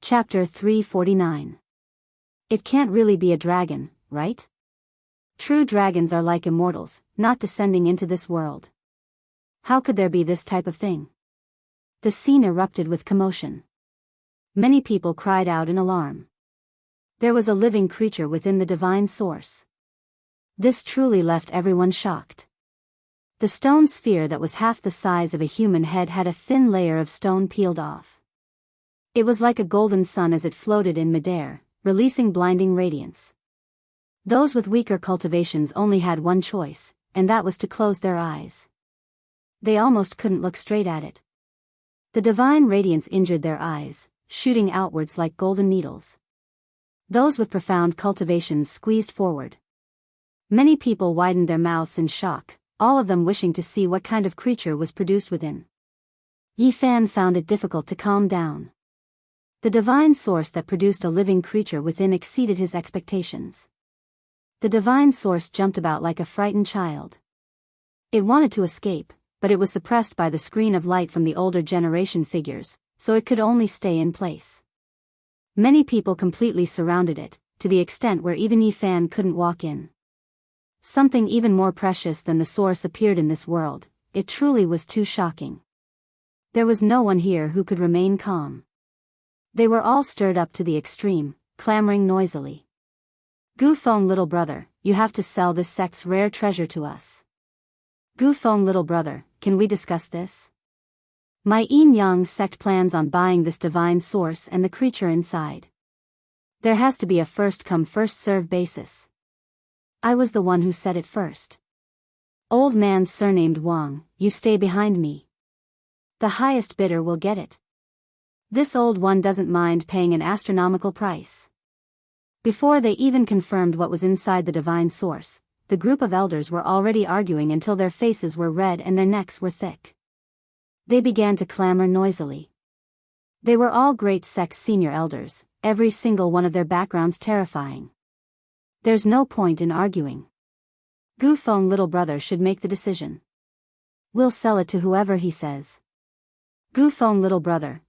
Chapter 349. It can't really be a dragon, right? True dragons are like immortals, not descending into this world. How could there be this type of thing? The scene erupted with commotion. Many people cried out in alarm. There was a living creature within the divine source. This truly left everyone shocked. The stone sphere that was half the size of a human head had a thin layer of stone peeled off. It was like a golden sun as it floated in midair, releasing blinding radiance. Those with weaker cultivations only had one choice, and that was to close their eyes. They almost couldn't look straight at it. The divine radiance injured their eyes, shooting outwards like golden needles. Those with profound cultivations squeezed forward. Many people widened their mouths in shock, all of them wishing to see what kind of creature was produced within. Yi Fan found it difficult to calm down. The divine source that produced a living creature within exceeded his expectations. The divine source jumped about like a frightened child. It wanted to escape, but it was suppressed by the screen of light from the older generation figures, so it could only stay in place. Many people completely surrounded it, to the extent where even Yi Fan couldn't walk in. Something even more precious than the source appeared in this world. It truly was too shocking. There was no one here who could remain calm. They were all stirred up to the extreme, clamoring noisily. "Gu Feng, little brother, you have to sell this sect's rare treasure to us. Gu Feng, little brother, can we discuss this? My Yin-Yang sect plans on buying this divine source and the creature inside. There has to be a first-come first-served basis. I was the one who said it first. Old man surnamed Wang, you stay behind me. The highest bidder will get it. This old one doesn't mind paying an astronomical price." Before they even confirmed what was inside the divine source, the group of elders were already arguing until their faces were red and their necks were thick. They began to clamor noisily. They were all great sect's senior elders, every single one of their backgrounds terrifying. There's no point in arguing. Gu Feng, little brother, should make the decision. We'll sell it to whoever he says. Gu Feng, little brother,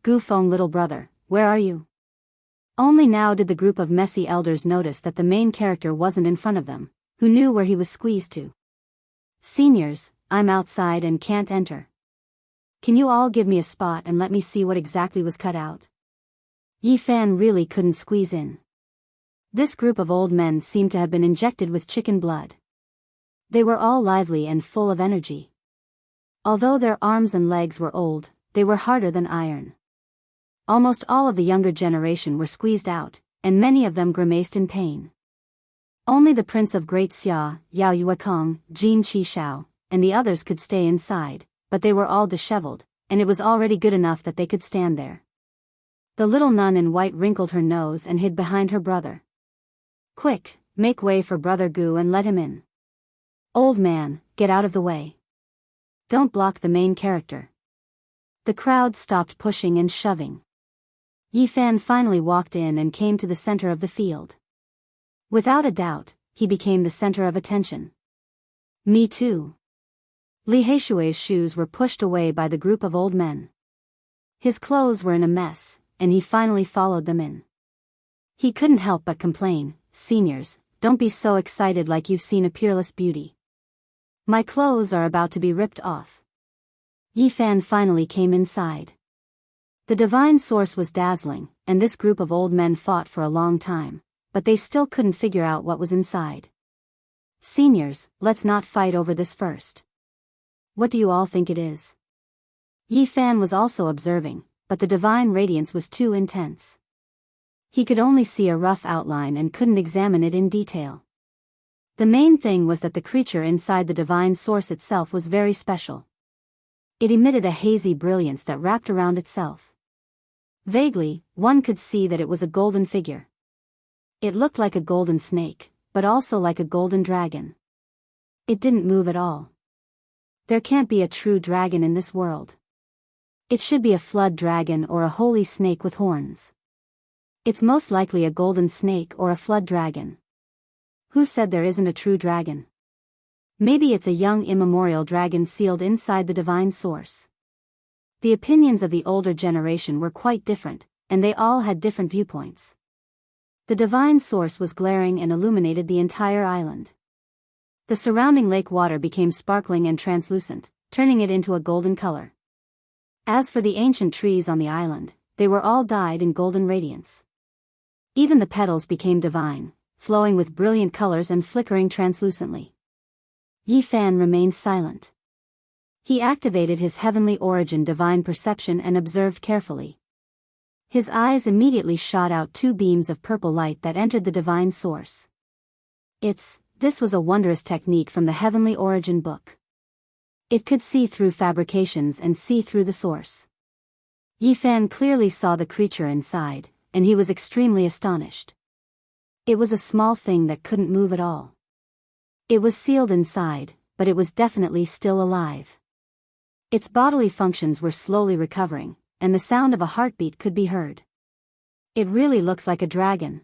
Gu Feng, little brother, where are you? Only now did the group of messy elders notice that the main character wasn't in front of them, who knew where he was squeezed to. Seniors, I'm outside and can't enter. Can you all give me a spot and let me see what exactly was cut out? Yi Fan really couldn't squeeze in. This group of old men seemed to have been injected with chicken blood. They were all lively and full of energy. Although their arms and legs were old, they were harder than iron. Almost all of the younger generation were squeezed out, and many of them grimaced in pain. Only the Prince of Great Xia, Yao Yuekong, Jin Qi Shao, and the others could stay inside, but they were all disheveled, and it was already good enough that they could stand there. The little nun in white wrinkled her nose and hid behind her brother. "Quick, make way for Brother Gu and let him in. Old man, get out of the way. Don't block the main character." The crowd stopped pushing and shoving. Yi Fan finally walked in and came to the center of the field. Without a doubt, he became the center of attention. "Me too." Li Heishui's shoes were pushed away by the group of old men. His clothes were in a mess, and he finally followed them in. He couldn't help but complain, "Seniors, don't be so excited like you've seen a peerless beauty. My clothes are about to be ripped off." Yi Fan finally came inside. The divine source was dazzling, and this group of old men fought for a long time, but they still couldn't figure out what was inside. "Seniors, let's not fight over this first. What do you all think it is?" Yi Fan was also observing, but the divine radiance was too intense. He could only see a rough outline and couldn't examine it in detail. The main thing was that the creature inside the divine source itself was very special. It emitted a hazy brilliance that wrapped around itself. Vaguely, one could see that it was a golden figure. It looked like a golden snake, but also like a golden dragon. It didn't move at all. There can't be a true dragon in this world. It should be a flood dragon or a holy snake with horns. It's most likely a golden snake or a flood dragon. Who said there isn't a true dragon? Maybe it's a young immemorial dragon sealed inside the divine source. The opinions of the older generation were quite different, and they all had different viewpoints. The divine source was glaring and illuminated the entire island. The surrounding lake water became sparkling and translucent, turning it into a golden color. As for the ancient trees on the island, they were all dyed in golden radiance. Even the petals became divine, flowing with brilliant colors and flickering translucently. Yi Fan remained silent. He activated his heavenly origin divine perception and observed carefully. His eyes immediately shot out two beams of purple light that entered the divine source. This was a wondrous technique from the Heavenly Origin book. It could see through fabrications and see through the source. Yi Fan clearly saw the creature inside, and he was extremely astonished. It was a small thing that couldn't move at all. It was sealed inside, but it was definitely still alive. Its bodily functions were slowly recovering, and the sound of a heartbeat could be heard. It really looks like a dragon.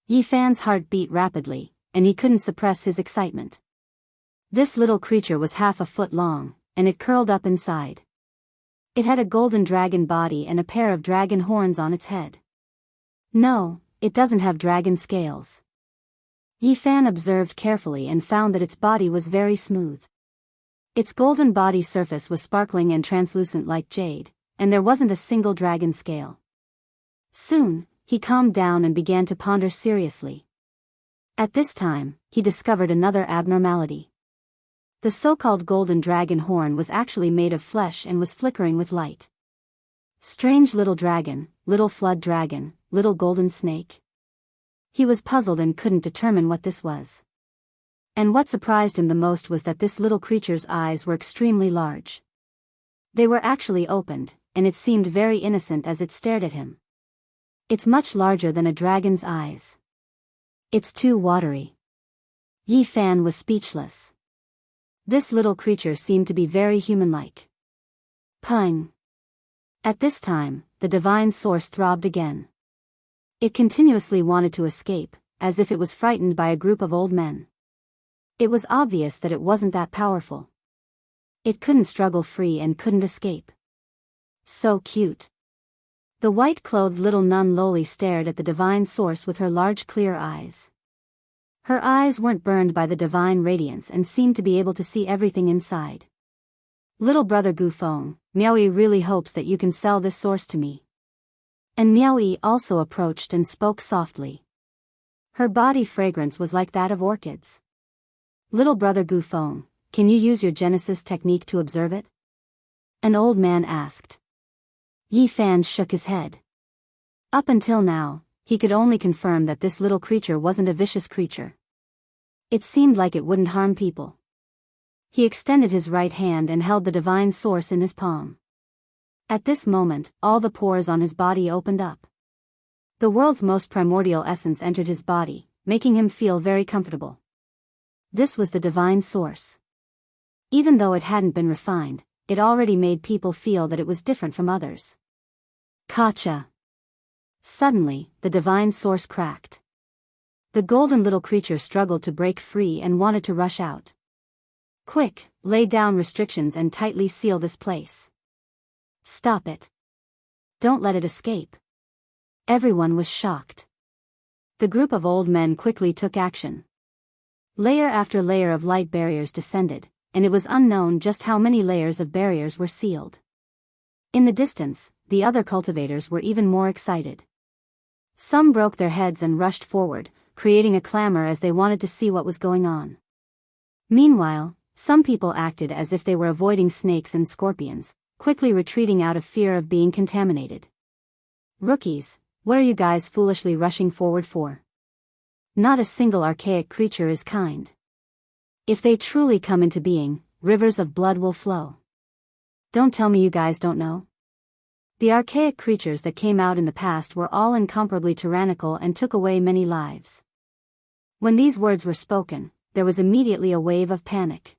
Yi Fan's heart beat rapidly, and he couldn't suppress his excitement. This little creature was half a foot long, and it curled up inside. It had a golden dragon body and a pair of dragon horns on its head. No, it doesn't have dragon scales. Yi Fan observed carefully and found that its body was very smooth. Its golden body surface was sparkling and translucent like jade, and there wasn't a single dragon scale. Soon, he calmed down and began to ponder seriously. At this time, he discovered another abnormality. The so-called golden dragon horn was actually made of flesh and was flickering with light. Strange little dragon, little flood dragon, little golden snake. He was puzzled and couldn't determine what this was. And what surprised him the most was that this little creature's eyes were extremely large. They were actually opened, and it seemed very innocent as it stared at him. It's much larger than a dragon's eyes. It's too watery. Yi Fan was speechless. This little creature seemed to be very human-like. Pung. At this time, the divine source throbbed again. It continuously wanted to escape, as if it was frightened by a group of old men. It was obvious that it wasn't that powerful. It couldn't struggle free and couldn't escape. So cute. The white-clothed little nun lowly stared at the divine source with her large clear eyes. Her eyes weren't burned by the divine radiance and seemed to be able to see everything inside. Little brother Gufeng, Miaoyi really hopes that you can sell this source to me. And Miaoyi also approached and spoke softly. Her body fragrance was like that of orchids. Little brother Gufeng, can you use your Genesis technique to observe it? An old man asked. Yi Fan shook his head. Up until now, he could only confirm that this little creature wasn't a vicious creature. It seemed like it wouldn't harm people. He extended his right hand and held the divine source in his palm. At this moment, all the pores on his body opened up. The world's most primordial essence entered his body, making him feel very comfortable. This was the divine source. Even though it hadn't been refined, it already made people feel that it was different from others. Kacha. Suddenly, the divine source cracked. The golden little creature struggled to break free and wanted to rush out. Quick, lay down restrictions and tightly seal this place. Stop it. Don't let it escape. Everyone was shocked. The group of old men quickly took action. Layer after layer of light barriers descended, and it was unknown just how many layers of barriers were sealed. In the distance, the other cultivators were even more excited. Some broke their heads and rushed forward, creating a clamor as they wanted to see what was going on. Meanwhile, some people acted as if they were avoiding snakes and scorpions, quickly retreating out of fear of being contaminated. Rookies, what are you guys foolishly rushing forward for? Not a single archaic creature is kind. If they truly come into being, rivers of blood will flow. Don't tell me you guys don't know. The archaic creatures that came out in the past were all incomparably tyrannical and took away many lives. When these words were spoken, there was immediately a wave of panic.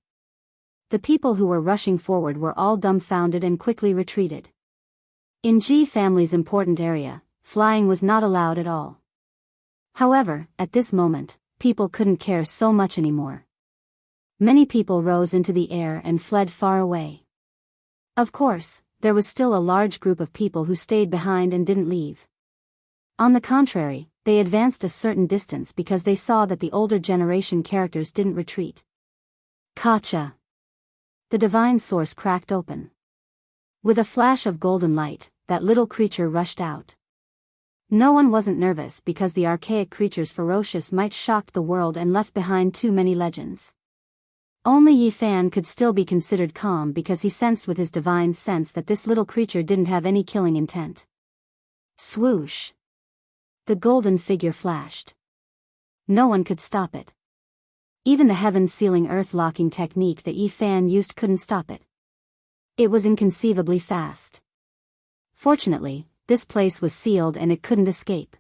The people who were rushing forward were all dumbfounded and quickly retreated. In Ji family's important area, flying was not allowed at all. However, at this moment, people couldn't care so much anymore. Many people rose into the air and fled far away. Of course, there was still a large group of people who stayed behind and didn't leave. On the contrary, they advanced a certain distance because they saw that the older generation characters didn't retreat. Gotcha! The divine source cracked open. With a flash of golden light, that little creature rushed out. No one wasn't nervous because the archaic creature's ferocious might shocked the world and left behind too many legends. Only Yi Fan could still be considered calm because he sensed with his divine sense that this little creature didn't have any killing intent. Swoosh! The golden figure flashed. No one could stop it. Even the heaven-sealing earth-locking technique that Yi Fan used couldn't stop it. It was inconceivably fast. Fortunately, this place was sealed and it couldn't escape.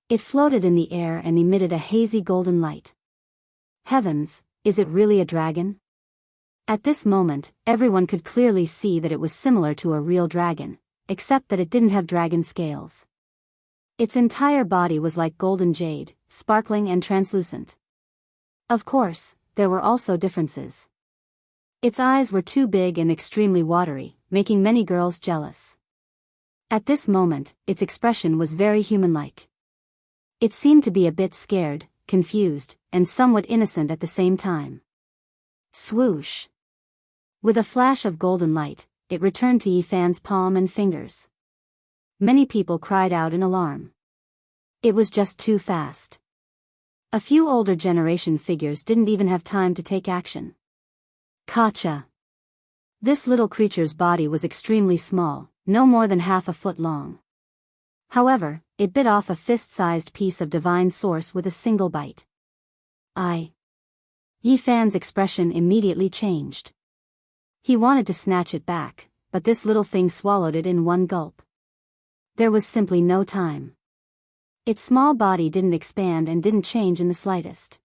It floated in the air and emitted a hazy golden light. Heavens, is it really a dragon? At this moment, everyone could clearly see that it was similar to a real dragon, except that it didn't have dragon scales. Its entire body was like golden jade, sparkling and translucent. Of course, there were also differences. Its eyes were too big and extremely watery, making many girls jealous. At this moment, its expression was very human-like. It seemed to be a bit scared, confused, and somewhat innocent at the same time. Swoosh! With a flash of golden light, it returned to Yi Fan's palm and fingers. Many people cried out in alarm. It was just too fast. A few older generation figures didn't even have time to take action. Gotcha! This little creature's body was extremely small, no more than half a foot long. However, it bit off a fist-sized piece of divine source with a single bite. Yi Fan's expression immediately changed. He wanted to snatch it back, but this little thing swallowed it in one gulp. There was simply no time. Its small body didn't expand and didn't change in the slightest.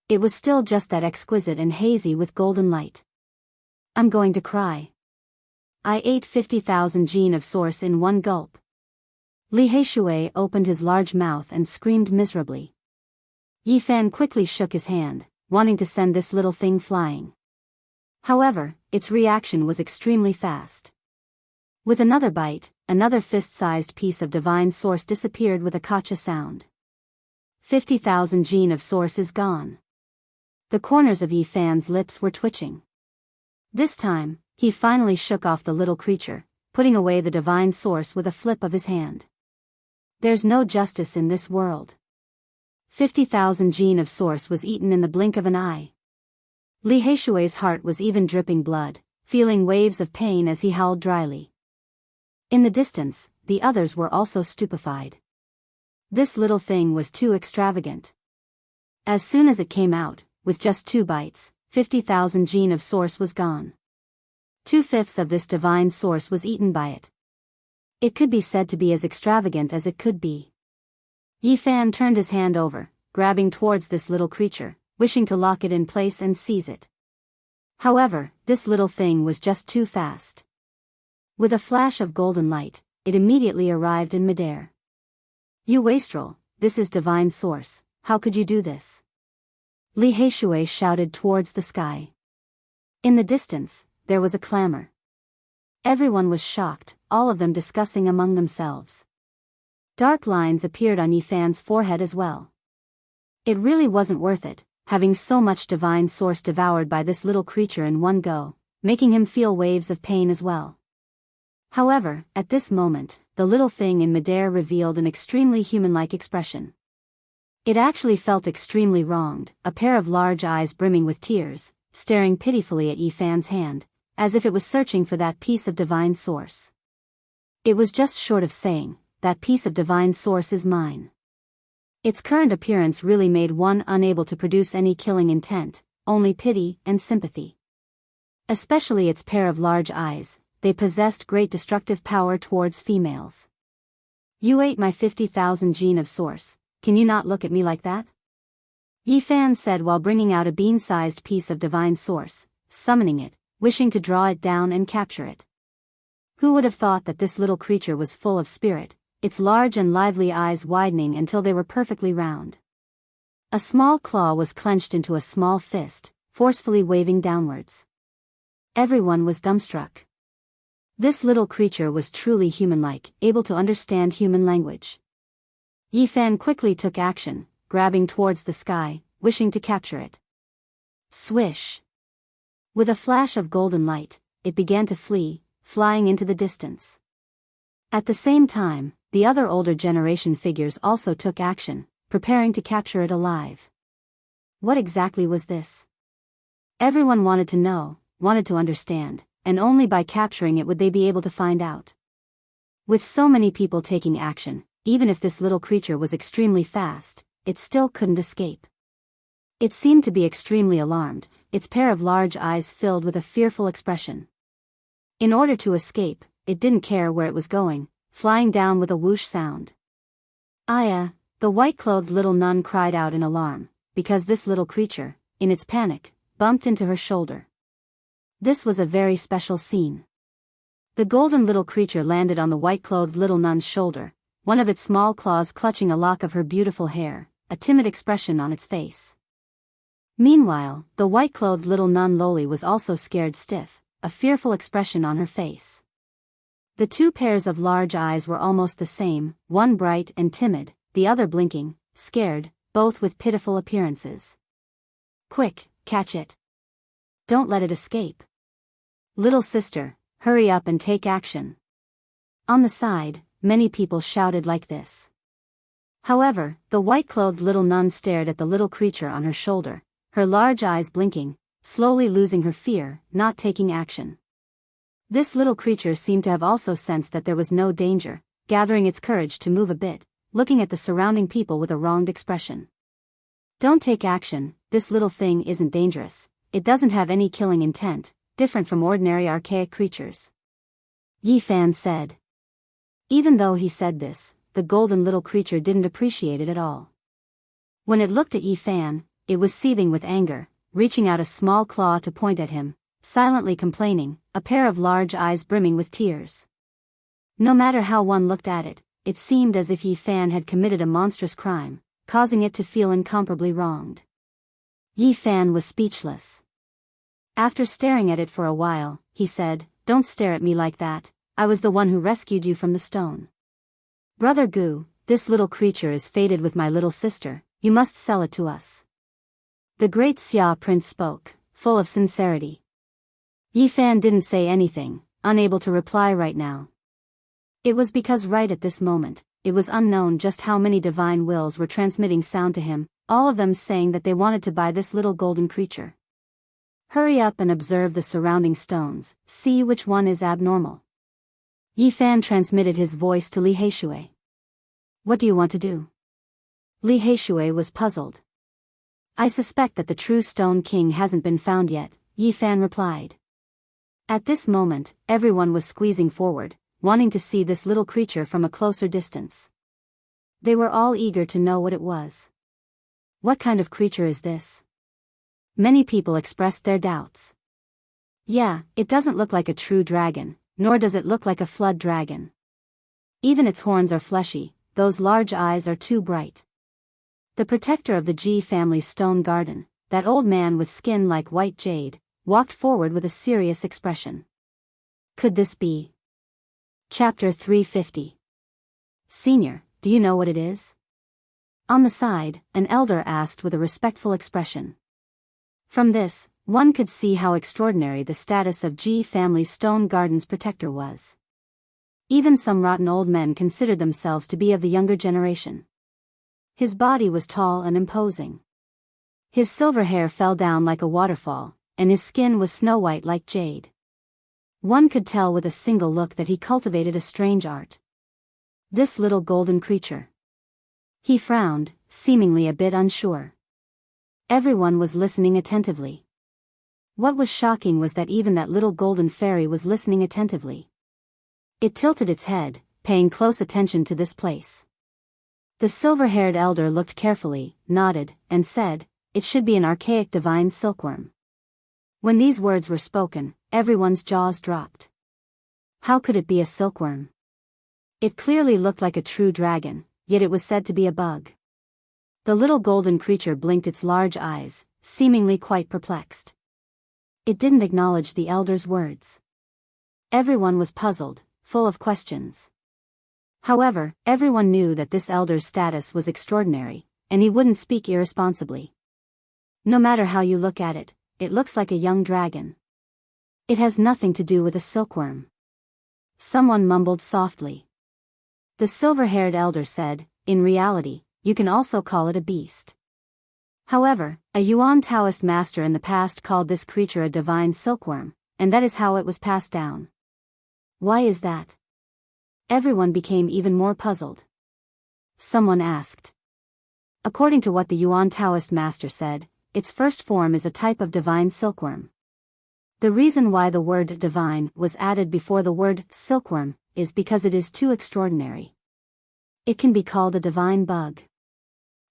It was still just that exquisite and hazy with golden light. I'm going to cry. I ate 50,000 gene of source in one gulp. Li Heishui opened his large mouth and screamed miserably. Yi Fan quickly shook his hand, wanting to send this little thing flying. However, its reaction was extremely fast. With another bite, another fist-sized piece of divine source disappeared with a gotcha sound. 50,000 gene of source is gone. The corners of Yi Fan's lips were twitching. This time, he finally shook off the little creature, putting away the divine source with a flip of his hand. There's no justice in this world. 50,000 gene of source was eaten in the blink of an eye. Li Heishui's heart was even dripping blood, feeling waves of pain as he howled dryly. In the distance, the others were also stupefied. This little thing was too extravagant. As soon as it came out, with just 2 bites, 50,000 gene of source was gone. 2/5 of this divine source was eaten by it. It could be said to be as extravagant as it could be. Yi Fan turned his hand over, grabbing towards this little creature, wishing to lock it in place and seize it. However, this little thing was just too fast. With a flash of golden light, it immediately arrived in midair. You wastrel, this is divine source, how could you do this? Li Heishui shouted towards the sky. In the distance, there was a clamor. Everyone was shocked, all of them discussing among themselves. Dark lines appeared on Yi Fan's forehead as well. It really wasn't worth it, having so much divine source devoured by this little creature in one go, making him feel waves of pain as well. However, at this moment, the little thing in midair revealed an extremely human-like expression. It actually felt extremely wronged, a pair of large eyes brimming with tears, staring pitifully at Yi Fan's hand, as if it was searching for that piece of divine source. It was just short of saying, that piece of divine source is mine. Its current appearance really made one unable to produce any killing intent, only pity and sympathy. Especially its pair of large eyes, they possessed great destructive power towards females. You ate my 50,000 gene of source, can you not look at me like that? Yi Fan said while bringing out a bean-sized piece of divine source, summoning it, wishing to draw it down and capture it. Who would have thought that this little creature was full of spirit, its large and lively eyes widening until they were perfectly round. A small claw was clenched into a small fist, forcefully waving downwards. Everyone was dumbstruck. This little creature was truly human-like, able to understand human language. Yifan quickly took action, grabbing towards the sky, wishing to capture it. Swish! With a flash of golden light, it began to flee, flying into the distance. At the same time, the other older generation figures also took action, preparing to capture it alive. What exactly was this? Everyone wanted to know, wanted to understand, and only by capturing it would they be able to find out. With so many people taking action, even if this little creature was extremely fast, it still couldn't escape. It seemed to be extremely alarmed, its pair of large eyes filled with a fearful expression. In order to escape, it didn't care where it was going, flying down with a whoosh sound. Aya, the white-clothed little nun cried out in alarm, because this little creature, in its panic, bumped into her shoulder. This was a very special scene. The golden little creature landed on the white-clothed little nun's shoulder, one of its small claws clutching a lock of her beautiful hair, a timid expression on its face. Meanwhile, the white-clothed little nun Loli was also scared stiff, a fearful expression on her face. The two pairs of large eyes were almost the same, one bright and timid, the other blinking, scared, both with pitiful appearances. Quick, catch it. Don't let it escape. Little sister, hurry up and take action. On the side, many people shouted like this. However, the white-clothed little nun stared at the little creature on her shoulder, her large eyes blinking, slowly losing her fear, not taking action. This little creature seemed to have also sensed that there was no danger, gathering its courage to move a bit, looking at the surrounding people with a wronged expression. Don't take action, this little thing isn't dangerous, it doesn't have any killing intent, different from ordinary archaic creatures. Yifan said. Even though he said this, the golden little creature didn't appreciate it at all. When it looked at Yifan, it was seething with anger, reaching out a small claw to point at him, silently complaining, a pair of large eyes brimming with tears. No matter how one looked at it, it seemed as if Yifan had committed a monstrous crime, causing it to feel incomparably wronged. Yifan was speechless. After staring at it for a while, he said, "Don't stare at me like that, I was the one who rescued you from the stone. Brother Gu, this little creature is fated with my little sister, you must sell it to us." The great Xia prince spoke, full of sincerity. Yifan didn't say anything, unable to reply right now. It was because right at this moment, it was unknown just how many divine wills were transmitting sound to him, all of them saying that they wanted to buy this little golden creature. Hurry up and observe the surrounding stones, see which one is abnormal. Yifan transmitted his voice to Li Heishui. What do you want to do? Li Heishui was puzzled. I suspect that the true Stone King hasn't been found yet, Yifan replied. At this moment, everyone was squeezing forward, wanting to see this little creature from a closer distance. They were all eager to know what it was. What kind of creature is this? Many people expressed their doubts. Yeah, it doesn't look like a true dragon, nor does it look like a flood dragon. Even its horns are fleshy, those large eyes are too bright. The protector of the Ji family's stone garden, that old man with skin like white jade, walked forward with a serious expression. Could this be? Chapter 350. Senior, do you know what it is? On the side, an elder asked with a respectful expression. From this, one could see how extraordinary the status of Ji family's stone garden's protector was. Even some rotten old men considered themselves to be of the younger generation. His body was tall and imposing. His silver hair fell down like a waterfall, and his skin was snow-white like jade. One could tell with a single look that he cultivated a strange art. This little golden creature. He frowned, seemingly a bit unsure. Everyone was listening attentively. What was shocking was that even that little golden fairy was listening attentively. It tilted its head, paying close attention to this place. The silver-haired elder looked carefully, nodded, and said, "It should be an archaic divine silkworm." When these words were spoken, everyone's jaws dropped. How could it be a silkworm? It clearly looked like a true dragon, yet it was said to be a bug. The little golden creature blinked its large eyes, seemingly quite perplexed. It didn't acknowledge the elder's words. Everyone was puzzled, full of questions. However, everyone knew that this elder's status was extraordinary, and he wouldn't speak irresponsibly. No matter how you look at it, it looks like a young dragon. It has nothing to do with a silkworm. Someone mumbled softly. The silver-haired elder said, in reality, you can also call it a beast. However, a Yuan Taoist master in the past called this creature a divine silkworm, and that is how it was passed down. Why is that? Everyone became even more puzzled. Someone asked. According to what the Yuan Taoist master said, its first form is a type of divine silkworm. The reason why the word divine was added before the word silkworm is because it is too extraordinary. It can be called a divine bug.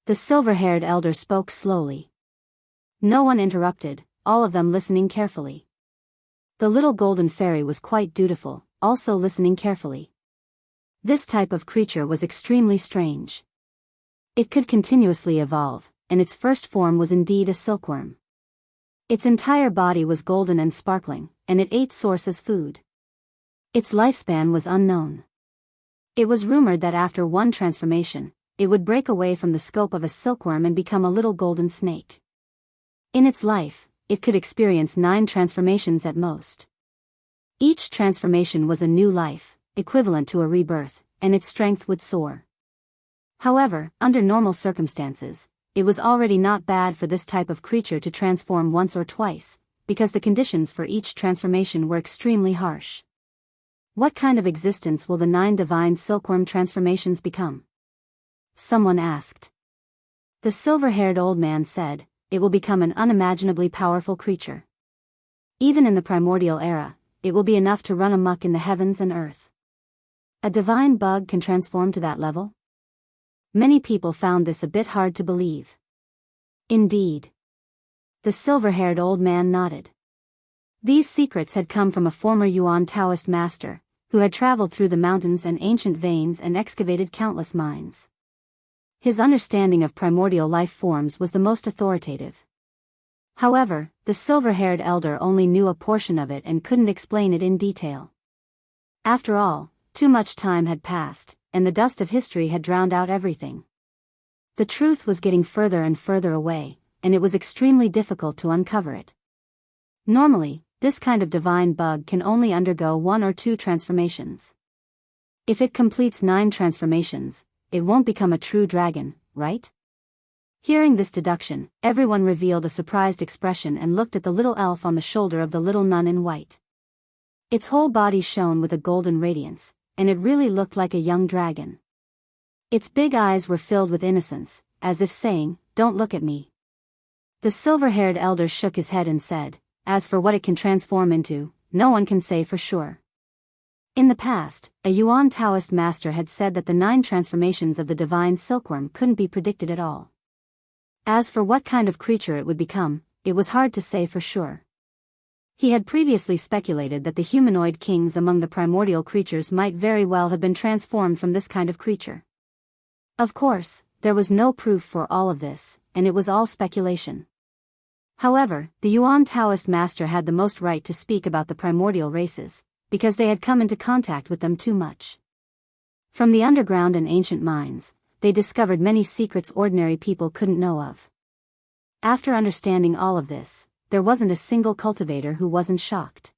The silver-haired elder spoke slowly. No one interrupted, all of them listening carefully. The little golden fairy was quite dutiful, also listening carefully. This type of creature was extremely strange. It could continuously evolve, and its first form was indeed a silkworm. Its entire body was golden and sparkling, and it ate source as food. Its lifespan was unknown. It was rumored that after one transformation, it would break away from the scope of a silkworm and become a little golden snake. In its life, it could experience 9 transformations at most. Each transformation was a new life, equivalent to a rebirth, and its strength would soar. However, under normal circumstances, it was already not bad for this type of creature to transform once or twice, because the conditions for each transformation were extremely harsh. What kind of existence will the 9 divine silkworm transformations become? Someone asked. The silver-haired old man said, it will become an unimaginably powerful creature. Even in the primordial era, it will be enough to run amok in the heavens and earth. A divine bug can transform to that level? Many people found this a bit hard to believe. Indeed. The silver-haired old man nodded. These secrets had come from a former Yuan Taoist master, who had traveled through the mountains and ancient veins and excavated countless mines. His understanding of primordial life forms was the most authoritative. However, the silver-haired elder only knew a portion of it and couldn't explain it in detail. After all, too much time had passed, and the dust of history had drowned out everything. The truth was getting further and further away, and it was extremely difficult to uncover it. Normally, this kind of divine bug can only undergo 1 or 2 transformations. If it completes 9 transformations, it won't become a true dragon, right? Hearing this deduction, everyone revealed a surprised expression and looked at the little elf on the shoulder of the little nun in white. Its whole body shone with a golden radiance, and it really looked like a young dragon. Its big eyes were filled with innocence, as if saying, "Don't look at me." The silver-haired elder shook his head and said, "As for what it can transform into, no one can say for sure." In the past, a Yuan Taoist master had said that the 9 transformations of the divine silkworm couldn't be predicted at all. As for what kind of creature it would become, it was hard to say for sure. He had previously speculated that the humanoid kings among the primordial creatures might very well have been transformed from this kind of creature. Of course, there was no proof for all of this, and it was all speculation. However, the Yuan Taoist master had the most right to speak about the primordial races, because they had come into contact with them too much. From the underground and ancient mines, they discovered many secrets ordinary people couldn't know of. After understanding all of this, there wasn't a single cultivator who wasn't shocked.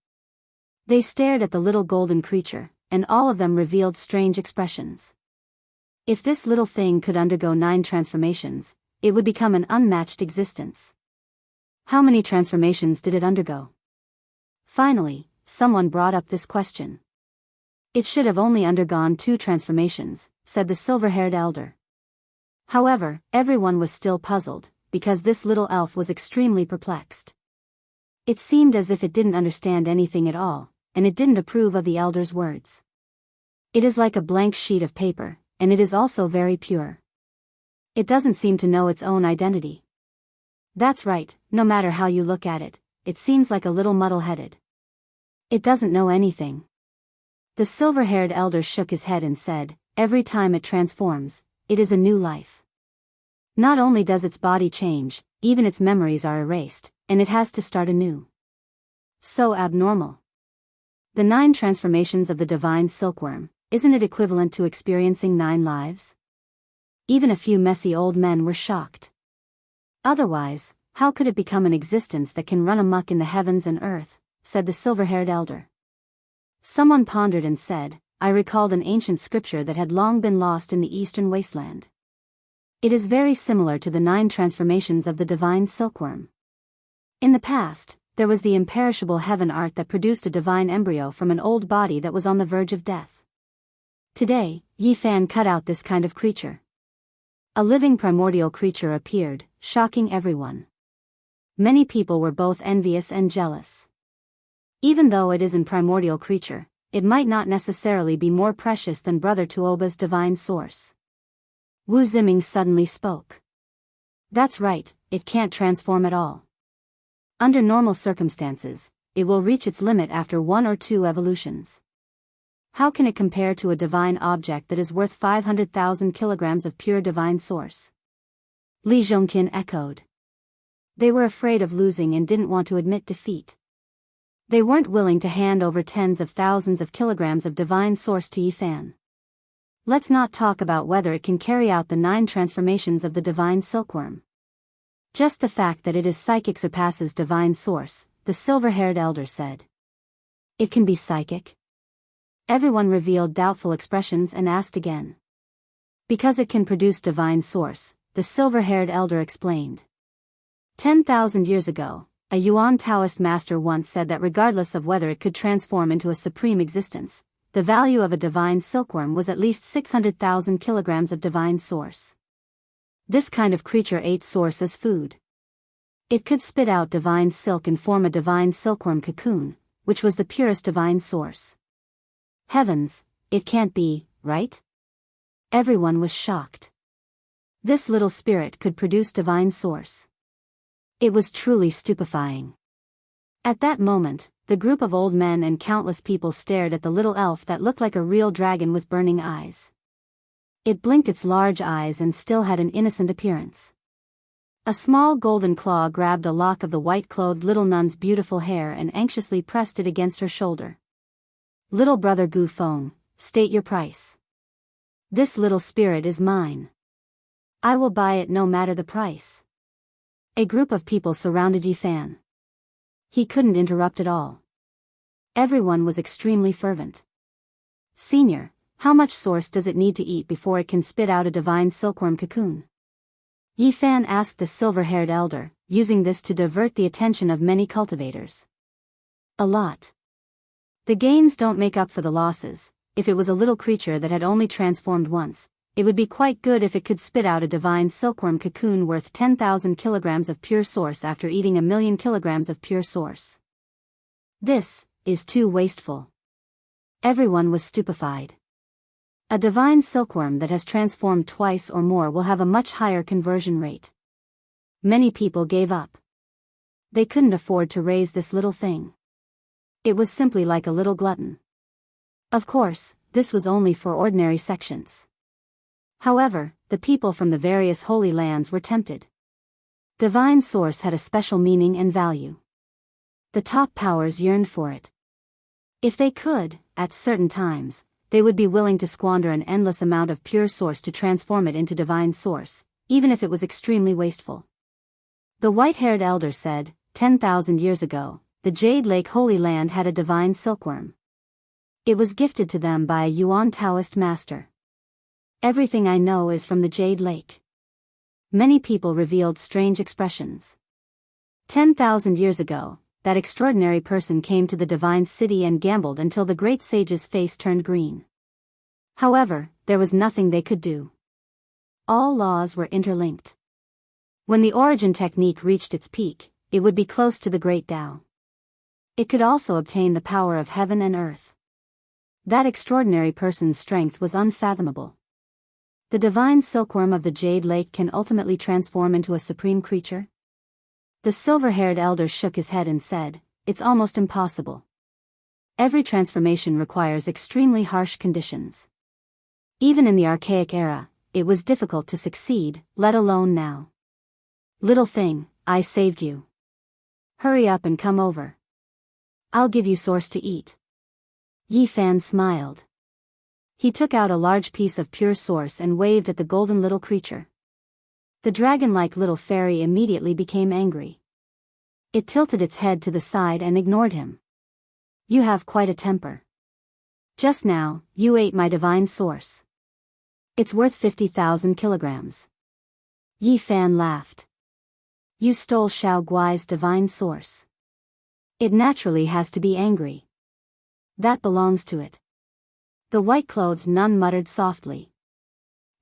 They stared at the little golden creature, and all of them revealed strange expressions. If this little thing could undergo 9 transformations, it would become an unmatched existence. How many transformations did it undergo? Finally, someone brought up this question. It should have only undergone 2 transformations, said the silver-haired elder. However, everyone was still puzzled, because this little elf was extremely perplexed. It seemed as if it didn't understand anything at all, and it didn't approve of the elder's words. It is like a blank sheet of paper, and it is also very pure. It doesn't seem to know its own identity. That's right, no matter how you look at it, it seems like a little muddle-headed. It doesn't know anything. The silver-haired elder shook his head and said, every time it transforms, it is a new life. Not only does its body change, even its memories are erased, and it has to start anew. So abnormal. The 9 transformations of the divine silkworm, isn't it equivalent to experiencing 9 lives? Even a few messy old men were shocked. Otherwise, how could it become an existence that can run amok in the heavens and earth, said the silver-haired elder. Someone pondered and said, I recalled an ancient scripture that had long been lost in the eastern wasteland. It is very similar to the 9 transformations of the divine silkworm. In the past, there was the imperishable heaven art that produced a divine embryo from an old body that was on the verge of death. Today, Yi Fan cut out this kind of creature. A living primordial creature appeared, shocking everyone. Many people were both envious and jealous. Even though it is an primordial creature, it might not necessarily be more precious than Brother Tuoba's divine source. Wu Ziming suddenly spoke. That's right, it can't transform at all. Under normal circumstances, it will reach its limit after 1 or 2 evolutions. How can it compare to a divine object that is worth 500,000 kilograms of pure divine source? Li Zhongtian echoed. They were afraid of losing and didn't want to admit defeat. They weren't willing to hand over tens of thousands of kilograms of divine source to Yi Fan. Let's not talk about whether it can carry out the 9 transformations of the divine silkworm. Just the fact that it is psychic surpasses divine source, the silver-haired elder said. It can be psychic? Everyone revealed doubtful expressions and asked again. Because it can produce divine source, the silver-haired elder explained. 10,000 years ago, a Yuan Taoist master once said that regardless of whether it could transform into a supreme existence, the value of a divine silkworm was at least 600,000 kilograms of divine source. This kind of creature ate source as food. It could spit out divine silk and form a divine silkworm cocoon, which was the purest divine source. Heavens, it can't be, right? Everyone was shocked. This little spirit could produce divine source. It was truly stupefying. At that moment, the group of old men and countless people stared at the little elf that looked like a real dragon with burning eyes. It blinked its large eyes and still had an innocent appearance. A small golden claw grabbed a lock of the white-clothed little nun's beautiful hair and anxiously pressed it against her shoulder. Little brother Gu Feng, state your price. This little spirit is mine. I will buy it no matter the price. A group of people surrounded Yi Fan. He couldn't interrupt at all. Everyone was extremely fervent. Senior, how much source does it need to eat before it can spit out a divine silkworm cocoon? Yi Fan asked the silver-haired elder, using this to divert the attention of many cultivators. A lot. The gains don't make up for the losses. If it was a little creature that had only transformed once, it would be quite good if it could spit out a divine silkworm cocoon worth 10,000 kilograms of pure source after eating 1,000,000 kilograms of pure source. This is too wasteful. Everyone was stupefied. A divine silkworm that has transformed twice or more will have a much higher conversion rate. Many people gave up. They couldn't afford to raise this little thing. It was simply like a little glutton. Of course, this was only for ordinary sections. However, the people from the various holy lands were tempted. Divine source had a special meaning and value. The top powers yearned for it. If they could, at certain times, they would be willing to squander an endless amount of pure source to transform it into divine source, even if it was extremely wasteful. The white-haired elder said, 10,000 years ago, the Jade Lake Holy Land had a divine silkworm. It was gifted to them by a Yuan Taoist master. Everything I know is from the Jade Lake. Many people revealed strange expressions. 10,000 years ago, that extraordinary person came to the divine city and gambled until the great sage's face turned green. However, there was nothing they could do. All laws were interlinked. When the origin technique reached its peak, it would be close to the great Tao. It could also obtain the power of heaven and earth. That extraordinary person's strength was unfathomable. The divine silkworm of the Jade Lake can ultimately transform into a supreme creature? The silver-haired elder shook his head and said, it's almost impossible. Every transformation requires extremely harsh conditions. Even in the archaic era, it was difficult to succeed, let alone now. Little thing, I saved you. Hurry up and come over. I'll give you source to eat. Yi Fan smiled. He took out a large piece of pure source and waved at the golden little creature. The dragon-like little fairy immediately became angry. It tilted its head to the side and ignored him. You have quite a temper. Just now, you ate my divine source. It's worth 50,000 kilograms. Yi Fan laughed. You stole Xiao Guai's divine source. It naturally has to be angry. That belongs to it. The white-clothed nun muttered softly.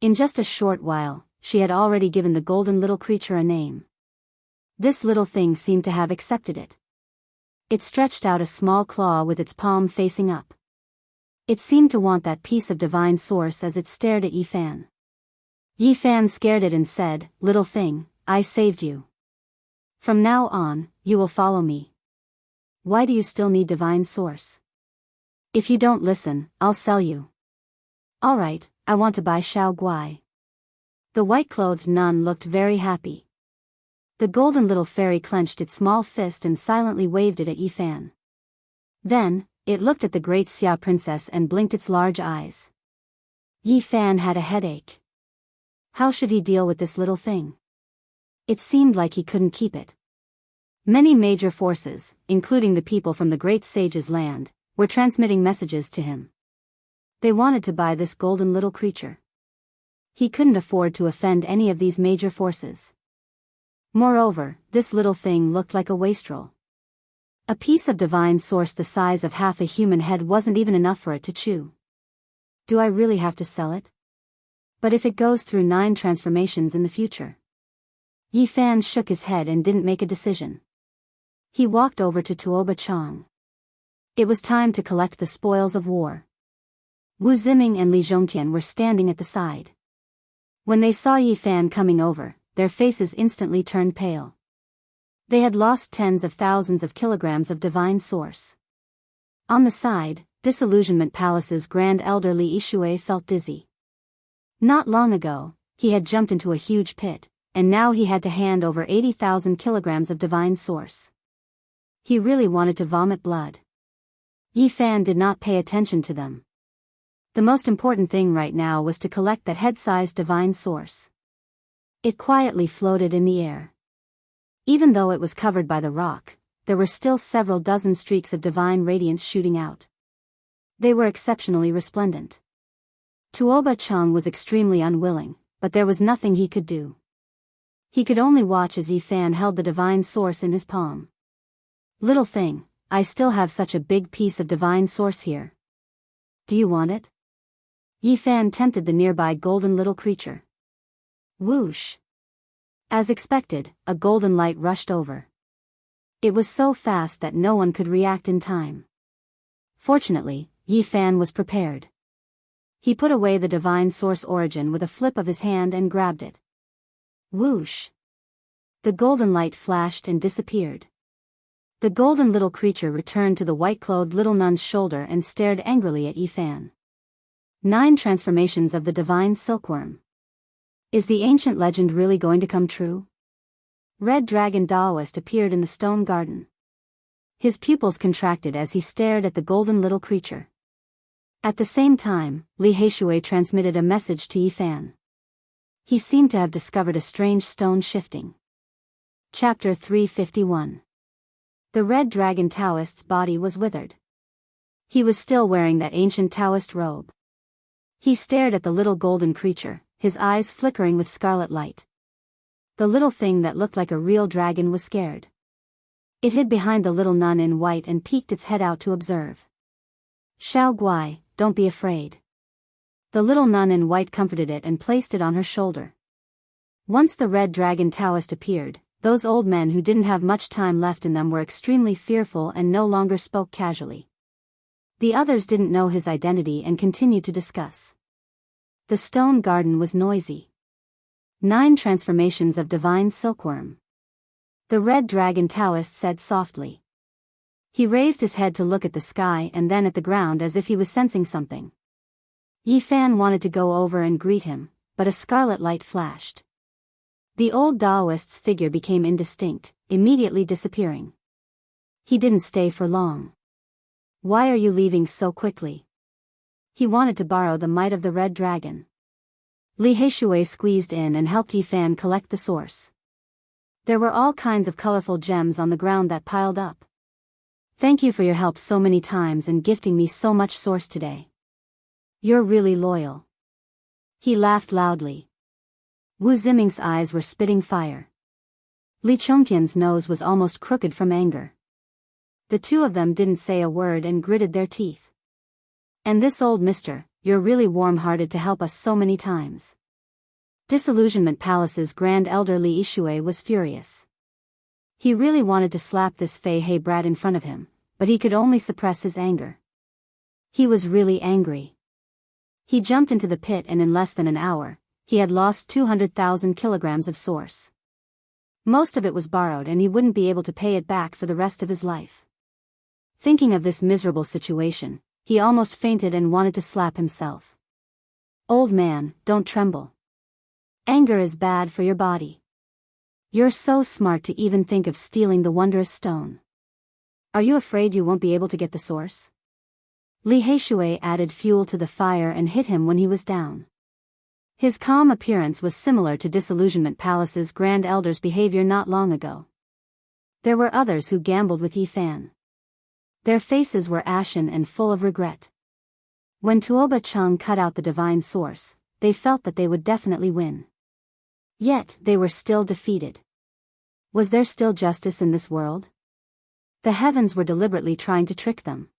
In just a short while, she had already given the golden little creature a name. This little thing seemed to have accepted it. It stretched out a small claw with its palm facing up. It seemed to want that piece of divine source as it stared at Yi Fan. Yi Fan scared it and said, Little thing, I saved you. From now on, you will follow me. Why do you still need divine source? If you don't listen, I'll sell you. All right, I want to buy Xiao Guai. The white-clothed nun looked very happy. The golden little fairy clenched its small fist and silently waved it at Yi Fan. Then, it looked at the great Xia princess and blinked its large eyes. Yi Fan had a headache. How should he deal with this little thing? It seemed like he couldn't keep it. Many major forces, including the people from the great sage's land, were transmitting messages to him. They wanted to buy this golden little creature. He couldn't afford to offend any of these major forces. Moreover, this little thing looked like a wastrel. A piece of divine source the size of half a human head wasn't even enough for it to chew. Do I really have to sell it? But if it goes through 9 transformations in the future? Yi Fan shook his head and didn't make a decision. He walked over to Tuoba Chang. It was time to collect the spoils of war. Wu Ziming and Li Zhongtian were standing at the side. When they saw Yi Fan coming over, their faces instantly turned pale. They had lost tens of thousands of kilograms of divine source. On the side, Disillusionment Palace's Grand Elder Li Yishui felt dizzy. Not long ago, he had jumped into a huge pit, and now he had to hand over 80,000 kilograms of divine source. He really wanted to vomit blood. Yi Fan did not pay attention to them. The most important thing right now was to collect that head-sized divine source. It quietly floated in the air. Even though it was covered by the rock, there were still several dozen streaks of divine radiance shooting out. They were exceptionally resplendent. Tuoba Chang was extremely unwilling, but there was nothing he could do. He could only watch as Yi Fan held the divine source in his palm. Little thing, I still have such a big piece of divine source here. Do you want it? Yi Fan tempted the nearby golden little creature. Whoosh! As expected, a golden light rushed over. It was so fast that no one could react in time. Fortunately, Yi Fan was prepared. He put away the divine source origin with a flip of his hand and grabbed it. Whoosh! The golden light flashed and disappeared. The golden little creature returned to the white-clothed little nun's shoulder and stared angrily at Yi Fan. 9 transformations of the divine silkworm. Is the ancient legend really going to come true? Red Dragon Daoist appeared in the stone garden. His pupils contracted as he stared at the golden little creature. At the same time, Li Heishui transmitted a message to Yi Fan. He seemed to have discovered a strange stone shifting. Chapter 351. The Red Dragon Taoist's body was withered. He was still wearing that ancient Taoist robe. He stared at the little golden creature, his eyes flickering with scarlet light. The little thing that looked like a real dragon was scared. It hid behind the little nun in white and peeked its head out to observe. Xiao Guai, don't be afraid. The little nun in white comforted it and placed it on her shoulder. Once the Red Dragon Taoist appeared, those old men who didn't have much time left in them were extremely fearful and no longer spoke casually. The others didn't know his identity and continued to discuss. The stone garden was noisy. 9 transformations of divine silkworm. The Red Dragon Taoist said softly. He raised his head to look at the sky and then at the ground as if he was sensing something. Yi Fan wanted to go over and greet him, but a scarlet light flashed. The old Daoist's figure became indistinct, immediately disappearing. He didn't stay for long. Why are you leaving so quickly? He wanted to borrow the might of the red dragon. Li Heishui squeezed in and helped Yifan collect the source. There were all kinds of colorful gems on the ground that piled up. Thank you for your help so many times and gifting me so much source today. You're really loyal. He laughed loudly. Wu Ziming's eyes were spitting fire. Li Chongtian's nose was almost crooked from anger. The two of them didn't say a word and gritted their teeth. And this old mister, you're really warm-hearted to help us so many times. Disillusionment Palace's Grand Elder Li Yishui was furious. He really wanted to slap this Fei He brat in front of him, but he could only suppress his anger. He was really angry. He jumped into the pit and in less than an hour, he had lost 200,000 kilograms of source. Most of it was borrowed and he wouldn't be able to pay it back for the rest of his life. Thinking of this miserable situation, he almost fainted and wanted to slap himself. Old man, don't tremble. Anger is bad for your body. You're so smart to even think of stealing the wondrous stone. Are you afraid you won't be able to get the source? Li Heishui added fuel to the fire and hit him when he was down. His calm appearance was similar to Disillusionment Palace's Grand Elder's behavior not long ago. There were others who gambled with Yifan. Their faces were ashen and full of regret. When Tuoba Chang cut out the divine source, they felt that they would definitely win. Yet, they were still defeated. Was there still justice in this world? The heavens were deliberately trying to trick them.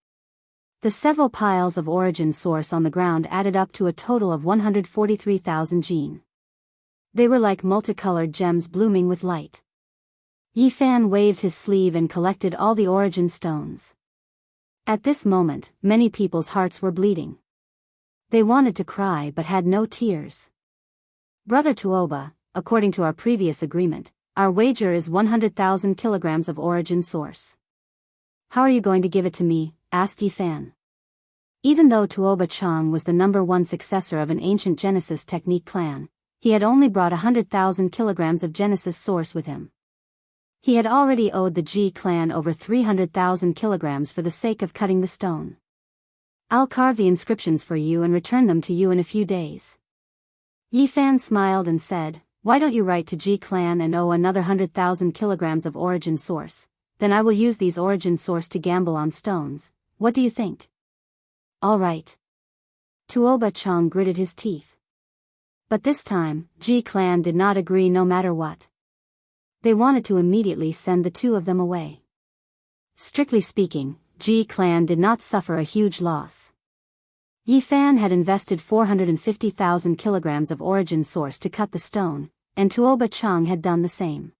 The several piles of origin source on the ground added up to a total of 143,000 jin. They were like multicolored gems blooming with light. Yifan waved his sleeve and collected all the origin stones. At this moment, many people's hearts were bleeding. They wanted to cry but had no tears. Brother Tuoba, according to our previous agreement, our wager is 100,000 kilograms of origin source. How are you going to give it to me? Asked Yifan. Even though Tuoba Chang was the #1 successor of an ancient Genesis technique clan, he had only brought 100,000 kilograms of Genesis source with him. He had already owed the Ji clan over 300,000 kilograms for the sake of cutting the stone. I'll carve the inscriptions for you and return them to you in a few days. Yifan smiled and said, why don't you write to Ji clan and owe another 100,000 kilograms of origin source, then I will use these origin source to gamble on stones, what do you think? All right. Tuoba Chang gritted his teeth. But this time, Ji clan did not agree no matter what. They wanted to immediately send the two of them away. Strictly speaking, Ji clan did not suffer a huge loss. Yifan had invested 450,000 kilograms of origin source to cut the stone, and Tuoba Chang had done the same.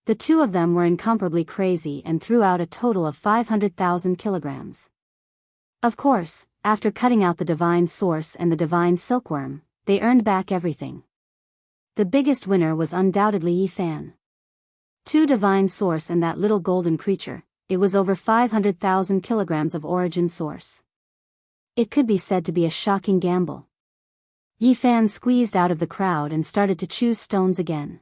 The two of them were incomparably crazy and threw out a total of 500,000 kilograms. Of course, after cutting out the divine source and the divine silkworm, they earned back everything. The biggest winner was undoubtedly Yifan. 2 divine source and that little golden creature, it was over 500,000 kilograms of origin source. It could be said to be a shocking gamble. Yifan squeezed out of the crowd and started to choose stones again.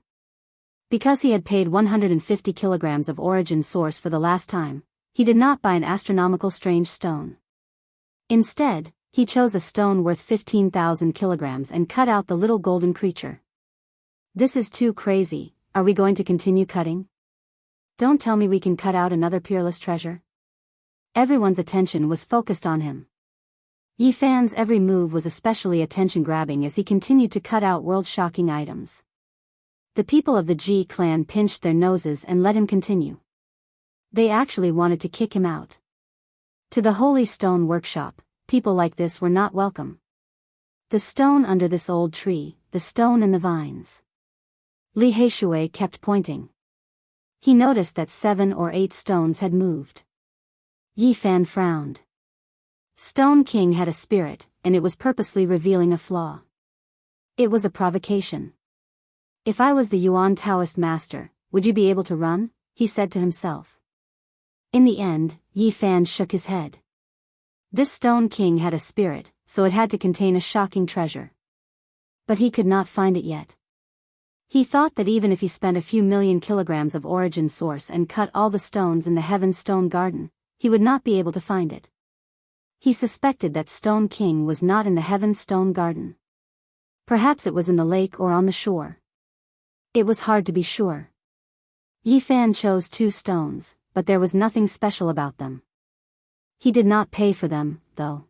Because he had paid 150 kilograms of origin source for the last time, he did not buy an astronomical strange stone. Instead, he chose a stone worth 15,000 kilograms and cut out the little golden creature. This is too crazy, are we going to continue cutting? Don't tell me we can cut out another peerless treasure. Everyone's attention was focused on him. Yifan's every move was especially attention-grabbing as he continued to cut out world-shocking items. The people of the Ji clan pinched their noses and let him continue. They actually wanted to kick him out. To the Holy Stone Workshop, people like this were not welcome. The stone under this old tree, the stone in the vines. Li Heishui kept pointing. He noticed that 7 or 8 stones had moved. Yifan frowned. Stone King had a spirit, and it was purposely revealing a flaw. It was a provocation. If I was the Yuan Taoist master, would you be able to run? He said to himself. In the end, Yifan shook his head. This Stone King had a spirit, so it had to contain a shocking treasure. But he could not find it yet. He thought that even if he spent a few million kilograms of origin source and cut all the stones in the Heaven Stone Garden, he would not be able to find it. He suspected that Stone King was not in the Heaven Stone Garden. Perhaps it was in the lake or on the shore. It was hard to be sure. Yi Fan chose 2 stones, but there was nothing special about them. He did not pay for them, though.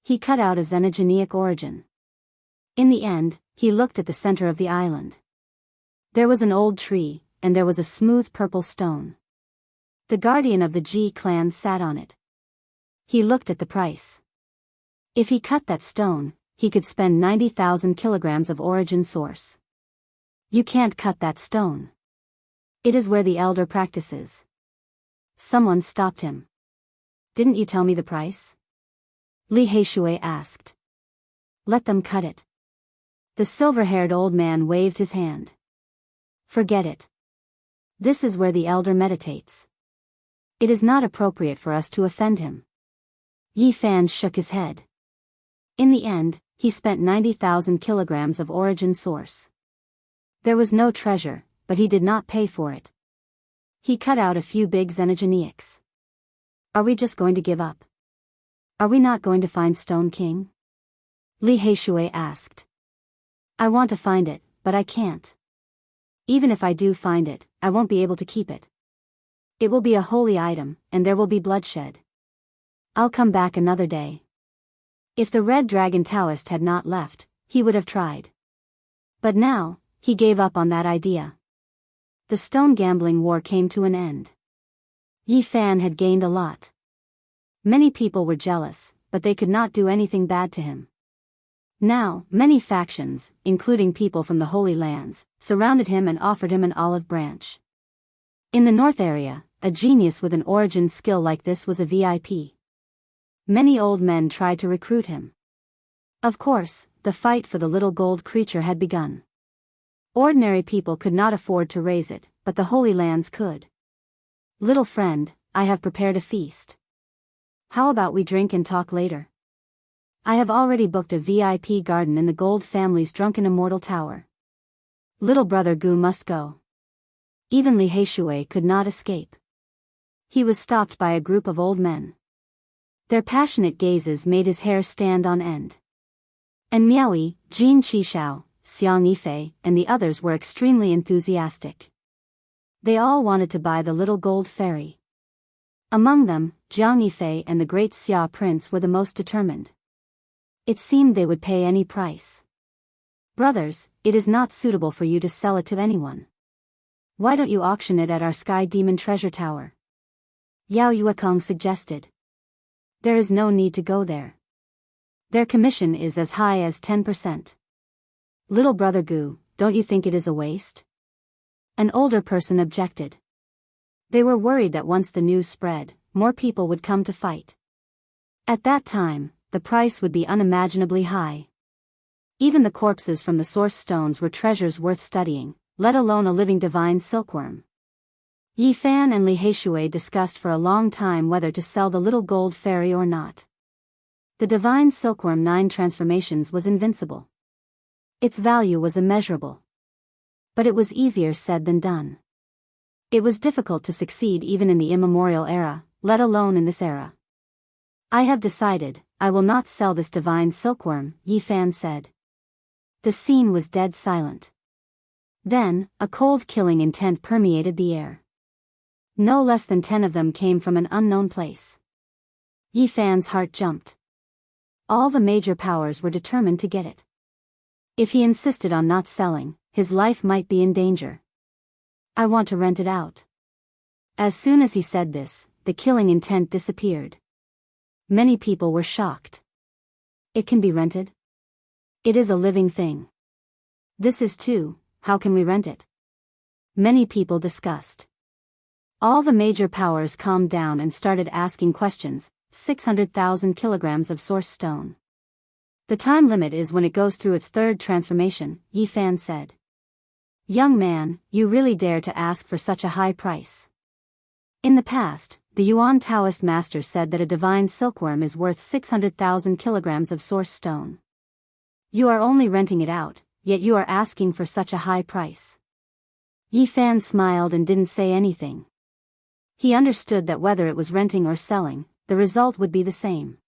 He cut out a xenogeneic origin. In the end, he looked at the center of the island. There was an old tree, and there was a smooth purple stone. The guardian of the Ji clan sat on it. He looked at the price. If he cut that stone, he could spend 90,000 kilograms of origin source. You can't cut that stone. It is where the elder practices. Someone stopped him. Didn't you tell me the price? Li Heishui asked. Let them cut it. The silver-haired old man waved his hand. Forget it. This is where the elder meditates. It is not appropriate for us to offend him. Yi Fan shook his head. In the end, he spent 90,000 kilograms of origin source. There was no treasure, but he did not pay for it. He cut out a few big xenogeneics. Are we just going to give up? Are we not going to find Stone King? Li Heishui asked. I want to find it, but I can't. Even if I do find it, I won't be able to keep it. It will be a holy item, and there will be bloodshed. I'll come back another day. If the Red Dragon Taoist had not left, he would have tried. But now, he gave up on that idea. The stone gambling war came to an end. Yi Fan had gained a lot. Many people were jealous, but they could not do anything bad to him. Now, many factions, including people from the Holy Lands, surrounded him and offered him an olive branch. In the North area, a genius with an origin skill like this was a VIP. Many old men tried to recruit him. Of course, the fight for the little gold creature had begun. Ordinary people could not afford to raise it, but the Holy Lands could. Little friend, I have prepared a feast. How about we drink and talk later? I have already booked a VIP garden in the Gold family's drunken immortal tower. Little brother Gu must go. Even Li Heishui could not escape. He was stopped by a group of old men. Their passionate gazes made his hair stand on end. And Miaoyi, Jin Qishao, Xiang Yifei, and the others were extremely enthusiastic. They all wanted to buy the little gold fairy. Among them, Jiang Yifei and the great Xia prince were the most determined. It seemed they would pay any price. Brothers, it is not suitable for you to sell it to anyone. Why don't you auction it at our Sky Demon treasure tower? Yao Yuekong suggested. There is no need to go there. Their commission is as high as 10%. Little brother Gu, don't you think it is a waste? An older person objected. They were worried that once the news spread, more people would come to fight. At that time, the price would be unimaginably high. Even the corpses from the source stones were treasures worth studying, let alone a living divine silkworm. Yi Fan and Li Heishui discussed for a long time whether to sell the little gold fairy or not. The divine silkworm 9 transformations was invincible. Its value was immeasurable. But it was easier said than done. It was difficult to succeed even in the immemorial era, let alone in this era. I have decided, I will not sell this divine silkworm, Yi Fan said. The scene was dead silent. Then, a cold killing intent permeated the air. No less than 10 of them came from an unknown place. Yi Fan's heart jumped. All the major powers were determined to get it. If he insisted on not selling, his life might be in danger. I want to rent it out. As soon as he said this, the killing intent disappeared. Many people were shocked. It can be rented? It is a living thing. This is too, how can we rent it? Many people discussed. All the major powers calmed down and started asking questions. 600,000 kilograms of source stone. The time limit is when it goes through its 3rd transformation, Yi Fan said. Young man, you really dare to ask for such a high price. In the past, the Yuan Taoist master said that a divine silkworm is worth 600,000 kilograms of source stone. You are only renting it out, yet you are asking for such a high price. Yi Fan smiled and didn't say anything. He understood that whether it was renting or selling, the result would be the same.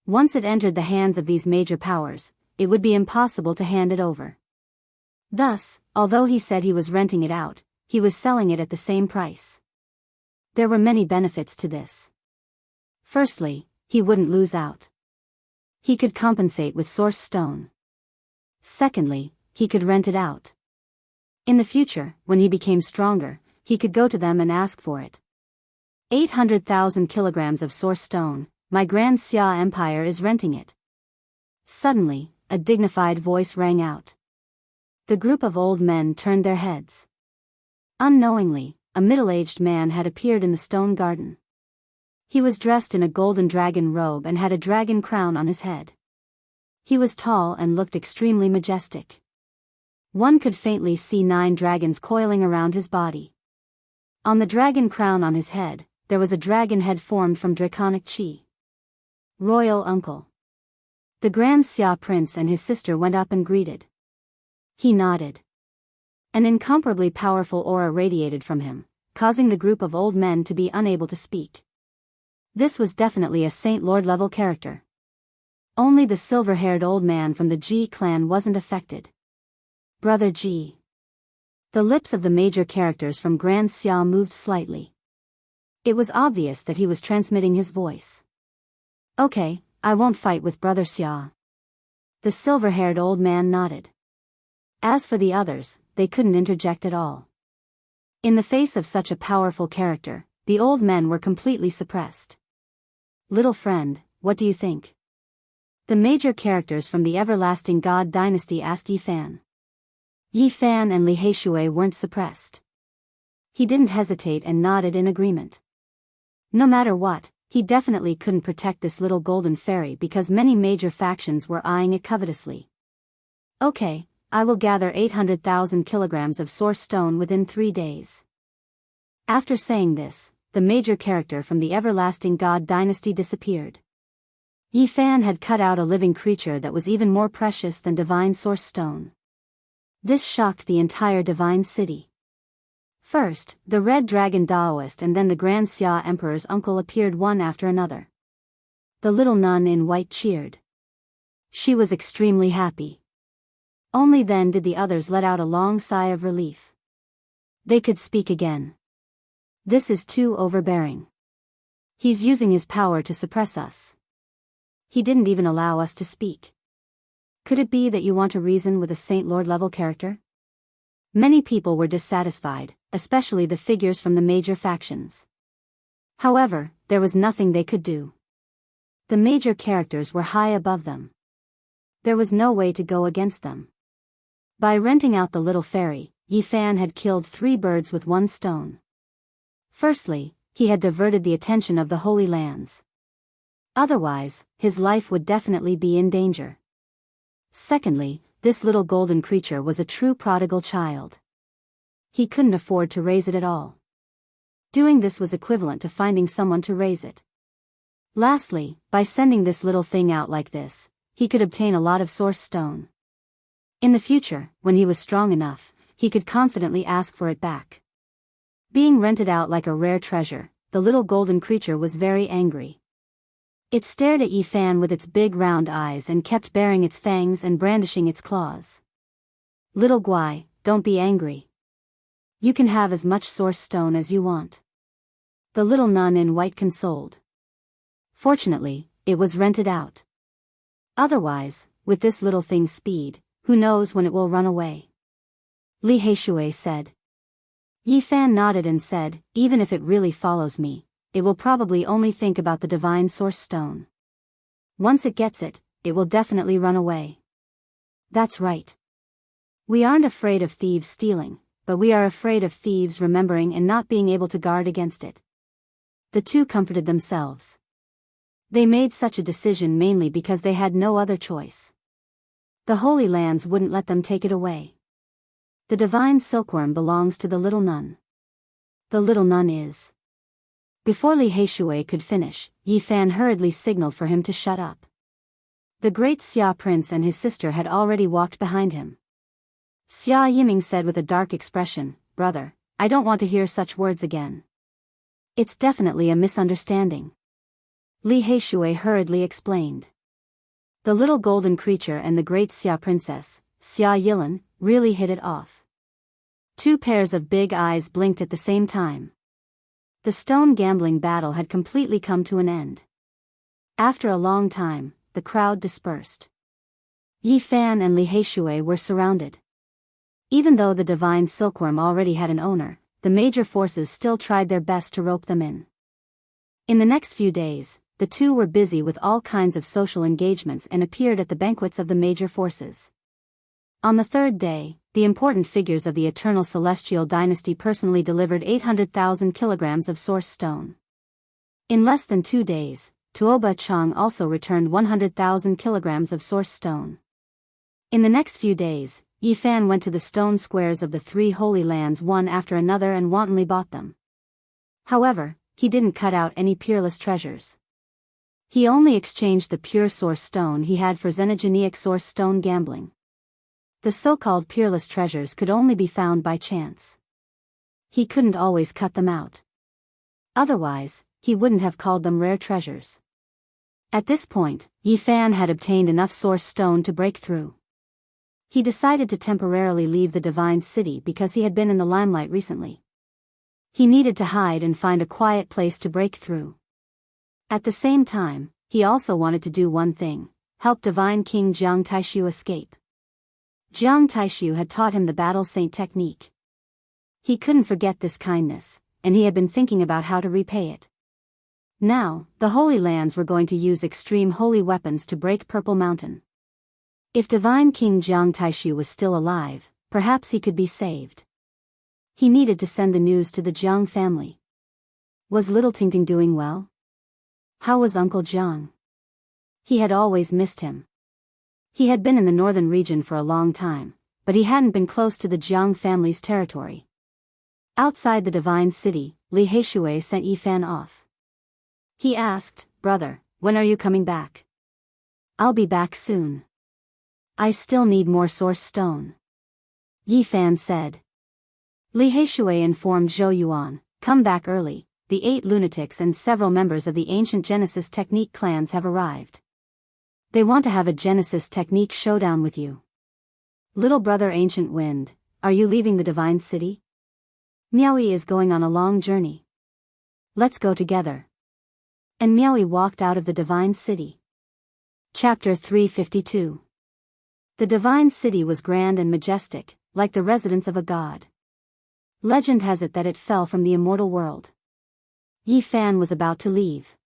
Once it entered the hands of these major powers, it would be impossible to hand it over. Thus, although he said he was renting it out, he was selling it at the same price. There were many benefits to this. Firstly, he wouldn't lose out. He could compensate with source stone. Secondly, he could rent it out. In the future, when he became stronger, he could go to them and ask for it. 800,000 kilograms of source stone, my Grand Xia Empire is renting it. Suddenly, a dignified voice rang out. The group of old men turned their heads. Unknowingly, a middle-aged man had appeared in the stone garden. He was dressed in a golden dragon robe and had a dragon crown on his head. He was tall and looked extremely majestic. One could faintly see 9 dragons coiling around his body. On the dragon crown on his head, there was a dragon head formed from draconic chi. Royal uncle. The Grand Xia Prince and his sister went up and greeted. He nodded. An incomparably powerful aura radiated from him, causing the group of old men to be unable to speak. This was definitely a Saint Lord level character. Only the silver-haired old man from the Ji clan wasn't affected. Brother Ji. The lips of the major characters from Grand Xia moved slightly. It was obvious that he was transmitting his voice. Okay, I won't fight with Brother Xia. The silver-haired old man nodded. As for the others, they couldn't interject at all. In the face of such a powerful character, the old men were completely suppressed. Little friend, what do you think? The major characters from the Everlasting God Dynasty asked Yi Fan. Yi Fan and Li Heishui weren't suppressed. He didn't hesitate and nodded in agreement. No matter what, he definitely couldn't protect this little golden fairy because many major factions were eyeing it covetously. Okay, I will gather 800,000 kilograms of source stone within 3 days. After saying this, the major character from the Everlasting God Dynasty disappeared. Yi Fan had cut out a living creature that was even more precious than divine source stone. This shocked the entire divine city. First, the Red Dragon Daoist and then the Grand Xia Emperor's uncle appeared one after another. The little nun in white cheered. She was extremely happy. Only then did the others let out a long sigh of relief. They could speak again. This is too overbearing. He's using his power to suppress us. He didn't even allow us to speak. Could it be that you want to reason with a Saint Lord level character? Many people were dissatisfied, especially the figures from the major factions. However, there was nothing they could do. The major characters were high above them. There was no way to go against them. By renting out the little fairy, Yi Fan had killed 3 birds with 1 stone. Firstly, he had diverted the attention of the Holy Lands. Otherwise, his life would definitely be in danger. Secondly, this little golden creature was a true prodigal child. He couldn't afford to raise it at all. Doing this was equivalent to finding someone to raise it. Lastly, by sending this little thing out like this, he could obtain a lot of source stone. In the future, when he was strong enough, he could confidently ask for it back. Being rented out like a rare treasure, the little golden creature was very angry. It stared at Yi Fan with its big round eyes and kept baring its fangs and brandishing its claws. Little Guai, don't be angry. You can have as much source stone as you want. The little nun in white consoled. Fortunately, it was rented out. Otherwise, with this little thing's speed, who knows when it will run away? Li Heishui said. Yi Fan nodded and said, even if it really follows me, it will probably only think about the divine source stone. Once it gets it, it will definitely run away. That's right. We aren't afraid of thieves stealing, but we are afraid of thieves remembering and not being able to guard against it. The two comforted themselves. They made such a decision mainly because they had no other choice. The Holy Lands wouldn't let them take it away. The divine silkworm belongs to the little nun. The little nun is. Before Li Heishui could finish, Yi Fan hurriedly signaled for him to shut up. The great Xia Prince and his sister had already walked behind him. Xia Yiming said with a dark expression, "Brother, I don't want to hear such words again. It's definitely a misunderstanding." Li Heishui hurriedly explained. The little golden creature and the great Xia princess, Xia Yilan, really hit it off. Two pairs of big eyes blinked at the same time. The stone gambling battle had completely come to an end. After a long time, the crowd dispersed. Yi Fan and Li Heishui were surrounded. Even though the divine silkworm already had an owner, the major forces still tried their best to rope them in. In the next few days, the two were busy with all kinds of social engagements and appeared at the banquets of the major forces. On the third day, the important figures of the Eternal Celestial Dynasty personally delivered 800,000 kilograms of source stone. In less than 2 days, Tuoba Chang also returned 100,000 kilograms of source stone. In the next few days, Yi Fan went to the stone squares of the 3 holy lands one after another and wantonly bought them. However, he didn't cut out any peerless treasures. He only exchanged the pure source stone he had for xenogenic source stone gambling. The so-called peerless treasures could only be found by chance. He couldn't always cut them out. Otherwise, he wouldn't have called them rare treasures. At this point, Yi Fan had obtained enough source stone to break through. He decided to temporarily leave the Divine City because he had been in the limelight recently. He needed to hide and find a quiet place to break through. At the same time, he also wanted to do one thing: help Divine King Jiang Taishu escape. Jiang Taishu had taught him the battle saint technique. He couldn't forget this kindness, and he had been thinking about how to repay it. Now, the Holy Lands were going to use extreme holy weapons to break Purple Mountain. If Divine King Jiang Taishu was still alive, perhaps he could be saved. He needed to send the news to the Jiang family. Was little Tingting doing well? How was Uncle Jiang? He had always missed him. He had been in the northern region for a long time, but he hadn't been close to the Jiang family's territory. Outside the Divine City, Li Heishui sent Yi Fan off. He asked, "Brother, when are you coming back?" "I'll be back soon. I still need more source stone," Yi Fan said. Li Heishui informed Zhou Yuan, "Come back early. The 8 lunatics and several members of the ancient Genesis Technique clans have arrived. They want to have a Genesis Technique showdown with you. Little brother Ancient Wind, are you leaving the Divine City? Miaoyi is going on a long journey. Let's go together." And Miaoyi walked out of the Divine City. Chapter 352. The Divine City was grand and majestic, like the residence of a god. Legend has it that it fell from the immortal world. Yi Fan was about to leave.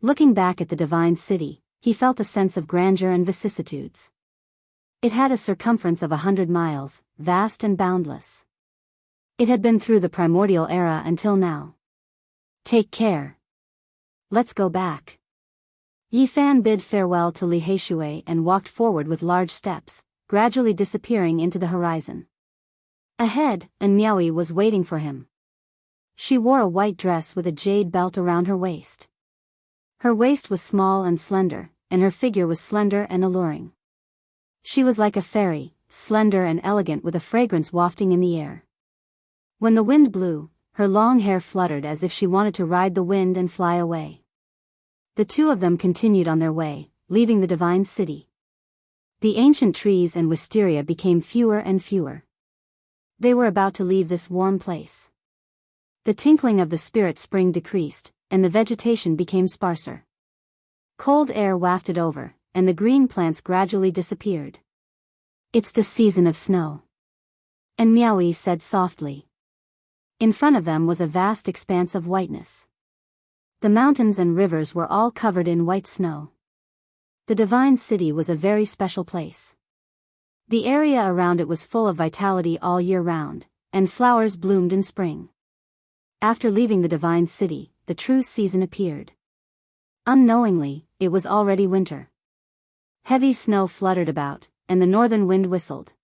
Looking back at the Divine City, he felt a sense of grandeur and vicissitudes. It had a circumference of 100 miles, vast and boundless. It had been through the primordial era until now. "Take care. Let's go back." Yi Fan bid farewell to Li Heishui and walked forward with large steps, gradually disappearing into the horizon. Ahead, An Miaoyi was waiting for him. She wore a white dress with a jade belt around her waist. Her waist was small and slender, and her figure was slender and alluring. She was like a fairy, slender and elegant with a fragrance wafting in the air. When the wind blew, her long hair fluttered as if she wanted to ride the wind and fly away. The two of them continued on their way, leaving the Divine City. The ancient trees and wisteria became fewer and fewer. They were about to leave this warm place. The tinkling of the spirit spring decreased, and the vegetation became sparser. Cold air wafted over, and the green plants gradually disappeared. "It's the season of snow," and Miaoyi said softly. In front of them was a vast expanse of whiteness. The mountains and rivers were all covered in white snow. The Divine City was a very special place. The area around it was full of vitality all year round, and flowers bloomed in spring. After leaving the Divine City, the true season appeared. Unknowingly, it was already winter. Heavy snow fluttered about, and the northern wind whistled.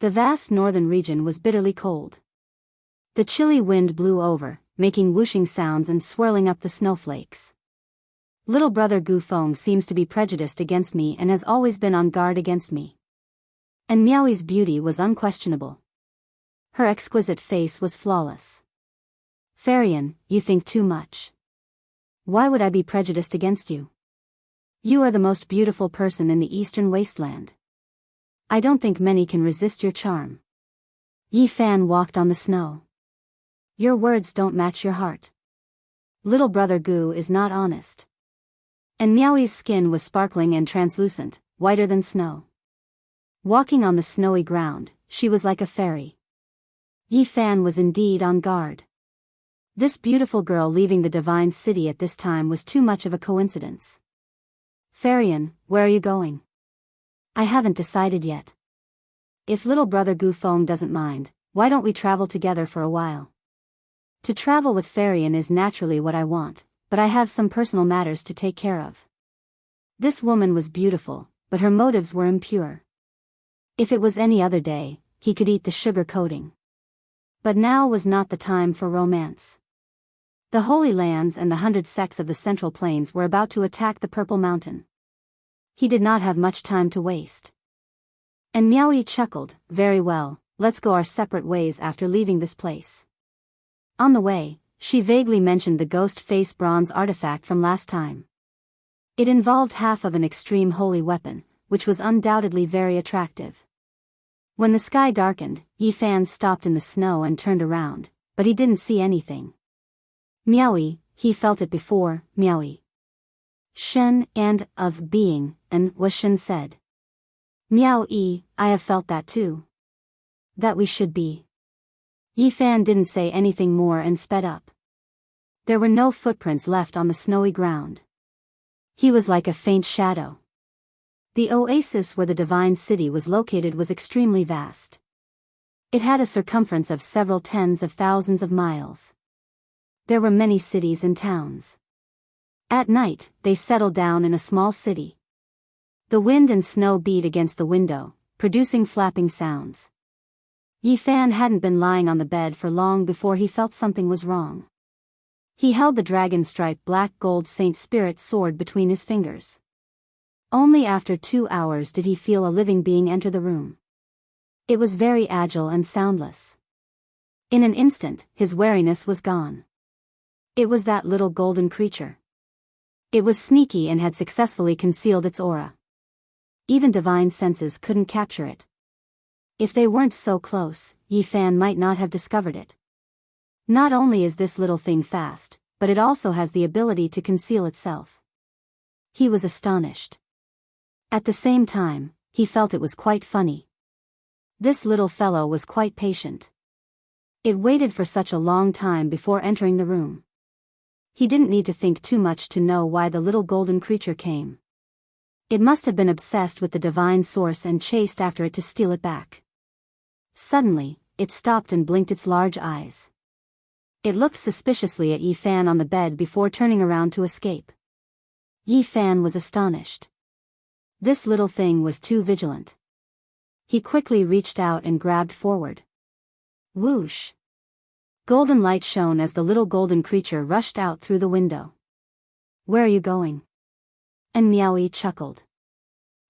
The vast northern region was bitterly cold. The chilly wind blew over, making whooshing sounds and swirling up the snowflakes. Little brother Gu Feng seems to be prejudiced against me and has always been on guard against me. And Miaoyi's beauty was unquestionable. Her exquisite face was flawless. "Farian, you think too much. Why would I be prejudiced against you?" You are the most beautiful person in the eastern wasteland. I don't think many can resist your charm. Yi Fan walked on the snow. Your words don't match your heart. Little brother Gu is not honest. And Miaoi's skin was sparkling and translucent, whiter than snow. Walking on the snowy ground, she was like a fairy. Yi Fan was indeed on guard. This beautiful girl leaving the divine city at this time was too much of a coincidence. Fairyun, where are you going? I haven't decided yet. If little brother Gu Feng doesn't mind, why don't we travel together for a while? To travel with Fairyun is naturally what I want, but I have some personal matters to take care of. This woman was beautiful, but her motives were impure. If it was any other day, he could eat the sugar coating. But now was not the time for romance. The Holy Lands and the 100 sects of the Central Plains were about to attack the Purple Mountain. He did not have much time to waste. And Miaoi chuckled, very well, let's go our separate ways after leaving this place. On the way, she vaguely mentioned the ghost face bronze artifact from last time. It involved half of an extreme holy weapon, which was undoubtedly very attractive. When the sky darkened, Yi Fan stopped in the snow and turned around, but he didn't see anything. Miaoi, he felt it before, Miaoi. Shen, and, of being, and, was Shen said. Miaoi, I have felt that too. That we should be. Yi Fan didn't say anything more and sped up. There were no footprints left on the snowy ground. He was like a faint shadow. The oasis where the divine city was located was extremely vast. It had a circumference of several tens of thousands of miles. There were many cities and towns. At night, they settled down in a small city. The wind and snow beat against the window, producing flapping sounds. Yi Fan hadn't been lying on the bed for long before he felt something was wrong. He held the dragon-striped black gold Saint Spirit sword between his fingers. Only after 2 hours did he feel a living being enter the room. It was very agile and soundless. In an instant, his wariness was gone. It was that little golden creature. It was sneaky and had successfully concealed its aura. Even divine senses couldn't capture it. If they weren't so close, Yi Fan might not have discovered it. Not only is this little thing fast, but it also has the ability to conceal itself. He was astonished. At the same time, he felt it was quite funny. This little fellow was quite patient. It waited for such a long time before entering the room. He didn't need to think too much to know why the little golden creature came. It must have been obsessed with the divine source and chased after it to steal it back. Suddenly, it stopped and blinked its large eyes. It looked suspiciously at Yi Fan on the bed before turning around to escape. Yi Fan was astonished. This little thing was too vigilant. He quickly reached out and grabbed forward. Whoosh! Golden light shone as the little golden creature rushed out through the window. Where are you going? And Miaoi chuckled.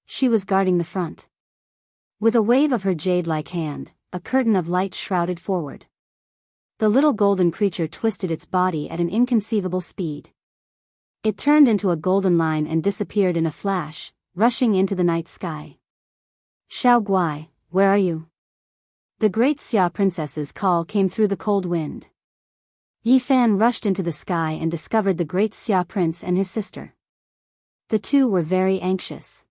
She was guarding the front. With a wave of her jade-like hand, a curtain of light shrouded forward. The little golden creature twisted its body at an inconceivable speed. It turned into a golden line and disappeared in a flash, rushing into the night sky. Xiao Guai, where are you? The great Xia princess's call came through the cold wind. Yi Fan rushed into the sky and discovered the great Xia prince and his sister. The two were very anxious.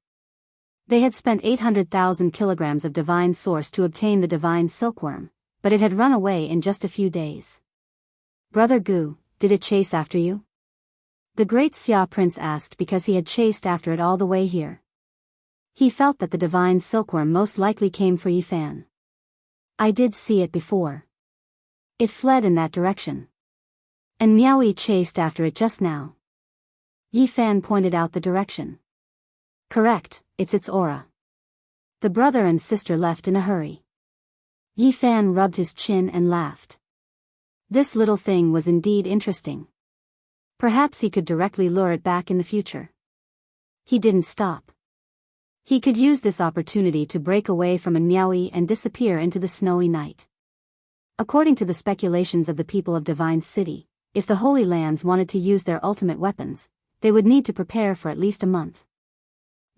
They had spent 800,000 kilograms of divine source to obtain the divine silkworm, but it had run away in just a few days. Brother Gu, did it chase after you? The great Xia prince asked because he had chased after it all the way here. He felt that the divine silkworm most likely came for Yi Fan. I did see it before. It fled in that direction. And Miaoi chased after it just now. Yi Fan pointed out the direction. Correct, it's its aura. The brother and sister left in a hurry. Yi Fan rubbed his chin and laughed. This little thing was indeed interesting. Perhaps he could directly lure it back in the future. He didn't stop. He could use this opportunity to break away from Miaoi and disappear into the snowy night. According to the speculations of the people of Divine City, if the Holy Lands wanted to use their ultimate weapons, they would need to prepare for at least a month.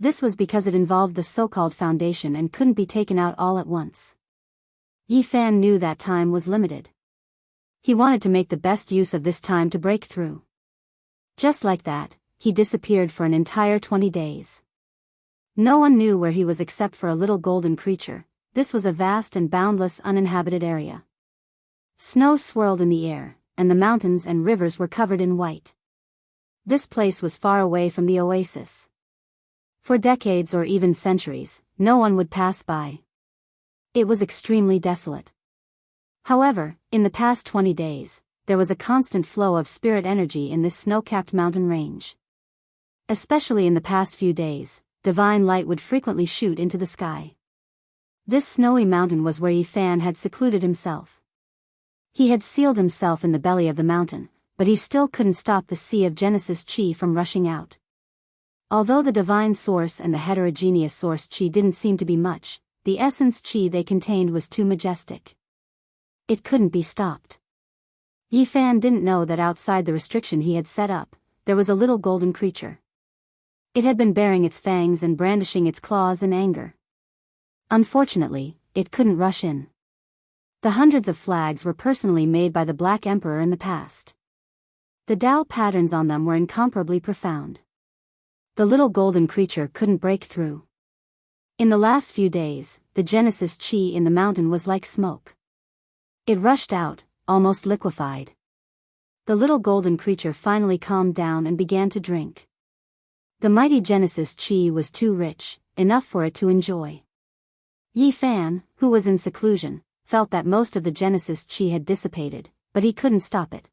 This was because it involved the so-called foundation and couldn't be taken out all at once. Yi Fan knew that time was limited. He wanted to make the best use of this time to break through. Just like that, he disappeared for an entire 20 days. No one knew where he was except for a little golden creature. This was a vast and boundless uninhabited area. Snow swirled in the air, and the mountains and rivers were covered in white. This place was far away from the oasis. For decades or even centuries, no one would pass by. It was extremely desolate. However, in the past 20 days, there was a constant flow of spirit energy in this snow-capped mountain range. Especially in the past few days, divine light would frequently shoot into the sky. This snowy mountain was where Yi Fan had secluded himself. He had sealed himself in the belly of the mountain, but he still couldn't stop the sea of Genesis Chi from rushing out. Although the divine source and the heterogeneous source Chi didn't seem to be much, the essence Chi they contained was too majestic. It couldn't be stopped. Yi Fan didn't know that outside the restriction he had set up, there was a little golden creature. It had been baring its fangs and brandishing its claws in anger. Unfortunately, it couldn't rush in. The hundreds of flags were personally made by the Black Emperor in the past. The Tao patterns on them were incomparably profound. The little golden creature couldn't break through. In the last few days, the Genesis Chi in the mountain was like smoke. It rushed out, almost liquefied. The little golden creature finally calmed down and began to drink. The mighty Genesis Chi was too rich, enough for it to enjoy. Yi Fan, who was in seclusion, felt that most of the Genesis Chi had dissipated, but he couldn't stop it.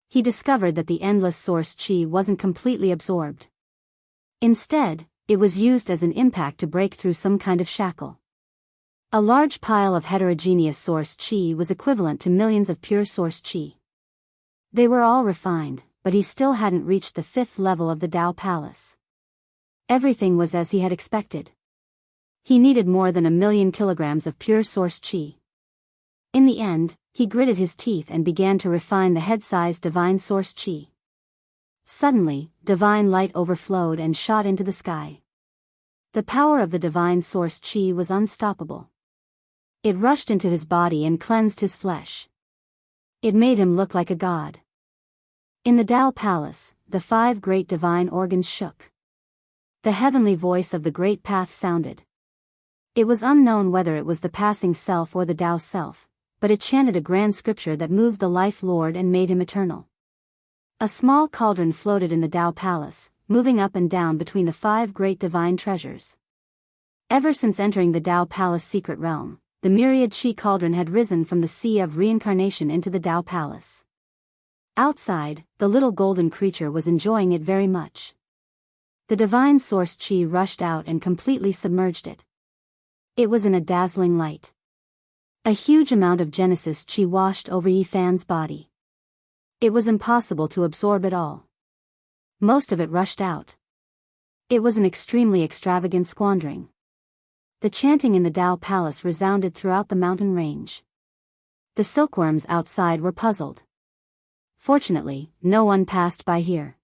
He discovered that the endless source Chi wasn't completely absorbed. Instead, it was used as an impact to break through some kind of shackle. A large pile of heterogeneous source Chi was equivalent to millions of pure source Chi. They were all refined, but he still hadn't reached the 5th level of the Tao Palace. Everything was as he had expected. He needed more than 1,000,000 kilograms of pure source Chi. In the end, he gritted his teeth and began to refine the head-sized divine source Chi. Suddenly, divine light overflowed and shot into the sky. The power of the divine source Chi was unstoppable. It rushed into his body and cleansed his flesh. It made him look like a god. In the Tao Palace, the 5 great divine organs shook. The heavenly voice of the Great Path sounded. It was unknown whether it was the passing self or the Tao self, but it chanted a grand scripture that moved the Life Lord and made him eternal. A small cauldron floated in the Tao Palace, moving up and down between the 5 great divine treasures. Ever since entering the Tao Palace secret realm, the myriad Chi cauldron had risen from the sea of reincarnation into the Tao Palace. Outside, the little golden creature was enjoying it very much. The divine source Chi rushed out and completely submerged it. It was in a dazzling light. A huge amount of Genesis Chi washed over Yi Fan's body. It was impossible to absorb it all. Most of it rushed out. It was an extremely extravagant squandering. The chanting in the Tao Palace resounded throughout the mountain range. The silkworms outside were puzzled. Fortunately, no one passed by here.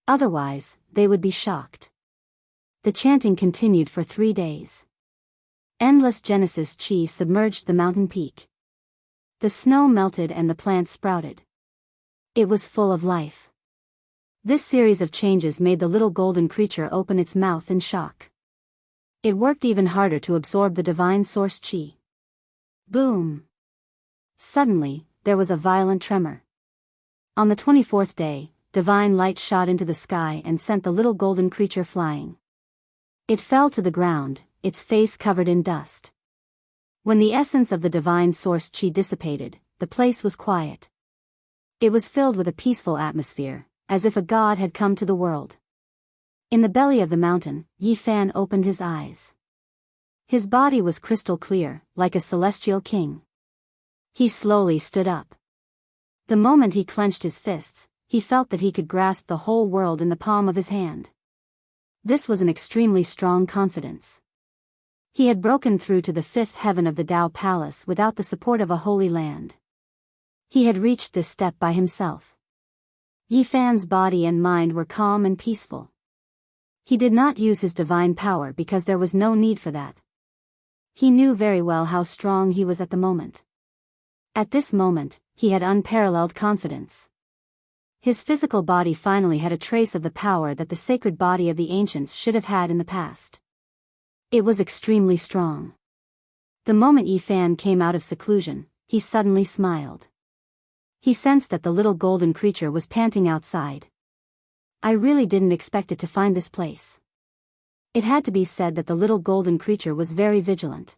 Otherwise, they would be shocked. The chanting continued for 3 days. Endless Genesis Chi submerged the mountain peak. The snow melted and the plants sprouted. It was full of life. This series of changes made the little golden creature open its mouth in shock. It worked even harder to absorb the divine source Chi. Boom! Suddenly, there was a violent tremor. On the 24th day, divine light shot into the sky and sent the little golden creature flying. It fell to the ground, its face covered in dust. When the essence of the divine source Chi dissipated, the place was quiet. It was filled with a peaceful atmosphere, as if a god had come to the world. In the belly of the mountain, Yi Fan opened his eyes. His body was crystal clear, like a celestial king. He slowly stood up. The moment he clenched his fists, he felt that he could grasp the whole world in the palm of his hand. This was an extremely strong confidence. He had broken through to the 5th heaven of the Tao Palace without the support of a holy land. He had reached this step by himself. Yi Fan's body and mind were calm and peaceful. He did not use his divine power because there was no need for that. He knew very well how strong he was at the moment. At this moment, he had unparalleled confidence. His physical body finally had a trace of the power that the sacred body of the ancients should have had in the past. It was extremely strong. The moment Yi Fan came out of seclusion, he suddenly smiled. He sensed that the little golden creature was panting outside. I really didn't expect it to find this place. It had to be said that the little golden creature was very vigilant.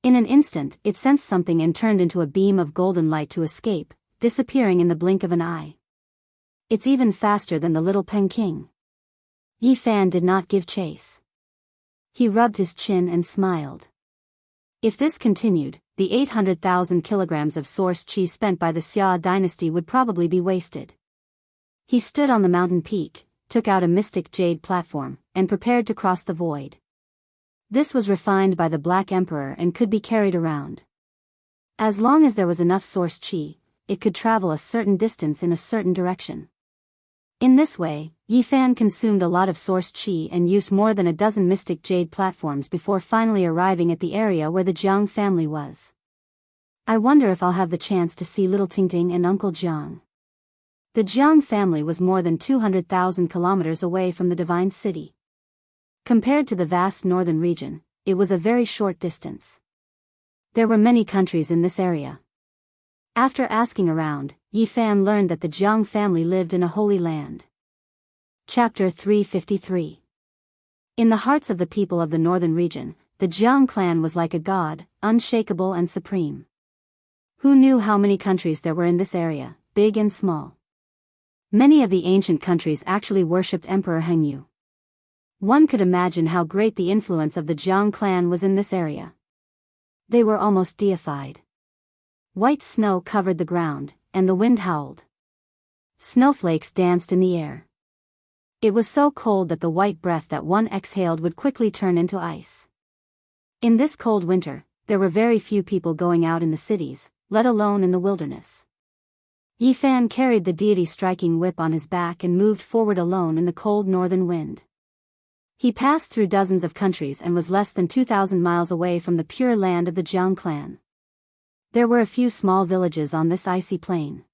In an instant, it sensed something and turned into a beam of golden light to escape, disappearing in the blink of an eye. It's even faster than the little Peking. Yi Fan did not give chase. He rubbed his chin and smiled. If this continued, the 800,000 kilograms of source qi spent by the Xia dynasty would probably be wasted. He stood on the mountain peak, took out a mystic jade platform, and prepared to cross the void. This was refined by the Black Emperor and could be carried around. As long as there was enough source qi, it could travel a certain distance in a certain direction. In this way, Yi Fan consumed a lot of source qi and used more than a dozen mystic jade platforms before finally arriving at the area where the Jiang family was. I wonder if I'll have the chance to see little Tingting and Uncle Jiang. The Jiang family was more than 200,000 kilometers away from the divine city. Compared to the vast northern region, it was a very short distance. There were many countries in this area. After asking around, Yi Fan learned that the Jiang family lived in a holy land. Chapter 353. In the hearts of the people of the northern region, the Jiang clan was like a god, unshakable and supreme. Who knew how many countries there were in this area, big and small? Many of the ancient countries actually worshipped Emperor Hengyu. One could imagine how great the influence of the Jiang clan was in this area. They were almost deified. White snow covered the ground, and the wind howled. Snowflakes danced in the air. It was so cold that the white breath that one exhaled would quickly turn into ice. In this cold winter, there were very few people going out in the cities, let alone in the wilderness. Yi Fan carried the deity striking whip on his back and moved forward alone in the cold northern wind. He passed through dozens of countries and was less than 2,000 miles away from the pure land of the Jiang clan. There were a few small villages on this icy plain.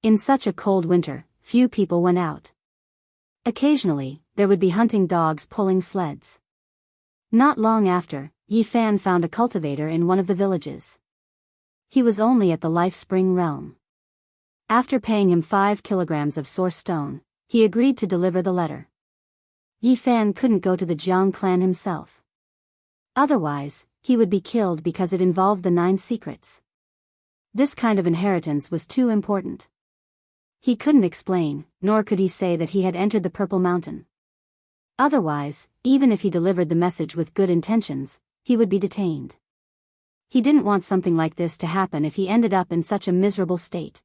In such a cold winter, few people went out. Occasionally, there would be hunting dogs pulling sleds. Not long after, Yi Fan found a cultivator in one of the villages. He was only at the Life Spring realm. After paying him 5 kilograms of source stone, he agreed to deliver the letter. Yi Fan couldn't go to the Jiang clan himself. Otherwise, he would be killed because it involved the 9 secrets. This kind of inheritance was too important. He couldn't explain, nor could he say that he had entered the Purple Mountain. Otherwise, even if he delivered the message with good intentions, he would be detained. He didn't want something like this to happen if he ended up in such a miserable state.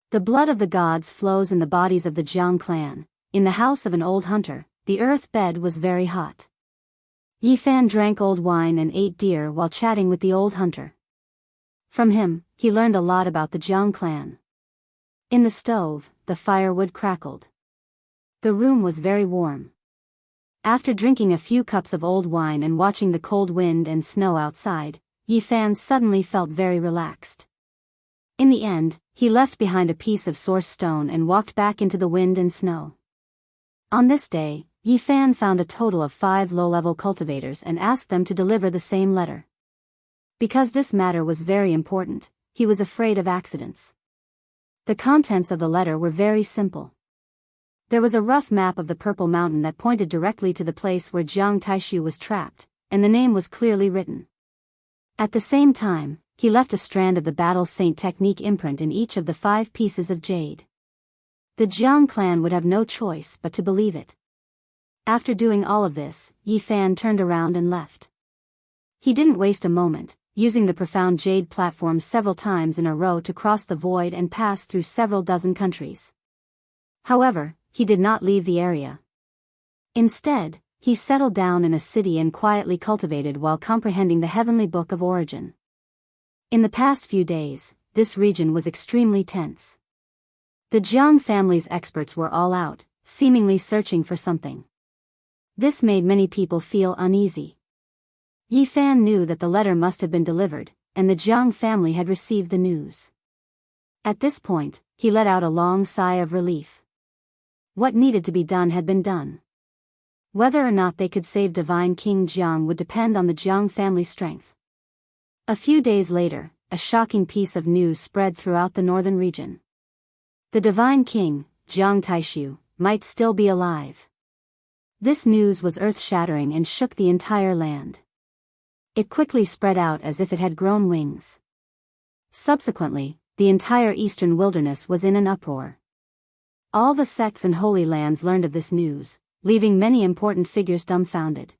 The blood of the gods flows in the bodies of the Jiang clan. In the house of an old hunter, the earth bed was very hot. Yi Fan drank old wine and ate deer while chatting with the old hunter. From him, he learned a lot about the Jiang clan. In the stove, the firewood crackled. The room was very warm. After drinking a few cups of old wine and watching the cold wind and snow outside, Yi Fan suddenly felt very relaxed. In the end, he left behind a piece of source stone and walked back into the wind and snow. On this day, Yi Fan found a total of 5 low-level cultivators and asked them to deliver the same letter. Because this matter was very important, he was afraid of accidents. The contents of the letter were very simple. There was a rough map of the Purple Mountain that pointed directly to the place where Jiang Taishu was trapped, and the name was clearly written. At the same time, he left a strand of the Battle Saint technique imprint in each of the 5 pieces of jade. The Jiang clan would have no choice but to believe it. After doing all of this, Yi Fan turned around and left. He didn't waste a moment, using the profound jade platform several times in a row to cross the void and pass through several dozen countries. However, he did not leave the area. Instead, he settled down in a city and quietly cultivated while comprehending the heavenly book of origin. In the past few days, this region was extremely tense. The Jiang family's experts were all out, seemingly searching for something. This made many people feel uneasy. Yi Fan knew that the letter must have been delivered, and the Jiang family had received the news. At this point, he let out a long sigh of relief. What needed to be done had been done. Whether or not they could save Divine King Jiang would depend on the Jiang family's strength. A few days later, a shocking piece of news spread throughout the northern region. The Divine King, Jiang Taishu, might still be alive. This news was earth-shattering and shook the entire land. It quickly spread out as if it had grown wings. Subsequently, the entire eastern wilderness was in an uproar. All the sects and holy lands learned of this news, leaving many important figures dumbfounded.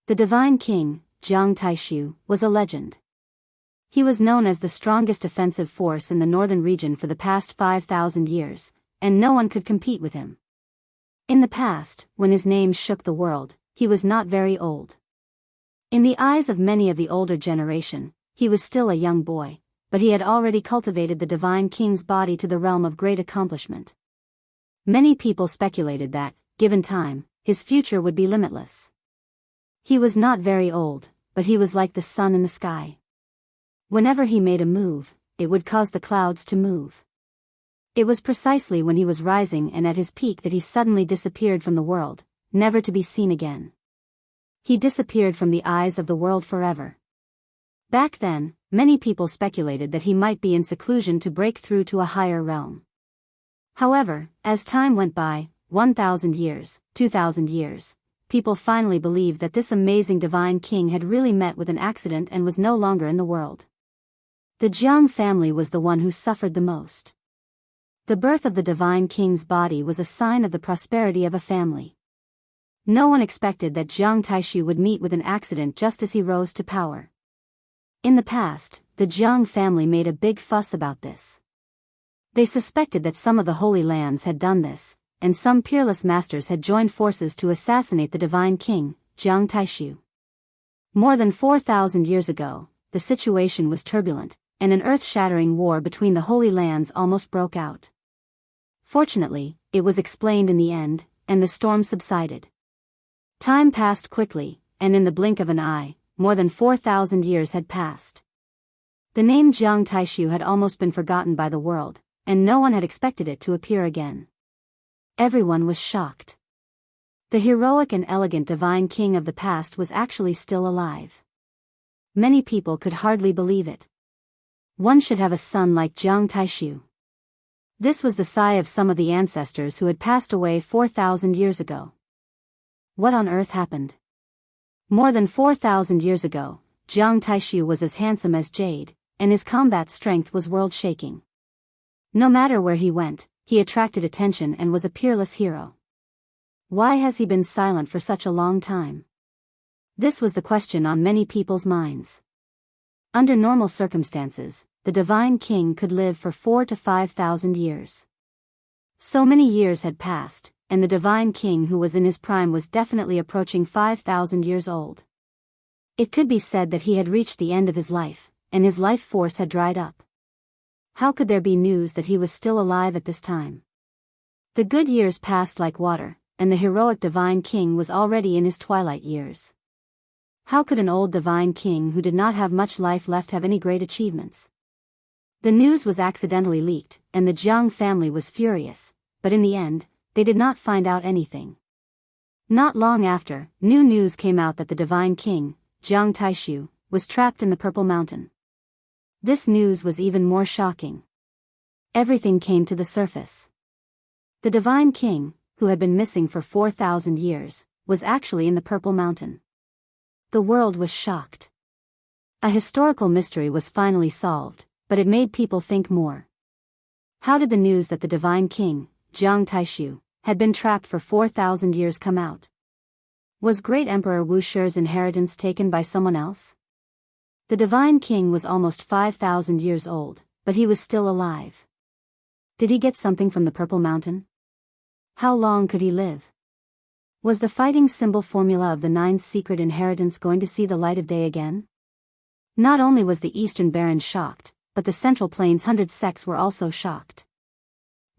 The Divine King, Jiang Taishu, was a legend. He was known as the strongest offensive force in the northern region for the past 5,000 years, and no one could compete with him. In the past, when his name shook the world, he was not very old. In the eyes of many of the older generation, he was still a young boy, but he had already cultivated the Divine King's body to the realm of great accomplishment. Many people speculated that, given time, his future would be limitless. He was not very old, but he was like the sun in the sky. Whenever he made a move, it would cause the clouds to move. It was precisely when he was rising and at his peak that he suddenly disappeared from the world, never to be seen again. He disappeared from the eyes of the world forever. Back then, many people speculated that he might be in seclusion to break through to a higher realm. However, as time went by, 1,000 years, 2,000 years, people finally believed that this amazing Divine King had really met with an accident and was no longer in the world. The Jiang family was the one who suffered the most. The birth of the Divine King's body was a sign of the prosperity of a family. No one expected that Jiang Taishu would meet with an accident just as he rose to power. In the past, the Jiang family made a big fuss about this. They suspected that some of the Holy Lands had done this, and some peerless masters had joined forces to assassinate the Divine King, Jiang Taishu. More than 4,000 years ago, the situation was turbulent, and an earth-shattering war between the Holy Lands almost broke out. Fortunately, it was explained in the end, and the storm subsided. Time passed quickly, and in the blink of an eye, more than 4,000 years had passed. The name Jiang Taishu had almost been forgotten by the world, and no one had expected it to appear again. Everyone was shocked. The heroic and elegant Divine King of the past was actually still alive. Many people could hardly believe it. One should have a son like Jiang Taishu. This was the sigh of some of the ancestors who had passed away 4,000 years ago. What on earth happened? More than 4,000 years ago, Jiang Taishu was as handsome as jade, and his combat strength was world-shaking. No matter where he went, he attracted attention and was a peerless hero. Why has he been silent for such a long time? This was the question on many people's minds. Under normal circumstances, the Divine King could live for 4,000 to 5,000 years. So many years had passed, and the Divine King who was in his prime was definitely approaching 5,000 years old. It could be said that he had reached the end of his life, and his life force had dried up. How could there be news that he was still alive at this time? The good years passed like water, and the heroic Divine King was already in his twilight years. How could an old Divine King who did not have much life left have any great achievements? The news was accidentally leaked, and the Jiang family was furious, but in the end, they did not find out anything. Not long after, new news came out that the Divine King, Jiang Taishu, was trapped in the Purple Mountain. This news was even more shocking. Everything came to the surface. The Divine King, who had been missing for 4,000 years, was actually in the Purple Mountain. The world was shocked. A historical mystery was finally solved, but it made people think more. How did the news that the Divine King, Jiang Taishu, had been trapped for 4,000 years come out? Was great Emperor Wu Shi's inheritance taken by someone else? The Divine King was almost 5,000 years old, but he was still alive. Did he get something from the Purple Mountain? How long could he live? Was the fighting symbol formula of the Nine's secret inheritance going to see the light of day again? Not only was the Eastern Barons shocked, but the Central Plains 100 sects were also shocked.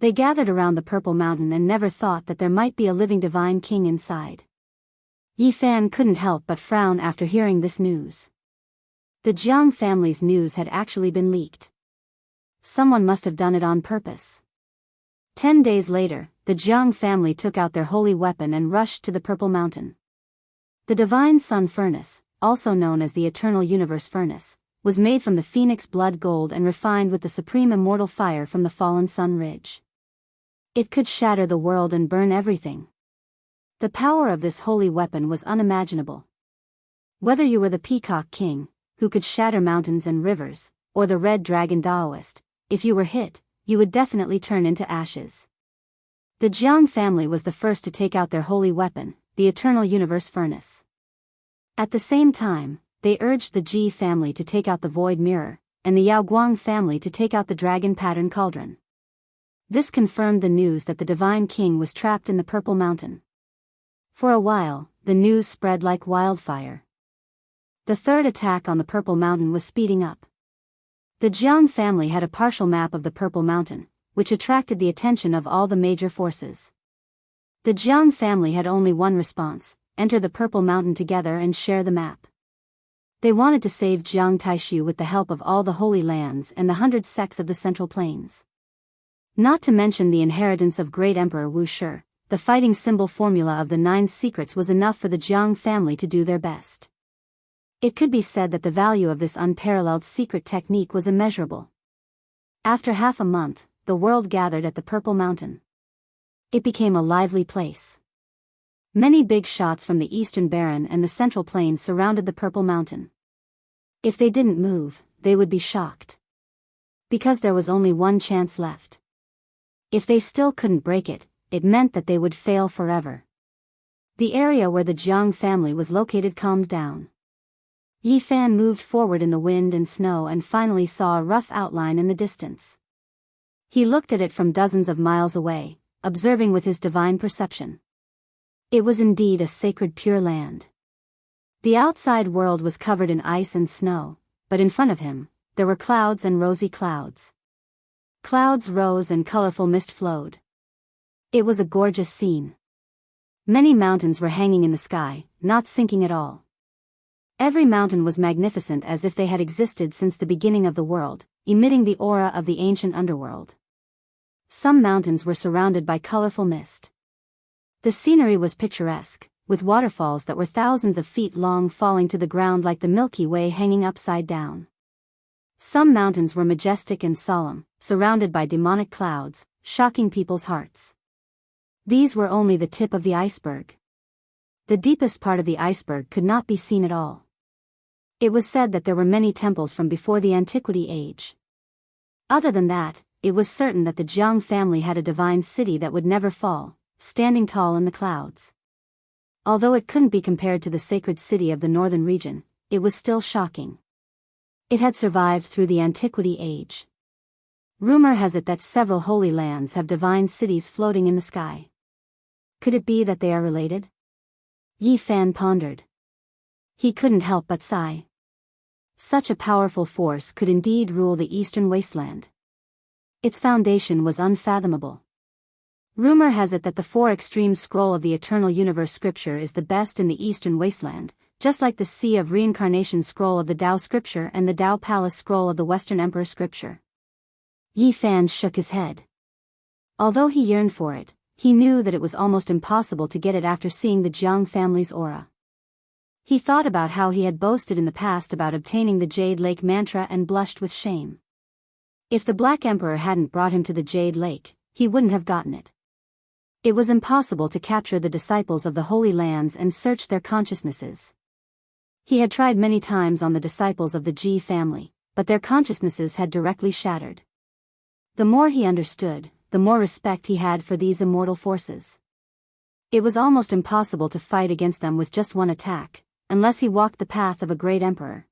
They gathered around the Purple Mountain and never thought that there might be a living Divine King inside. Yi Fan couldn't help but frown after hearing this news. The Jiang family's news had actually been leaked. Someone must have done it on purpose. 10 days later, the Jiang family took out their holy weapon and rushed to the Purple Mountain. The Divine Sun Furnace, also known as the Eternal Universe Furnace, was made from the phoenix blood gold and refined with the supreme immortal fire from the fallen sun ridge. It could shatter the world and burn everything. The power of this holy weapon was unimaginable. Whether you were the Peacock King, who could shatter mountains and rivers, or the Red Dragon Daoist, if you were hit, you would definitely turn into ashes. The Jiang family was the first to take out their holy weapon, the Eternal Universe Furnace. At the same time, they urged the Ji family to take out the Void Mirror, and the Yaoguang family to take out the Dragon Pattern Cauldron. This confirmed the news that the Divine King was trapped in the Purple Mountain. For a while, the news spread like wildfire. The third attack on the Purple Mountain was speeding up. The Jiang family had a partial map of the Purple Mountain, which attracted the attention of all the major forces. The Jiang family had only one response: enter the Purple Mountain together and share the map. They wanted to save Jiang Taishu with the help of all the Holy Lands and the 100 sects of the Central Plains. Not to mention the inheritance of Great Emperor Wu Shi. The fighting symbol formula of the 9 secrets was enough for the Jiang family to do their best. It could be said that the value of this unparalleled secret technique was immeasurable. After half a month, the world gathered at the Purple Mountain. It became a lively place. Many big shots from the Eastern Baron and the Central Plains surrounded the Purple Mountain. If they didn't move, they would be shocked. Because there was only one chance left. If they still couldn't break it, it meant that they would fail forever. The area where the Jiang family was located calmed down. Yi Fan moved forward in the wind and snow and finally saw a rough outline in the distance. He looked at it from dozens of miles away, observing with his divine perception. It was indeed a sacred Pure Land. The outside world was covered in ice and snow, but in front of him, there were clouds and rosy clouds. Clouds rose and colorful mist flowed. It was a gorgeous scene. Many mountains were hanging in the sky, not sinking at all. Every mountain was magnificent as if they had existed since the beginning of the world, emitting the aura of the ancient underworld. Some mountains were surrounded by colorful mist. The scenery was picturesque, with waterfalls that were thousands of feet long falling to the ground like the Milky Way hanging upside down. Some mountains were majestic and solemn, surrounded by demonic clouds, shocking people's hearts. These were only the tip of the iceberg. The deepest part of the iceberg could not be seen at all. It was said that there were many temples from before the Antiquity Age. Other than that, it was certain that the Jiang family had a divine city that would never fall, standing tall in the clouds. Although it couldn't be compared to the sacred city of the northern region, it was still shocking. It had survived through the Antiquity Age. Rumor has it that several holy lands have divine cities floating in the sky. Could it be that they are related? Yi Fan pondered. He couldn't help but sigh. Such a powerful force could indeed rule the eastern wasteland. Its foundation was unfathomable. Rumor has it that the 4 extreme scroll of the Eternal Universe scripture is the best in the eastern wasteland, just like the Sea of Reincarnation scroll of the Tao scripture and the Tao Palace scroll of the Western Emperor scripture. Yi Fan shook his head. Although he yearned for it, he knew that it was almost impossible to get it after seeing the Jiang family's aura. He thought about how he had boasted in the past about obtaining the Jade Lake mantra and blushed with shame. If the Black Emperor hadn't brought him to the Jade Lake, he wouldn't have gotten it. It was impossible to capture the disciples of the Holy Lands and search their consciousnesses. He had tried many times on the disciples of the Ji family, but their consciousnesses had directly shattered. The more he understood, the more respect he had for these immortal forces. It was almost impossible to fight against them with just one attack, unless he walked the path of a great emperor.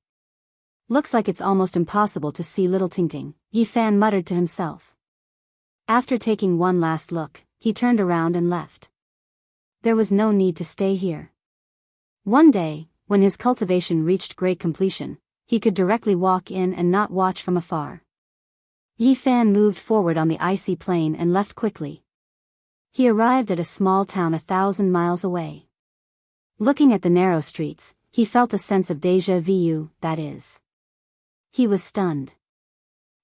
Looks like it's almost impossible to see little Tingting, Yi Fan muttered to himself. After taking one last look, he turned around and left. There was no need to stay here. One day, when his cultivation reached great completion, he could directly walk in and not watch from afar. Yi Fan moved forward on the icy plain and left quickly. He arrived at a small town 1,000 miles away. Looking at the narrow streets, he felt a sense of déjà vu, that is. He was stunned.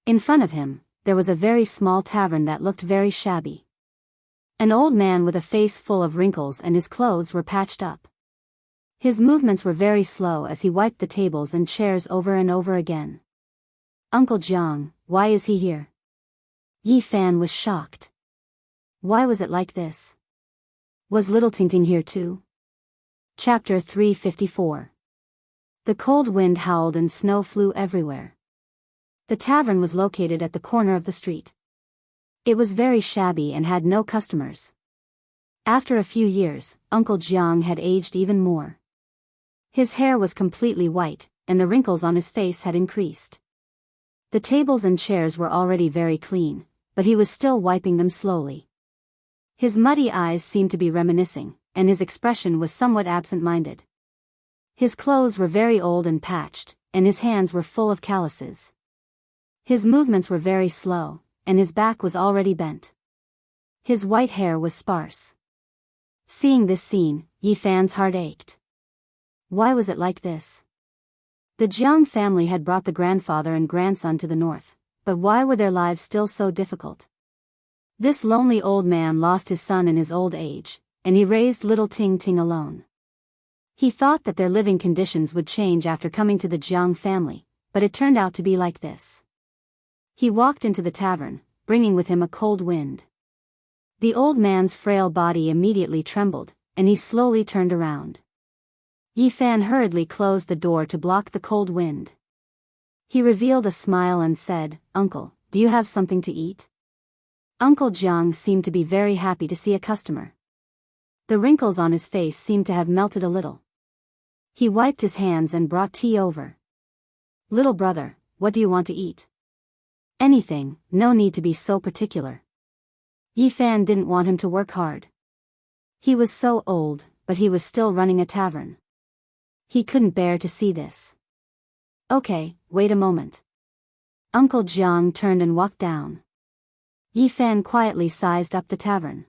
In front of him, there was a very small tavern that looked very shabby. An old man with a face full of wrinkles and his clothes were patched up. His movements were very slow as he wiped the tables and chairs over and over again. Uncle Jiang, why is he here? Yi Fan was shocked. Why was it like this? Was little Tingting here too? Chapter 354. The cold wind howled and snow flew everywhere. The tavern was located at the corner of the street. It was very shabby and had no customers. After a few years, Uncle Jiang had aged even more. His hair was completely white, and the wrinkles on his face had increased. The tables and chairs were already very clean, but he was still wiping them slowly. His muddy eyes seemed to be reminiscing, and his expression was somewhat absent-minded. His clothes were very old and patched, and his hands were full of calluses. His movements were very slow, and his back was already bent. His white hair was sparse. Seeing this scene, Yi Fan's heart ached. Why was it like this? The Jiang family had brought the grandfather and grandson to the north, but why were their lives still so difficult? This lonely old man lost his son in his old age, and he raised little Ting Ting alone. He thought that their living conditions would change after coming to the Jiang family, but it turned out to be like this. He walked into the tavern, bringing with him a cold wind. The old man's frail body immediately trembled, and he slowly turned around. Yi Fan hurriedly closed the door to block the cold wind. He revealed a smile and said, "Uncle, do you have something to eat?" Uncle Jiang seemed to be very happy to see a customer. The wrinkles on his face seemed to have melted a little. He wiped his hands and brought tea over. "Little brother, what do you want to eat?" "Anything, no need to be so particular." Yi Fan didn't want him to work hard. He was so old, but he was still running a tavern. He couldn't bear to see this. "Okay, wait a moment." Uncle Jiang turned and walked down. Yi Fan quietly sized up the tavern.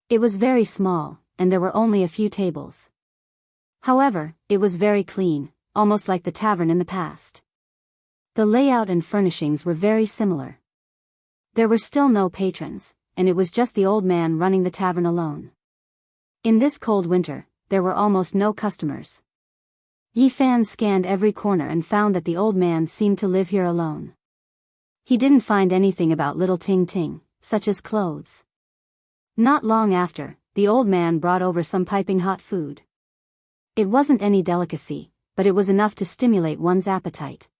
It was very small, and there were only a few tables. However, it was very clean, almost like the tavern in the past. The layout and furnishings were very similar. There were still no patrons, and it was just the old man running the tavern alone. In this cold winter, there were almost no customers. Yi Fan scanned every corner and found that the old man seemed to live here alone. He didn't find anything about little Ting Ting, such as clothes. Not long after, the old man brought over some piping hot food. It wasn't any delicacy, but it was enough to stimulate one's appetite.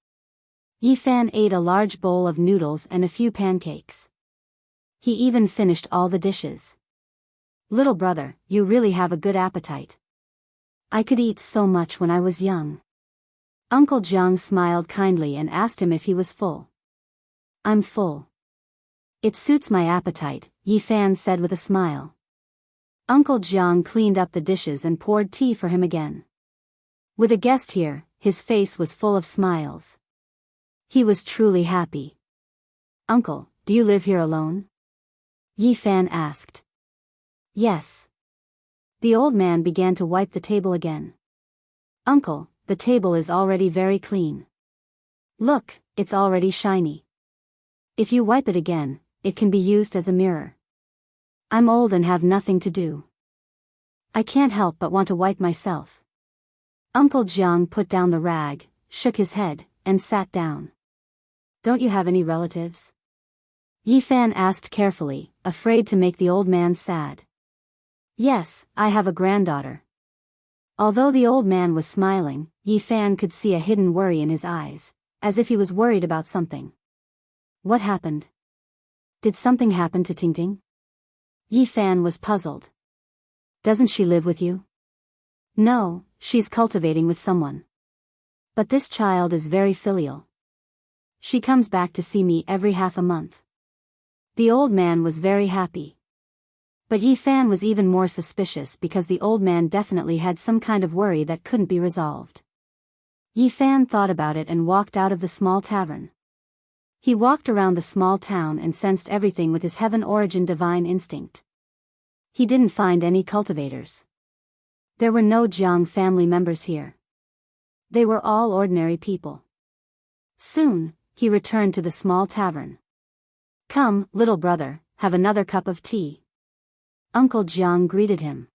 Yi Fan ate a large bowl of noodles and a few pancakes. He even finished all the dishes. "Little brother, you really have a good appetite. I could eat so much when I was young." Uncle Jiang smiled kindly and asked him if he was full. "I'm full. It suits my appetite," Yi Fan said with a smile. Uncle Jiang cleaned up the dishes and poured tea for him again. With a guest here, his face was full of smiles. He was truly happy. "Uncle, do you live here alone?" Yi Fan asked. "Yes." The old man began to wipe the table again. "Uncle, the table is already very clean. Look, it's already shiny. If you wipe it again, it can be used as a mirror. I'm old and have nothing to do. I can't help but want to wipe myself." Uncle Jiang put down the rag, shook his head, and sat down. "Don't you have any relatives?" Yi Fan asked carefully, afraid to make the old man sad. "Yes, I have a granddaughter." Although the old man was smiling, Yi Fan could see a hidden worry in his eyes, as if he was worried about something. What happened? Did something happen to Ting Ting? Yi Fan was puzzled. "Doesn't she live with you?" "No, she's cultivating with someone. But this child is very filial. She comes back to see me every half a month." The old man was very happy. But Yi Fan was even more suspicious because the old man definitely had some kind of worry that couldn't be resolved. Yi Fan thought about it and walked out of the small tavern. He walked around the small town and sensed everything with his heaven origin divine instinct. He didn't find any cultivators. There were no Jiang family members here. They were all ordinary people. Soon, he returned to the small tavern. "Come, little brother, have another cup of tea." Uncle Jiang greeted him.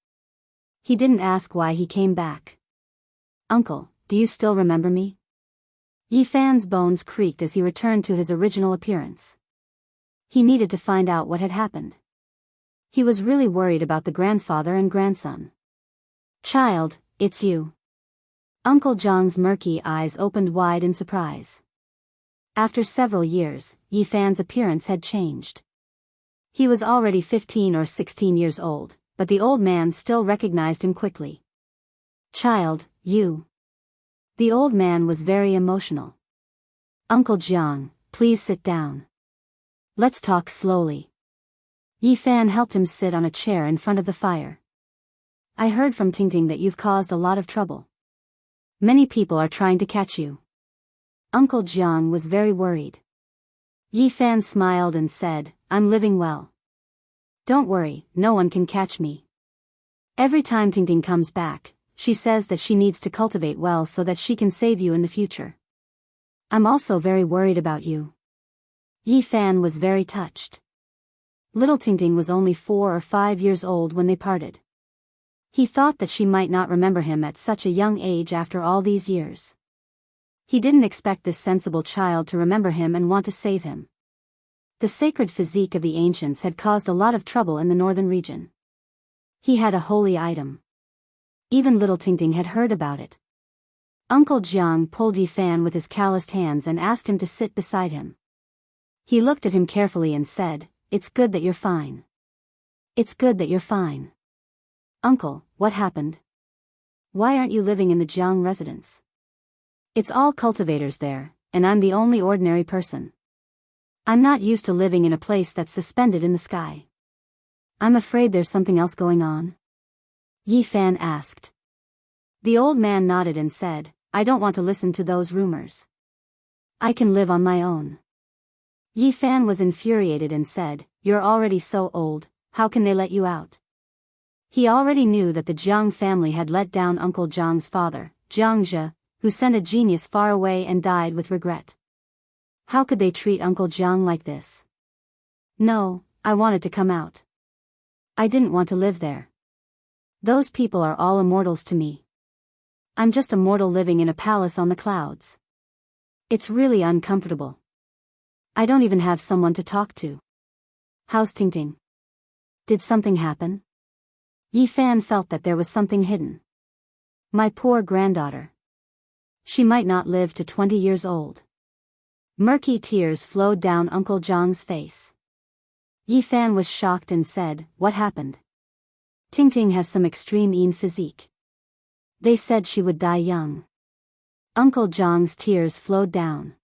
He didn't ask why he came back. "Uncle, do you still remember me?" Yi Fan's bones creaked as he returned to his original appearance. He needed to find out what had happened. He was really worried about the grandfather and grandson. "Child, it's you." Uncle Jiang's murky eyes opened wide in surprise. After several years, Yi Fan's appearance had changed. He was already 15 or 16 years old, but the old man still recognized him quickly. "Child, you." The old man was very emotional. "Uncle Jiang, please sit down. Let's talk slowly." Yi Fan helped him sit on a chair in front of the fire. "I heard from Tingting that you've caused a lot of trouble. Many people are trying to catch you." Uncle Jiang was very worried. Yi Fan smiled and said, "I'm living well. Don't worry, no one can catch me. Every time Tingting comes back, she says that she needs to cultivate well so that she can save you in the future. I'm also very worried about you." Yi Fan was very touched. Little Tingting was only 4 or 5 years old when they parted. He thought that she might not remember him at such a young age after all these years. He didn't expect this sensible child to remember him and want to save him. The sacred physique of the ancients had caused a lot of trouble in the northern region. He had a holy item. Even little Tingting had heard about it. Uncle Jiang pulled Yi Fan with his calloused hands and asked him to sit beside him. He looked at him carefully and said, "It's good that you're fine. It's good that you're fine." "Uncle, what happened? Why aren't you living in the Jiang residence? It's all cultivators there, and I'm the only ordinary person. I'm not used to living in a place that's suspended in the sky. I'm afraid there's something else going on." Yi Fan asked. The old man nodded and said, "I don't want to listen to those rumors. I can live on my own." Yi Fan was infuriated and said, "You're already so old, how can they let you out?" He already knew that the Jiang family had let down Uncle Jiang's father, Jiang Zhe, who sent a genius far away and died with regret. How could they treat Uncle Jiang like this? "No, I wanted to come out. I didn't want to live there. Those people are all immortals to me. I'm just a mortal living in a palace on the clouds. It's really uncomfortable. I don't even have someone to talk to. How's Tingting? Did something happen?" Yi Fan felt that there was something hidden. "My poor granddaughter. She might not live to 20 years old." Murky tears flowed down Uncle Jiang's face. Yi Fan was shocked and said, "What happened?" "Tingting has some extreme physique. They said she would die young." Uncle Jiang's tears flowed down.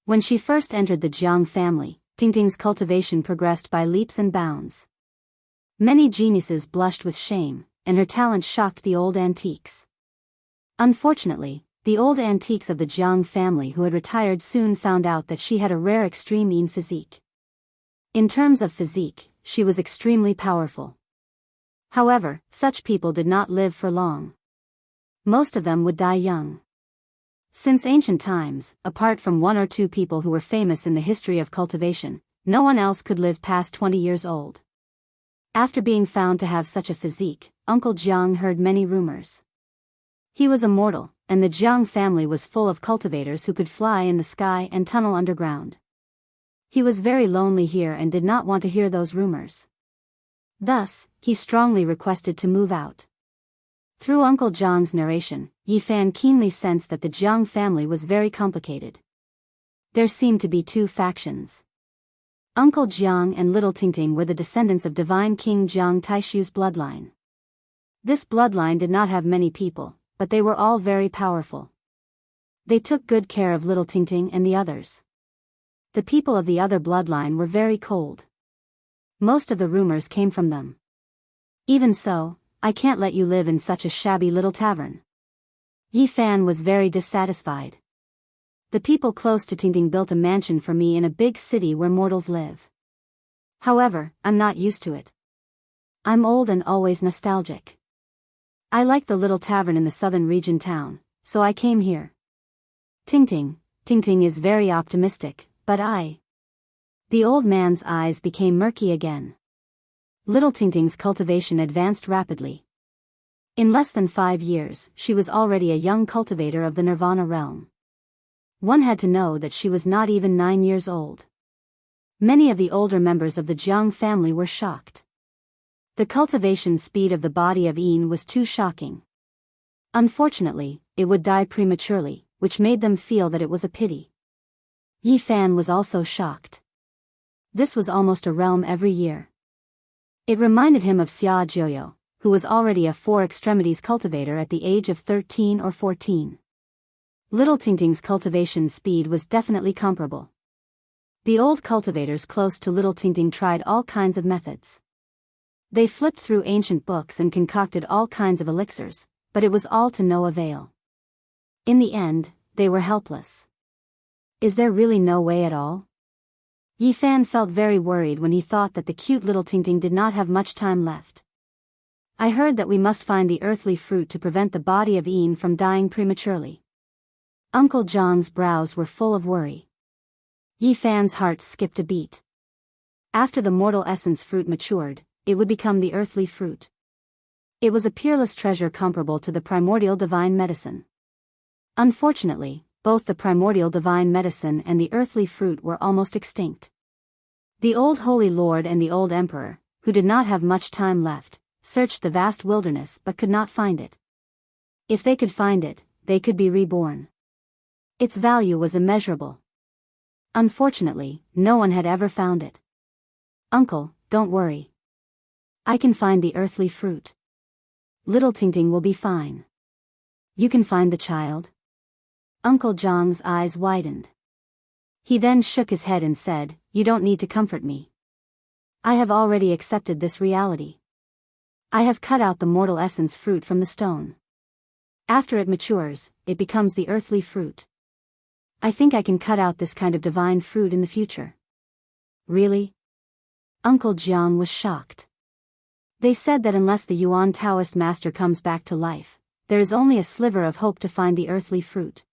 When she first entered the Jiang family, Tingting's cultivation progressed by leaps and bounds. Many geniuses blushed with shame, and her talent shocked the old antiques. Unfortunately, the old antiques of the Jiang family who had retired soon found out that she had a rare extreme physique. In terms of physique, she was extremely powerful. However, such people did not live for long. Most of them would die young. Since ancient times, apart from 1 or 2 people who were famous in the history of cultivation, no one else could live past 20 years old. After being found to have such a physique, Uncle Jiang heard many rumors. He was immortal, and the Jiang family was full of cultivators who could fly in the sky and tunnel underground. He was very lonely here and did not want to hear those rumors. Thus, he strongly requested to move out. Through Uncle Jiang's narration, Yi Fan keenly sensed that the Jiang family was very complicated. There seemed to be 2 factions. Uncle Jiang and little Tingting were the descendants of divine King Jiang Taishu's bloodline. This bloodline did not have many people, but they were all very powerful. They took good care of little Tingting and the others. The people of the other bloodline were very cold. Most of the rumors came from them. Even so, I can't let you live in such a shabby little tavern. Yi Fan was very dissatisfied. The people close to Tingting built a mansion for me in a big city where mortals live. However, I'm not used to it. I'm old and always nostalgic. I like the little tavern in the southern region town, so I came here. Ting is very optimistic, but The old man's eyes became murky again. Little Ting's cultivation advanced rapidly. In less than 5 years, she was already a young cultivator of the Nirvana realm. One had to know that she was not even 9 years old. Many of the older members of the Jiang family were shocked. The cultivation speed of the body of Yin was too shocking. Unfortunately, it would die prematurely, which made them feel that it was a pity. Yi Fan was also shocked. This was almost a realm every year. It reminded him of Xia Jiuyo, who was already a 4 extremities cultivator at the age of 13 or 14. Little Ting's cultivation speed was definitely comparable. The old cultivators close to Little Ting tried all kinds of methods. They flipped through ancient books and concocted all kinds of elixirs, but it was all to no avail. In the end, they were helpless. Is there really no way at all? Yi Fan felt very worried when he thought that the cute Little Ting did not have much time left. I heard that we must find the earthly fruit to prevent the body of Yin from dying prematurely. Uncle John's brows were full of worry. Yi Fan's heart skipped a beat. After the mortal essence fruit matured, it would become the earthly fruit. It was a peerless treasure comparable to the primordial divine medicine. Unfortunately, both the primordial divine medicine and the earthly fruit were almost extinct. The old Holy Lord and the old Emperor, who did not have much time left, searched the vast wilderness but could not find it. If they could find it, they could be reborn. Its value was immeasurable. Unfortunately, no one had ever found it. Uncle, don't worry. I can find the earthly fruit. Little Ting will be fine. You can find the child? Uncle John's eyes widened. He then shook his head and said, "You don't need to comfort me. I have already accepted this reality. I have cut out the mortal essence fruit from the stone. After it matures, it becomes the earthly fruit. I think I can cut out this kind of divine fruit in the future." Really? Uncle Jiang was shocked. They said that unless the Yuan Taoist master comes back to life, there is only a sliver of hope to find the earthly fruit.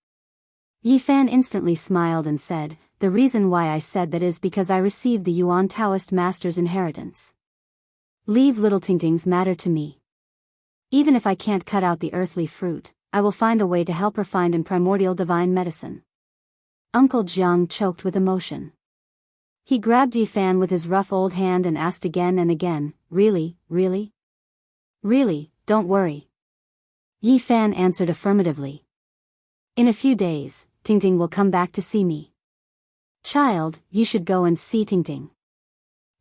Yi Fan instantly smiled and said, "The reason why I said that is because I received the Yuan Taoist master's inheritance. Leave Little Ting's matter to me. Even if I can't cut out the earthly fruit, I will find a way to help her find in primordial divine medicine." Uncle Jiang choked with emotion. He grabbed Yi Fan with his rough old hand and asked again and again, Really? Really, don't worry." Yi Fan answered affirmatively. "In a few days, Ting will come back to see me. Child, you should go and see Ting."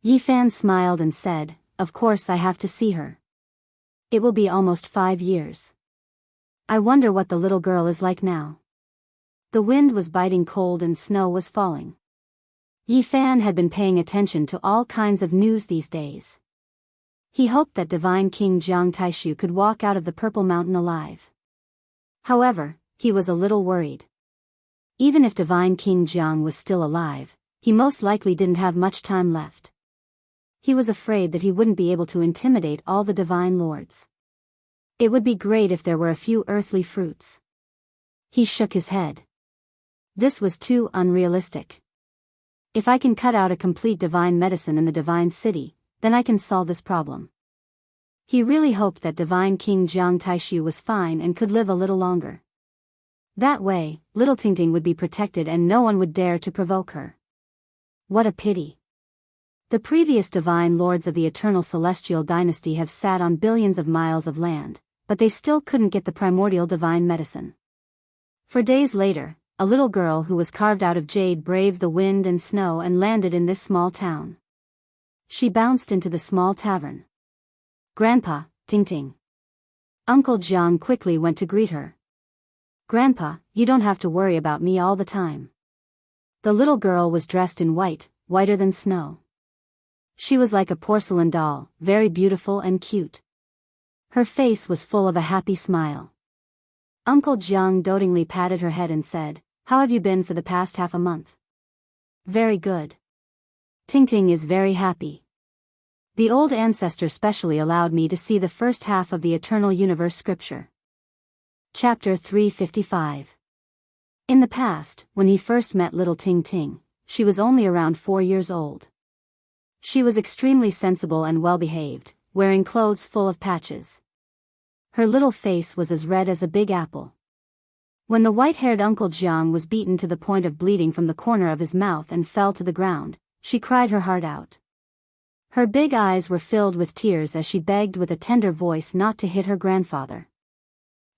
Yi Fan smiled and said, "Of course I have to see her. It will be almost 5 years. I wonder what the little girl is like now." The wind was biting cold and snow was falling. Yi Fan had been paying attention to all kinds of news these days. He hoped that Divine King Jiang Taishu could walk out of the Purple Mountain alive. However, he was a little worried. Even if Divine King Jiang was still alive, he most likely didn't have much time left. He was afraid that he wouldn't be able to intimidate all the divine lords. It would be great if there were a few earthly fruits. He shook his head. This was too unrealistic. If I can cut out a complete divine medicine in the divine city, then I can solve this problem. He really hoped that Divine King Jiang Taishu was fine and could live a little longer. That way, Little Ting would be protected and no one would dare to provoke her. What a pity. The previous divine lords of the eternal celestial dynasty have sat on billions of miles of land, but they still couldn't get the primordial divine medicine. For days later, a little girl who was carved out of jade braved the wind and snow and landed in this small town. She bounced into the small tavern. "Grandpa, Ting." Uncle Jiang quickly went to greet her. "Grandpa, you don't have to worry about me all the time." The little girl was dressed in white, whiter than snow. She was like a porcelain doll, very beautiful and cute. Her face was full of a happy smile. Uncle Jiang dotingly patted her head and said, "How have you been for the past half a month?" "Very good. Ting is very happy." The old ancestor specially allowed me to see the first half of the Eternal Universe scripture. Chapter 355. In the past, when he first met little Ting Ting, she was only around 4 years old. She was extremely sensible and well-behaved, wearing clothes full of patches. Her little face was as red as a big apple. When the white-haired Uncle Jiang was beaten to the point of bleeding from the corner of his mouth and fell to the ground, she cried her heart out. Her big eyes were filled with tears as she begged with a tender voice not to hit her grandfather.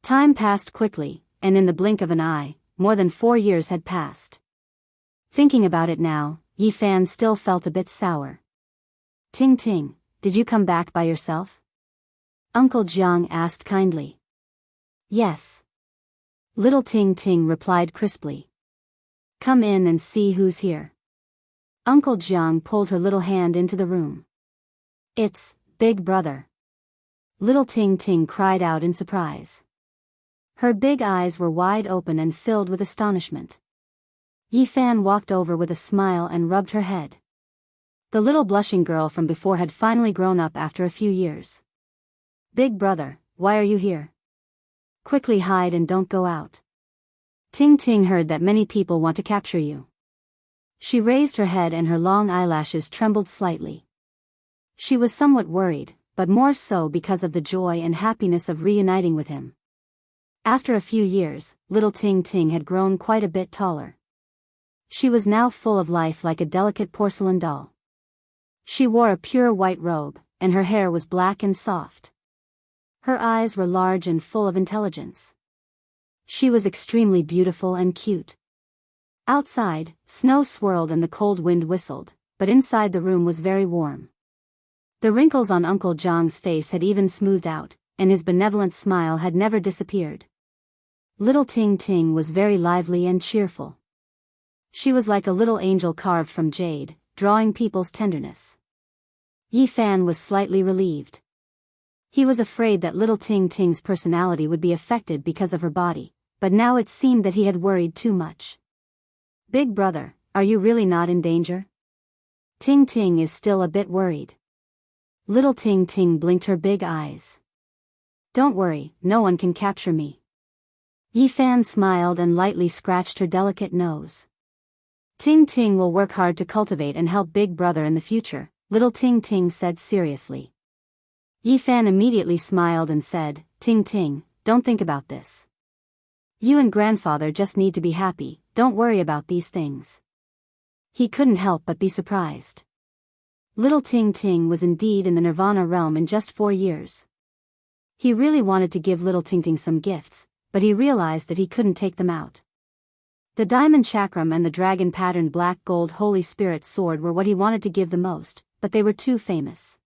Time passed quickly, and in the blink of an eye, more than 4 years had passed. Thinking about it now, Yi Fan still felt a bit sour. Ting Ting, did you come back by yourself? Uncle Jiang asked kindly. Yes. Little Ting Ting replied crisply. Come in and see who's here. Uncle Jiang pulled her little hand into the room. It's Big Brother. Little Ting Ting cried out in surprise. Her big eyes were wide open and filled with astonishment. Yi Fan walked over with a smile and rubbed her head. The little blushing girl from before had finally grown up after a few years. Big Brother, why are you here? Quickly hide and don't go out. Ting Ting heard that many people want to capture you. She raised her head and her long eyelashes trembled slightly. She was somewhat worried, but more so because of the joy and happiness of reuniting with him. After a few years, little Ting Ting had grown quite a bit taller. She was now full of life like a delicate porcelain doll. She wore a pure white robe, and her hair was black and soft. Her eyes were large and full of intelligence. She was extremely beautiful and cute. Outside, snow swirled and the cold wind whistled, but inside the room was very warm. The wrinkles on Uncle Jiang's face had even smoothed out, and his benevolent smile had never disappeared. Little Ting Ting was very lively and cheerful. She was like a little angel carved from jade, drawing people's tenderness. Yi Fan was slightly relieved. He was afraid that little Ting Ting's personality would be affected because of her body, but now it seemed that he had worried too much. Big Brother, are you really not in danger? Ting Ting is still a bit worried. Little Ting Ting blinked her big eyes. Don't worry, no one can capture me. Yi Fan smiled and lightly scratched her delicate nose. Ting Ting will work hard to cultivate and help Big Brother in the future, little Ting Ting said seriously. Yi Fan immediately smiled and said, Ting Ting, don't think about this. You and grandfather just need to be happy, don't worry about these things. He couldn't help but be surprised. Little Ting Ting was indeed in the Nirvana realm in just 4 years. He really wanted to give little Ting Ting some gifts, but he realized that he couldn't take them out. The diamond chakram and the dragon-patterned black gold Holy Spirit sword were what he wanted to give the most, but they were too famous.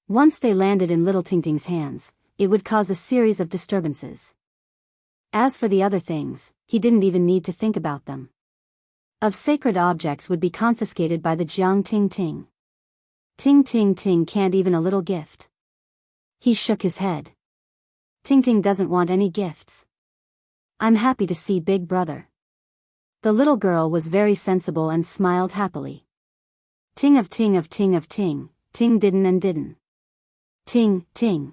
Once they landed in little Ting Ting's hands, it would cause a series of disturbances. As for the other things, he didn't even need to think about them. Of sacred objects would be confiscated by the Jiang Ting Ting. Ting Ting Ting can't even a little gift. He shook his head. Ting Ting doesn't want any gifts. I'm happy to see Big Brother. The little girl was very sensible and smiled happily. Ting of ting of ting of ting, ting didn't and didn't. Ting, ting.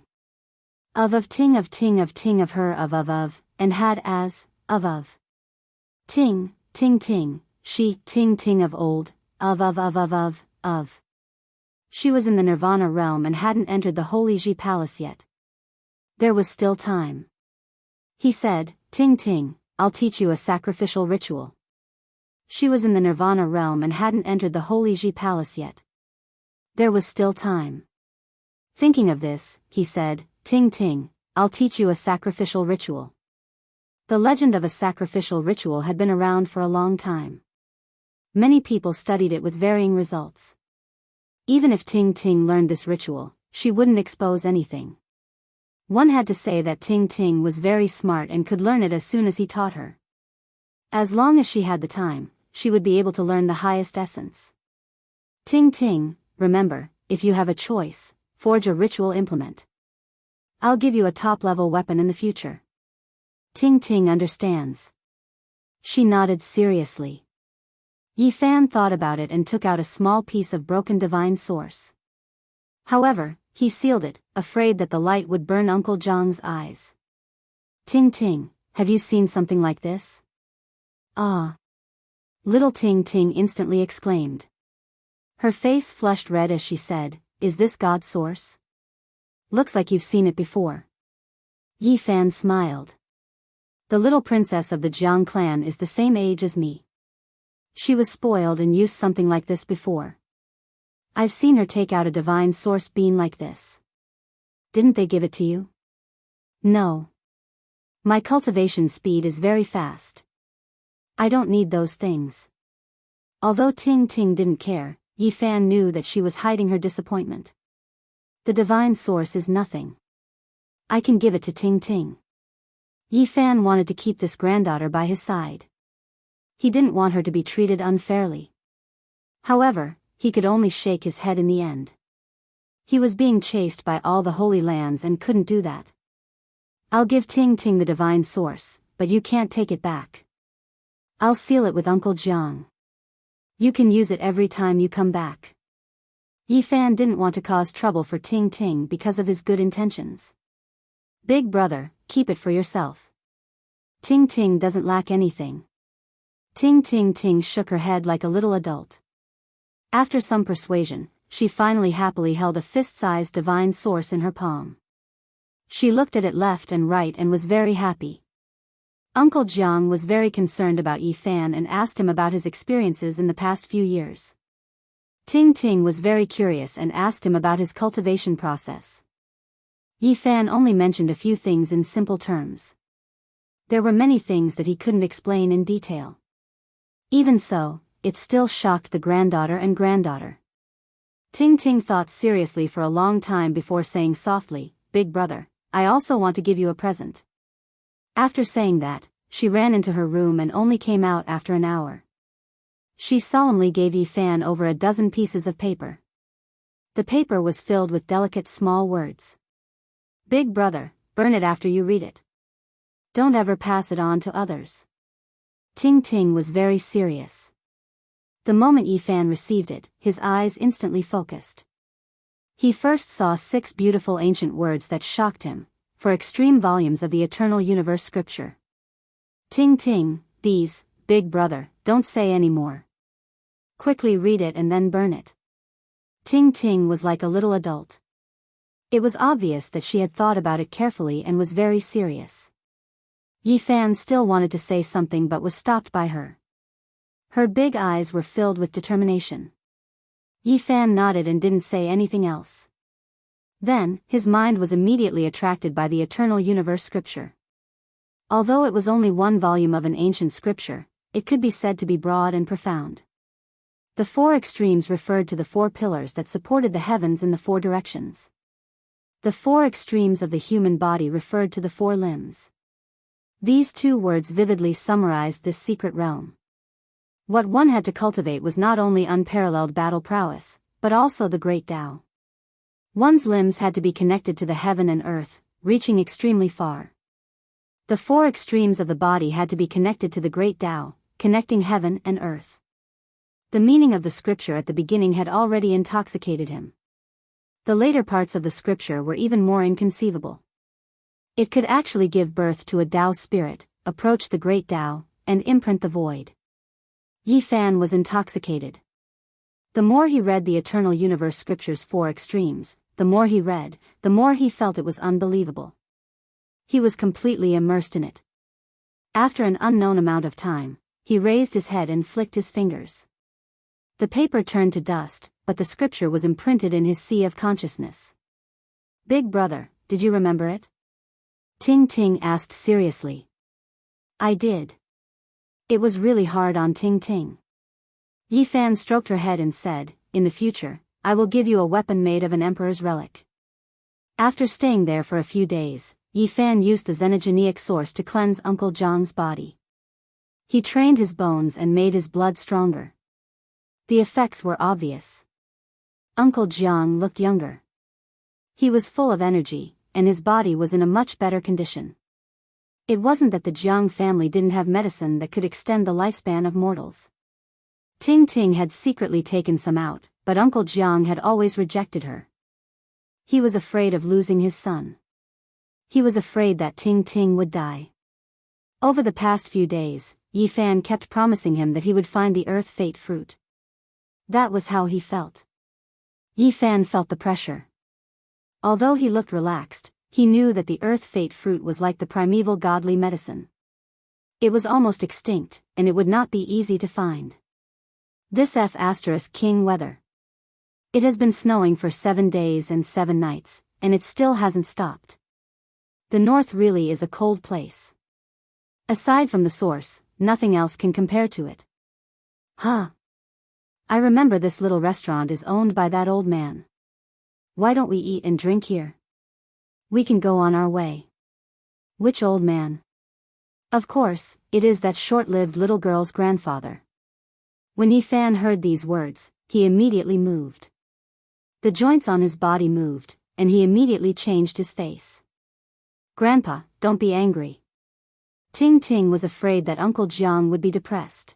Of ting of ting of ting of her of, and had as, of. Ting, ting ting, she, ting ting of old, of. She was in the Nirvana realm and hadn't entered the Holy Ji Palace yet. There was still time. He said, Ting Ting, I'll teach you a sacrificial ritual. She was in the Nirvana realm and hadn't entered the Holy Ji Palace yet. There was still time. Thinking of this, he said, Ting Ting, I'll teach you a sacrificial ritual. The legend of a sacrificial ritual had been around for a long time. Many people studied it with varying results. Even if Ting Ting learned this ritual, she wouldn't expose anything. One had to say that Ting Ting was very smart and could learn it as soon as he taught her. As long as she had the time, she would be able to learn the highest essence. Ting Ting, remember, if you have a choice, forge a ritual implement. I'll give you a top-level weapon in the future. Ting Ting understands. She nodded seriously. Yi Fan thought about it and took out a small piece of broken divine source. However, he sealed it, afraid that the light would burn Uncle Jiang's eyes. Ting Ting, have you seen something like this? Ah! Little Ting Ting instantly exclaimed. Her face flushed red as she said, "Is this God's source? Looks like you've seen it before." Yi Fan smiled. The little princess of the Jiang clan is the same age as me. She was spoiled and used something like this before. I've seen her take out a divine source bean like this. Didn't they give it to you? No. My cultivation speed is very fast. I don't need those things. Although Ting Ting didn't care, Yi Fan knew that she was hiding her disappointment. The divine source is nothing. I can give it to Ting Ting. Yi Fan wanted to keep this granddaughter by his side. He didn't want her to be treated unfairly. However, he could only shake his head in the end. He was being chased by all the Holy Lands and couldn't do that. I'll give Ting Ting the divine source, but you can't take it back. I'll seal it with Uncle Jiang. You can use it every time you come back. Yi Fan didn't want to cause trouble for Ting Ting because of his good intentions. Big brother, keep it for yourself. Ting Ting doesn't lack anything. Ting Ting shook her head like a little adult. After some persuasion, she finally happily held a fist-sized divine source in her palm. She looked at it left and right and was very happy. Uncle Jiang was very concerned about Yi Fan and asked him about his experiences in the past few years. Ting Ting was very curious and asked him about his cultivation process. Yi Fan only mentioned a few things in simple terms. There were many things that he couldn't explain in detail. Even so, it still shocked the granddaughter and granddaughter. Ting Ting thought seriously for a long time before saying softly, "Big brother, I also want to give you a present." After saying that, she ran into her room and only came out after an hour. She solemnly gave Yi Fan over a dozen pieces of paper. The paper was filled with delicate small words. "Big brother, burn it after you read it. Don't ever pass it on to others." Ting Ting was very serious. The moment Yi Fan received it, his eyes instantly focused. He first saw 6 beautiful ancient words that shocked him, for extreme volumes of the eternal universe scripture. Ting Ting, these, big brother, don't say any more. Quickly read it and then burn it. Ting Ting was like a little adult. It was obvious that she had thought about it carefully and was very serious. Yi Fan still wanted to say something but was stopped by her. Her big eyes were filled with determination. Yi Fan nodded and didn't say anything else. Then, his mind was immediately attracted by the eternal universe scripture. Although it was only one volume of an ancient scripture, it could be said to be broad and profound. The 4 extremes referred to the 4 pillars that supported the heavens in the 4 directions. The 4 extremes of the human body referred to the 4 limbs. These 2 words vividly summarized this secret realm. What one had to cultivate was not only unparalleled battle prowess, but also the great Tao. One's limbs had to be connected to the heaven and earth, reaching extremely far. The 4 extremes of the body had to be connected to the great Tao, connecting heaven and earth. The meaning of the scripture at the beginning had already intoxicated him. The later parts of the scripture were even more inconceivable. It could actually give birth to a Tao spirit, approach the great Tao, and imprint the void. Yi Fan was intoxicated. The more he read the eternal universe scripture's 4 extremes, the more he read, the more he felt it was unbelievable. He was completely immersed in it. After an unknown amount of time, he raised his head and flicked his fingers. The paper turned to dust, but the scripture was imprinted in his sea of consciousness. "Big brother, did you remember it?" Ting Ting asked seriously. "I did." It was really hard on Ting Ting. Yi Fan stroked her head and said, "In the future, I will give you a weapon made of an emperor's relic." After staying there for a few days, Yi Fan used the xenogenic source to cleanse Uncle Jiang's body. He trained his bones and made his blood stronger. The effects were obvious. Uncle Jiang looked younger. He was full of energy, and his body was in a much better condition. It wasn't that the Jiang family didn't have medicine that could extend the lifespan of mortals. Ting Ting had secretly taken some out, but Uncle Jiang had always rejected her. He was afraid of losing his son. He was afraid that Ting Ting would die. Over the past few days, Yi Fan kept promising him that he would find the earth fate fruit. That was how he felt. Yi Fan felt the pressure. Although he looked relaxed, he knew that the earth fate fruit was like the primeval godly medicine. It was almost extinct, and it would not be easy to find. This King weather. It has been snowing for 7 days and 7 nights, and it still hasn't stopped. The north really is a cold place. Aside from the source, nothing else can compare to it. Huh. I remember this little restaurant is owned by that old man. Why don't we eat and drink here? We can go on our way. Which old man? Of course, it is that short-lived little girl's grandfather. When Yi Fan heard these words, he immediately moved. The joints on his body moved, and he immediately changed his face. Grandpa, don't be angry. Ting Ting was afraid that Uncle Jiang would be depressed.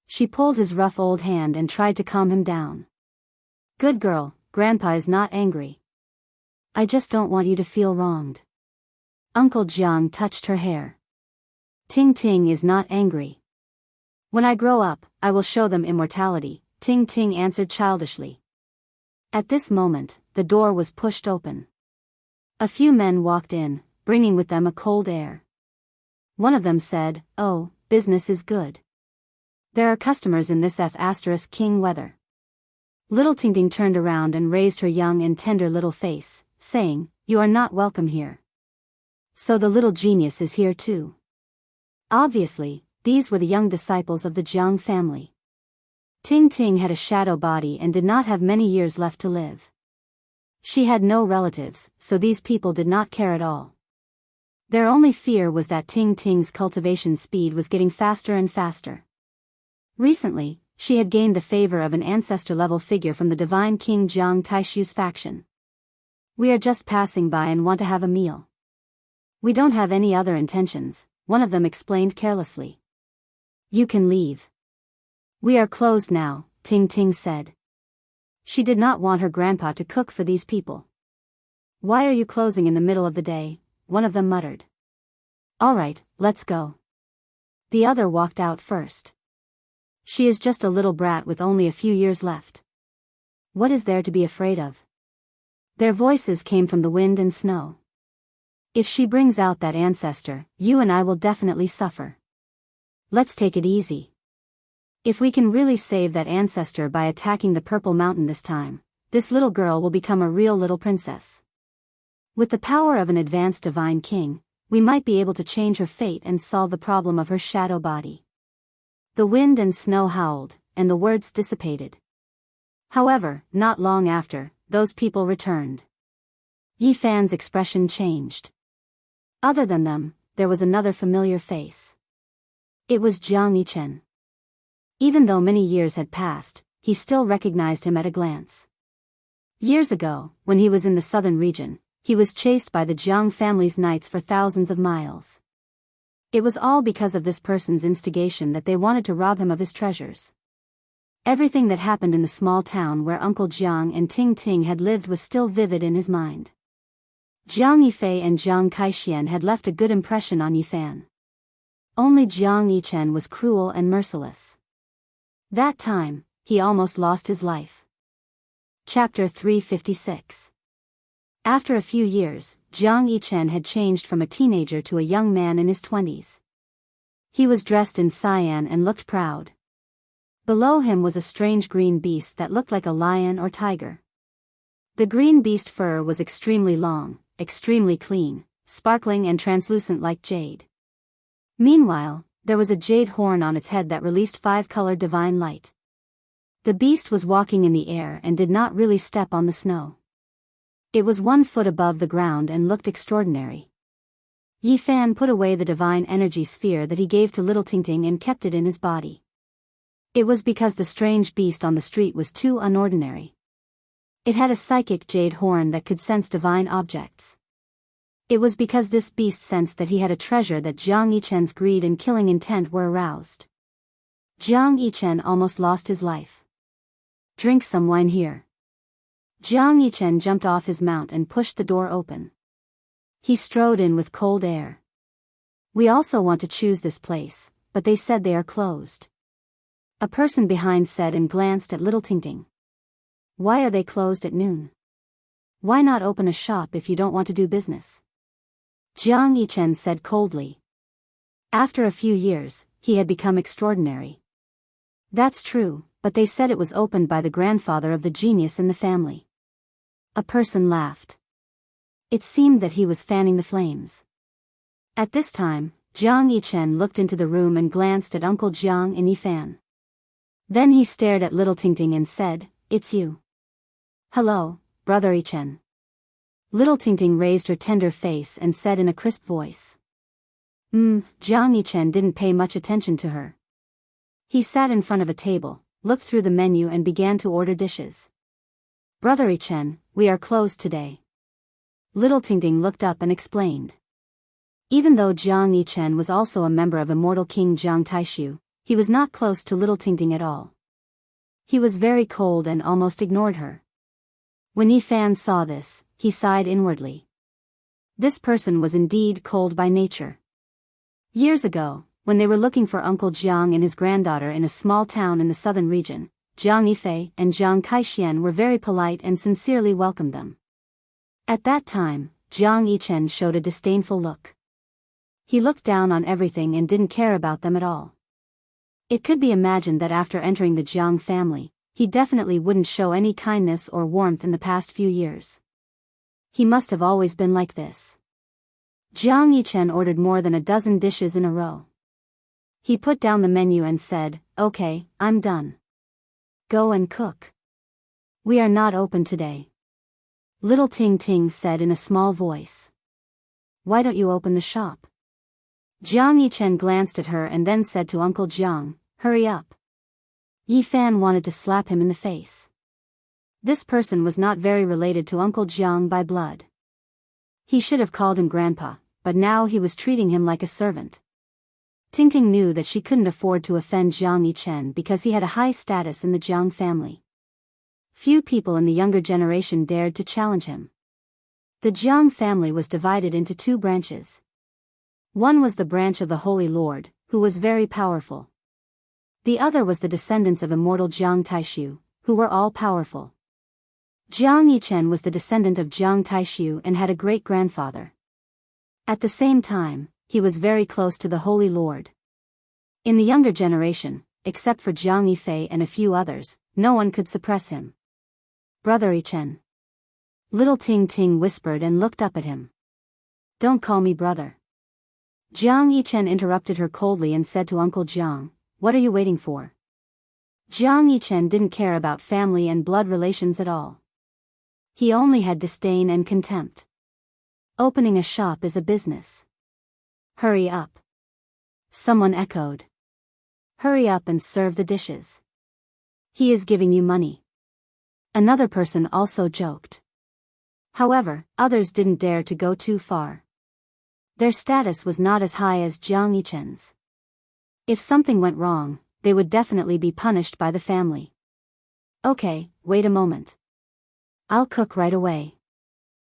She pulled his rough old hand and tried to calm him down. Good girl, Grandpa is not angry. I just don't want you to feel wronged. Uncle Jiang touched her hair. Ting Ting is not angry. When I grow up, I will show them immortality, Ting Ting answered childishly. At this moment, the door was pushed open. A few men walked in, bringing with them a cold air. One of them said, "Oh, business is good. There are customers in this King weather." Little Ting Ting turned around and raised her young and tender little face, saying, "You are not welcome here." So the little genius is here too. Obviously, these were the young disciples of the Jiang family. Ting Ting had a shadow body and did not have many years left to live. She had no relatives, so these people did not care at all. Their only fear was that Ting Ting's cultivation speed was getting faster and faster. Recently, she had gained the favor of an ancestor-level figure from the divine King Jiang Taishu's faction. "We are just passing by and want to have a meal. We don't have any other intentions," one of them explained carelessly. "You can leave. We are closed now," Ting Ting said. She did not want her grandpa to cook for these people. "Why are you closing in the middle of the day?" one of them muttered. "All right, let's go." The other walked out first. "She is just a little brat with only a few years left. What is there to be afraid of?" Their voices came from the wind and snow. "If she brings out that ancestor, you and I will definitely suffer. Let's take it easy. If we can really save that ancestor by attacking the Purple Mountain this time, this little girl will become a real little princess. With the power of an advanced divine king, we might be able to change her fate and solve the problem of her shadow body." The wind and snow howled, and the words dissipated. However, not long after, those people returned. Yi Fan's expression changed. Other than them, there was another familiar face. It was Jiang Yichen. Even though many years had passed, he still recognized him at a glance. Years ago, when he was in the southern region, he was chased by the Jiang family's knights for thousands of miles. It was all because of this person's instigation that they wanted to rob him of his treasures. Everything that happened in the small town where Uncle Jiang and Ting Ting had lived was still vivid in his mind. Jiang Yifei and Jiang Kaixian had left a good impression on Yi Fan. Only Jiang Yichen was cruel and merciless. That time, he almost lost his life. Chapter 356. After a few years, Jiang Yichen had changed from a teenager to a young man in his 20s. He was dressed in cyan and looked proud. Below him was a strange green beast that looked like a lion or tiger. The green beast fur was extremely long, extremely clean, sparkling and translucent like jade. Meanwhile, there was a jade horn on its head that released 5-colored divine light. The beast was walking in the air and did not really step on the snow. It was 1 foot above the ground and looked extraordinary. Yi Fan put away the divine energy sphere that he gave to little Ting Ting and kept it in his body. It was because the strange beast on the street was too unordinary. It had a psychic jade horn that could sense divine objects. It was because this beast sensed that he had a treasure that Jiang Yichen's greed and killing intent were aroused. Jiang Yichen almost lost his life. "Drink some wine here." Jiang Yichen jumped off his mount and pushed the door open. He strode in with cold air. We also want to choose this place, but they said they are closed. A person behind said and glanced at little Tingting. Why are they closed at noon? Why not open a shop if you don't want to do business? Jiang Yichen said coldly. After a few years, he had become extraordinary. That's true, but they said it was opened by the grandfather of the genius in the family. A person laughed. It seemed that he was fanning the flames. At this time, Jiang Yichen looked into the room and glanced at Uncle Jiang and Yifan. Then he stared at little Tingting and said, "It's you." "Hello, Brother Yichen." Little Tingting raised her tender face and said in a crisp voice. Jiang Yichen didn't pay much attention to her. He sat in front of a table, looked through the menu and began to order dishes. "Brother Yichen, we are closed today." Little Tingting looked up and explained. Even though Jiang Yichen was also a member of immortal King Jiang Taishu, he was not close to little Tingting at all. He was very cold and almost ignored her. When Yifan saw this, he sighed inwardly. This person was indeed cold by nature. Years ago, when they were looking for Uncle Jiang and his granddaughter in a small town in the southern region, Jiang Yifei and Jiang Kaixian were very polite and sincerely welcomed them. At that time, Jiang Yichen showed a disdainful look. He looked down on everything and didn't care about them at all. It could be imagined that after entering the Jiang family, he definitely wouldn't show any kindness or warmth in the past few years. He must have always been like this. Jiang Yichen ordered more than a dozen dishes in a row. He put down the menu and said, "Okay, I'm done. Go and cook. We are not open today." Little Ting said in a small voice. "Why don't you open the shop?" Jiang Yichen glanced at her and then said to Uncle Jiang, "Hurry up." Yifan wanted to slap him in the face. This person was not very related to Uncle Jiang by blood. He should have called him Grandpa, but now he was treating him like a servant. Tingting knew that she couldn't afford to offend Jiang Yichen because he had a high status in the Jiang family. Few people in the younger generation dared to challenge him. The Jiang family was divided into two branches. One was the branch of the Holy Lord, who was very powerful. The other was the descendants of immortal Jiang Taishu, who were all powerful. Jiang Yichen was the descendant of Jiang Taishu and had a great-grandfather. At the same time, he was very close to the Holy Lord. In the younger generation, except for Jiang Yifei and a few others, no one could suppress him. "Brother Yichen." Little Ting whispered and looked up at him. "Don't call me brother." Jiang Yichen interrupted her coldly and said to Uncle Jiang, "What are you waiting for?" Jiang Yichen didn't care about family and blood relations at all. He only had disdain and contempt. Opening a shop is a business. "Hurry up." Someone echoed. "Hurry up and serve the dishes. He is giving you money." Another person also joked. However, others didn't dare to go too far. Their status was not as high as Jiang Yichen's. If something went wrong, they would definitely be punished by the family. "Okay, wait a moment. I'll cook right away."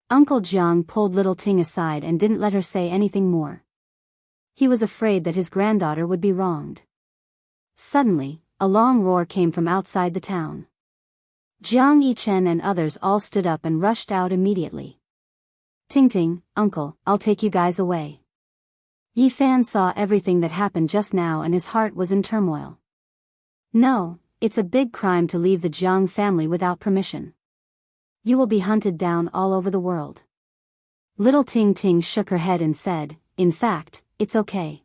Uncle Jiang pulled little Ting aside and didn't let her say anything more. He was afraid that his granddaughter would be wronged. Suddenly, a long roar came from outside the town. Jiang Yichen and others all stood up and rushed out immediately. "Ting, Uncle, I'll take you guys away." Yifan saw everything that happened just now and his heart was in turmoil. "No, it's a big crime to leave the Jiang family without permission. You will be hunted down all over the world." Little Ting shook her head and said, "In fact, it's okay.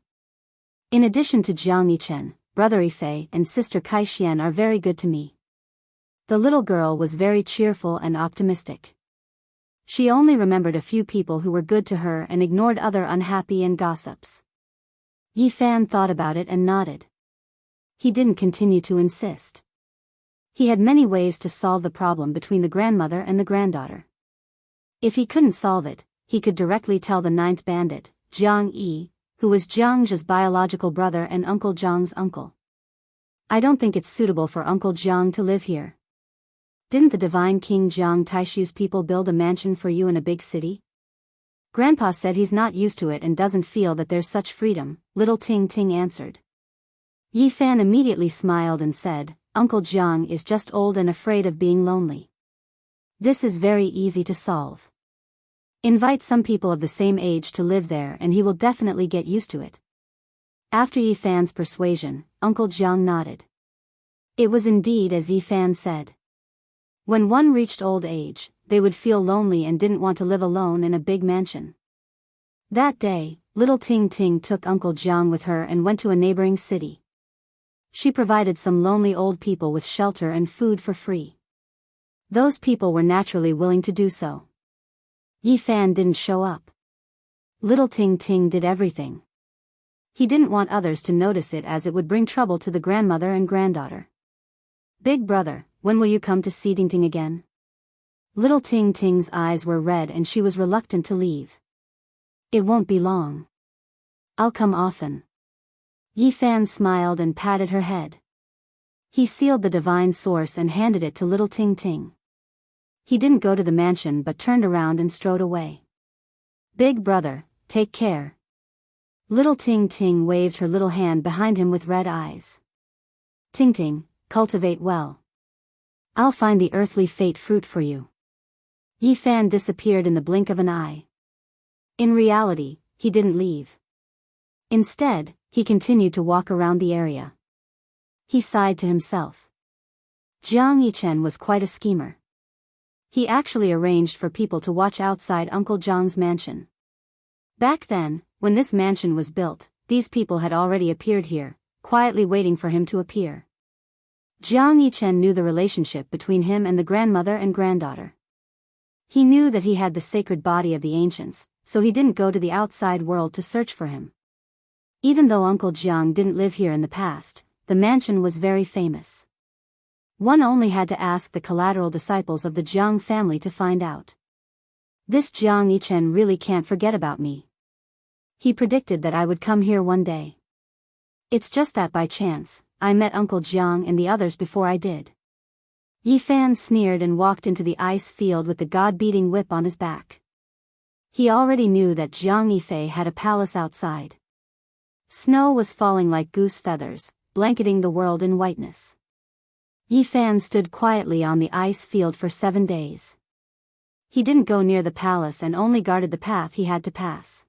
In addition to Jiang Yichen, Brother Yifei and Sister Kaixian are very good to me." The little girl was very cheerful and optimistic. She only remembered a few people who were good to her and ignored other unhappy and gossips. Yifan thought about it and nodded. He didn't continue to insist. He had many ways to solve the problem between the grandmother and the granddaughter. If he couldn't solve it, he could directly tell the ninth bandit, Jiang Yi, who was Jiang Zhe's biological brother and Uncle Jiang's uncle. "I don't think it's suitable for Uncle Jiang to live here." Didn't the divine King Jiang Taishu's people build a mansion for you in a big city? Grandpa said he's not used to it and doesn't feel that there's such freedom, little Ting Ting answered. Yi Fan immediately smiled and said, Uncle Jiang is just old and afraid of being lonely. This is very easy to solve. Invite some people of the same age to live there and he will definitely get used to it. After Yi Fan's persuasion, Uncle Jiang nodded. It was indeed as Yi Fan said. When one reached old age, they would feel lonely and didn't want to live alone in a big mansion. That day, little Ting Ting took Uncle Jiang with her and went to a neighboring city. She provided some lonely old people with shelter and food for free. Those people were naturally willing to do so. Yi Fan didn't show up. Little Ting Ting did everything. He didn't want others to notice it as it would bring trouble to the grandmother and granddaughter. Big brother, when will you come to see Ting Ting again? Little Ting Ting's eyes were red and she was reluctant to leave. It won't be long. I'll come often. Yi Fan smiled and patted her head. He sealed the divine source and handed it to little Ting Ting. He didn't go to the mansion but turned around and strode away. Big brother, take care. Little Ting Ting waved her little hand behind him with red eyes. Ting Ting, cultivate well. I'll find the earthly fate fruit for you. Yi Fan disappeared in the blink of an eye. In reality, he didn't leave. Instead, he continued to walk around the area. He sighed to himself. Jiang Yichen was quite a schemer. He actually arranged for people to watch outside Uncle Jiang's mansion. Back then, when this mansion was built, these people had already appeared here, quietly waiting for him to appear. Jiang Yichen knew the relationship between him and the grandmother and granddaughter. He knew that he had the sacred body of the ancients, so he didn't go to the outside world to search for him. Even though Uncle Jiang didn't live here in the past, the mansion was very famous. One only had to ask the collateral disciples of the Jiang family to find out. This Jiang Yichen really can't forget about me. He predicted that I would come here one day. It's just that by chance, I met Uncle Jiang and the others before I did. Yi Fan sneered and walked into the ice field with the god-beating whip on his back. He already knew that Jiang Yifei had a palace outside. Snow was falling like goose feathers, blanketing the world in whiteness. Yi Fan stood quietly on the ice field for 7 days. He didn't go near the palace and only guarded the path he had to pass.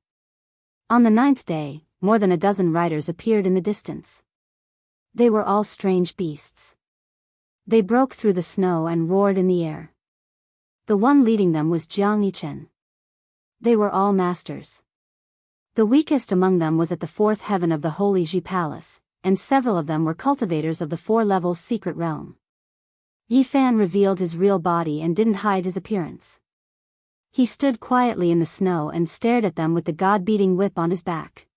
On the 9th day, more than a dozen riders appeared in the distance. They were all strange beasts. They broke through the snow and roared in the air. The one leading them was Jiang Yichen. They were all masters. The weakest among them was at the 4th heaven of the Holy Ji Palace, and several of them were cultivators of the 4 levels secret realm. Yi Fan revealed his real body and didn't hide his appearance. He stood quietly in the snow and stared at them with the god-beating whip on his back.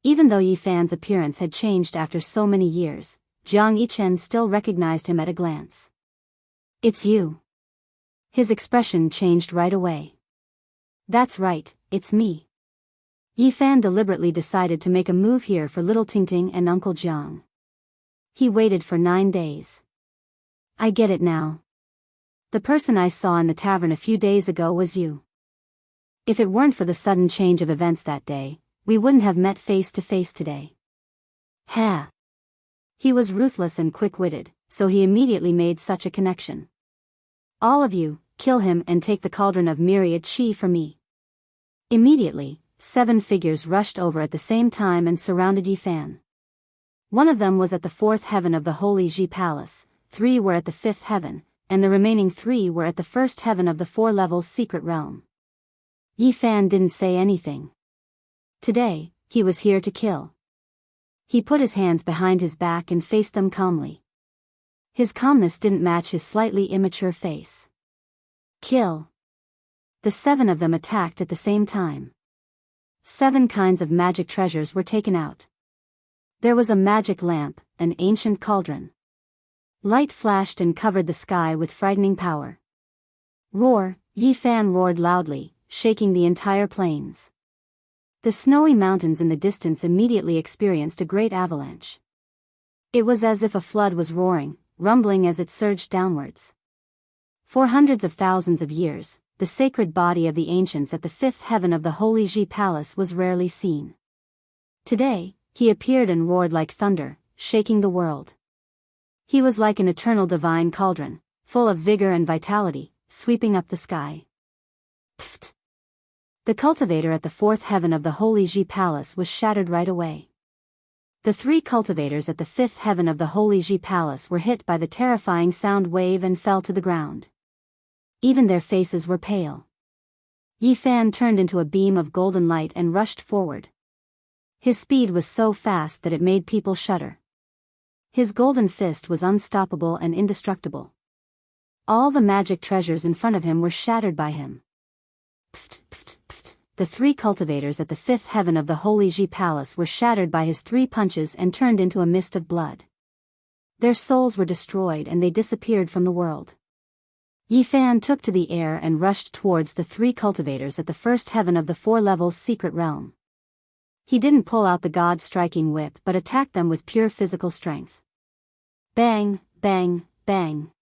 Even though Yi Fan's appearance had changed after so many years, Jiang Yichen still recognized him at a glance. It's you. His expression changed right away. That's right, it's me. Yi Fan deliberately decided to make a move here for little Ting Ting and Uncle Jiang. He waited for 9 days. I get it now. The person I saw in the tavern a few days ago was you. If it weren't for the sudden change of events that day, we wouldn't have met face to face today. Ha! He was ruthless and quick-witted, so he immediately made such a connection. All of you, kill him and take the cauldron of myriad chi for me. Immediately, 7 figures rushed over at the same time and surrounded Yi Fan. One of them was at the 4th heaven of the Holy Ji Palace, 3 were at the 5th heaven, and the remaining 3 were at the 1st heaven of the 4 levels secret realm. Yi Fan didn't say anything. Today, he was here to kill. He put his hands behind his back and faced them calmly. His calmness didn't match his slightly immature face. Kill. The 7 of them attacked at the same time. 7 kinds of magic treasures were taken out. There was a magic lamp, an ancient cauldron. Light flashed and covered the sky with frightening power. Roar! Yi Fan roared loudly, shaking the entire plains. The snowy mountains in the distance immediately experienced a great avalanche. It was as if a flood was roaring, rumbling as it surged downwards. For hundreds of thousands of years, the sacred body of the ancients at the fifth heaven of the Holy Ji Palace was rarely seen. Today, he appeared and roared like thunder, shaking the world. He was like an eternal divine cauldron, full of vigor and vitality, sweeping up the sky. Pfft! The cultivator at the fourth heaven of the Holy Ji Palace was shattered right away. The three cultivators at the fifth heaven of the Holy Ji Palace were hit by the terrifying sound wave and fell to the ground. Even their faces were pale. Yi Fan turned into a beam of golden light and rushed forward. His speed was so fast that it made people shudder. His golden fist was unstoppable and indestructible. All the magic treasures in front of him were shattered by him. Pft, pft, pft. The three cultivators at the fifth heaven of the Holy Ji Palace were shattered by his three punches and turned into a mist of blood. Their souls were destroyed and they disappeared from the world. Yi Fan took to the air and rushed towards the three cultivators at the first heaven of the four levels secret realm. He didn't pull out the god-striking whip but attacked them with pure physical strength. Bang, bang, bang.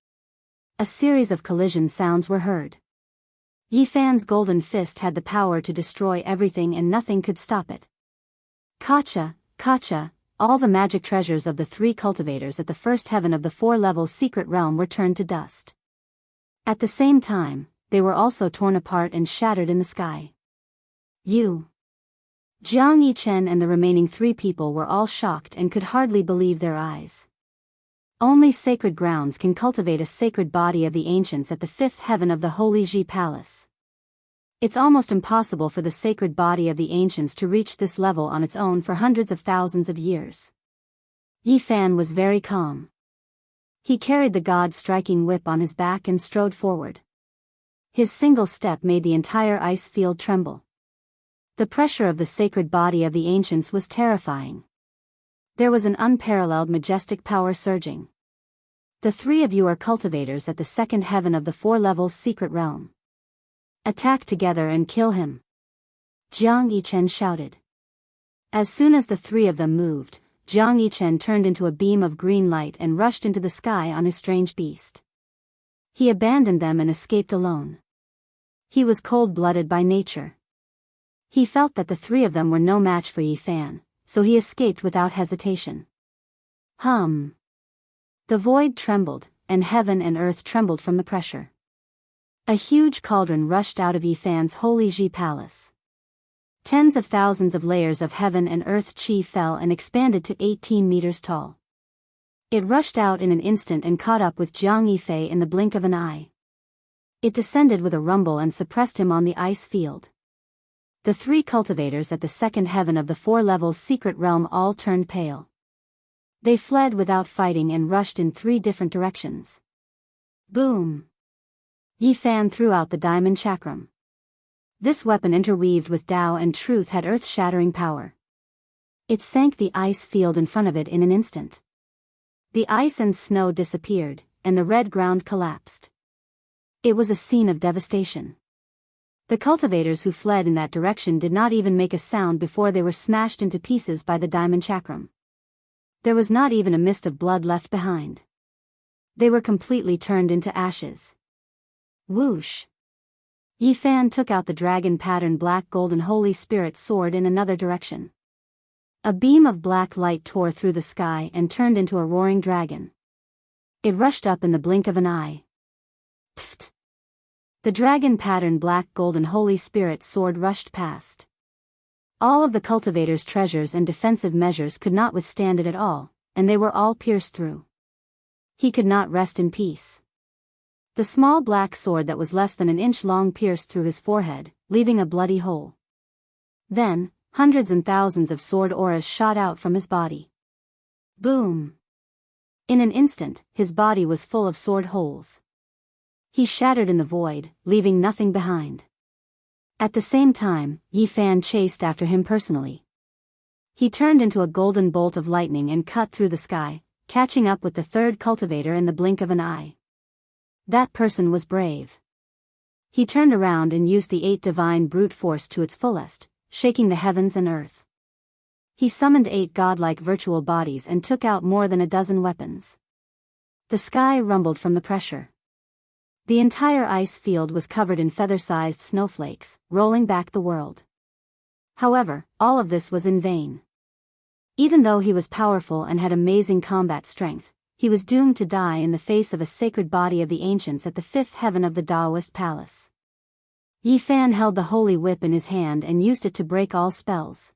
A series of collision sounds were heard. Yi Fan's golden fist had the power to destroy everything and nothing could stop it. Kacha, kacha, all the magic treasures of the three cultivators at the first heaven of the four levels secret realm were turned to dust. At the same time, they were also torn apart and shattered in the sky. Jiang Yichen and the remaining three people were all shocked and could hardly believe their eyes. Only sacred grounds can cultivate a sacred body of the ancients at the fifth heaven of the Holy Ji Palace. It's almost impossible for the sacred body of the ancients to reach this level on its own for hundreds of thousands of years. Yi Fan was very calm. He carried the god-striking whip on his back and strode forward. His single step made the entire ice field tremble. The pressure of the sacred body of the ancients was terrifying. There was an unparalleled majestic power surging. The three of you are cultivators at the second heaven of the four levels secret realm. Attack together and kill him. Jiang Yichen shouted. As soon as the three of them moved, Jiang Yichen turned into a beam of green light and rushed into the sky on his strange beast. He abandoned them and escaped alone. He was cold-blooded by nature. He felt that the three of them were no match for Yi Fan, so he escaped without hesitation. Hum. The void trembled, and heaven and earth trembled from the pressure. A huge cauldron rushed out of Yi Fan's Holy Ji Palace. Tens of thousands of layers of heaven and earth chi fell and expanded to 18 meters tall. It rushed out in an instant and caught up with Jiang Yifei in the blink of an eye. It descended with a rumble and suppressed him on the ice field. The three cultivators at the second heaven of the four levels secret realm all turned pale. They fled without fighting and rushed in three different directions. Boom! Yi Fan threw out the diamond chakram. This weapon interweaved with Tao and truth had earth-shattering power. It sank the ice field in front of it in an instant. The ice and snow disappeared, and the red ground collapsed. It was a scene of devastation. The cultivators who fled in that direction did not even make a sound before they were smashed into pieces by the diamond chakram. There was not even a mist of blood left behind. They were completely turned into ashes. Whoosh! Yi Fan took out the dragon-patterned black golden Holy Spirit sword in another direction. A beam of black light tore through the sky and turned into a roaring dragon. It rushed up in the blink of an eye. Pfft! The dragon-patterned black golden Holy Spirit sword rushed past. All of the cultivators' treasures and defensive measures could not withstand it at all, and they were all pierced through. He could not rest in peace. The small black sword that was less than an inch long pierced through his forehead, leaving a bloody hole. Then, hundreds and thousands of sword auras shot out from his body. Boom! In an instant, his body was full of sword holes. He shattered in the void, leaving nothing behind. At the same time, Yi Fan chased after him personally. He turned into a golden bolt of lightning and cut through the sky, catching up with the third cultivator in the blink of an eye. That person was brave. He turned around and used the 8 divine brute force to its fullest, shaking the heavens and earth. He summoned 8 godlike virtual bodies and took out more than a dozen weapons. The sky rumbled from the pressure. The entire ice field was covered in feather-sized snowflakes, rolling back the world. However, all of this was in vain. Even though he was powerful and had amazing combat strength, he was doomed to die in the face of a sacred body of the ancients at the fifth heaven of the Taoist palace. Yi Fan held the holy whip in his hand and used it to break all spells.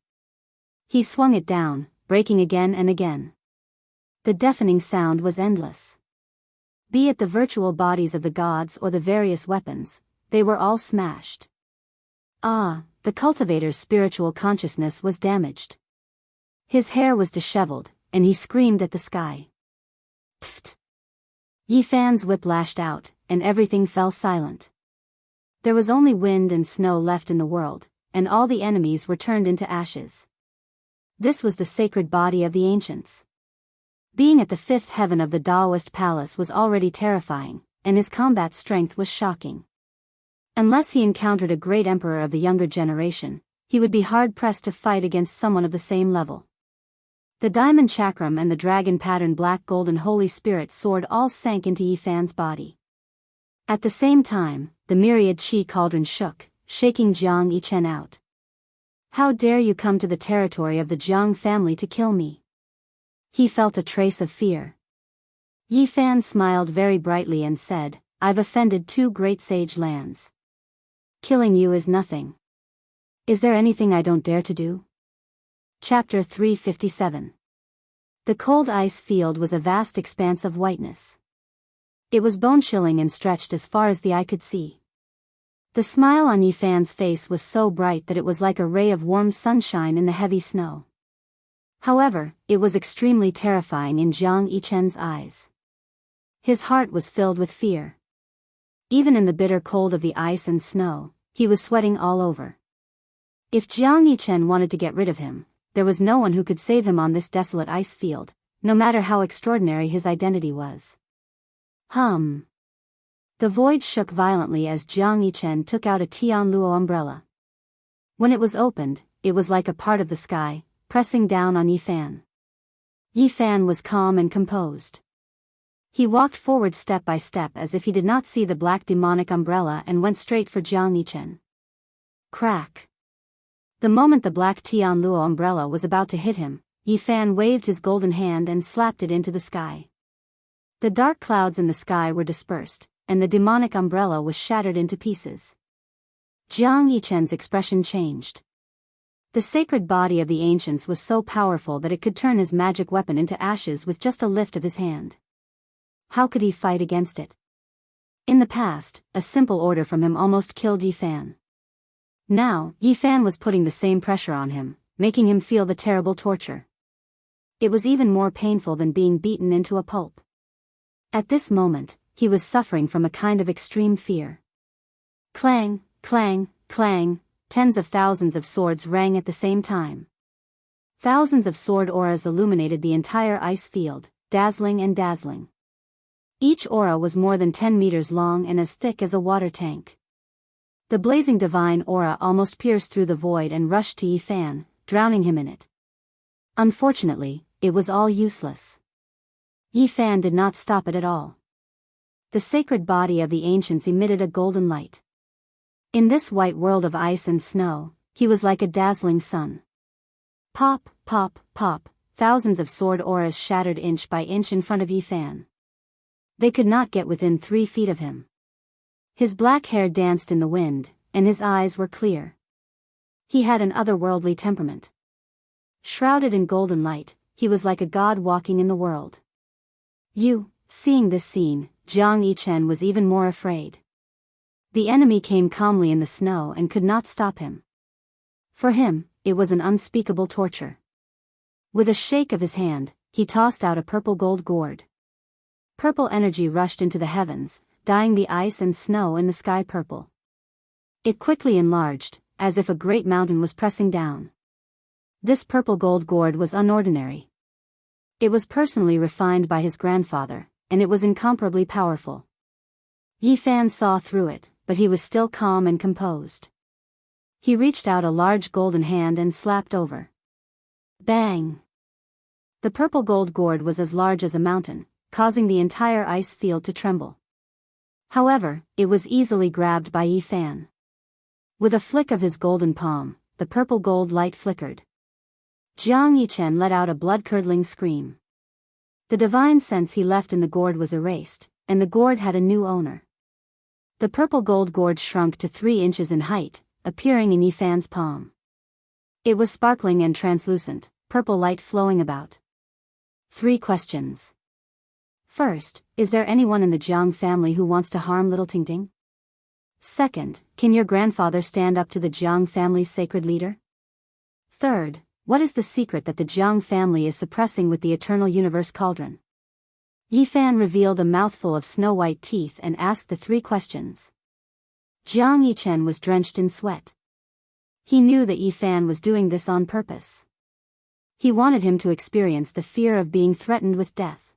He swung it down, breaking again and again. The deafening sound was endless. Be it the virtual bodies of the gods or the various weapons, they were all smashed. The cultivator's spiritual consciousness was damaged. His hair was disheveled, and he screamed at the sky. Pfft! Yi Fan's whip lashed out, and everything fell silent. There was only wind and snow left in the world, and all the enemies were turned into ashes. This was the sacred body of the ancients. Being at the fifth heaven of the Taoist palace was already terrifying, and his combat strength was shocking. Unless he encountered a great emperor of the younger generation, he would be hard-pressed to fight against someone of the same level. The diamond chakram and the dragon-patterned black golden holy spirit sword all sank into Yi Fan's body. At the same time, the myriad chi cauldron shook, shaking Jiang Yichen out. How dare you come to the territory of the Jiang family to kill me? He felt a trace of fear. Yi Fan smiled very brightly and said, I've offended 2 great sage lands. Killing you is nothing. Is there anything I don't dare to do? Chapter 357. The cold ice field was a vast expanse of whiteness. It was bone-chilling and stretched as far as the eye could see. The smile on Yi Fan's face was so bright that it was like a ray of warm sunshine in the heavy snow. However, it was extremely terrifying in Jiang Yichen's eyes. His heart was filled with fear. Even in the bitter cold of the ice and snow, he was sweating all over. If Jiang Yichen wanted to get rid of him, there was no one who could save him on this desolate ice field, no matter how extraordinary his identity was. The void shook violently as Jiang Yichen took out a Tianluo umbrella. When it was opened, it was like a part of the sky, pressing down on Yi Fan. Yi Fan was calm and composed. He walked forward step by step as if he did not see the black demonic umbrella and went straight for Jiang Yichen. Crack! The moment the black Tianluo umbrella was about to hit him, Yi Fan waved his golden hand and slapped it into the sky. The dark clouds in the sky were dispersed, and the demonic umbrella was shattered into pieces. Jiang Yichen's expression changed. The sacred body of the ancients was so powerful that it could turn his magic weapon into ashes with just a lift of his hand. How could he fight against it? In the past, a simple order from him almost killed Yi Fan. Now, Yi Fan was putting the same pressure on him, making him feel the terrible torture. It was even more painful than being beaten into a pulp. At this moment, he was suffering from a kind of extreme fear. Clang, clang, clang, tens of thousands of swords rang at the same time. Thousands of sword auras illuminated the entire ice field, dazzling and dazzling. Each aura was more than 10 meters long and as thick as a water tank. The blazing divine aura almost pierced through the void and rushed to Yi Fan, drowning him in it. Unfortunately, it was all useless. Yi Fan did not stop it at all. The sacred body of the ancients emitted a golden light. In this white world of ice and snow, he was like a dazzling sun. Pop, pop, pop, thousands of sword auras shattered inch by inch in front of Yi Fan. They could not get within 3 feet of him. His black hair danced in the wind, and his eyes were clear. He had an otherworldly temperament. Shrouded in golden light, he was like a god walking in the world. Seeing this scene, Jiang Yichen was even more afraid. The enemy came calmly in the snow and could not stop him. For him, it was an unspeakable torture. With a shake of his hand, he tossed out a purple gold gourd. Purple energy rushed into the heavens, dyeing the ice and snow in the sky purple. It quickly enlarged, as if a great mountain was pressing down. This purple gold gourd was unordinary. It was personally refined by his grandfather, and it was incomparably powerful. Yi Fan saw through it, but he was still calm and composed. He reached out a large golden hand and slapped over. Bang! The purple gold gourd was as large as a mountain, causing the entire ice field to tremble. However, it was easily grabbed by Yi Fan. With a flick of his golden palm, the purple gold light flickered. Jiang Yichen let out a blood-curdling scream. The divine sense he left in the gourd was erased, and the gourd had a new owner. The purple gold gourd shrunk to 3 inches in height, appearing in Yi Fan's palm. It was sparkling and translucent, purple light flowing about. 3 questions. First, is there anyone in the Jiang family who wants to harm little Tingting? Second, can your grandfather stand up to the Jiang family's sacred leader? Third, what is the secret that the Jiang family is suppressing with the eternal universe cauldron? Yi Fan revealed a mouthful of snow-white teeth and asked the 3 questions. Jiang Yichen was drenched in sweat. He knew that Yi Fan was doing this on purpose. He wanted him to experience the fear of being threatened with death.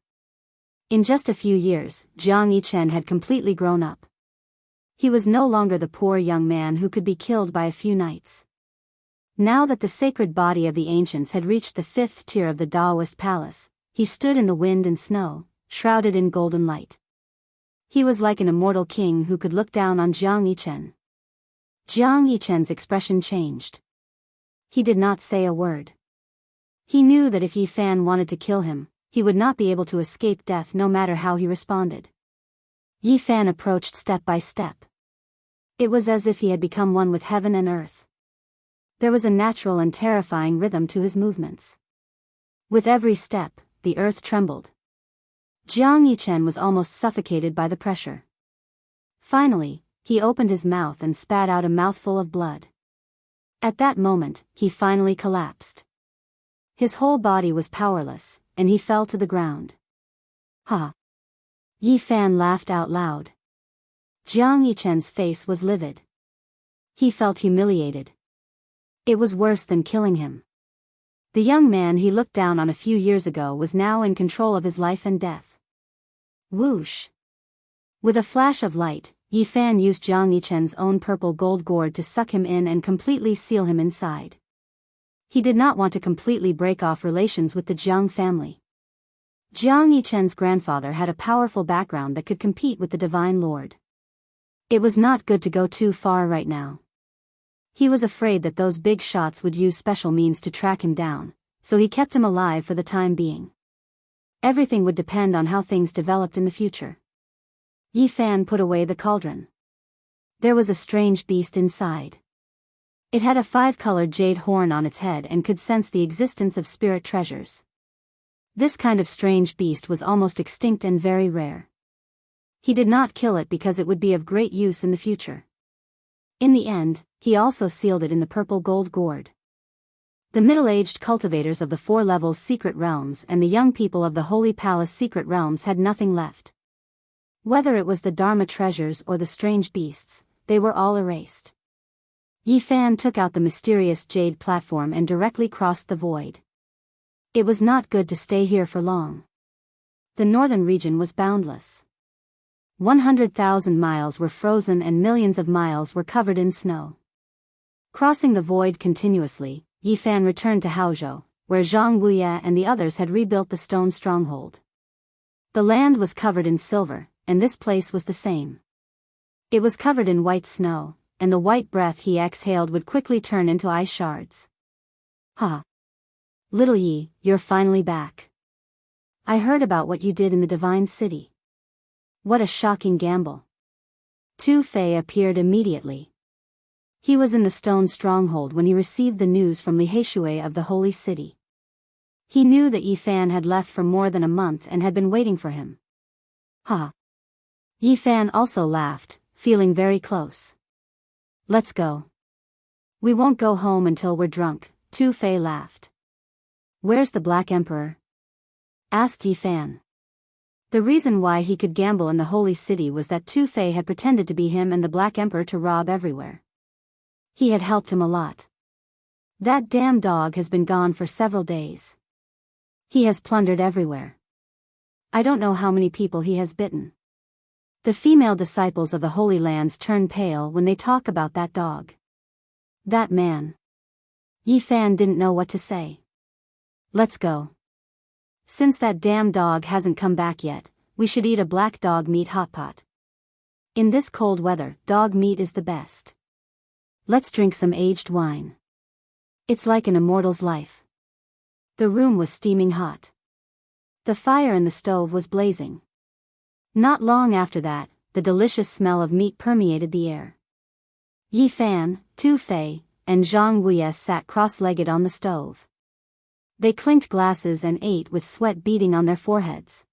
In just a few years, Jiang Yichen had completely grown up. He was no longer the poor young man who could be killed by a few knights. Now that the sacred body of the ancients had reached the 5th tier of the Taoist palace, he stood in the wind and snow, shrouded in golden light. He was like an immortal king who could look down on Jiang Yichen. Jiang Yichen's expression changed. He did not say a word. He knew that if Yi Fan wanted to kill him, he would not be able to escape death no matter how he responded. Yi Fan approached step by step. It was as if he had become one with heaven and earth. There was a natural and terrifying rhythm to his movements. With every step, the earth trembled. Jiang Yichen was almost suffocated by the pressure. Finally, he opened his mouth and spat out a mouthful of blood. At that moment, he finally collapsed. His whole body was powerless, and he fell to the ground. Ha! Yi Fan laughed out loud. Jiang Yichen's face was livid. He felt humiliated. It was worse than killing him. The young man he looked down on a few years ago was now in control of his life and death. Whoosh! With a flash of light, Yi Fan used Jiang Yichen's own purple gold gourd to suck him in and completely seal him inside. He did not want to completely break off relations with the Jiang family. Jiang Yichen's grandfather had a powerful background that could compete with the Divine Lord. It was not good to go too far right now. He was afraid that those big shots would use special means to track him down, so he kept him alive for the time being. Everything would depend on how things developed in the future. Yi Fan put away the cauldron. There was a strange beast inside. It had a 5-colored jade horn on its head and could sense the existence of spirit treasures. This kind of strange beast was almost extinct and very rare. He did not kill it because it would be of great use in the future. In the end, he also sealed it in the purple gold gourd. The middle-aged cultivators of the 4 levels secret realms and the young people of the Holy Palace secret realms had nothing left. Whether it was the Dharma treasures or the strange beasts, they were all erased. Yi Fan took out the mysterious jade platform and directly crossed the void. It was not good to stay here for long. The northern region was boundless. 100,000 miles were frozen and millions of miles were covered in snow. Crossing the void continuously, Yi Fan returned to Haozhou, where Zhang Wuye and the others had rebuilt the stone stronghold. The land was covered in silver, and this place was the same. It was covered in white snow, and the white breath he exhaled would quickly turn into ice shards. Ha! Little Yi, you're finally back. I heard about what you did in the Divine City. What a shocking gamble. Tu Fei appeared immediately. He was in the stone stronghold when he received the news from Li Heishui of the Holy City. He knew that Yi Fan had left for more than a month and had been waiting for him. Ha! Yi Fan also laughed, feeling very close. Let's go. We won't go home until we're drunk, Tu Fei laughed. Where's the Black Emperor? Asked Yi Fan. The reason why he could gamble in the Holy City was that Tu Fei had pretended to be him and the Black Emperor to rob everywhere. He had helped him a lot. That damn dog has been gone for several days. He has plundered everywhere. I don't know how many people he has bitten. The female disciples of the Holy Lands turn pale when they talk about that dog. That man. Yi Fan didn't know what to say. Let's go. Since that damn dog hasn't come back yet, we should eat a black dog meat hot pot. In this cold weather, dog meat is the best. Let's drink some aged wine. It's like an immortal's life. The room was steaming hot. The fire in the stove was blazing. Not long after that, the delicious smell of meat permeated the air. Yi Fan, Tu Fei, and Zhang Wuye sat cross-legged on the stove. They clinked glasses and ate with sweat beading on their foreheads.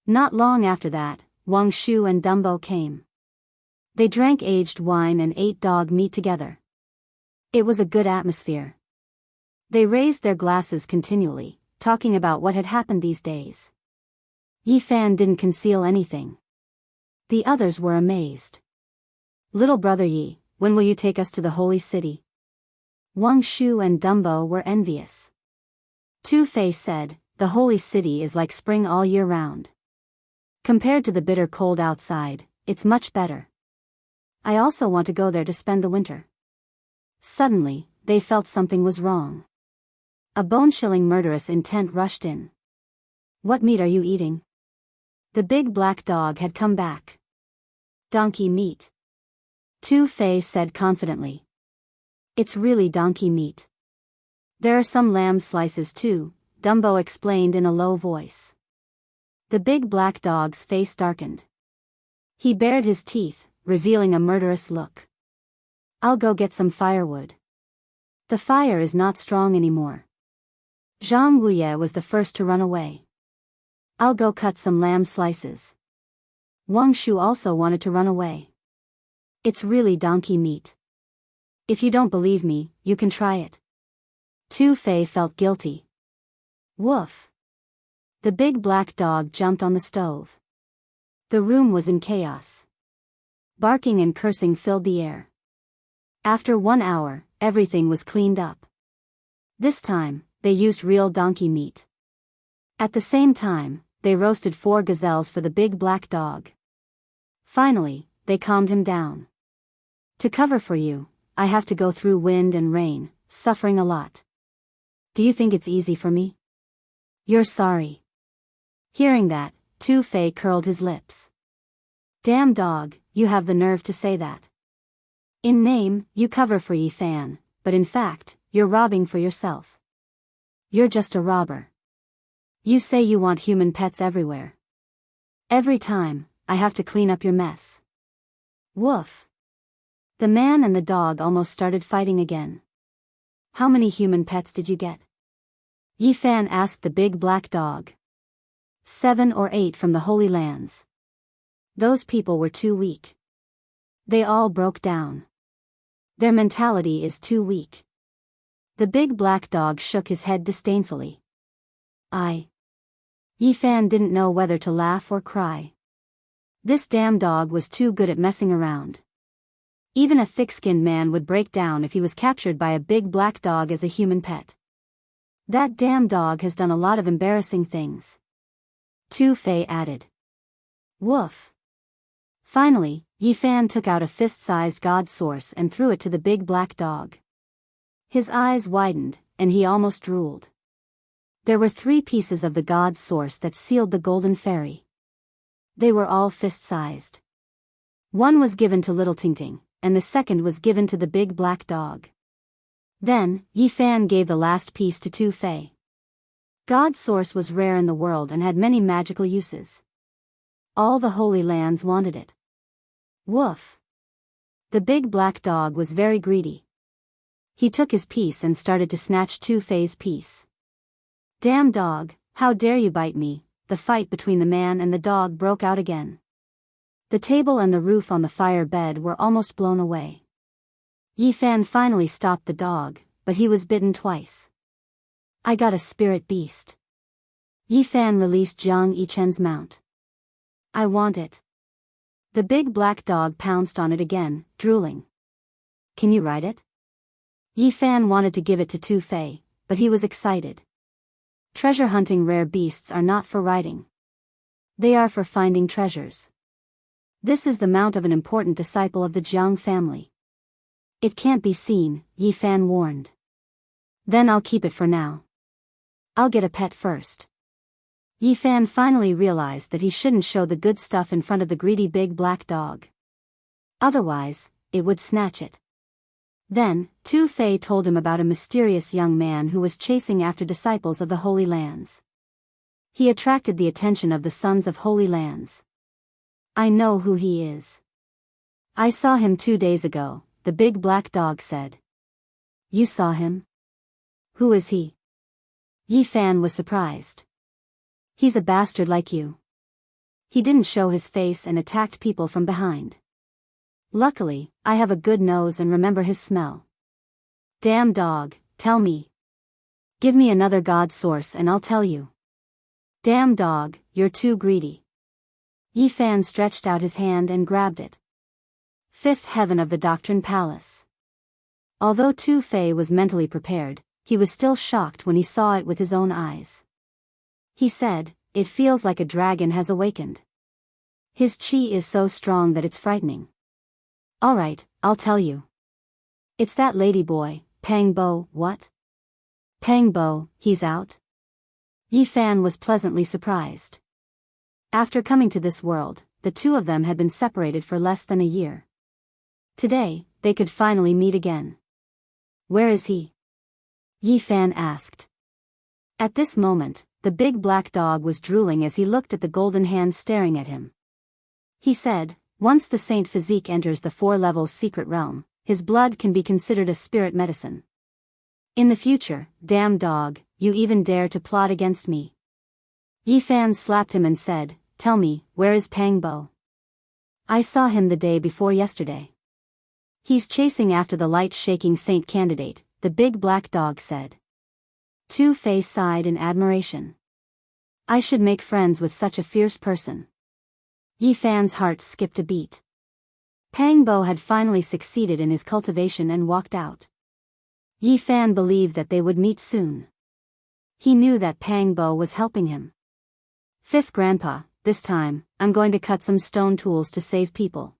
Not long after that, Wang Shu and Dumbo came. They drank aged wine and ate dog meat together. It was a good atmosphere. They raised their glasses continually, talking about what had happened these days. Yi Fan didn't conceal anything. The others were amazed. Little brother Yi, when will you take us to the holy city? Wang Shu and Dumbo were envious. Tu Fei said, the holy city is like spring all year round. Compared to the bitter cold outside, it's much better. I also want to go there to spend the winter. Suddenly, they felt something was wrong. A bone-chilling murderous intent rushed in. What meat are you eating? The big black dog had come back. Donkey meat. Tu Fei said confidently. It's really donkey meat. There are some lamb slices too, Dumbo explained in a low voice. The big black dog's face darkened. He bared his teeth, revealing a murderous look. I'll go get some firewood. The fire is not strong anymore. Zhang Wuye was the first to run away. I'll go cut some lamb slices. Wang Shu also wanted to run away. It's really donkey meat. If you don't believe me, you can try it. Tu Fei felt guilty. Woof. The big black dog jumped on the stove. The room was in chaos. Barking and cursing filled the air. After 1 hour, everything was cleaned up. This time, they used real donkey meat. At the same time, they roasted 4 gazelles for the big black dog. Finally, they calmed him down. To cover for you, I have to go through wind and rain, suffering a lot. Do you think it's easy for me? You're sorry. Hearing that, Tu Fei curled his lips. Damn dog, you have the nerve to say that. In name, you cover for Yi Fan, but in fact, you're robbing for yourself. You're just a robber. You say you want human pets everywhere. Every time, I have to clean up your mess. Woof. The man and the dog almost started fighting again. How many human pets did you get? Yi Fan asked the big black dog. 7 or 8 from the Holy Lands. Those people were too weak. They all broke down. Their mentality is too weak. The big black dog shook his head disdainfully. Yi Fan didn't know whether to laugh or cry. This damn dog was too good at messing around. Even a thick-skinned man would break down if he was captured by a big black dog as a human pet. That damn dog has done a lot of embarrassing things. Tu Fei added. Woof. Finally, Yi Fan took out a fist-sized god source and threw it to the big black dog. His eyes widened, and he almost drooled. There were 3 pieces of the god source that sealed the golden fairy. They were all fist-sized. One was given to Little Tingting, and the second was given to the big black dog. Then, Yi Fan gave the last piece to Tu Fei. God source was rare in the world and had many magical uses. All the Holy Lands wanted it. Woof. The big black dog was very greedy. He took his piece and started to snatch Tu Fei's piece. Damn dog, how dare you bite me? The fight between the man and the dog broke out again. The table and the roof on the fire bed were almost blown away. Yi Fan finally stopped the dog, but he was bitten twice. I got a spirit beast. Yi Fan released Jiang Yichen's mount. I want it. The big black dog pounced on it again, drooling. Can you ride it? Yi Fan wanted to give it to Tu Fei, but he was excited. Treasure hunting rare beasts are not for riding. They are for finding treasures. This is the mount of an important disciple of the Jiang family. It can't be seen, Yi Fan warned. Then I'll keep it for now. I'll get a pet first. Yi Fan finally realized that he shouldn't show the good stuff in front of the greedy big black dog. Otherwise, it would snatch it. Then, Tu Fei told him about a mysterious young man who was chasing after disciples of the Holy Lands. He attracted the attention of the sons of Holy Lands. I know who he is. I saw him 2 days ago, the big black dog said. You saw him? Who is he? Yi Fan was surprised. He's a bastard like you. He didn't show his face and attacked people from behind. Luckily, I have a good nose and remember his smell. Damn dog, tell me. Give me another god source and I'll tell you. Damn dog, you're too greedy. Yi Fan stretched out his hand and grabbed it. Fifth heaven of the Doctrine Palace. Although Tu Fei was mentally prepared, he was still shocked when he saw it with his own eyes. He said, it feels like a dragon has awakened. His qi is so strong that it's frightening. Alright, I'll tell you. It's that lady boy, Pang Bo. What? Pang Bo, he's out? Yi Fan was pleasantly surprised. After coming to this world, the two of them had been separated for less than a year. Today, they could finally meet again. Where is he? Yi Fan asked. At this moment, the big black dog was drooling as he looked at the golden hand staring at him. He said, once the saint physique enters the 4 levels secret realm, his blood can be considered a spirit medicine. In the future, damn dog, you even dare to plot against me. Yi Fan slapped him and said, tell me, where is Pang Bo? I saw him the day before yesterday. He's chasing after the light-shaking saint candidate, the big black dog said. Tu Fei sighed in admiration. I should make friends with such a fierce person. Yi Fan's heart skipped a beat. Pang Bo had finally succeeded in his cultivation and walked out. Yi Fan believed that they would meet soon. He knew that Pang Bo was helping him. Fifth grandpa, this time, I'm going to cut some stone tools to save people.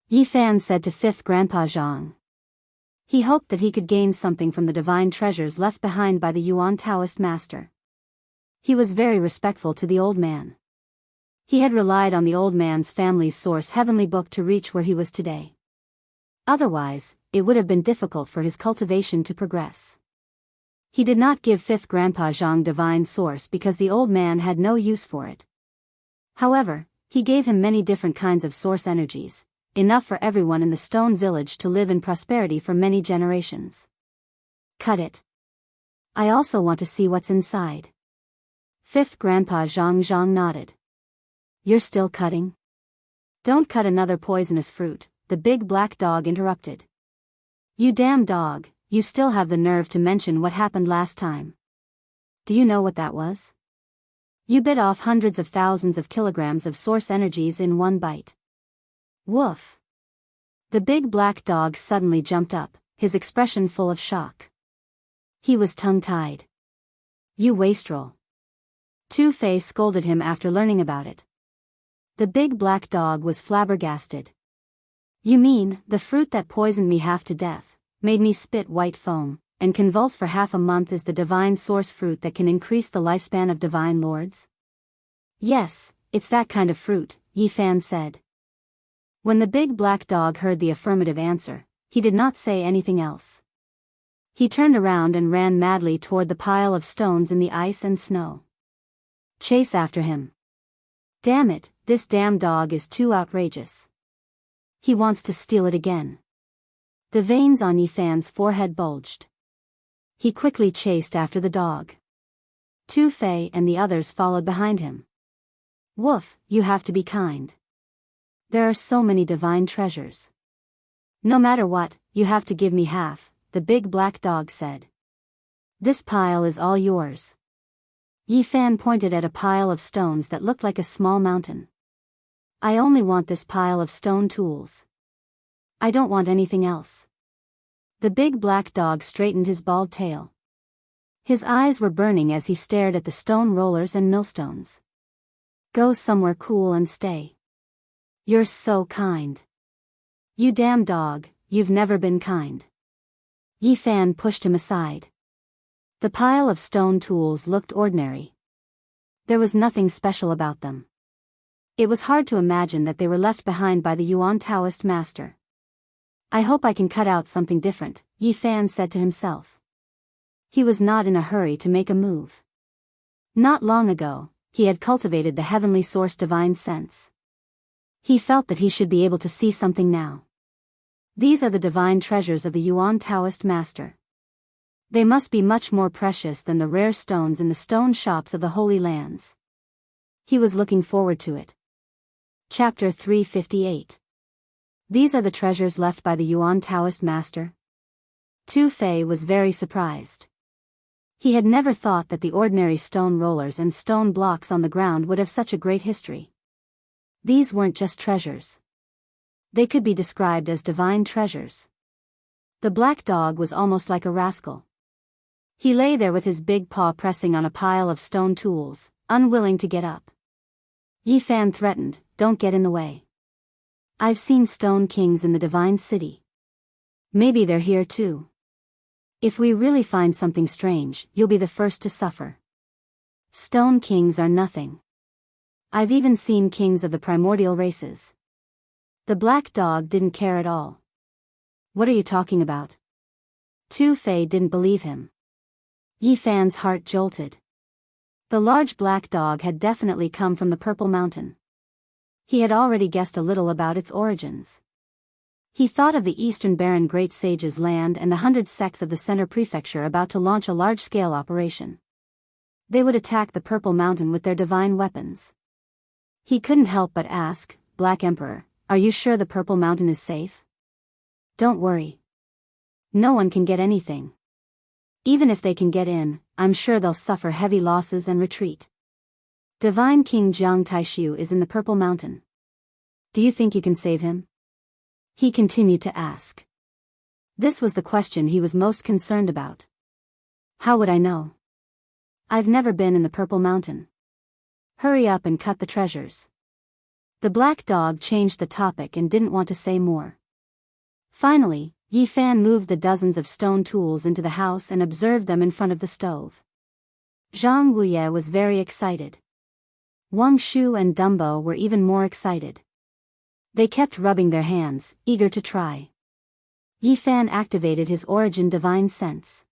Yi Fan said to fifth grandpa Zhang. He hoped that he could gain something from the divine treasures left behind by the Yuan Taoist master. He was very respectful to the old man. He had relied on the old man's family's source heavenly book to reach where he was today. Otherwise, it would have been difficult for his cultivation to progress. He did not give fifth grandpa Zhang divine source because the old man had no use for it. However, he gave him many different kinds of source energies, enough for everyone in the stone village to live in prosperity for many generations. Cut it. I also want to see what's inside. Fifth grandpa Zhang nodded. You're still cutting? Don't cut another poisonous fruit, the big black dog interrupted. You damn dog, you still have the nerve to mention what happened last time. Do you know what that was? You bit off hundreds of thousands of kilograms of source energies in one bite. Woof. The big black dog suddenly jumped up, his expression full of shock. He was tongue-tied. You wastrel. Tu Fei scolded him after learning about it. The big black dog was flabbergasted. You mean, the fruit that poisoned me half to death, made me spit white foam, and convulse for half a month is the divine source fruit that can increase the lifespan of divine lords? Yes, it's that kind of fruit, Yi Fan said. When the big black dog heard the affirmative answer, he did not say anything else. He turned around and ran madly toward the pile of stones in the ice and snow. Chase after him. Damn it, this damn dog is too outrageous. He wants to steal it again. The veins on Yi Fan's forehead bulged. He quickly chased after the dog. Tu Fei and the others followed behind him. Woof, you have to be kind. There are so many divine treasures. No matter what, you have to give me half, the big black dog said. This pile is all yours. Yi Fan pointed at a pile of stones that looked like a small mountain. I only want this pile of stone tools. I don't want anything else. The big black dog straightened his bald tail. His eyes were burning as he stared at the stone rollers and millstones. Go somewhere cool and stay. You're so kind. You damn dog, you've never been kind. Yi Fan pushed him aside. The pile of stone tools looked ordinary. There was nothing special about them. It was hard to imagine that they were left behind by the Yuan Taoist master. I hope I can cut out something different, Yi Fan said to himself. He was not in a hurry to make a move. Not long ago, he had cultivated the heavenly source divine sense. He felt that he should be able to see something now. These are the divine treasures of the Yuan Taoist master. They must be much more precious than the rare stones in the stone shops of the Holy Lands. He was looking forward to it. Chapter 358. These are the treasures left by the Yuan Taoist master? Tu Fei was very surprised. He had never thought that the ordinary stone rollers and stone blocks on the ground would have such a great history. These weren't just treasures. They could be described as divine treasures. The black dog was almost like a rascal. He lay there with his big paw pressing on a pile of stone tools, unwilling to get up. Yi Fan threatened, "Don't get in the way. I've seen stone kings in the divine city. Maybe they're here too. If we really find something strange, you'll be the first to suffer. Stone kings are nothing. I've even seen kings of the primordial races." The black dog didn't care at all. "What are you talking about?" Tu Fei didn't believe him. Yi Fan's heart jolted. The large black dog had definitely come from the Purple Mountain. He had already guessed a little about its origins. He thought of the Eastern Baron Great Sage's land and the 100 sects of the Center Prefecture about to launch a large-scale operation. They would attack the Purple Mountain with their divine weapons. He couldn't help but ask, "Black Emperor, are you sure the Purple Mountain is safe?" "Don't worry. No one can get anything. Even if they can get in, I'm sure they'll suffer heavy losses and retreat. Divine King Jiang Taishu is in the Purple Mountain. Do you think you can save him?" He continued to ask. This was the question he was most concerned about. "How would I know? I've never been in the Purple Mountain. Hurry up and cut the treasures." The black dog changed the topic and didn't want to say more. Finally, Yi Fan moved the dozens of stone tools into the house and observed them in front of the stove. Zhang Wuye was very excited. Wang Shu and Dumbo were even more excited. They kept rubbing their hands, eager to try. Yi Fan activated his origin divine sense.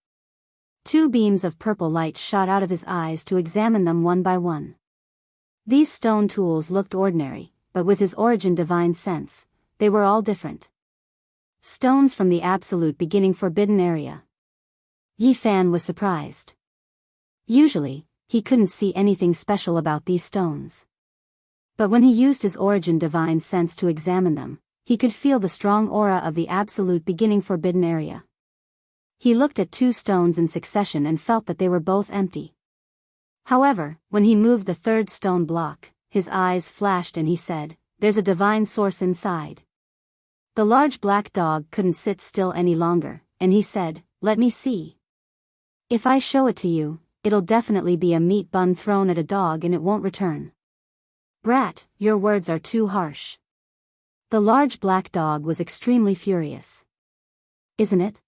2 beams of purple light shot out of his eyes to examine them one by one. These stone tools looked ordinary, but with his origin divine sense, they were all different. Stones from the absolute beginning forbidden area. Yi Fan was surprised. Usually, he couldn't see anything special about these stones. But when he used his origin divine sense to examine them, he could feel the strong aura of the absolute beginning forbidden area. He looked at 2 stones in succession and felt that they were both empty. However, when he moved the 3rd stone block, his eyes flashed and he said, "There's a divine source inside." The large black dog couldn't sit still any longer, and he said, "Let me see. If I show it to you, it'll definitely be a meat bun thrown at a dog and it won't return." "Brat, your words are too harsh." The large black dog was extremely furious. "Isn't it?"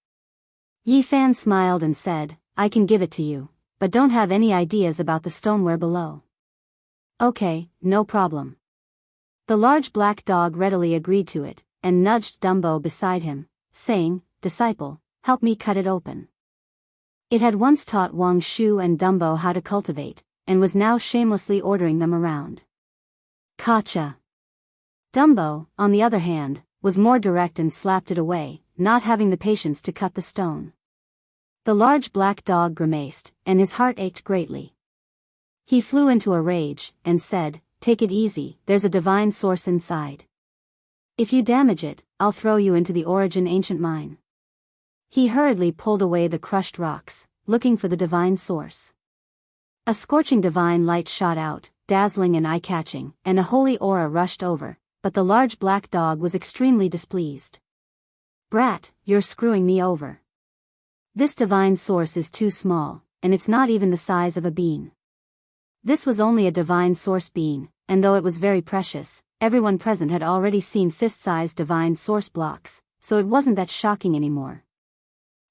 Yi Fan smiled and said, "I can give it to you, but don't have any ideas about the stoneware below." "Okay, no problem." The large black dog readily agreed to it, and nudged Dumbo beside him, saying, "Disciple, help me cut it open." It had once taught Wang Shu and Dumbo how to cultivate, and was now shamelessly ordering them around. "Gotcha." Dumbo, on the other hand, was more direct and slapped it away, not having the patience to cut the stone. The large black dog grimaced, and his heart ached greatly. He flew into a rage, and said, "Take it easy, there's a divine source inside. If you damage it, I'll throw you into the origin ancient mine." He hurriedly pulled away the crushed rocks, looking for the divine source. A scorching divine light shot out, dazzling and eye-catching, and a holy aura rushed over, but the large black dog was extremely displeased. "Brat, you're screwing me over. This divine source is too small, and it's not even the size of a bean." This was only a divine source bean, and though it was very precious, everyone present had already seen fist-sized divine source blocks, so it wasn't that shocking anymore.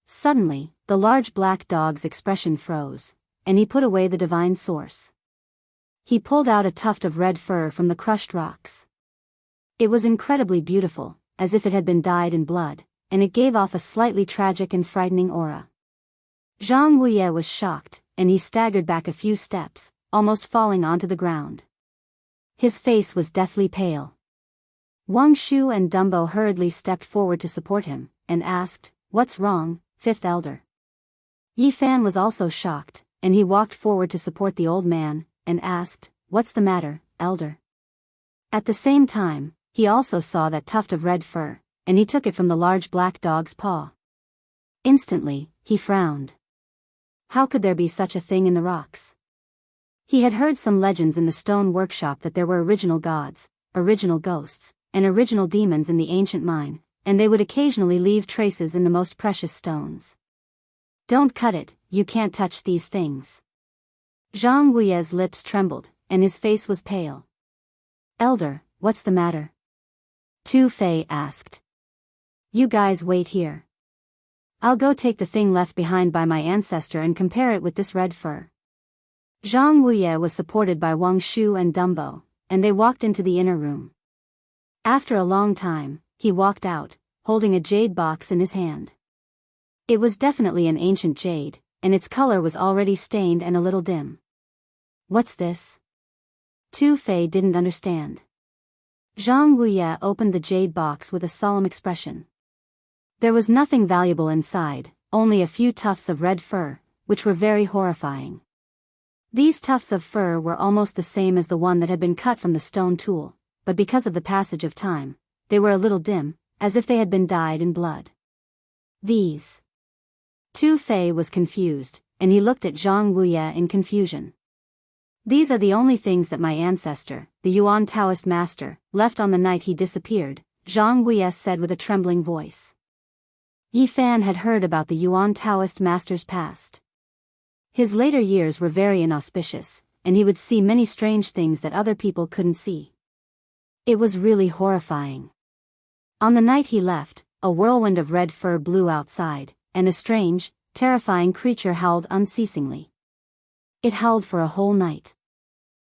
Suddenly, the large black dog's expression froze, and he put away the divine source. He pulled out a tuft of red fur from the crushed rocks. It was incredibly beautiful, as if it had been dyed in blood, and it gave off a slightly tragic and frightening aura. Zhang Wuye was shocked, and he staggered back a few steps, almost falling onto the ground. His face was deathly pale. Wang Shu and Dumbo hurriedly stepped forward to support him, and asked, "What's wrong, fifth elder?" Yi Fan was also shocked, and he walked forward to support the old man, and asked, "What's the matter, elder?" At the same time, he also saw that tuft of red fur, and he took it from the large black dog's paw. Instantly, he frowned. How could there be such a thing in the rocks? He had heard some legends in the stone workshop that there were original gods, original ghosts, and original demons in the ancient mine, and they would occasionally leave traces in the most precious stones. "Don't cut it, you can't touch these things." Zhang Wuye's lips trembled, and his face was pale. "Elder, what's the matter?" Tu Fei asked. "You guys wait here. I'll go take the thing left behind by my ancestor and compare it with this red fur." Zhang Wuye was supported by Wang Shu and Dumbo, and they walked into the inner room. After a long time, he walked out, holding a jade box in his hand. It was definitely an ancient jade, and its color was already stained and a little dim. "What's this?" Tu Fei didn't understand. Zhang Wuye opened the jade box with a solemn expression. There was nothing valuable inside, only a few tufts of red fur, which were very horrifying. These tufts of fur were almost the same as the one that had been cut from the stone tool, but because of the passage of time, they were a little dim, as if they had been dyed in blood. These. Tu Fei was confused, and he looked at Zhang Wuye in confusion. "These are the only things that my ancestor, the Yuan Taoist master, left on the night he disappeared," Zhang Wuye said with a trembling voice. Yi Fan had heard about the Yuan Taoist master's past. His later years were very inauspicious, and he would see many strange things that other people couldn't see. It was really horrifying. On the night he left, a whirlwind of red fur blew outside, and a strange, terrifying creature howled unceasingly. It howled for a whole night.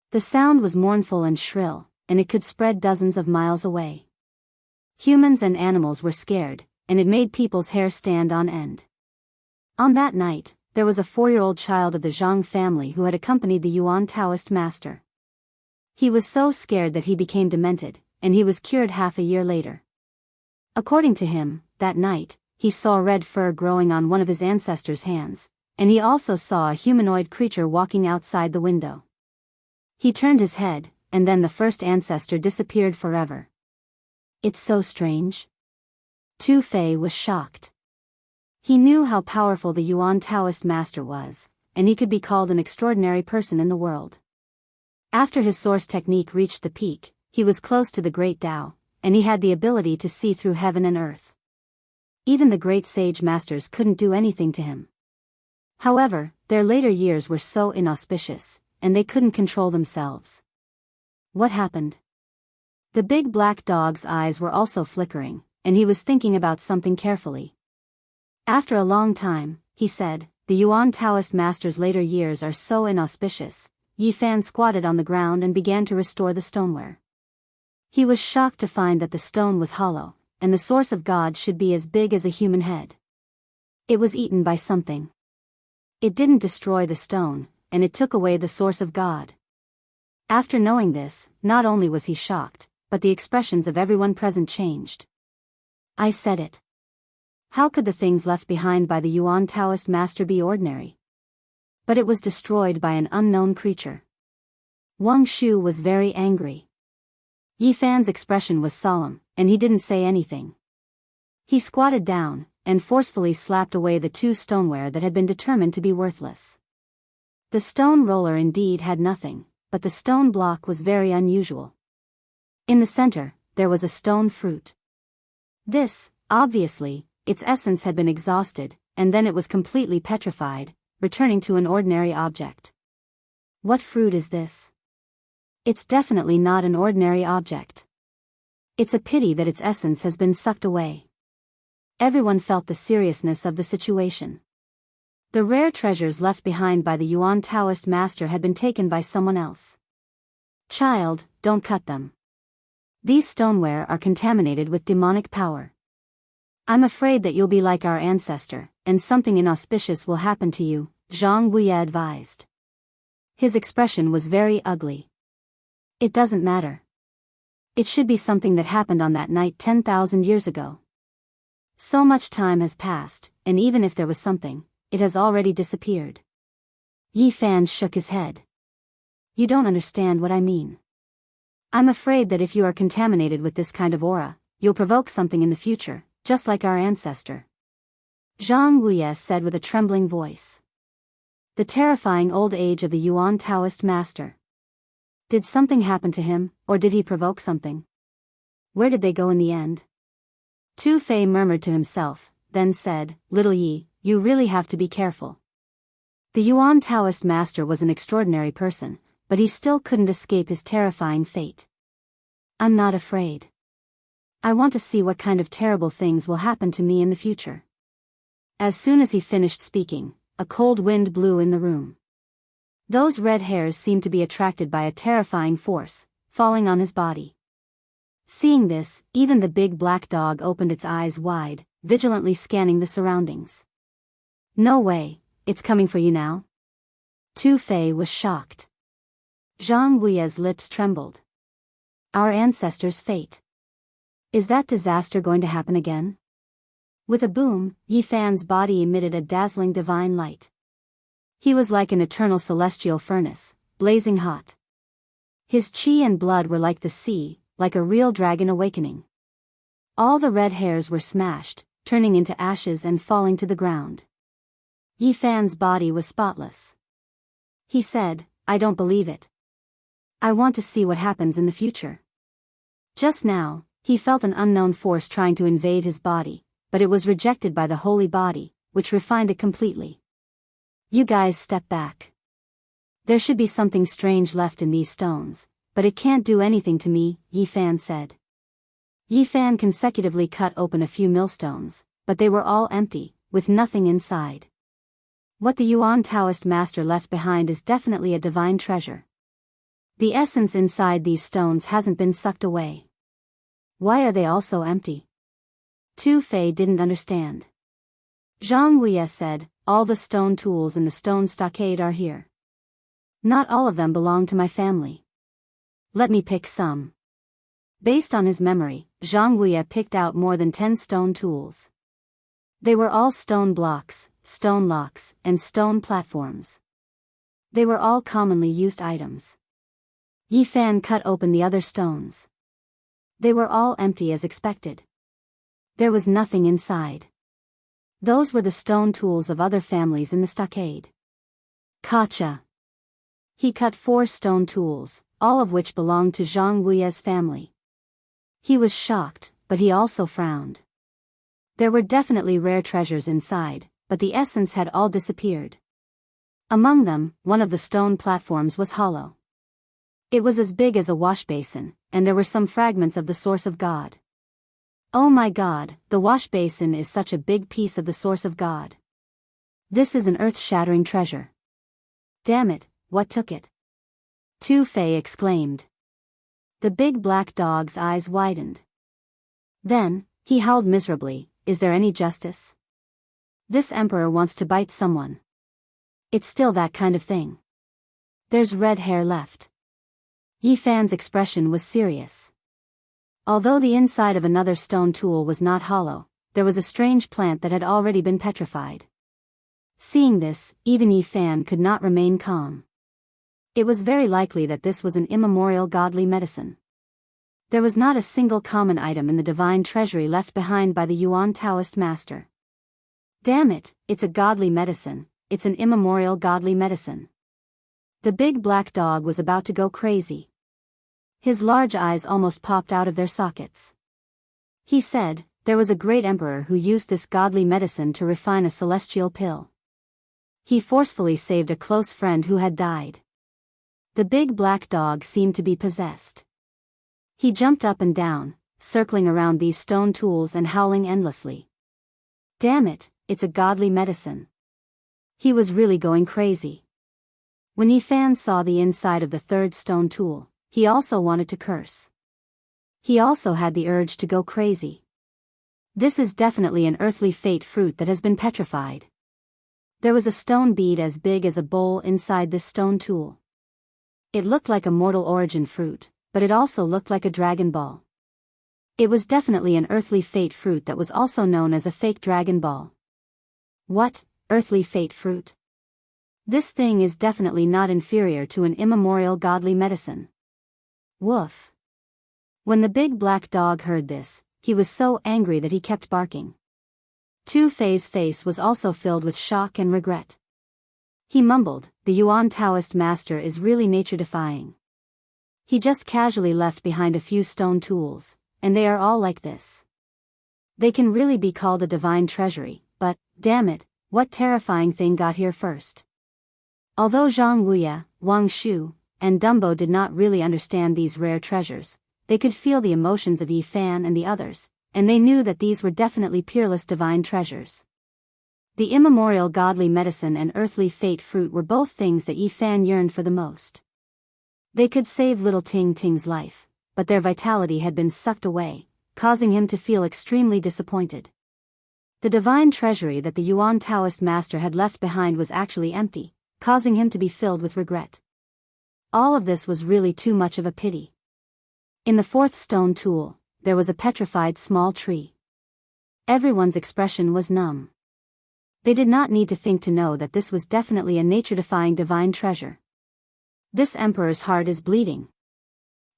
The sound was mournful and shrill, and it could spread dozens of miles away. Humans and animals were scared, and it made people's hair stand on end. On that night, there was a 4-year-old child of the Zhang family who had accompanied the Yuan Taoist master. He was so scared that he became demented, and he was cured half a year later. According to him, that night, he saw red fur growing on one of his ancestors' hands, and he also saw a humanoid creature walking outside the window. He turned his head, and then the first ancestor disappeared forever. "It's so strange." Tu Fei was shocked. He knew how powerful the Yuan Taoist master was, and he could be called an extraordinary person in the world. After his source technique reached the peak, he was close to the great Tao, and he had the ability to see through heaven and earth. Even the great sage masters couldn't do anything to him. However, their later years were so inauspicious, and they couldn't control themselves. What happened? The big black dog's eyes were also flickering, and he was thinking about something carefully. After a long time, he said, "The Yuan Taoist master's later years are so inauspicious." Yi Fan squatted on the ground and began to restore the stoneware. He was shocked to find that the stone was hollow, and the source of God should be as big as a human head. It was eaten by something. It didn't destroy the stone, and it took away the source of God. After knowing this, not only was he shocked, but the expressions of everyone present changed. "I said it. How could the things left behind by the Yuan Taoist master be ordinary? But it was destroyed by an unknown creature." Wang Shu was very angry. Yi Fan's expression was solemn, and he didn't say anything. He squatted down, and forcefully slapped away the 2 stoneware that had been determined to be worthless. The stone roller indeed had nothing, but the stone block was very unusual. In the center, there was a stone fruit. This, obviously, its essence had been exhausted, and then it was completely petrified, returning to an ordinary object. What fruit is this? It's definitely not an ordinary object. It's a pity that its essence has been sucked away. Everyone felt the seriousness of the situation. The rare treasures left behind by the Yuan Taoist master had been taken by someone else. Child, don't cut them. These stoneware are contaminated with demonic power. I'm afraid that you'll be like our ancestor, and something inauspicious will happen to you, Zhang Wuye advised. His expression was very ugly. It doesn't matter. It should be something that happened on that night 10,000 years ago. So much time has passed, and even if there was something, it has already disappeared. Yi Fan shook his head. You don't understand what I mean. I'm afraid that if you are contaminated with this kind of aura, you'll provoke something in the future, just like our ancestor. Zhang Wuye said with a trembling voice. The terrifying old age of the Yuan Taoist master. Did something happen to him, or did he provoke something? Where did they go in the end? Tu Fei murmured to himself, then said, Little Yi, you really have to be careful. The Yuan Taoist master was an extraordinary person, but he still couldn't escape his terrifying fate. I'm not afraid. I want to see what kind of terrible things will happen to me in the future. As soon as he finished speaking, a cold wind blew in the room. Those red hairs seemed to be attracted by a terrifying force, falling on his body. Seeing this, even the big black dog opened its eyes wide, vigilantly scanning the surroundings. No way, it's coming for you now? Tu Fei was shocked. Zhang Wuye's lips trembled. Our ancestors' fate. Is that disaster going to happen again? With a boom, Yi Fan's body emitted a dazzling divine light. He was like an eternal celestial furnace, blazing hot. His qi and blood were like the sea, like a real dragon awakening. All the red hairs were smashed, turning into ashes and falling to the ground. Yi Fan's body was spotless. He said, I don't believe it. I want to see what happens in the future. Just now, he felt an unknown force trying to invade his body, but it was rejected by the holy body, which refined it completely. You guys step back. There should be something strange left in these stones, but it can't do anything to me, Yi Fan said. Yi Fan consecutively cut open a few millstones, but they were all empty, with nothing inside. What the Yuan Taoist master left behind is definitely a divine treasure. The essence inside these stones hasn't been sucked away. Why are they all so empty? Tu Fei didn't understand. Zhang Wuye said, all the stone tools in the stone stockade are here. Not all of them belong to my family. Let me pick some. Based on his memory, Zhang Wuye picked out more than 10 stone tools. They were all stone blocks, stone locks, and stone platforms. They were all commonly used items. Yi Fan cut open the other stones. They were all empty as expected. There was nothing inside. Those were the stone tools of other families in the stockade. Gotcha. He cut 4 stone tools, all of which belonged to Zhang Wuye's family. He was shocked, but he also frowned. There were definitely rare treasures inside, but the essence had all disappeared. Among them, one of the stone platforms was hollow. It was as big as a wash basin, and there were some fragments of the source of God. Oh my God, the wash basin is such a big piece of the source of God. This is an earth-shattering treasure. Damn it, what took it? Tu Fei exclaimed. The big black dog's eyes widened. Then, he howled miserably, is there any justice? This emperor wants to bite someone. It's still that kind of thing. There's red hair left. Yi Fan's expression was serious. Although the inside of another stone tool was not hollow, there was a strange plant that had already been petrified. Seeing this, even Yi Fan could not remain calm. It was very likely that this was an immemorial godly medicine. There was not a single common item in the divine treasury left behind by the Yuan Taoist master. Damn it, it's a godly medicine, it's an immemorial godly medicine. The big black dog was about to go crazy. His large eyes almost popped out of their sockets. He said, there was a great emperor who used this godly medicine to refine a celestial pill. He forcefully saved a close friend who had died. The big black dog seemed to be possessed. He jumped up and down, circling around these stone tools and howling endlessly. Damn it, it's a godly medicine. He was really going crazy. When Yi Fan saw the inside of the third stone tool, he also wanted to curse. He also had the urge to go crazy. This is definitely an earthly fate fruit that has been petrified. There was a stone bead as big as a bowl inside this stone tool. It looked like a mortal origin fruit, but it also looked like a dragon ball. It was definitely an earthly fate fruit that was also known as a fake dragon ball. What, earthly fate fruit? This thing is definitely not inferior to an immemorial godly medicine. Woof. When the big black dog heard this, he was so angry that he kept barking. Two-Fei's face was also filled with shock and regret. He mumbled, "The Yuan Taoist master is really nature-defying. He just casually left behind a few stone tools, and they are all like this. They can really be called a divine treasury, but, damn it, what terrifying thing got here first?" Although Zhang Wuya, Wang Shu, and Dumbo did not really understand these rare treasures, they could feel the emotions of Yi Fan and the others, and they knew that these were definitely peerless divine treasures. The immemorial godly medicine and earthly fate fruit were both things that Yi Fan yearned for the most. They could save little Ting Ting's life, but their vitality had been sucked away, causing him to feel extremely disappointed. The divine treasury that the Yuan Taoist master had left behind was actually empty, causing him to be filled with regret. All of this was really too much of a pity. In the fourth stone tool, there was a petrified small tree. Everyone's expression was numb. They did not need to think to know that this was definitely a nature-defying divine treasure. This emperor's heart is bleeding.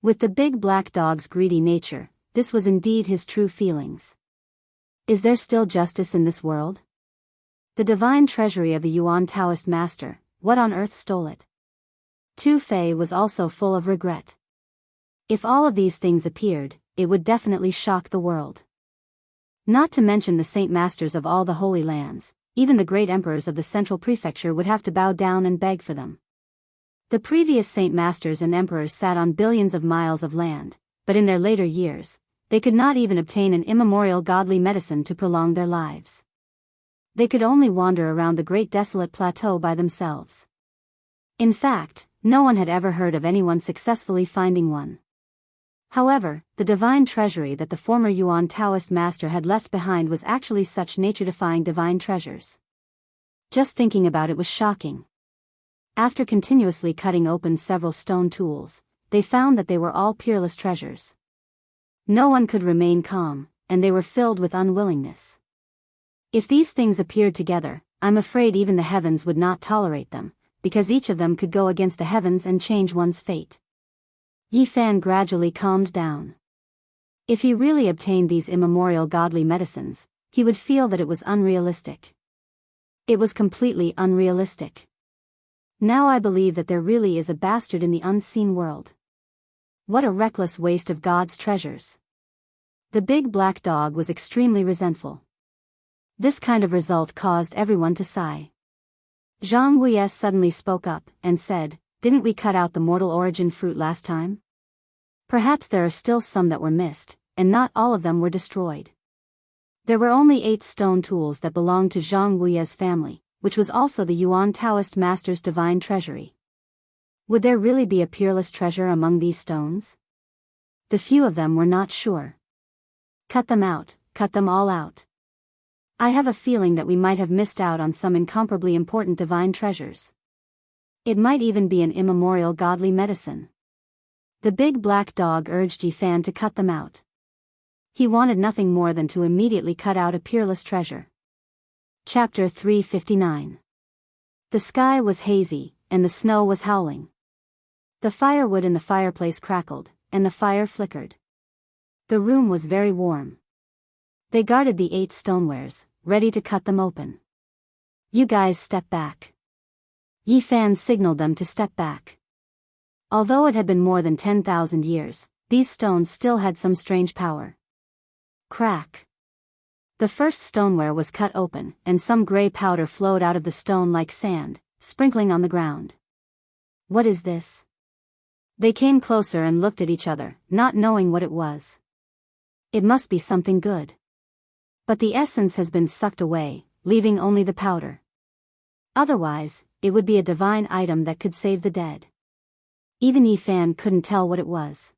With the big black dog's greedy nature, this was indeed his true feelings. Is there still justice in this world? The divine treasury of the Yuan Taoist master, what on earth stole it? Tu-Fei was also full of regret. If all of these things appeared, it would definitely shock the world. Not to mention the saint masters of all the holy lands, even the great emperors of the central prefecture would have to bow down and beg for them. The previous saint masters and emperors sat on billions of miles of land, but in their later years, they could not even obtain an immemorial godly medicine to prolong their lives. They could only wander around the great desolate plateau by themselves. In fact, no one had ever heard of anyone successfully finding one. However, the divine treasury that the former Yuan Taoist master had left behind was actually such nature-defying divine treasures. Just thinking about it was shocking. After continuously cutting open several stone tools, they found that they were all peerless treasures. No one could remain calm, and they were filled with unwillingness. If these things appeared together, I'm afraid even the heavens would not tolerate them, because each of them could go against the heavens and change one's fate. Yi Fan gradually calmed down. If he really obtained these immemorial godly medicines, he would feel that it was unrealistic. It was completely unrealistic. Now I believe that there really is a bastard in the unseen world. What a reckless waste of God's treasures. The big black dog was extremely resentful. This kind of result caused everyone to sigh. Zhang Wuye suddenly spoke up and said, "Didn't we cut out the mortal origin fruit last time? Perhaps there are still some that were missed, and not all of them were destroyed." There were only 8 stone tools that belonged to Zhang Wuye's family, which was also the Yuan Taoist master's divine treasury. Would there really be a peerless treasure among these stones? The few of them were not sure. Cut them out, cut them all out. I have a feeling that we might have missed out on some incomparably important divine treasures. It might even be an immemorial godly medicine. The big black dog urged Yi Fan to cut them out. He wanted nothing more than to immediately cut out a peerless treasure. Chapter 359. The sky was hazy, and the snow was howling. The firewood in the fireplace crackled, and the fire flickered. The room was very warm. They guarded the 8 stonewares, ready to cut them open. "You guys step back." Yi Fan signaled them to step back. Although it had been more than 10,000 years, these stones still had some strange power. Crack. The first stoneware was cut open, and some gray powder flowed out of the stone like sand, sprinkling on the ground. "What is this?" They came closer and looked at each other, not knowing what it was. "It must be something good. But the essence has been sucked away, leaving only the powder. Otherwise, it would be a divine item that could save the dead." Even Yi Fan couldn't tell what it was.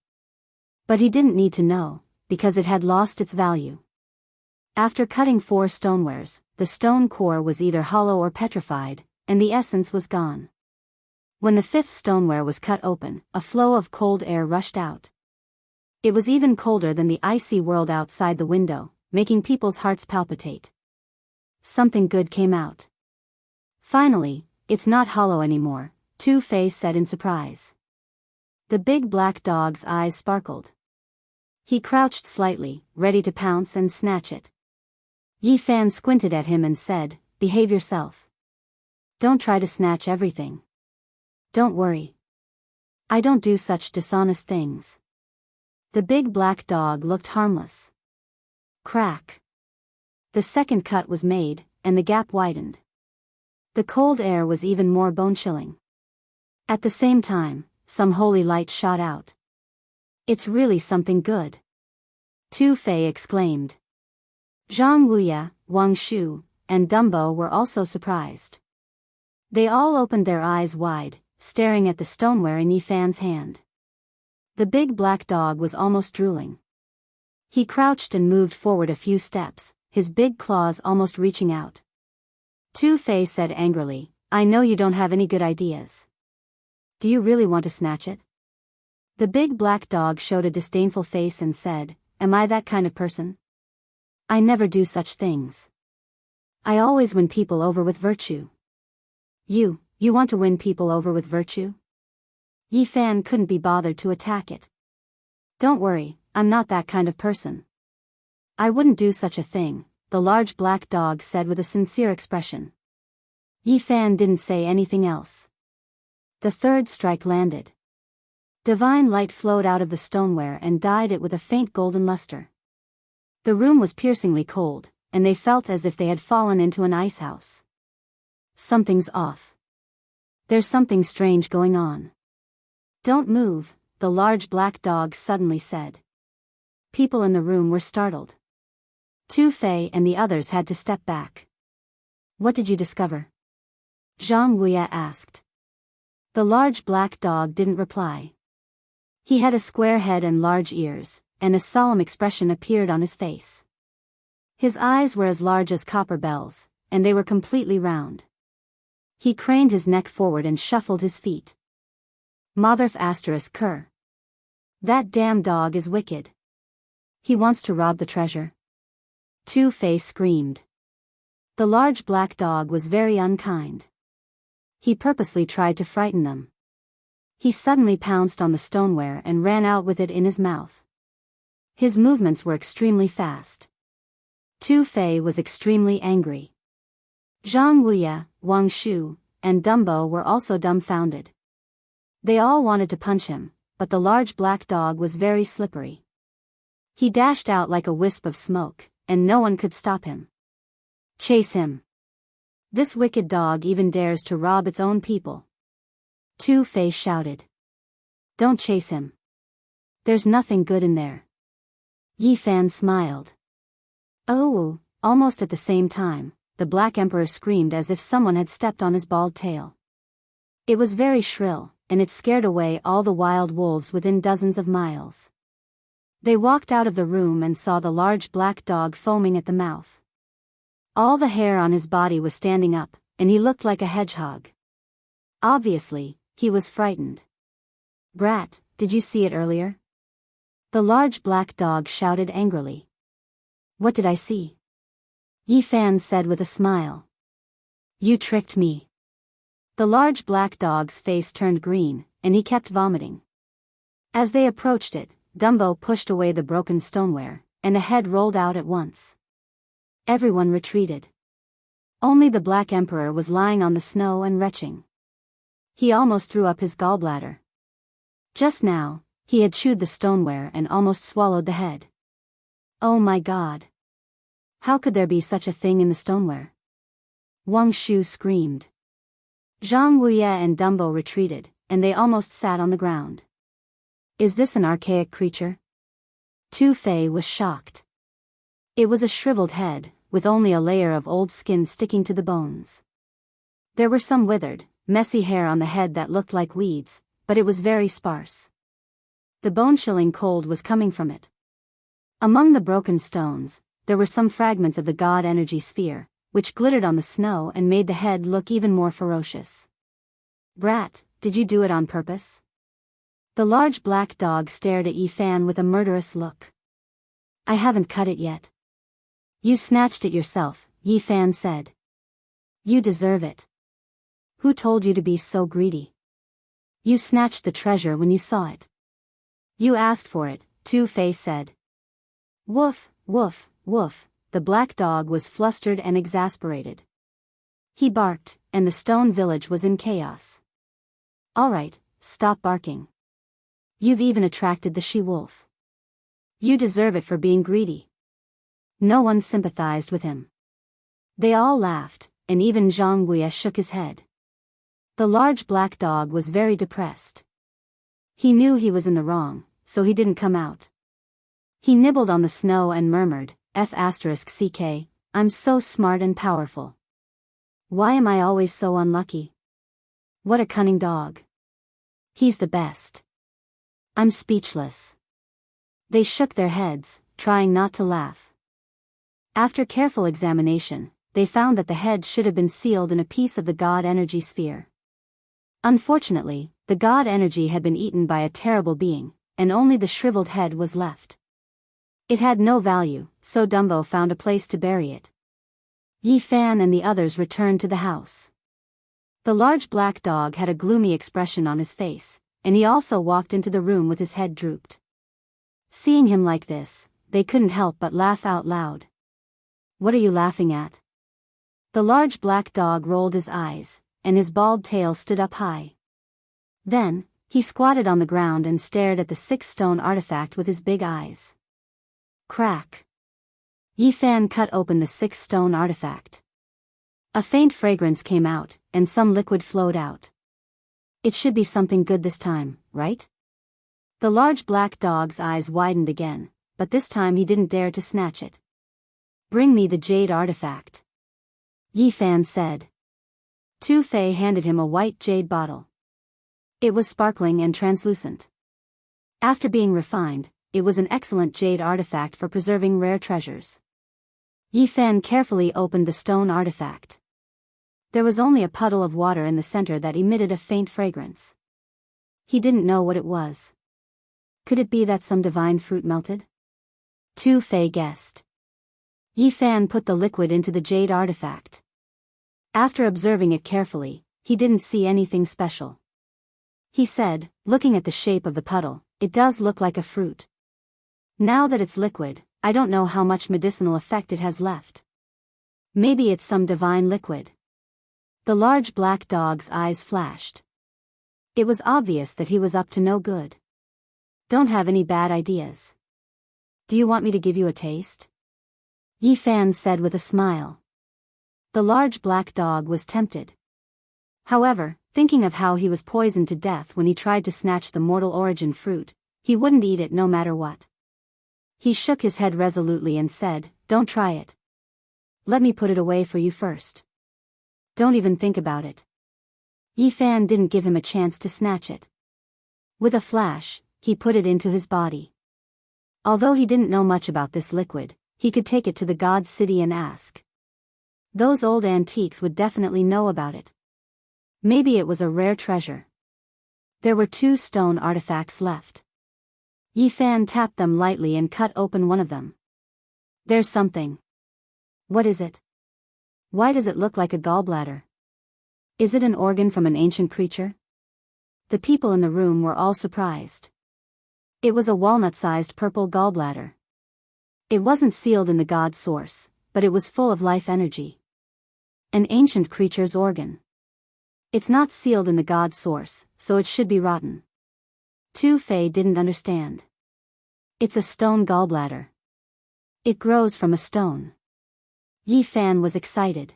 But he didn't need to know, because it had lost its value. After cutting 4 stonewares, the stone core was either hollow or petrified, and the essence was gone. When the 5th stoneware was cut open, a flow of cold air rushed out. It was even colder than the icy world outside the window, making people's hearts palpitate. Something good came out. Finally, it's not hollow anymore, Two-Fei said in surprise. The big black dog's eyes sparkled. He crouched slightly, ready to pounce and snatch it. Yi Fan squinted at him and said, "Behave yourself. Don't try to snatch everything. Don't worry. I don't do such dishonest things." The big black dog looked harmless. Crack. The second cut was made, and the gap widened. The cold air was even more bone-chilling. At the same time, some holy light shot out. "It's really something good," Two-Fei exclaimed. Zhang Wuya, Wang Shu, and Dumbo were also surprised. They all opened their eyes wide, staring at the stoneware in Yi Fan's hand. The big black dog was almost drooling. He crouched and moved forward a few steps, his big claws almost reaching out. Two-Fei said angrily, "I know you don't have any good ideas. Do you really want to snatch it?" The big black dog showed a disdainful face and said, "Am I that kind of person? I never do such things. I always win people over with virtue." You want to win people over with virtue?" Yi Fan couldn't be bothered to attack it. "Don't worry, I'm not that kind of person. I wouldn't do such a thing," the large black dog said with a sincere expression. Yi Fan didn't say anything else. The 3rd strike landed. Divine light flowed out of the stoneware and dyed it with a faint golden luster. The room was piercingly cold, and they felt as if they had fallen into an icehouse. "Something's off. There's something strange going on." "Don't move," the large black dog suddenly said. People in the room were startled. Two-Fei and the others had to step back. "What did you discover?" Zhang Wuya asked. The large black dog didn't reply. He had a square head and large ears, and a solemn expression appeared on his face. His eyes were as large as copper bells, and they were completely round. He craned his neck forward and shuffled his feet. Motherf *****. That damn dog is wicked. He wants to rob the treasure. Two-Fei screamed. The large black dog was very unkind. He purposely tried to frighten them. He suddenly pounced on the stoneware and ran out with it in his mouth. His movements were extremely fast. Two-Fei was extremely angry. Zhang Wuya, Wang Shu, and Dumbo were also dumbfounded. They all wanted to punch him, but the large black dog was very slippery. He dashed out like a wisp of smoke, and no one could stop him. "Chase him. This wicked dog even dares to rob its own people," Two-Fei shouted. "Don't chase him. There's nothing good in there." Yi Fan smiled. "Oh," almost at the same time, the Black Emperor screamed as if someone had stepped on his bald tail. It was very shrill, and it scared away all the wild wolves within dozens of miles. They walked out of the room and saw the large black dog foaming at the mouth. All the hair on his body was standing up, and he looked like a hedgehog. Obviously, he was frightened. "Brat, did you see it earlier?" The large black dog shouted angrily. "What did I see?" Yi Fan said with a smile. "You tricked me." The large black dog's face turned green, and he kept vomiting. As they approached it, Dumbo pushed away the broken stoneware, and a head rolled out at once. Everyone retreated. Only the Black Emperor was lying on the snow and retching. He almost threw up his gallbladder. Just now, he had chewed the stoneware and almost swallowed the head. Oh my God! How could there be such a thing in the stoneware? Wang Shu screamed. Zhang Wuya and Dumbo retreated, and they almost sat on the ground. Is this an archaic creature? Two-Fei was shocked. It was a shriveled head, with only a layer of old skin sticking to the bones. There were some withered, messy hair on the head that looked like weeds, but it was very sparse. The bone-chilling cold was coming from it. Among the broken stones, there were some fragments of the god energy sphere, which glittered on the snow and made the head look even more ferocious. Brat, did you do it on purpose? The large black dog stared at Yi-Fan with a murderous look. I haven't cut it yet. You snatched it yourself, Yi-Fan said. You deserve it. Who told you to be so greedy? You snatched the treasure when you saw it. You asked for it, Two-Fei said. Woof, woof, woof, the black dog was flustered and exasperated. He barked, and the stone village was in chaos. All right, stop barking. You've even attracted the she-wolf. You deserve it for being greedy. No one sympathized with him. They all laughed, and even Zhang Guye shook his head. The large black dog was very depressed. He knew he was in the wrong, so he didn't come out. He nibbled on the snow and murmured, F***ck, I'm so smart and powerful. Why am I always so unlucky? What a cunning dog. He's the best. I'm speechless. They shook their heads, trying not to laugh. After careful examination, they found that the head should have been sealed in a piece of the god energy sphere. Unfortunately, the god energy had been eaten by a terrible being, and only the shriveled head was left. It had no value, so Dumbo found a place to bury it. Yi-Fan and the others returned to the house. The large black dog had a gloomy expression on his face, and he also walked into the room with his head drooped. Seeing him like this, they couldn't help but laugh out loud. What are you laughing at? The large black dog rolled his eyes, and his bald tail stood up high. Then, he squatted on the ground and stared at the 6-stone artifact with his big eyes. Crack. Yi-Fan cut open the 6-stone artifact. A faint fragrance came out, and some liquid flowed out. It should be something good this time, right? The large black dog's eyes widened again, but this time he didn't dare to snatch it. Bring me the jade artifact. Yi-Fan said. Two-Fei handed him a white jade bottle. It was sparkling and translucent. After being refined, it was an excellent jade artifact for preserving rare treasures. Yi-Fan carefully opened the stone artifact. There was only a puddle of water in the center that emitted a faint fragrance. He didn't know what it was. Could it be that some divine fruit melted? Two-Fei guessed. Yi-Fan put the liquid into the jade artifact. After observing it carefully, he didn't see anything special. He said, looking at the shape of the puddle, it does look like a fruit. Now that it's liquid, I don't know how much medicinal effect it has left. Maybe it's some divine liquid. The large black dog's eyes flashed. It was obvious that he was up to no good. Don't have any bad ideas. Do you want me to give you a taste? Yi-Fan said with a smile. The large black dog was tempted. However, thinking of how he was poisoned to death when he tried to snatch the mortal origin fruit, he wouldn't eat it no matter what. He shook his head resolutely and said, Don't try it. Let me put it away for you first. Don't even think about it. Yi-Fan didn't give him a chance to snatch it. With a flash, he put it into his body. Although he didn't know much about this liquid, he could take it to the god city and ask. Those old antiques would definitely know about it. Maybe it was a rare treasure. There were 2 stone artifacts left. Yi-Fan tapped them lightly and cut open one of them. There's something. What is it? Why does it look like a gallbladder? Is it an organ from an ancient creature? The people in the room were all surprised. It was a walnut-sized purple gallbladder. It wasn't sealed in the god source, but it was full of life energy. An ancient creature's organ. It's not sealed in the god source, so it should be rotten. Two-Fei didn't understand. It's a stone gallbladder. It grows from a stone. Yi-Fan was excited.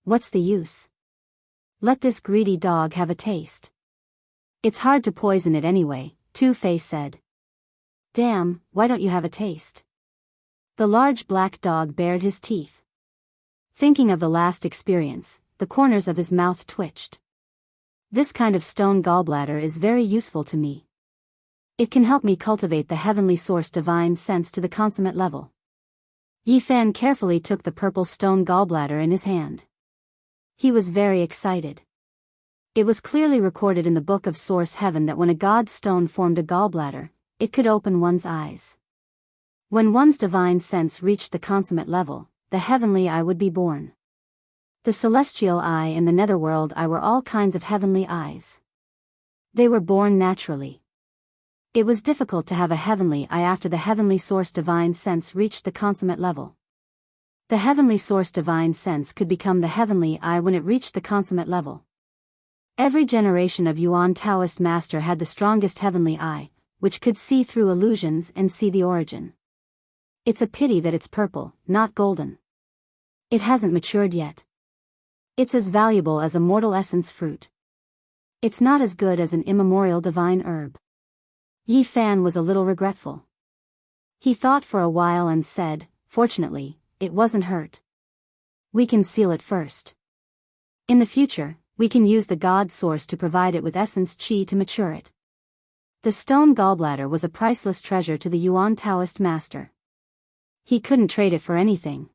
What's the use? Let this greedy dog have a taste. It's hard to poison it anyway, Two-Fei said. Damn, why don't you have a taste? The large black dog bared his teeth. Thinking of the last experience, the corners of his mouth twitched. This kind of stone gallbladder is very useful to me. It can help me cultivate the heavenly source divine sense to the consummate level. Yi Fan carefully took the purple stone gallbladder in his hand. He was very excited. It was clearly recorded in the Book of Source Heaven that when a god stone formed a gallbladder, it could open one's eyes. When one's divine sense reached the consummate level, the heavenly eye would be born. The celestial eye and the netherworld eye were all kinds of heavenly eyes. They were born naturally. It was difficult to have a heavenly eye after the heavenly source divine sense reached the consummate level. The heavenly source divine sense could become the heavenly eye when it reached the consummate level. Every generation of Yuan Taoist master had the strongest heavenly eye, which could see through illusions and see the origin. It's a pity that it's purple, not golden. It hasn't matured yet. It's as valuable as a mortal essence fruit. It's not as good as an immemorial divine herb. Yi Fan was a little regretful. He thought for a while and said, "Fortunately, it wasn't hurt. We can seal it first. In the future, we can use the God source to provide it with essence qi to mature it." The stone gallbladder was a priceless treasure to the Yuan Taoist master. He couldn't trade it for anything.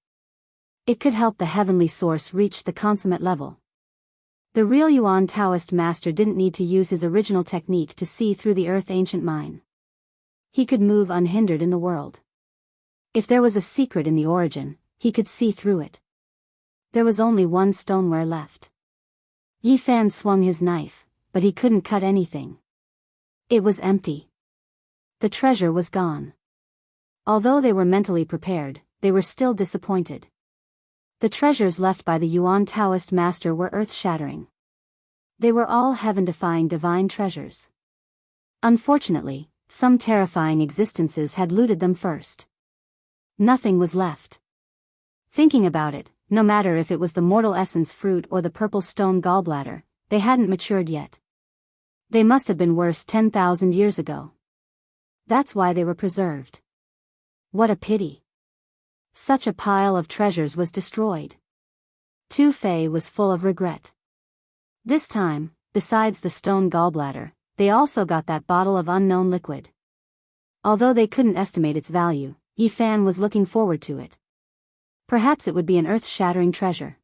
It could help the heavenly source reach the consummate level. The real Yuan Taoist master didn't need to use his original technique to see through the earth ancient mine. He could move unhindered in the world. If there was a secret in the origin, he could see through it. There was only one stoneware left. Yi Fan swung his knife, but he couldn't cut anything. It was empty. The treasure was gone. Although they were mentally prepared, they were still disappointed. The treasures left by the Yuan Taoist master were earth-shattering. They were all heaven-defying divine treasures. Unfortunately, some terrifying existences had looted them first. Nothing was left. Thinking about it, no matter if it was the mortal essence fruit or the purple stone gallbladder, they hadn't matured yet. They must have been worse 10,000 years ago. That's why they were preserved. What a pity. Such a pile of treasures was destroyed. Tu Fei was full of regret. This time, besides the stone gallbladder, they also got that bottle of unknown liquid. Although they couldn't estimate its value, Yi Fan was looking forward to it. Perhaps it would be an earth-shattering treasure.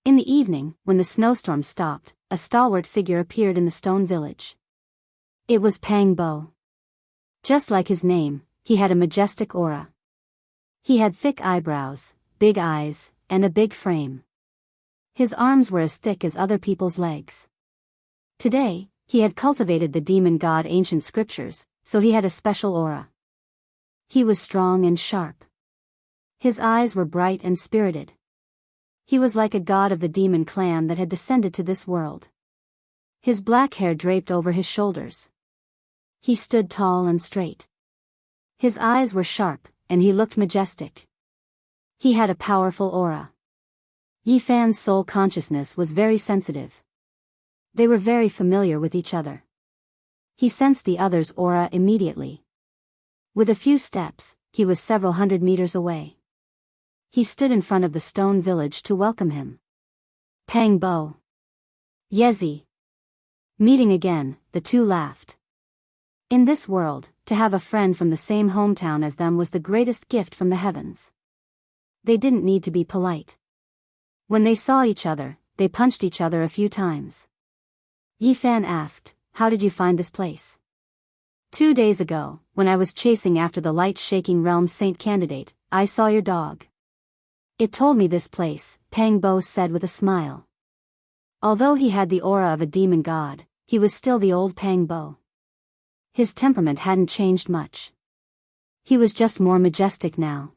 In the evening, when the snowstorm stopped, a stalwart figure appeared in the stone village. It was Pang Bo. Just like his name, he had a majestic aura. He had thick eyebrows, big eyes, and a big frame. His arms were as thick as other people's legs. Today, he had cultivated the demon god ancient scriptures, so he had a special aura. He was strong and sharp. His eyes were bright and spirited. He was like a god of the demon clan that had descended to this world. His black hair draped over his shoulders. He stood tall and straight. His eyes were sharp, and he looked majestic. He had a powerful aura. Yi Fan's soul consciousness was very sensitive. They were very familiar with each other. He sensed the other's aura immediately. With a few steps, he was several hundred meters away. He stood in front of the stone village to welcome him. Pang Bo. Yezi. Meeting again, the two laughed. In this world, to have a friend from the same hometown as them was the greatest gift from the heavens. They didn't need to be polite. When they saw each other, they punched each other a few times. Yi Fan asked, "How did you find this place?" 2 days ago, when I was chasing after the light-shaking realm saint candidate, I saw your dog. It told me this place, Pang Bo said with a smile. Although he had the aura of a demon god, he was still the old Pang Bo. His temperament hadn't changed much. He was just more majestic now.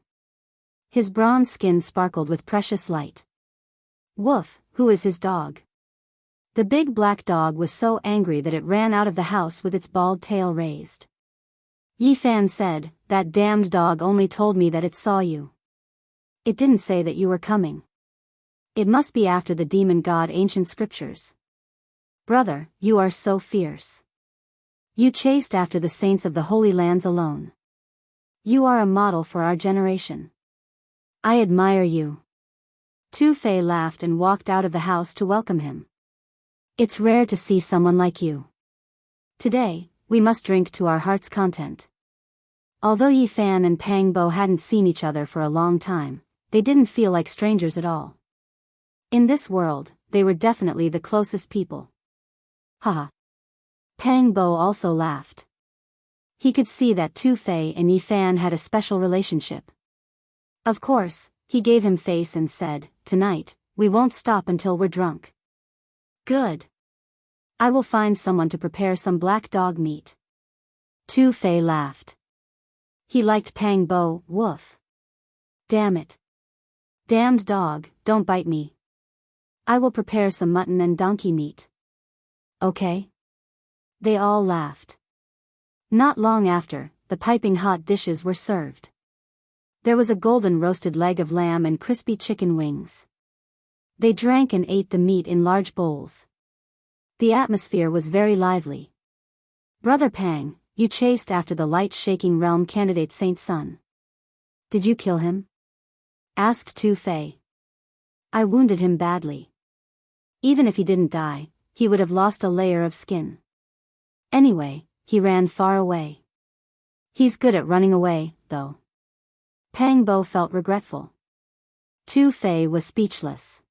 His bronze skin sparkled with precious light. Woof, who is his dog? The big black dog was so angry that it ran out of the house with its bald tail raised. Yi Fan said, "That damned dog only told me that it saw you. It didn't say that you were coming. It must be after the demon god ancient scriptures. Brother, you are so fierce. You chased after the saints of the Holy Lands alone. You are a model for our generation. I admire you." Tu Fei laughed and walked out of the house to welcome him. It's rare to see someone like you. Today, we must drink to our heart's content. Although Yi Fan and Pang Bo hadn't seen each other for a long time, they didn't feel like strangers at all. In this world, they were definitely the closest people. Haha. Pang Bo also laughed. He could see that Tu Fei and Yi Fan had a special relationship. Of course, he gave him face and said, "Tonight, we won't stop until we're drunk." Good. I will find someone to prepare some black dog meat. Tu Fei laughed. He liked Pang Bo, woof. Damn it. Damned dog, don't bite me. I will prepare some mutton and donkey meat. Okay? They all laughed. Not long after, the piping hot dishes were served. There was a golden roasted leg of lamb and crispy chicken wings. They drank and ate the meat in large bowls. The atmosphere was very lively. Brother Pang, you chased after the light-shaking realm candidate Saint Sun. Did you kill him? Asked Tu Fei. I wounded him badly. Even if he didn't die, he would have lost a layer of skin. Anyway, he ran far away. He's good at running away, though. Pang Bo felt regretful. Tu Fei was speechless.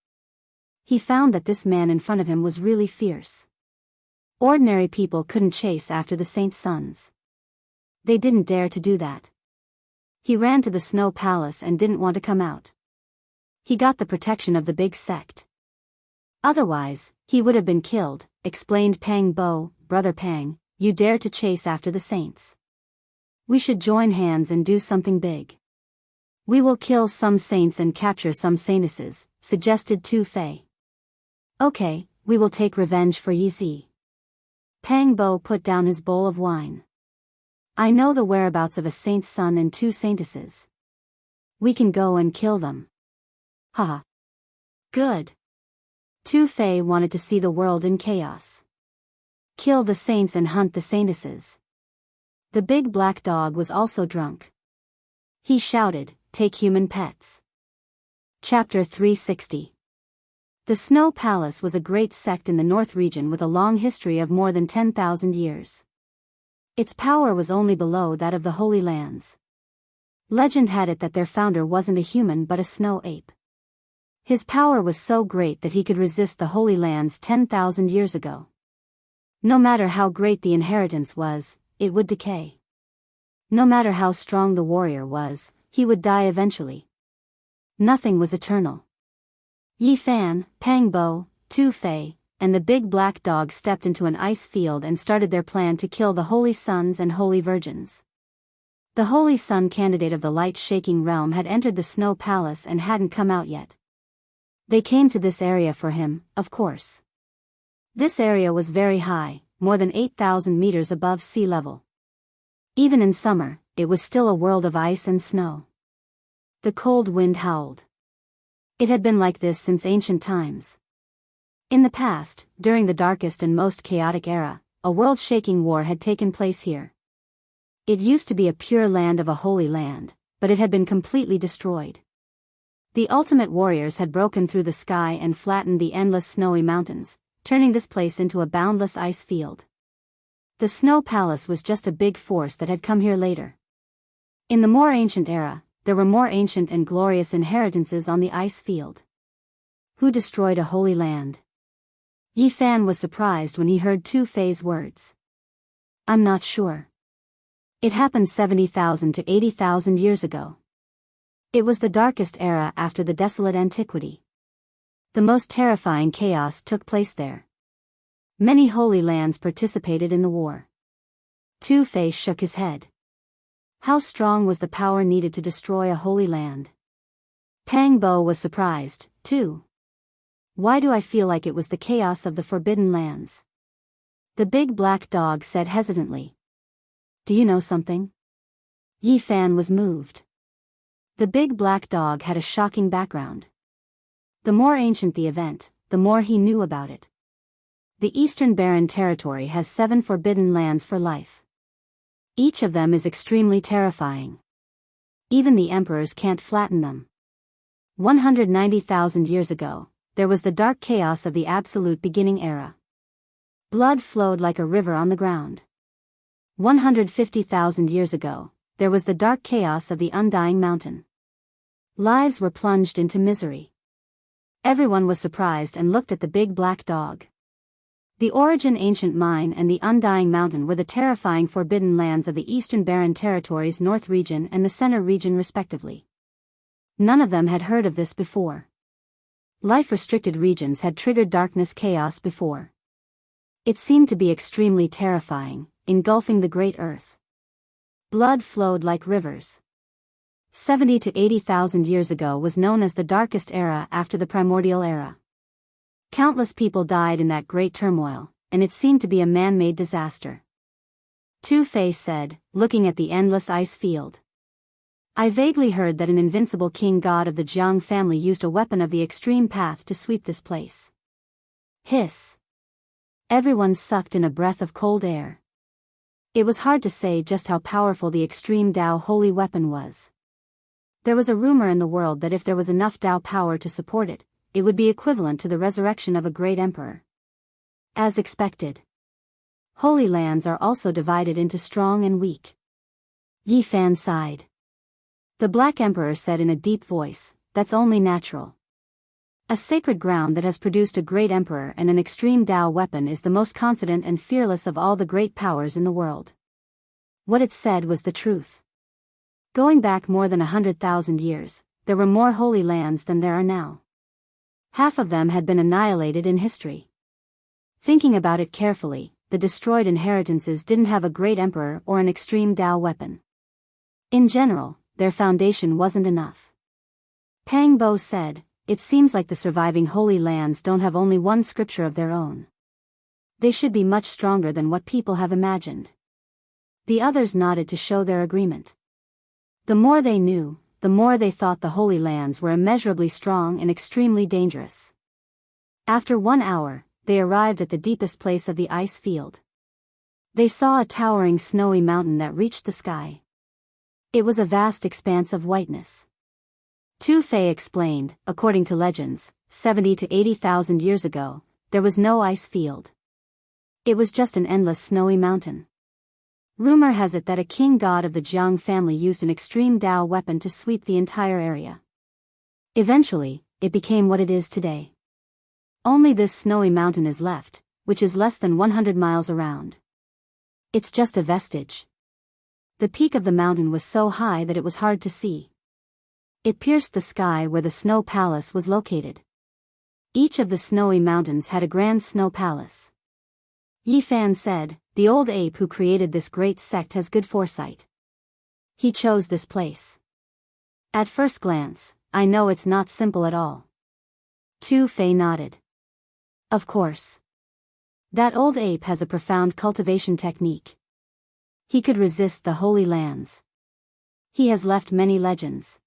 He found that this man in front of him was really fierce. Ordinary people couldn't chase after the Saint's sons. They didn't dare to do that. He ran to the Snow Palace and didn't want to come out. He got the protection of the big sect. Otherwise, he would have been killed, explained Pang Bo. Brother Pang, you dare to chase after the saints. We should join hands and do something big. We will kill some saints and capture some saintesses, suggested Tu Fei. Okay, we will take revenge for Yi Zi. Pang Bo put down his bowl of wine. I know the whereabouts of a saint's son and two saintesses. We can go and kill them. Haha. Good. Tu Fei wanted to see the world in chaos. Kill the saints and hunt the saintesses. The big black dog was also drunk. He shouted, take human pets. Chapter 360. The Snow Palace was a great sect in the North region with a long history of more than 10,000 years. Its power was only below that of the Holy Lands. Legend had it that their founder wasn't a human but a snow ape. His power was so great that he could resist the Holy Lands 10,000 years ago. No matter how great the inheritance was, it would decay. No matter how strong the warrior was, he would die eventually. Nothing was eternal. Yi Fan, Pang Bo, Tu Fei, and the big black dog stepped into an ice field and started their plan to kill the Holy Sons and Holy Virgins. The Holy Sun candidate of the light-shaking realm had entered the Snow Palace and hadn't come out yet. They came to this area for him, of course. This area was very high, more than 8,000 meters above sea level. Even in summer, it was still a world of ice and snow. The cold wind howled. It had been like this since ancient times. In the past, during the darkest and most chaotic era, a world-shaking war had taken place here. It used to be a pure land of a holy land, but it had been completely destroyed. The ultimate warriors had broken through the sky and flattened the endless snowy mountains, turning this place into a boundless ice field. The Snow Palace was just a big force that had come here later. In the more ancient era, there were more ancient and glorious inheritances on the ice field. Who destroyed a holy land? Yi Fan was surprised when he heard Tu Fei's words. I'm not sure. It happened 70,000 to 80,000 years ago. It was the darkest era after the desolate antiquity. The most terrifying chaos took place there. Many holy lands participated in the war. Tu Fei shook his head. How strong was the power needed to destroy a holy land? Pang Bo was surprised, too. Why do I feel like it was the chaos of the Forbidden Lands? The big black dog said hesitantly. Do you know something? Yi Fan was moved. The big black dog had a shocking background. The more ancient the event, the more he knew about it. The Eastern Barren Territory has 7 forbidden lands for life. Each of them is extremely terrifying. Even the emperors can't flatten them. 190,000 years ago, there was the dark chaos of the Absolute Beginning era. Blood flowed like a river on the ground. 150,000 years ago, there was the dark chaos of the undying mountain. Lives were plunged into misery. Everyone was surprised and looked at the big black dog. The origin ancient mine and the undying mountain were the terrifying forbidden lands of the Eastern Barren Territories North region and the Center region respectively. None of them had heard of this before. Life-restricted regions had triggered darkness chaos before. It seemed to be extremely terrifying, engulfing the great earth. Blood flowed like rivers. 70 to 80,000 years ago was known as the darkest era after the primordial era. Countless people died in that great turmoil, and it seemed to be a man-made disaster. Tu-Fei said, looking at the endless ice field. I vaguely heard that an invincible king god of the Jiang family used a weapon of the extreme path to sweep this place. Hiss. Everyone sucked in a breath of cold air. It was hard to say just how powerful the extreme Dao holy weapon was. There was a rumor in the world that if there was enough Dao power to support it, it would be equivalent to the resurrection of a great emperor. As expected. Holy lands are also divided into strong and weak. Yi Fan sighed. The Black Emperor said in a deep voice, "That's only natural. A sacred ground that has produced a great emperor and an extreme Dao weapon is the most confident and fearless of all the great powers in the world." What it said was the truth. Going back more than 100,000 years, there were more holy lands than there are now. Half of them had been annihilated in history. Thinking about it carefully, the destroyed inheritances didn't have a great emperor or an extreme Dao weapon. In general, their foundation wasn't enough. Pang Bo said, "It seems like the surviving holy lands don't have only one scripture of their own. They should be much stronger than what people have imagined." The others nodded to show their agreement. The more they knew, the more they thought the Holy Lands were immeasurably strong and extremely dangerous. After 1 hour, they arrived at the deepest place of the ice field. They saw a towering snowy mountain that reached the sky. It was a vast expanse of whiteness. Tu-Fei explained, according to legends, 70 to 80,000 years ago, there was no ice field. It was just an endless snowy mountain. Rumor has it that a king god of the Jiang family used an extreme Dao weapon to sweep the entire area. Eventually, it became what it is today. Only this snowy mountain is left, which is less than 100 miles around. It's just a vestige. The peak of the mountain was so high that it was hard to see. It pierced the sky where the snow palace was located. Each of the snowy mountains had a grand snow palace. Yi Fan said, "The old ape who created this great sect has good foresight. He chose this place. At first glance, I know it's not simple at all." Tu-Fei nodded. Of course. That old ape has a profound cultivation technique. He could resist the Holy Lands. He has left many legends.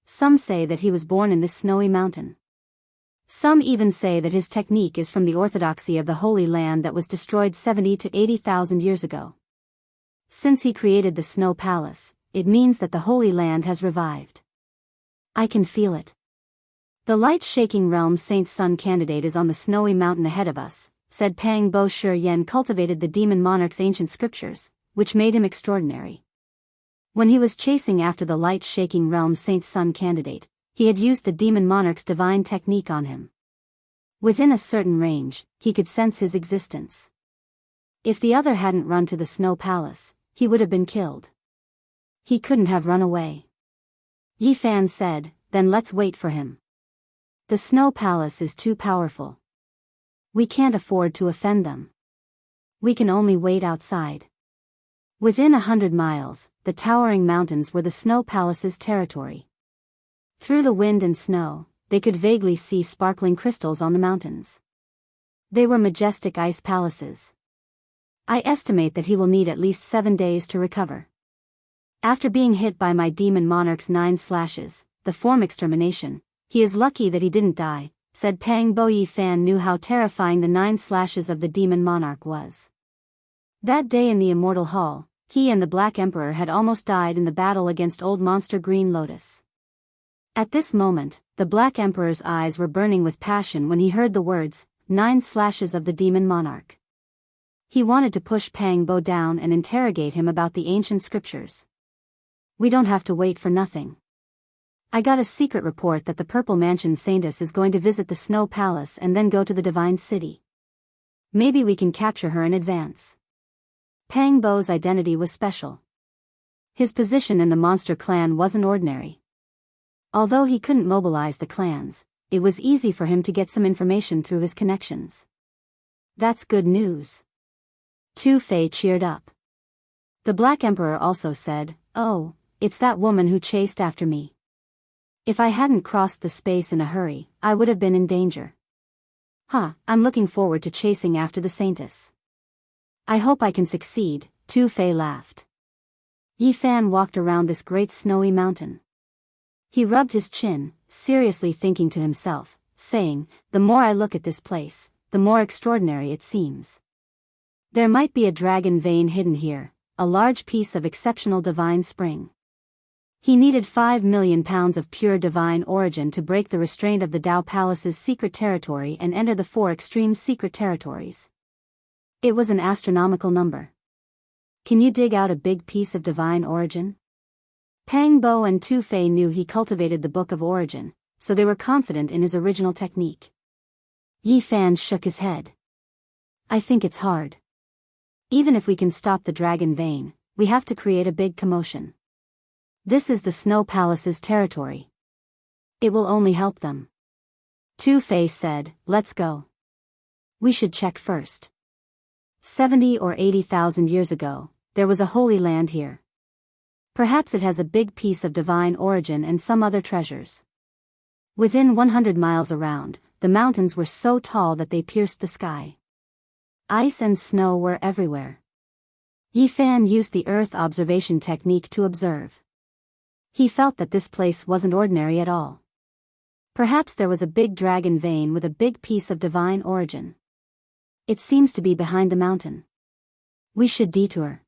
Some say that he was born in this snowy mountain. Some even say that his technique is from the orthodoxy of the Holy Land that was destroyed 70 to 80,000 years ago. Since he created the Snow Palace, it means that the Holy Land has revived. I can feel it. The light-shaking realm Saint Sun candidate is on the snowy mountain ahead of us, said Pang Bo. Shi Yen cultivated the demon monarch's ancient scriptures, which made him extraordinary. When he was chasing after the light-shaking realm Saint Sun candidate, he had used the demon monarch's divine technique on him. Within a certain range, he could sense his existence. If the other hadn't run to the Snow Palace, he would have been killed. He couldn't have run away. Yi Fan said, "Then let's wait for him. The Snow Palace is too powerful. We can't afford to offend them. We can only wait outside." Within 100 miles, the towering mountains were the Snow Palace's territory. Through the wind and snow, they could vaguely see sparkling crystals on the mountains. They were majestic ice palaces. I estimate that he will need at least 7 days to recover. After being hit by my demon monarch's 9 slashes, the form extermination, he is lucky that he didn't die, said Pang Bo. Yi Fan knew how terrifying the 9 slashes of the demon monarch was. That day in the Immortal Hall, he and the Black Emperor had almost died in the battle against Old Monster Green Lotus. At this moment, the Black Emperor's eyes were burning with passion when he heard the words, 9 slashes of the demon monarch. He wanted to push Pang Bo down and interrogate him about the ancient scriptures. We don't have to wait for nothing. I got a secret report that the Purple Mansion Saintess is going to visit the Snow Palace and then go to the Divine City. Maybe we can capture her in advance. Pang Bo's identity was special. His position in the monster clan wasn't ordinary. Although he couldn't mobilize the clans, it was easy for him to get some information through his connections. That's good news. Tu Fei cheered up. The Black Emperor also said, "Oh, it's that woman who chased after me. If I hadn't crossed the space in a hurry, I would have been in danger. I'm looking forward to chasing after the Saintess. I hope I can succeed," Tu Fei laughed. Yi Fan walked around this great snowy mountain. He rubbed his chin, seriously thinking to himself, saying, "The more I look at this place, the more extraordinary it seems. There might be a dragon vein hidden here, a large piece of exceptional divine spring." He needed 5 million pounds of pure divine origin to break the restraint of the Dao Palace's secret territory and enter the 4 extreme secret territories. It was an astronomical number. Can you dig out a big piece of divine origin? Pang Bo and Tu Fei knew he cultivated the Book of Origin, so they were confident in his original technique. Yi Fan shook his head. "I think it's hard. Even if we can stop the dragon vein, we have to create a big commotion. This is the Snow Palace's territory. It will only help them." Tu Fei said, "Let's go. We should check first. 70 or 80,000 years ago, there was a holy land here. Perhaps it has a big piece of divine origin and some other treasures." Within 100 miles around, the mountains were so tall that they pierced the sky. Ice and snow were everywhere. Yi Fan used the Earth observation technique to observe. He felt that this place wasn't ordinary at all. Perhaps there was a big dragon vein with a big piece of divine origin. It seems to be behind the mountain. We should detour.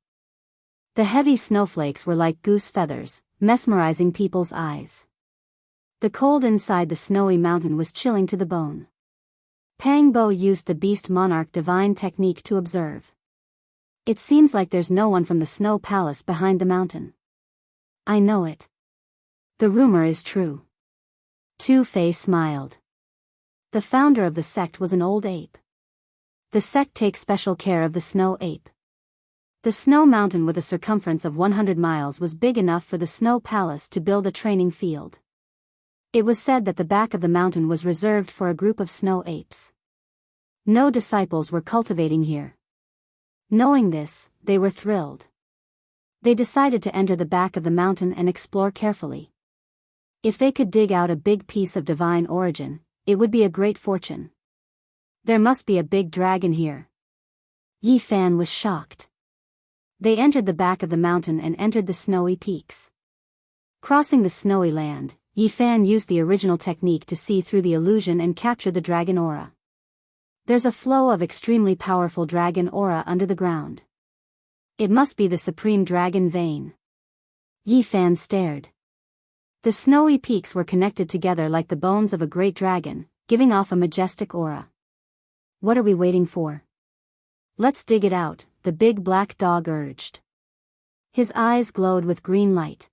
The heavy snowflakes were like goose feathers, mesmerizing people's eyes. The cold inside the snowy mountain was chilling to the bone. Pang Bo used the Beast Monarch divine technique to observe. It seems like there's no one from the Snow Palace behind the mountain. I know it. The rumor is true. Tu Fei smiled. The founder of the sect was an old ape. The sect takes special care of the snow ape. The snow mountain with a circumference of 100 miles was big enough for the Snow Palace to build a training field. It was said that the back of the mountain was reserved for a group of snow apes. No disciples were cultivating here. Knowing this, they were thrilled. They decided to enter the back of the mountain and explore carefully. If they could dig out a big piece of divine origin, it would be a great fortune. There must be a big dragon here. Yi Fan was shocked. They entered the back of the mountain and entered the snowy peaks. Crossing the snowy land, Yi Fan used the original technique to see through the illusion and capture the dragon aura. There's a flow of extremely powerful dragon aura under the ground. It must be the supreme dragon vein. Yi Fan stared. The snowy peaks were connected together like the bones of a great dragon, giving off a majestic aura. What are we waiting for? Let's dig it out, the big black dog urged. His eyes glowed with green light.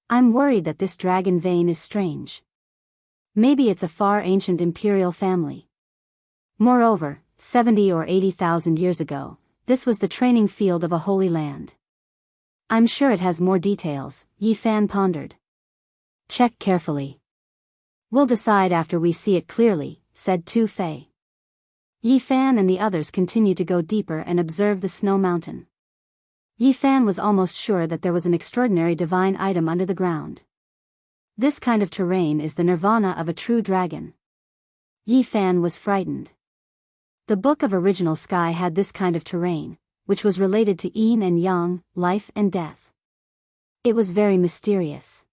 I'm worried that this dragon vein is strange. Maybe it's a far ancient imperial family. Moreover, 70 or 80,000 years ago, this was the training field of a holy land. I'm sure it has more details, Yi Fan pondered. Check carefully. We'll decide after we see it clearly, said Tu Fei. Yi Fan and the others continued to go deeper and observe the snow mountain. Yi Fan was almost sure that there was an extraordinary divine item under the ground. This kind of terrain is the nirvana of a true dragon. Yi Fan was frightened. The Book of Original Sky had this kind of terrain, which was related to yin and yang, life and death. It was very mysterious.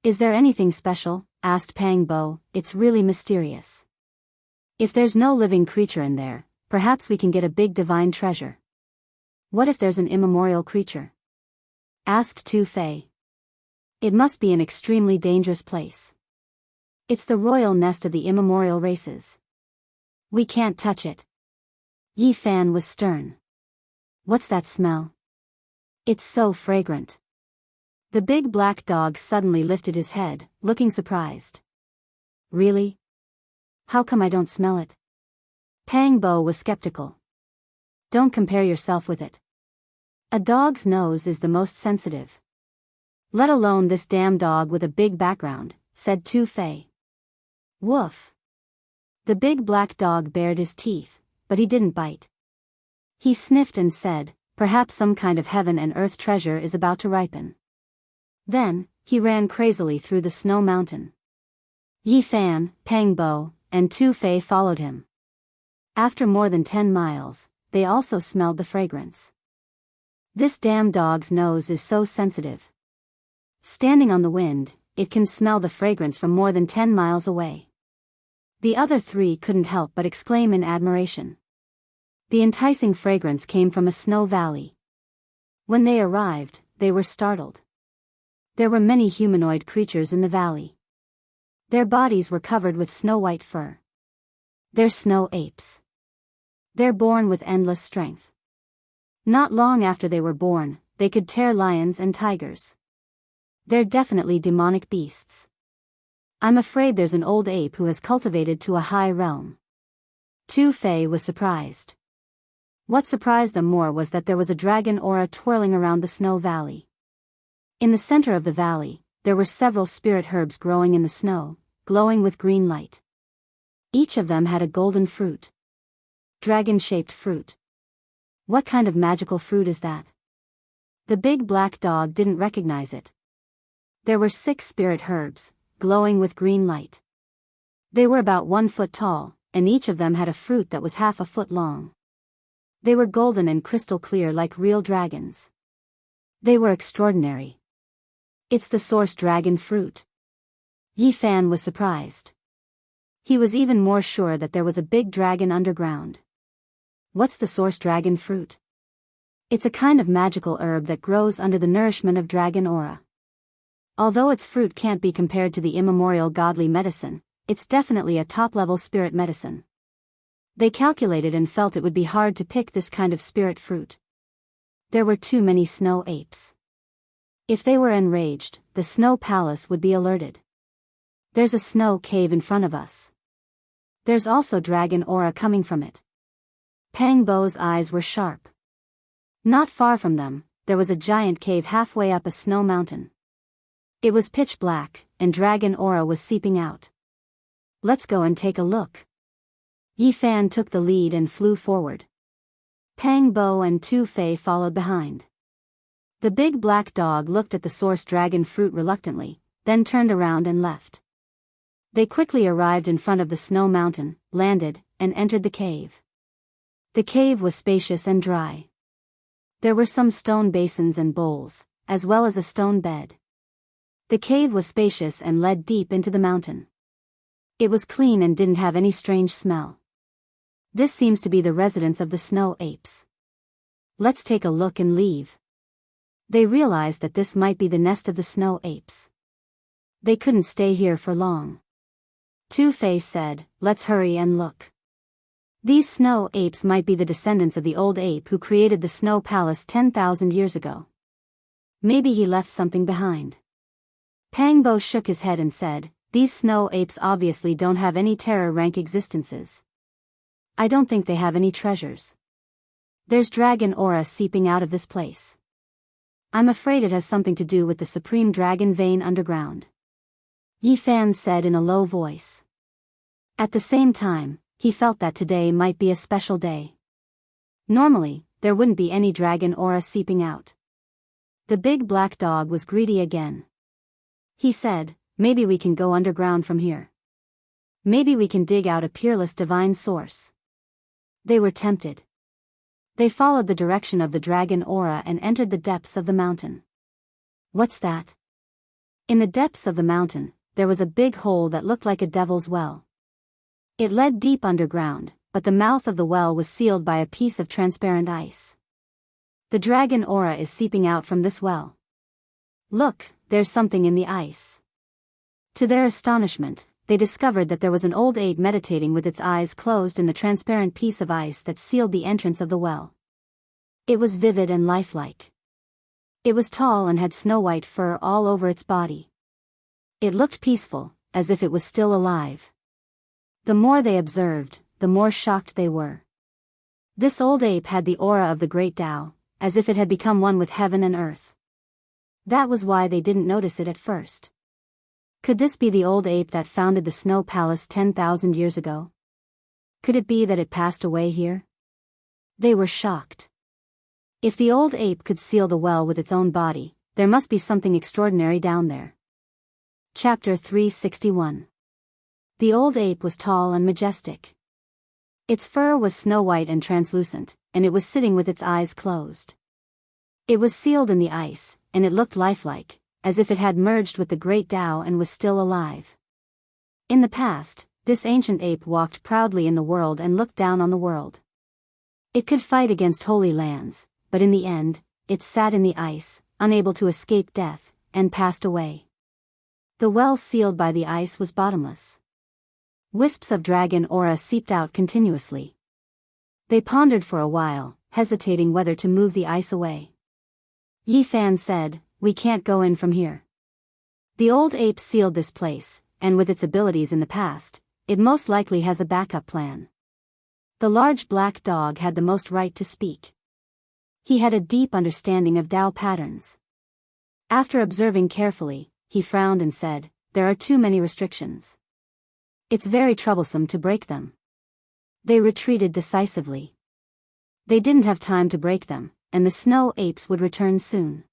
Is there anything special? Asked Pang Bo. It's really mysterious. If there's no living creature in there, perhaps we can get a big divine treasure. What if there's an immemorial creature? Asked Tu Fei. It must be an extremely dangerous place. It's the royal nest of the immemorial races. We can't touch it. Yi Fan was stern. What's that smell? It's so fragrant. The big black dog suddenly lifted his head, looking surprised. Really? How come I don't smell it? Pang Bo was skeptical. Don't compare yourself with it. A dog's nose is the most sensitive. Let alone this damn dog with a big background, said Tu Fei. Woof. The big black dog bared his teeth, but he didn't bite. He sniffed and said, perhaps some kind of heaven and earth treasure is about to ripen. Then, he ran crazily through the snow mountain. Yi Fan, Pang Bo, and Tu Fei followed him. After more than 10 miles, they also smelled the fragrance. This damn dog's nose is so sensitive. Standing on the wind, it can smell the fragrance from more than 10 miles away. The other three couldn't help but exclaim in admiration. The enticing fragrance came from a snow valley. When they arrived, they were startled. There were many humanoid creatures in the valley. Their bodies were covered with snow-white fur. They're snow apes. They're born with endless strength. Not long after they were born, they could tear lions and tigers. They're definitely demonic beasts. I'm afraid there's an old ape who has cultivated to a high realm. Tu Fei was surprised. What surprised them more was that there was a dragon aura twirling around the snow valley. In the center of the valley, there were several spirit herbs growing in the snow, glowing with green light. Each of them had a golden fruit. Dragon-shaped fruit. What kind of magical fruit is that? The big black dog didn't recognize it. There were 6 spirit herbs, glowing with green light. They were about 1 foot tall, and each of them had a fruit that was half a foot long. They were golden and crystal clear like real dragons. They were extraordinary. It's the source dragon fruit. Yi Fan was surprised. He was even more sure that there was a big dragon underground. What's the source dragon fruit? It's a kind of magical herb that grows under the nourishment of dragon aura. Although its fruit can't be compared to the immemorial godly medicine, it's definitely a top-level spirit medicine. They calculated and felt it would be hard to pick this kind of spirit fruit. There were too many snow apes. If they were enraged, the snow palace would be alerted. There's a snow cave in front of us. There's also dragon aura coming from it. Pang Bo's eyes were sharp. Not far from them, there was a giant cave halfway up a snow mountain. It was pitch black, and dragon aura was seeping out. Let's go and take a look. Yi Fan took the lead and flew forward. Pang Bo and Tu Fei followed behind. The big black dog looked at the source dragon fruit reluctantly, then turned around and left. They quickly arrived in front of the snow mountain, landed, and entered the cave. The cave was spacious and dry. There were some stone basins and bowls, as well as a stone bed. The cave was spacious and led deep into the mountain. It was clean and didn't have any strange smell. This seems to be the residence of the snow apes. Let's take a look and leave. They realized that this might be the nest of the snow apes. They couldn't stay here for long. Tu Fei said, let's hurry and look. These snow apes might be the descendants of the old ape who created the snow palace 10,000 years ago. Maybe he left something behind. Pang Bo shook his head and said, these snow apes obviously don't have any terror rank existences. I don't think they have any treasures. There's dragon aura seeping out of this place. I'm afraid it has something to do with the supreme dragon vein underground. Yi Fan said in a low voice. At the same time, he felt that today might be a special day. Normally, there wouldn't be any dragon aura seeping out. The big black dog was greedy again. He said, maybe we can go underground from here. Maybe we can dig out a peerless divine source. They were tempted. They followed the direction of the dragon aura and entered the depths of the mountain. What's that? In the depths of the mountain, there was a big hole that looked like a devil's well. It led deep underground, but the mouth of the well was sealed by a piece of transparent ice. The dragon aura is seeping out from this well. Look, there's something in the ice. To their astonishment, they discovered that there was an old ape meditating with its eyes closed in the transparent piece of ice that sealed the entrance of the well. It was vivid and lifelike. It was tall and had snow-white fur all over its body. It looked peaceful, as if it was still alive. The more they observed, the more shocked they were. This old ape had the aura of the great Tao, as if it had become one with heaven and earth. That was why they didn't notice it at first. Could this be the old ape that founded the Snow Palace 10,000 years ago? Could it be that it passed away here? They were shocked. If the old ape could seal the well with its own body, there must be something extraordinary down there. Chapter 361. The old ape was tall and majestic. Its fur was snow-white and translucent, and it was sitting with its eyes closed. It was sealed in the ice, and it looked lifelike, as if it had merged with the great Tao and was still alive. In the past, this ancient ape walked proudly in the world and looked down on the world. It could fight against holy lands, but in the end, it sat in the ice, unable to escape death, and passed away. The well sealed by the ice was bottomless. Wisps of dragon aura seeped out continuously. They pondered for a while, hesitating whether to move the ice away. Yi Fan said, "We can't go in from here. The old ape sealed this place, and with its abilities in the past, it most likely has a backup plan." The large black dog had the most right to speak. He had a deep understanding of Tao patterns. After observing carefully, he frowned and said, "There are too many restrictions. It's very troublesome to break them." They retreated decisively. They didn't have time to break them, and the snow apes would return soon.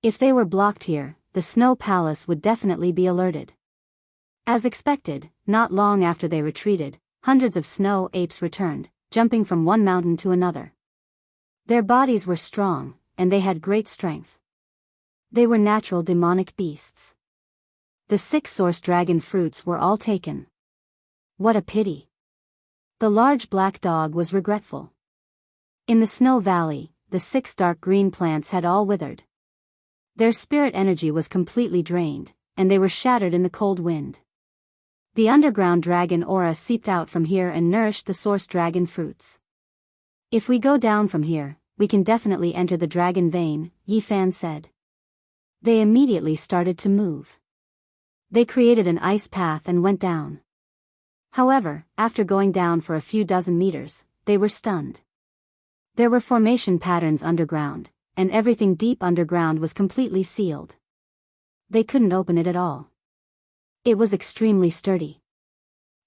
If they were blocked here, the Snow Palace would definitely be alerted. As expected, not long after they retreated, hundreds of snow apes returned, jumping from one mountain to another. Their bodies were strong, and they had great strength. They were natural demonic beasts. The 6 source dragon fruits were all taken. What a pity. The large black dog was regretful. In the snow valley, the 6 dark green plants had all withered. Their spirit energy was completely drained, and they were shattered in the cold wind. The underground dragon aura seeped out from here and nourished the source dragon fruits. "If we go down from here, we can definitely enter the dragon vein," Yi Fan said. They immediately started to move. They created an ice path and went down. However, after going down for a few dozen meters, they were stunned. There were formation patterns underground, and everything deep underground was completely sealed. They couldn't open it at all. It was extremely sturdy.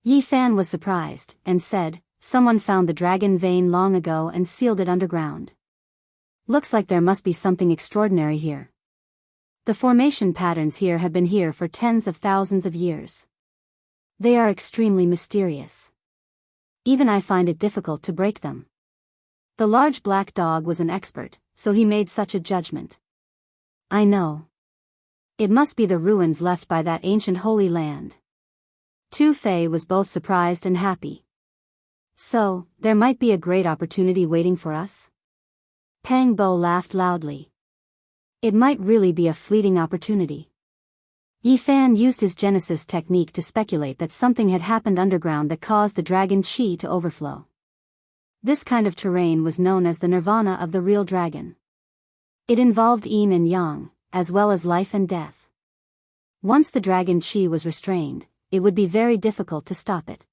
Yi Fan was surprised, and said, "Someone found the dragon vein long ago and sealed it underground. Looks like there must be something extraordinary here. The formation patterns here have been here for tens of thousands of years. They are extremely mysterious. Even I find it difficult to break them." The large black dog was an expert, so he made such a judgment. "I know. It must be the ruins left by that ancient holy land." Tu Fei was both surprised and happy. "So, there might be a great opportunity waiting for us?" Pang Bo laughed loudly. "It might really be a fleeting opportunity." Yi Fan used his Genesis technique to speculate that something had happened underground that caused the dragon chi to overflow. This kind of terrain was known as the nirvana of the real dragon. It involved yin and yang, as well as life and death. Once the dragon chi was restrained, it would be very difficult to stop it.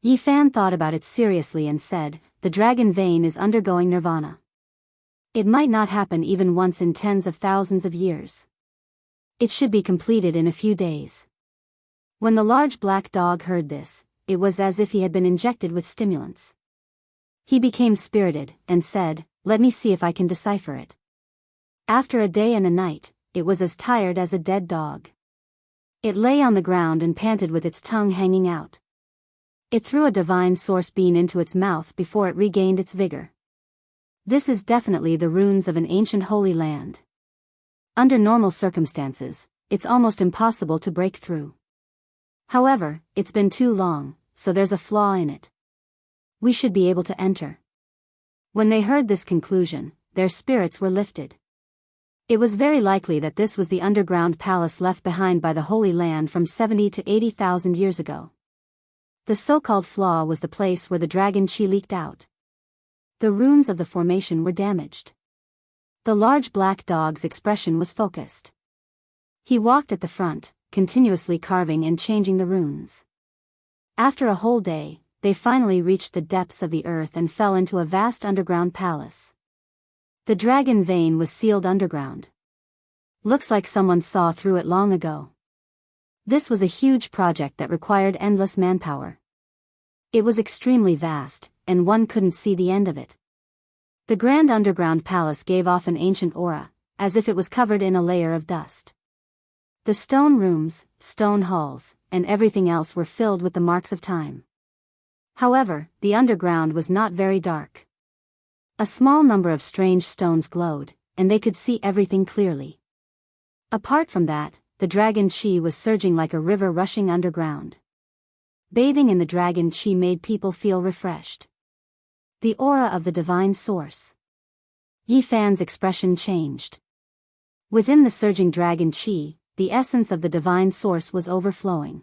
Yi Fan thought about it seriously and said, "The dragon vein is undergoing nirvana. It might not happen even once in tens of thousands of years. It should be completed in a few days." When the large black dog heard this, it was as if he had been injected with stimulants. He became spirited, and said, "Let me see if I can decipher it." After a day and a night, it was as tired as a dead dog. It lay on the ground and panted with its tongue hanging out. It threw a divine source bean into its mouth before it regained its vigor. This is definitely the ruins of an ancient holy land. Under normal circumstances, it's almost impossible to break through. However, it's been too long, so there's a flaw in it. We should be able to enter. When they heard this conclusion, their spirits were lifted. It was very likely that this was the underground palace left behind by the Holy Land from 70 to 80,000 years ago. The so-called flaw was the place where the dragon chi leaked out. The runes of the formation were damaged. The large black dog's expression was focused. He walked at the front, continuously carving and changing the runes. After a whole day, they finally reached the depths of the earth and fell into a vast underground palace. The dragon vein was sealed underground. Looks like someone saw through it long ago. This was a huge project that required endless manpower. It was extremely vast, and one couldn't see the end of it. The grand underground palace gave off an ancient aura, as if it was covered in a layer of dust. The stone rooms, stone halls, and everything else were filled with the marks of time. However, the underground was not very dark. A small number of strange stones glowed, and they could see everything clearly. Apart from that, the dragon chi was surging like a river rushing underground. Bathing in the dragon chi made people feel refreshed. The aura of the divine source. Yi Fan's expression changed. Within the surging dragon chi, the essence of the divine source was overflowing.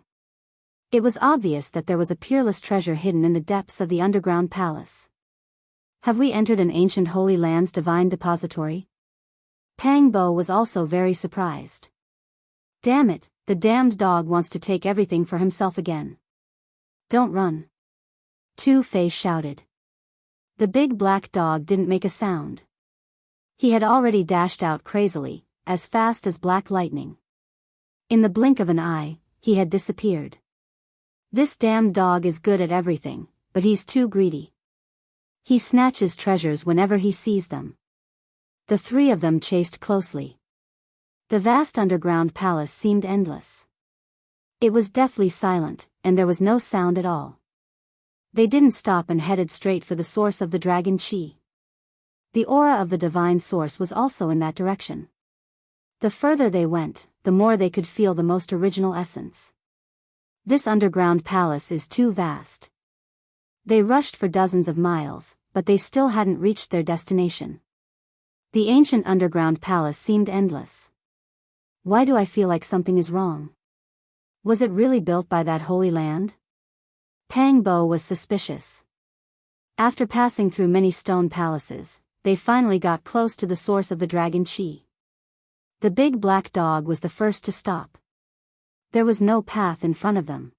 It was obvious that there was a peerless treasure hidden in the depths of the underground palace. Have we entered an ancient Holy Land's divine depository? Pang Bo was also very surprised. Damn it, the damned dog wants to take everything for himself again. Don't run. Two-Face shouted. The big black dog didn't make a sound. He had already dashed out crazily, as fast as black lightning. In the blink of an eye, he had disappeared. This damned dog is good at everything, but he's too greedy. He snatches treasures whenever he sees them. The three of them chased closely. The vast underground palace seemed endless. It was deathly silent, and there was no sound at all. They didn't stop and headed straight for the source of the dragon chi. The aura of the divine source was also in that direction. The further they went, the more they could feel the most original essence. This underground palace is too vast. They rushed for dozens of miles, but they still hadn't reached their destination. The ancient underground palace seemed endless. Why do I feel like something is wrong? Was it really built by that Holy Land? Pang Bo was suspicious. After passing through many stone palaces, they finally got close to the source of the dragon chi. The big black dog was the first to stop. There was no path in front of them.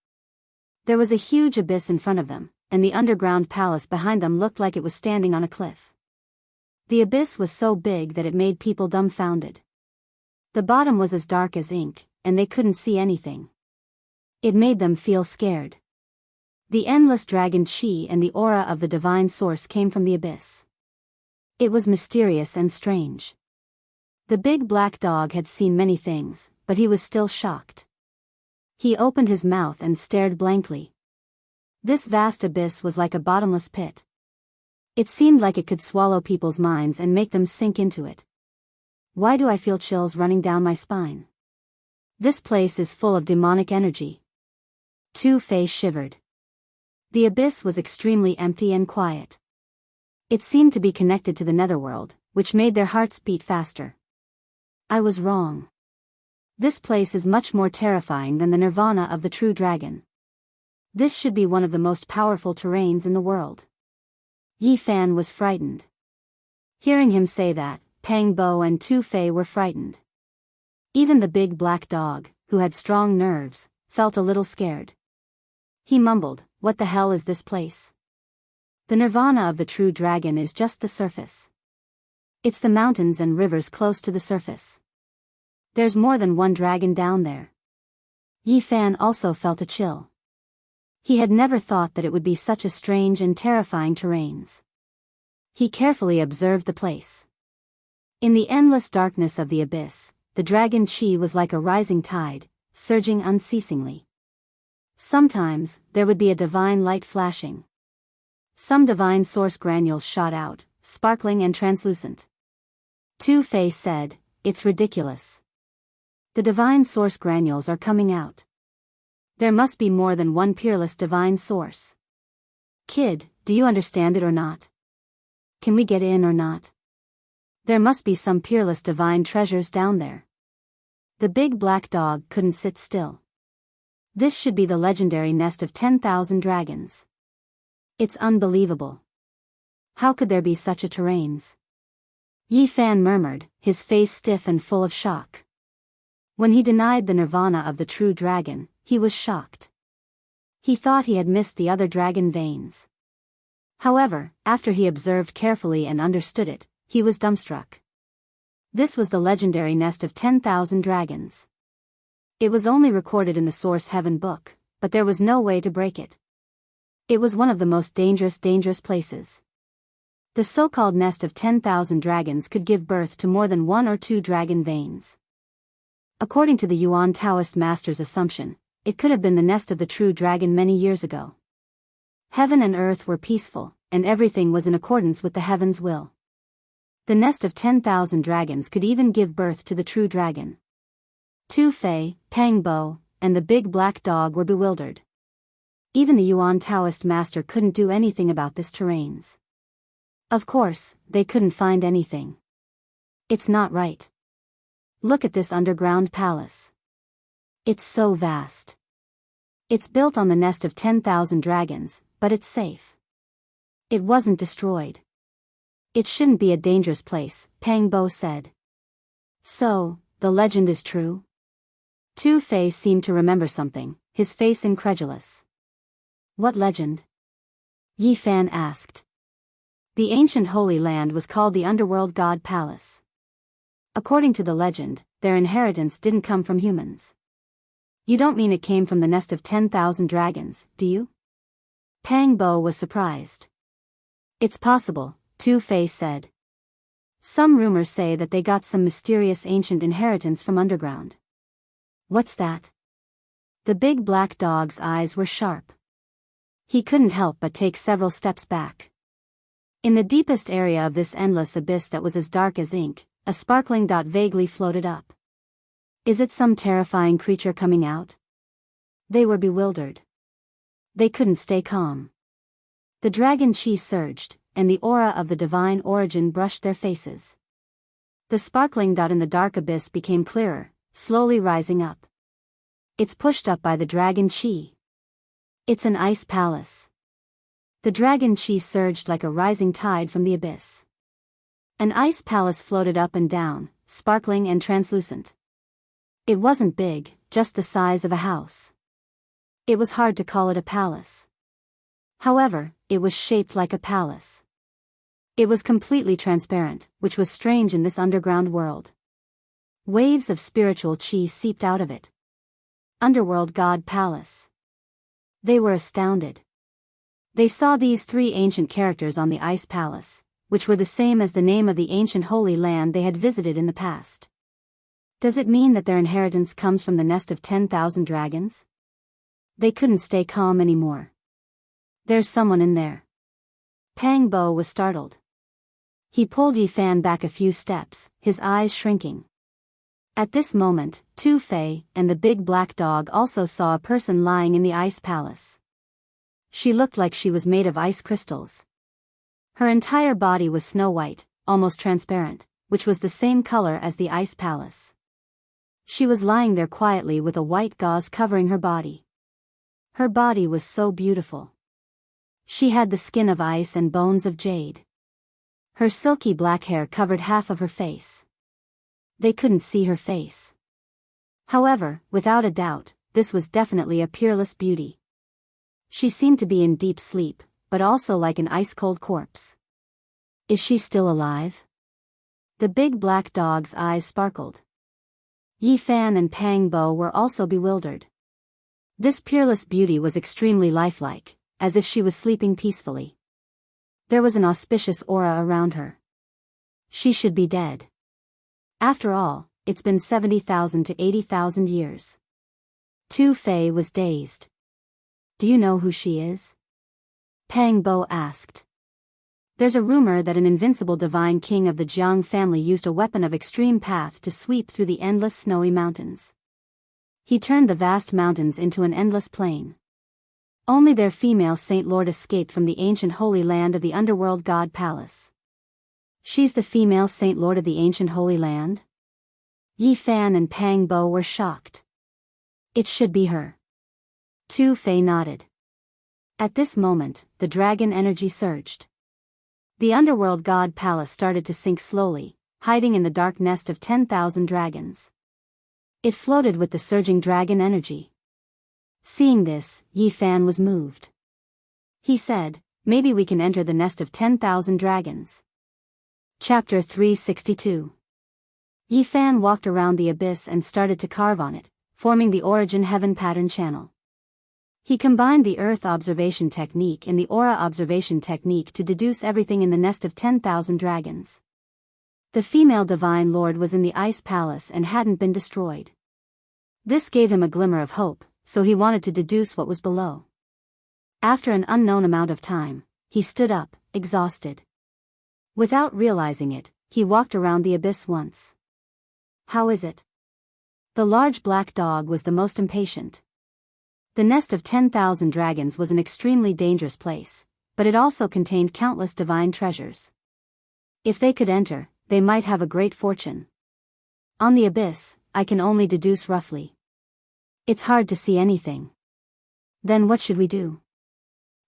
There was a huge abyss in front of them, and the underground palace behind them looked like it was standing on a cliff. The abyss was so big that it made people dumbfounded. The bottom was as dark as ink, and they couldn't see anything. It made them feel scared. The endless dragon chi and the aura of the divine source came from the abyss. It was mysterious and strange. The big black dog had seen many things, but he was still shocked. He opened his mouth and stared blankly. This vast abyss was like a bottomless pit. It seemed like it could swallow people's minds and make them sink into it. Why do I feel chills running down my spine? This place is full of demonic energy. Two-Face shivered. The abyss was extremely empty and quiet. It seemed to be connected to the netherworld, which made their hearts beat faster. I was wrong. This place is much more terrifying than the nirvana of the true dragon. This should be one of the most powerful terrains in the world. Yi Fan was frightened. Hearing him say that, Pang Bo and Two-Face were frightened. Even the big black dog, who had strong nerves, felt a little scared. He mumbled, "What the hell is this place?" The nirvana of the true dragon is just the surface. It's the mountains and rivers close to the surface. There's more than one dragon down there. Yi Fan also felt a chill. He had never thought that it would be such a strange and terrifying terrains. He carefully observed the place. In the endless darkness of the abyss, the dragon chi was like a rising tide, surging unceasingly. Sometimes, there would be a divine light flashing. Some divine source granules shot out, sparkling and translucent. Two-Face said, "It's ridiculous. The divine source granules are coming out. There must be more than one peerless divine source. Kid, do you understand it or not? Can we get in or not?" There must be some peerless divine treasures down there. The big black dog couldn't sit still. This should be the legendary nest of 10,000 dragons. It's unbelievable. How could there be such a terrains? Yi Fan murmured, his face stiff and full of shock. When he denied the nirvana of the true dragon, he was shocked. He thought he had missed the other dragon veins. However, after he observed carefully and understood it, he was dumbstruck. This was the legendary nest of 10,000 dragons. It was only recorded in the Source Heaven book, but there was no way to break it. It was one of the most dangerous places. The so-called nest of 10,000 dragons could give birth to more than 1 or 2 dragon veins. According to the Yuan Taoist master's assumption, it could have been the nest of the true dragon many years ago. Heaven and earth were peaceful, and everything was in accordance with the heaven's will. The nest of 10,000 dragons could even give birth to the true dragon. Tu Fei, Pang Bo, and the big black dog were bewildered. Even the Yuan Taoist master couldn't do anything about this terrains. Of course, they couldn't find anything. It's not right. Look at this underground palace. It's so vast. It's built on the nest of 10,000 dragons, but it's safe. It wasn't destroyed. It shouldn't be a dangerous place, Pang Bo said. So, the legend is true? Tu Fei seemed to remember something, his face incredulous. What legend? Yi Fan asked. The ancient Holy Land was called the Underworld God Palace. According to the legend, their inheritance didn't come from humans. You don't mean it came from the nest of 10,000 dragons, do you? Pang Bo was surprised. It's possible, Tu Fei said. Some rumors say that they got some mysterious ancient inheritance from underground. What's that? The big black dog's eyes were sharp. He couldn't help but take several steps back. In the deepest area of this endless abyss that was as dark as ink, a sparkling dot vaguely floated up. Is it some terrifying creature coming out? They were bewildered. They couldn't stay calm. The dragon chi surged, and the aura of the divine origin brushed their faces. The sparkling dot in the dark abyss became clearer, slowly rising up. It's pushed up by the dragon chi. It's an ice palace. The dragon chi surged like a rising tide from the abyss. An ice palace floated up and down, sparkling and translucent. It wasn't big, just the size of a house. It was hard to call it a palace. However, it was shaped like a palace. It was completely transparent, which was strange in this underground world. Waves of spiritual chi seeped out of it. Underworld God Palace. They were astounded. They saw these 3 ancient characters on the ice palace, which were the same as the name of the ancient Holy Land they had visited in the past. Does it mean that their inheritance comes from the nest of 10,000 dragons? They couldn't stay calm anymore. There's someone in there. Pang Bo was startled. He pulled Yi Fan back a few steps, his eyes shrinking. At this moment, Tu Fei and the big black dog also saw a person lying in the ice palace. She looked like she was made of ice crystals. Her entire body was snow white, almost transparent, which was the same color as the ice palace. She was lying there quietly with a white gauze covering her body. Her body was so beautiful. She had the skin of ice and bones of jade. Her silky black hair covered half of her face. They couldn't see her face. However, without a doubt, this was definitely a peerless beauty. She seemed to be in deep sleep, but also like an ice-cold corpse. Is she still alive? The big black dog's eyes sparkled. Yi Fan and Pang Bo were also bewildered. This peerless beauty was extremely lifelike, as if she was sleeping peacefully. There was an auspicious aura around her. She should be dead. After all, it's been 70,000 to 80,000 years. Tu Fei was dazed. Do you know who she is? Pang Bo asked. There's a rumor that an invincible divine king of the Jiang family used a weapon of extreme path to sweep through the endless snowy mountains. He turned the vast mountains into an endless plain. Only their female Saint Lord escaped from the ancient holy land of the underworld god palace. She's the female Saint Lord of the ancient Holy Land? Yi Fan and Pang Bo were shocked. It should be her. Tu Fei nodded. At this moment, the dragon energy surged. The underworld god palace started to sink slowly, hiding in the dark nest of 10,000 dragons. It floated with the surging dragon energy. Seeing this, Yi Fan was moved. He said, "Maybe we can enter the nest of 10,000 dragons." Chapter 362. Yi Fan walked around the abyss and started to carve on it, forming the origin heaven pattern channel. He combined the earth observation technique and the aura observation technique to deduce everything in the nest of 10,000 dragons. The female divine lord was in the ice palace and hadn't been destroyed. This gave him a glimmer of hope, so he wanted to deduce what was below. After an unknown amount of time, he stood up, exhausted. Without realizing it, he walked around the abyss once. "How is it?" The large black dog was the most impatient. The nest of 10,000 dragons was an extremely dangerous place, but it also contained countless divine treasures. If they could enter, they might have a great fortune. On the abyss, I can only deduce roughly. It's hard to see anything. Then what should we do?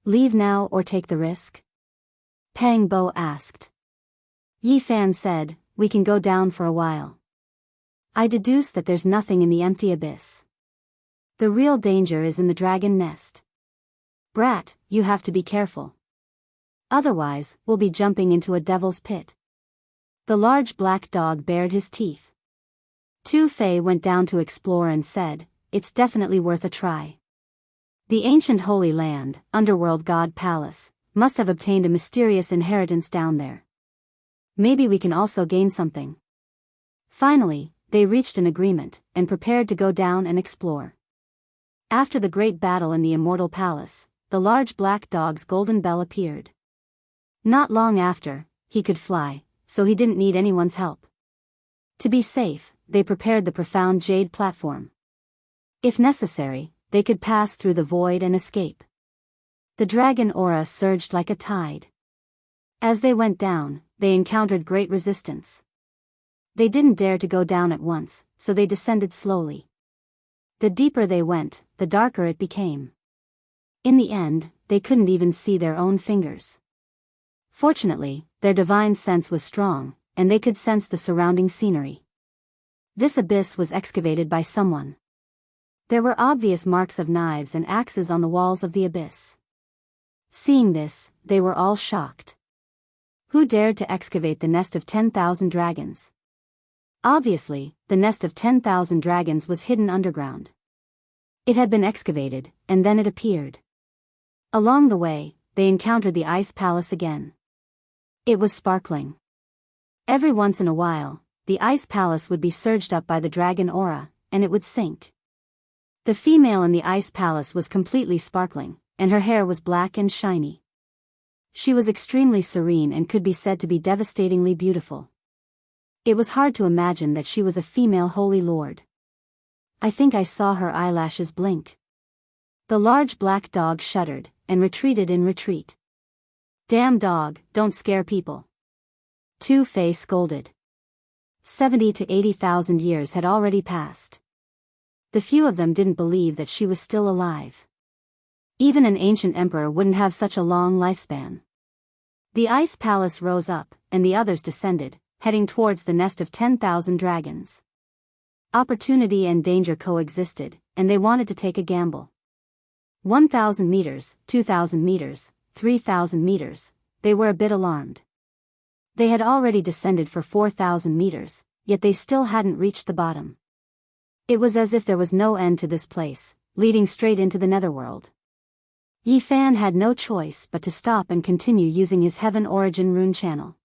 Leave now or take the risk? Pang Bo asked. Yi Fan said, "We can go down for a while. I deduce that there's nothing in the empty abyss. The real danger is in the dragon nest. Brat, you have to be careful. Otherwise, we'll be jumping into a devil's pit." The large black dog bared his teeth. Tu Fei went down to explore and said, "It's definitely worth a try. The ancient Holy Land, underworld god palace, must have obtained a mysterious inheritance down there. Maybe we can also gain something." Finally, they reached an agreement, and prepared to go down and explore. After the great battle in the immortal palace, the large black dog's golden bell appeared. Not long after, he could fly, so he didn't need anyone's help. To be safe, they prepared the profound jade platform. If necessary, they could pass through the void and escape. The dragon aura surged like a tide. As they went down, they encountered great resistance. They didn't dare to go down at once, so they descended slowly. The deeper they went, the darker it became. In the end, they couldn't even see their own fingers. Fortunately, their divine sense was strong, and they could sense the surrounding scenery. This abyss was excavated by someone. There were obvious marks of knives and axes on the walls of the abyss. Seeing this, they were all shocked. Who dared to excavate the nest of 10,000 dragons? Obviously, the nest of 10,000 dragons was hidden underground. It had been excavated, and then it appeared. Along the way, they encountered the ice palace again. It was sparkling. Every once in a while, the ice palace would be surged up by the dragon aura, and it would sink. The female in the ice palace was completely sparkling, and her hair was black and shiny. She was extremely serene and could be said to be devastatingly beautiful. It was hard to imagine that she was a female holy lord. I think I saw her eyelashes blink. The large black dog shuddered, and retreated in retreat. "Damn dog, don't scare people." Tu Fei scolded. 70 to 80,000 years had already passed. The few of them didn't believe that she was still alive. Even an ancient emperor wouldn't have such a long lifespan. The ice palace rose up, and the others descended, heading towards the nest of 10,000 dragons. Opportunity and danger coexisted, and they wanted to take a gamble. 1,000 meters, 2,000 meters, 3,000 meters, they were a bit alarmed. They had already descended for 4,000 meters, yet they still hadn't reached the bottom. It was as if there was no end to this place, leading straight into the netherworld. Yi Fan had no choice but to stop and continue using his heaven origin rune channel.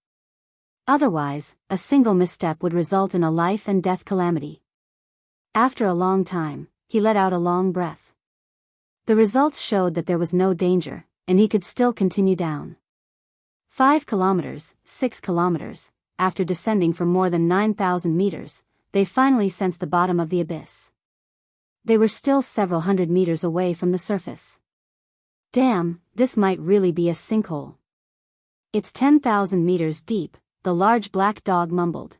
Otherwise, a single misstep would result in a life and death calamity. After a long time, he let out a long breath. The results showed that there was no danger, and he could still continue down. 5 kilometers, 6 kilometers, after descending for more than 9,000 meters, they finally sensed the bottom of the abyss. They were still several hundred meters away from the surface. Damn, this might really be a sinkhole. It's 10,000 meters deep, the large black dog mumbled.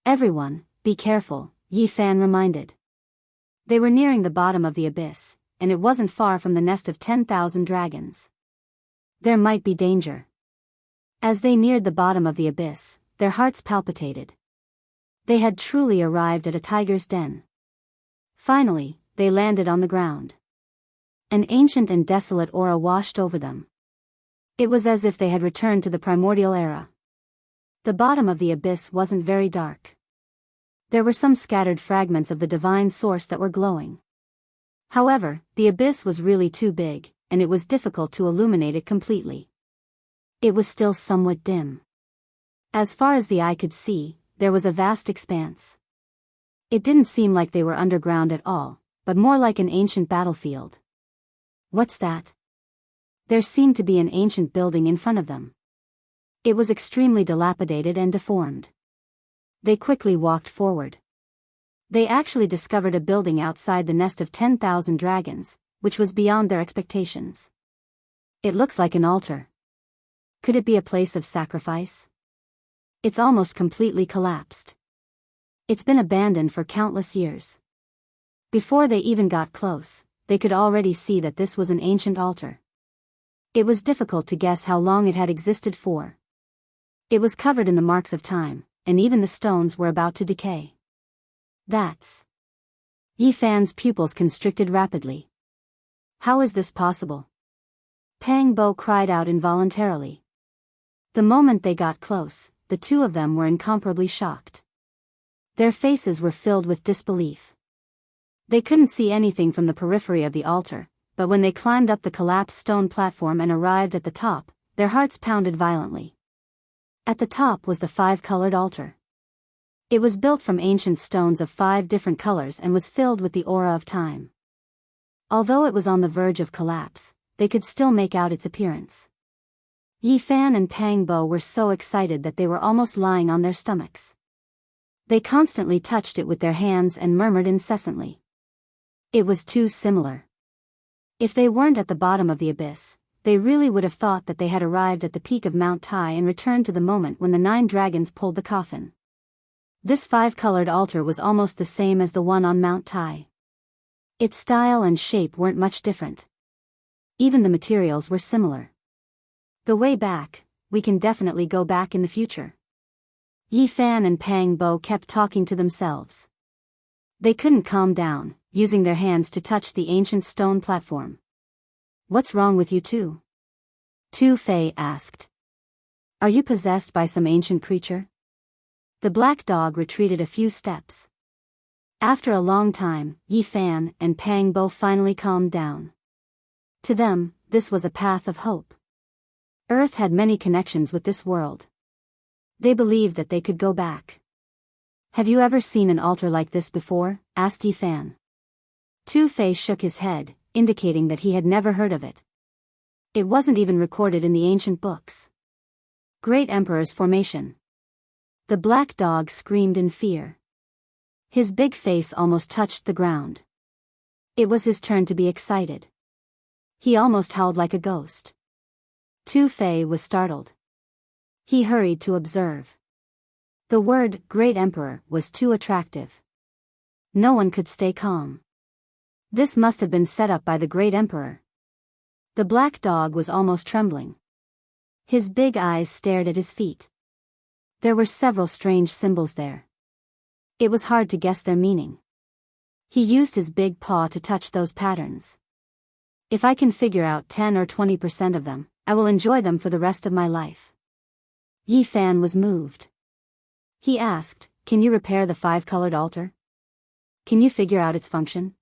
"Everyone, be careful," Yi Fan reminded. They were nearing the bottom of the abyss, and it wasn't far from the nest of 10,000 dragons. There might be danger. As they neared the bottom of the abyss, their hearts palpitated. They had truly arrived at a tiger's den. Finally, they landed on the ground. An ancient and desolate aura washed over them. It was as if they had returned to the primordial era. The bottom of the abyss wasn't very dark. There were some scattered fragments of the divine source that were glowing. However, the abyss was really too big, and it was difficult to illuminate it completely. It was still somewhat dim. As far as the eye could see, there was a vast expanse. It didn't seem like they were underground at all, but more like an ancient battlefield. What's that? There seemed to be an ancient building in front of them. It was extremely dilapidated and deformed. They quickly walked forward. They actually discovered a building outside the nest of 10,000 dragons, which was beyond their expectations. It looks like an altar. Could it be a place of sacrifice? It's almost completely collapsed. It's been abandoned for countless years. Before they even got close, they could already see that this was an ancient altar. It was difficult to guess how long it had existed for. It was covered in the marks of time, and even the stones were about to decay. That's... Yi Fan's pupils constricted rapidly. How is this possible? Pang Bo cried out involuntarily. The moment they got close, the two of them were incomparably shocked. Their faces were filled with disbelief. They couldn't see anything from the periphery of the altar, but when they climbed up the collapsed stone platform and arrived at the top, their hearts pounded violently. At the top was the 5-colored altar. It was built from ancient stones of 5 different colors and was filled with the aura of time. Although it was on the verge of collapse, they could still make out its appearance. Yi Fan and Pang Bo were so excited that they were almost lying on their stomachs. They constantly touched it with their hands and murmured incessantly. It was too similar. If they weren't at the bottom of the abyss, they really would have thought that they had arrived at the peak of Mount Tai and returned to the moment when the 9 dragons pulled the coffin. This 5-colored altar was almost the same as the one on Mount Tai. Its style and shape weren't much different. Even the materials were similar. The way back, we can definitely go back in the future. Yi Fan and Pang Bo kept talking to themselves. They couldn't calm down, using their hands to touch the ancient stone platform. "What's wrong with you two?" Tu Fei asked. "Are you possessed by some ancient creature?" The black dog retreated a few steps. After a long time, Yi Fan and Pang Bo finally calmed down. To them, this was a path of hope. Earth had many connections with this world. They believed that they could go back. "Have you ever seen an altar like this before?" asked Yi Fan. Tu Fei shook his head, indicating that he had never heard of it. It wasn't even recorded in the ancient books. Great Emperor's formation. The black dog screamed in fear. His big face almost touched the ground. It was his turn to be excited. He almost howled like a ghost. Tu Fei was startled. He hurried to observe. The word, Great Emperor, was too attractive. No one could stay calm. This must have been set up by the Great Emperor. The black dog was almost trembling. His big eyes stared at his feet. There were several strange symbols there. It was hard to guess their meaning. He used his big paw to touch those patterns. "If I can figure out 10 or 20% of them, I will enjoy them for the rest of my life." Yi Fan was moved. He asked, "Can you repair the 5-colored altar? Can you figure out its function?"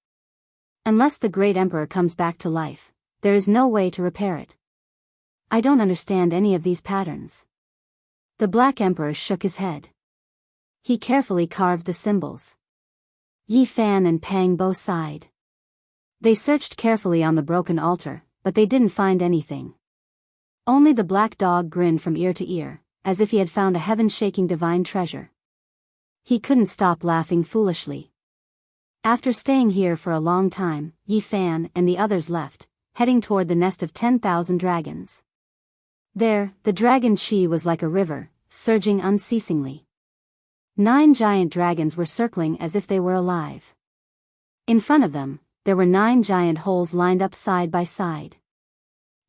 "Unless the Great Emperor comes back to life, there is no way to repair it. I don't understand any of these patterns." The Black Emperor shook his head. He carefully carved the symbols. Yi Fan and Pang Bo sighed. They searched carefully on the broken altar, but they didn't find anything. Only the black dog grinned from ear to ear, as if he had found a heaven-shaking divine treasure. He couldn't stop laughing foolishly. After staying here for a long time, Yi Fan and the others left, heading toward the nest of 10,000 dragons. There, the dragon Qi was like a river, surging unceasingly. 9 giant dragons were circling as if they were alive. In front of them, there were 9 giant holes lined up side by side.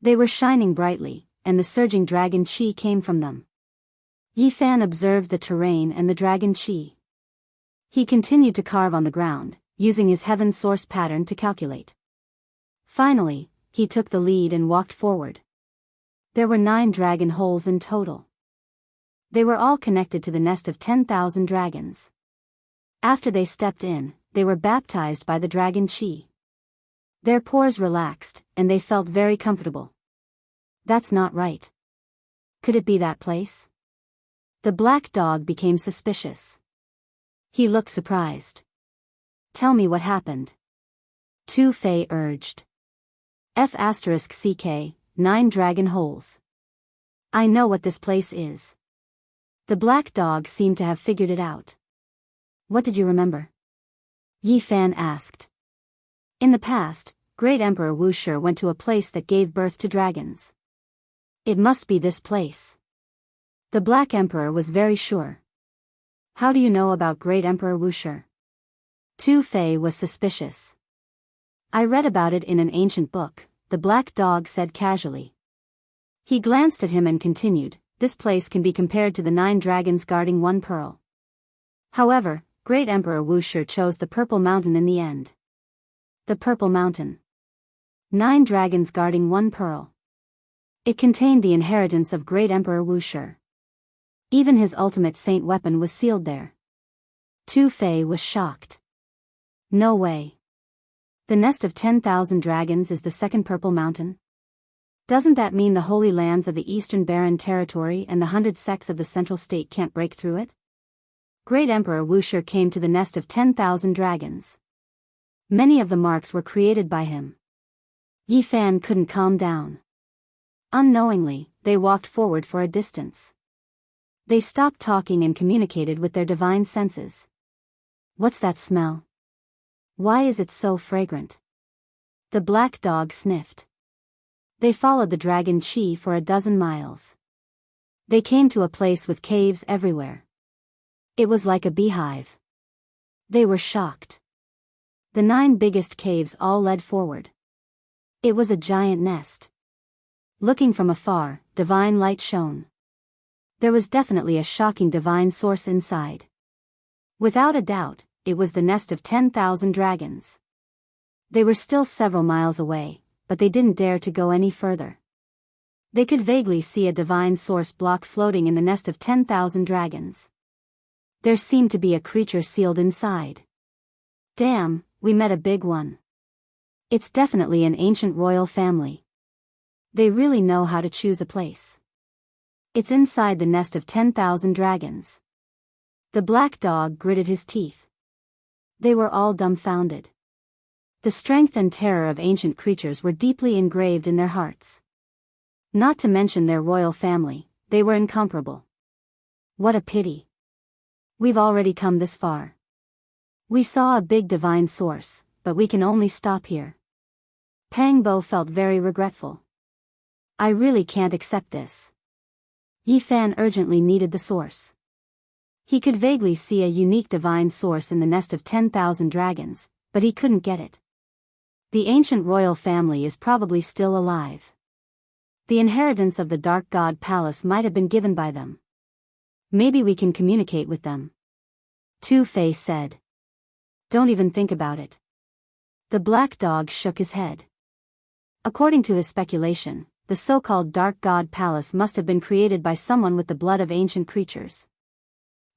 They were shining brightly, and the surging dragon chi came from them. Yifan observed the terrain and the dragon chi. He continued to carve on the ground, using his heaven source pattern to calculate. Finally, he took the lead and walked forward. There were 9 dragon holes in total. They were all connected to the nest of 10,000 dragons. After they stepped in, they were baptized by the dragon chi. Their pores relaxed, and they felt very comfortable. That's not right. Could it be that place? The black dog became suspicious. He looked surprised. Tell me what happened. Tu Fei urged. F***CK, 9 dragon holes. I know what this place is. The black dog seemed to have figured it out. What did you remember? Yifan asked. In the past, Great Emperor Wushi went to a place that gave birth to dragons. It must be this place. The Black Emperor was very sure. How do you know about Great Emperor Wushi? Tu Fei was suspicious. I read about it in an ancient book, the black dog said casually. He glanced at him and continued, this place can be compared to the 9 dragons guarding one pearl. However, Great Emperor Wushi chose the Purple Mountain in the end. The Purple Mountain. 9 dragons guarding one pearl. It contained the inheritance of Great Emperor Wushi. Even his ultimate saint weapon was sealed there. Tu Fei was shocked. No way. The nest of 10,000 dragons is the second Purple Mountain? Doesn't that mean the holy lands of the Eastern Barren Territory and the 100 sects of the Central State can't break through it? Great Emperor Wushi came to the nest of 10,000 dragons. Many of the marks were created by him. Yifan couldn't calm down. Unknowingly, they walked forward for a distance. They stopped talking and communicated with their divine senses. What's that smell? Why is it so fragrant? The black dog sniffed. They followed the dragon chi for a dozen miles. They came to a place with caves everywhere. It was like a beehive. They were shocked. The 9 biggest caves all led forward. It was a giant nest. Looking from afar, divine light shone. There was definitely a shocking divine source inside. Without a doubt, it was the nest of 10,000 dragons. They were still several miles away, but they didn't dare to go any further. They could vaguely see a divine source block floating in the nest of 10,000 dragons. There seemed to be a creature sealed inside. Damn, we met a big one. It's definitely an ancient royal family. They really know how to choose a place. It's inside the nest of 10,000 dragons. The black dog gritted his teeth. They were all dumbfounded. The strength and terror of ancient creatures were deeply engraved in their hearts. Not to mention their royal family, they were incomparable. What a pity. We've already come this far. We saw a big divine source, but we can only stop here. Pang Bo felt very regretful. I really can't accept this. Yifan urgently needed the source. He could vaguely see a unique divine source in the nest of 10,000 dragons, but he couldn't get it. The ancient royal family is probably still alive. The inheritance of the Dark God Palace might have been given by them. Maybe we can communicate with them. Tu Fei said. Don't even think about it. The black dog shook his head. According to his speculation, the so-called Dark God Palace must have been created by someone with the blood of ancient creatures.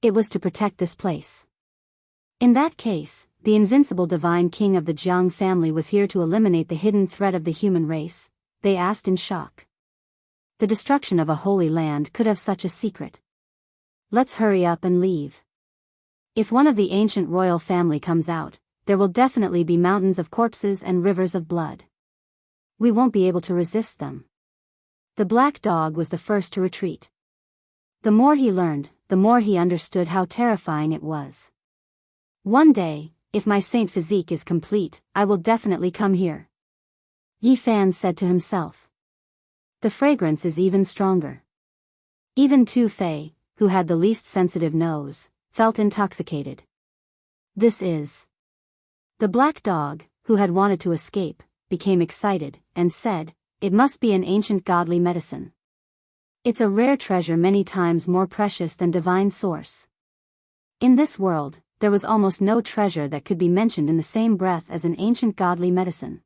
It was to protect this place. In that case, the invincible divine king of the Jiang family was here to eliminate the hidden threat of the human race, they asked in shock. The destruction of a holy land could have such a secret. Let's hurry up and leave. If one of the ancient royal family comes out, there will definitely be mountains of corpses and rivers of blood. We won't be able to resist them. The black dog was the first to retreat. The more he learned, the more he understood how terrifying it was. One day, if my saint physique is complete, I will definitely come here. Yifan said to himself. The fragrance is even stronger. Even Tu Fei, who had the least sensitive nose, felt intoxicated. This is. The black dog, who had wanted to escape, became excited, and said, "It must be an ancient godly medicine. It's a rare treasure many times more precious than divine source." In this world, there was almost no treasure that could be mentioned in the same breath as an ancient godly medicine.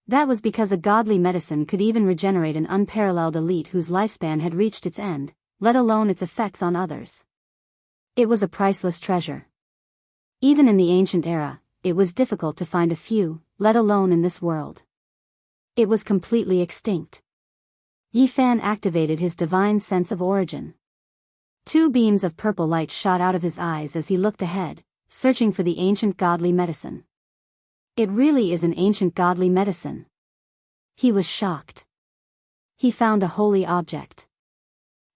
That was because a godly medicine could even regenerate an unparalleled elite whose lifespan had reached its end, let alone its effects on others. It was a priceless treasure. Even in the ancient era, it was difficult to find a few, let alone in this world. It was completely extinct. Yi Fan activated his divine sense of origin. 2 beams of purple light shot out of his eyes as he looked ahead, searching for the ancient godly medicine. It really is an ancient godly medicine. He was shocked. He found a holy object.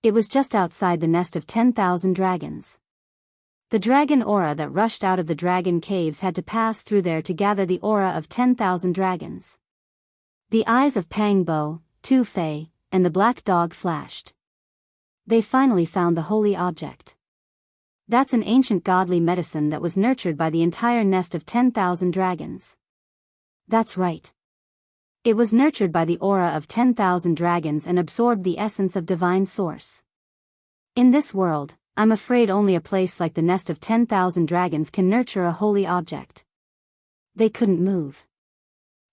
It was just outside the nest of 10,000 dragons. The dragon aura that rushed out of the dragon caves had to pass through there to gather the aura of 10,000 dragons. The eyes of Pang Bo, Tu Fei, and the black dog flashed. They finally found the holy object. That's an ancient godly medicine that was nurtured by the entire nest of 10,000 dragons. That's right. It was nurtured by the aura of 10,000 dragons and absorbed the essence of divine source. In this world, I'm afraid only a place like the nest of 10,000 dragons can nurture a holy object. They couldn't move.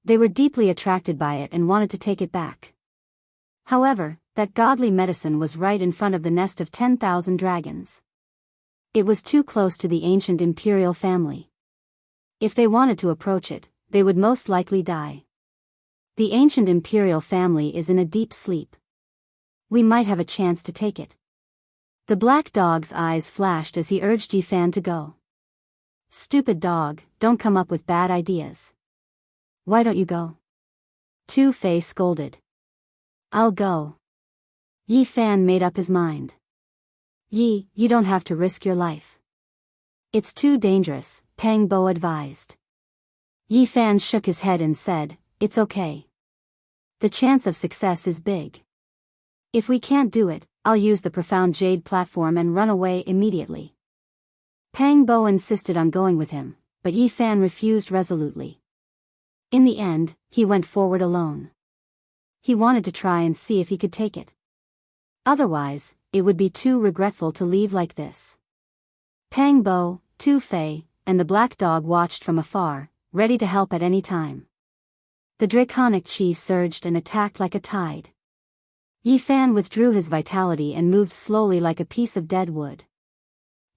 They were deeply attracted by it and wanted to take it back. However, that godly medicine was right in front of the nest of 10,000 dragons. It was too close to the ancient imperial family. If they wanted to approach it, they would most likely die. The ancient imperial family is in a deep sleep. We might have a chance to take it. The black dog's eyes flashed as he urged Yi Fan to go. "Stupid dog, don't come up with bad ideas. Why don't you go?" Tu Fei scolded. "I'll go." Yi Fan made up his mind. "Yi, you don't have to risk your life. It's too dangerous," Pang Bo advised. Yi Fan shook his head and said, "It's okay. The chance of success is big. If we can't do it, I'll use the profound jade platform and run away immediately." Pang Bo insisted on going with him, but Yi Fan refused resolutely. In the end, he went forward alone. He wanted to try and see if he could take it. Otherwise, it would be too regretful to leave like this. Pang Bo, Tu Fei, and the black dog watched from afar, ready to help at any time. The draconic chi surged and attacked like a tide. Yi Fan withdrew his vitality and moved slowly like a piece of dead wood.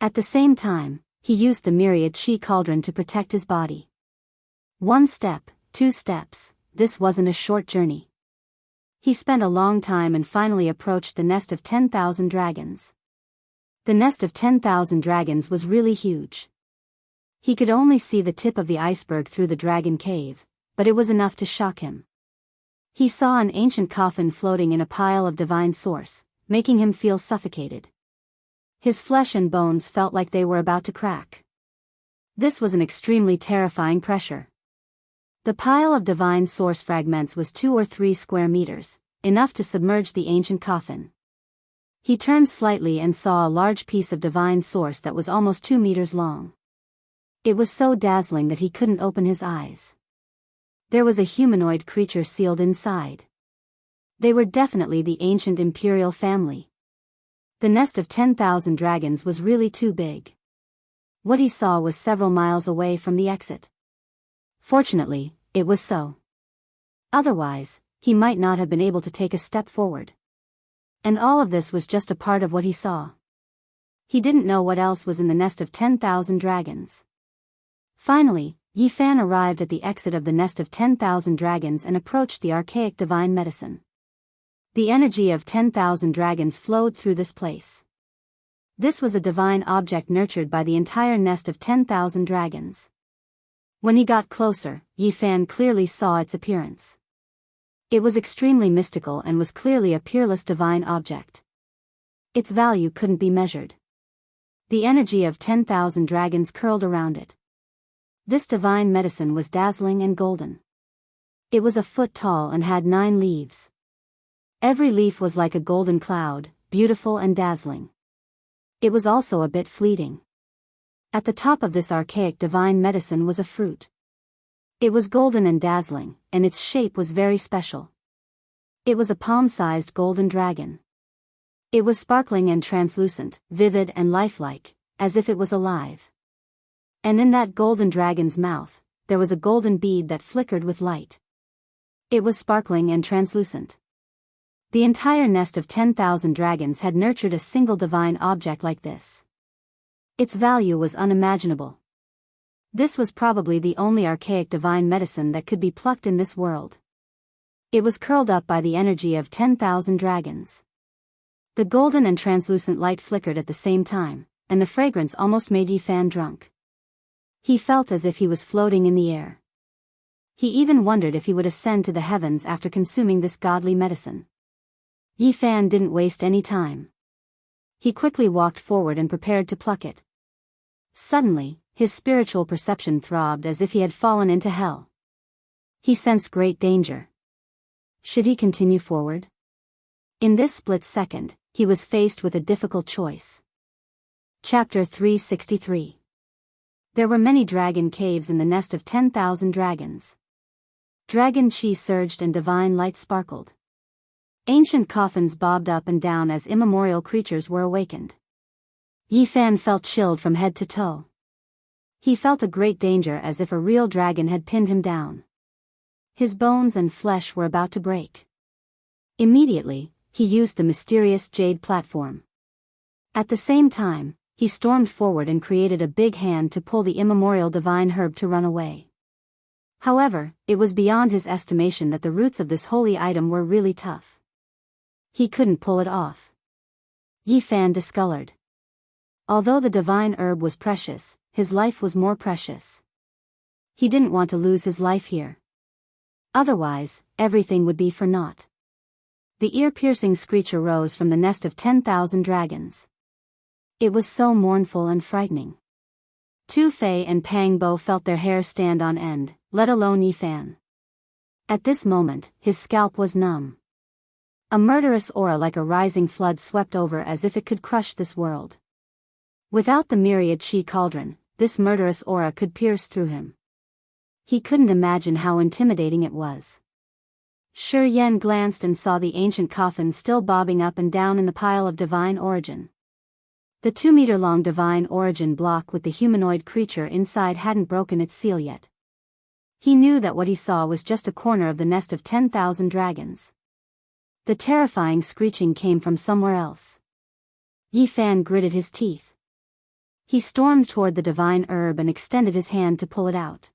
At the same time, he used the myriad chi cauldron to protect his body. 1 step, 2 steps, this wasn't a short journey. He spent a long time and finally approached the nest of 10,000 dragons. The nest of 10,000 dragons was really huge. He could only see the tip of the iceberg through the dragon cave, but it was enough to shock him. He saw an ancient coffin floating in a pile of divine source, making him feel suffocated. His flesh and bones felt like they were about to crack. This was an extremely terrifying pressure. The pile of divine source fragments was 2 or 3 square meters, enough to submerge the ancient coffin. He turned slightly and saw a large piece of divine source that was almost 2 meters long. It was so dazzling that he couldn't open his eyes. There was a humanoid creature sealed inside. They were definitely the ancient imperial family. The nest of 10,000 dragons was really too big. What he saw was several miles away from the exit. Fortunately, it was so. Otherwise, he might not have been able to take a step forward. And all of this was just a part of what he saw. He didn't know what else was in the nest of 10,000 dragons. Finally, Yi Fan arrived at the exit of the nest of 10,000 dragons and approached the archaic divine medicine. The energy of 10,000 dragons flowed through this place. This was a divine object nurtured by the entire nest of 10,000 dragons. When he got closer, Yi Fan clearly saw its appearance. It was extremely mystical and was clearly a peerless divine object. Its value couldn't be measured. The energy of 10,000 dragons curled around it. This divine medicine was dazzling and golden. It was a foot tall and had 9 leaves. Every leaf was like a golden cloud, beautiful and dazzling. It was also a bit fleeting. At the top of this archaic divine medicine was a fruit. It was golden and dazzling, and its shape was very special. It was a palm-sized golden dragon. It was sparkling and translucent, vivid and lifelike, as if it was alive. And in that golden dragon's mouth, there was a golden bead that flickered with light. It was sparkling and translucent. The entire nest of 10,000 dragons had nurtured a single divine object like this. Its value was unimaginable. This was probably the only archaic divine medicine that could be plucked in this world. It was curled up by the energy of 10,000 dragons. The golden and translucent light flickered at the same time, and the fragrance almost made Yifan drunk. He felt as if he was floating in the air. He even wondered if he would ascend to the heavens after consuming this godly medicine. Yifan didn't waste any time. He quickly walked forward and prepared to pluck it. Suddenly, his spiritual perception throbbed as if he had fallen into hell. He sensed great danger. Should he continue forward? In this split second, he was faced with a difficult choice. Chapter 363. There were many dragon caves in the nest of 10,000 dragons. Dragon chi surged and divine light sparkled. Ancient coffins bobbed up and down as immemorial creatures were awakened. Yifan felt chilled from head to toe. He felt a great danger as if a real dragon had pinned him down. His bones and flesh were about to break. Immediately, he used the mysterious jade platform. At the same time, he stormed forward and created a big hand to pull the immemorial divine herb to run away. However, it was beyond his estimation that the roots of this holy item were really tough. He couldn't pull it off. Yifan discolored. Although the divine herb was precious, his life was more precious. He didn't want to lose his life here. Otherwise, everything would be for naught. The ear-piercing screech arose from the nest of 10,000 dragons. It was so mournful and frightening. Tu Fei and Pang Bo felt their hair stand on end, let alone Yifan. At this moment, his scalp was numb. A murderous aura like a rising flood swept over as if it could crush this world. Without the myriad chi cauldron, this murderous aura could pierce through him. He couldn't imagine how intimidating it was. Shi Yen glanced and saw the ancient coffin still bobbing up and down in the pile of divine origin. The 2-meter-long divine origin block with the humanoid creature inside hadn't broken its seal yet. He knew that what he saw was just a corner of the nest of 10,000 dragons. The terrifying screeching came from somewhere else. Yifan gritted his teeth. He stormed toward the divine herb and extended his hand to pull it out.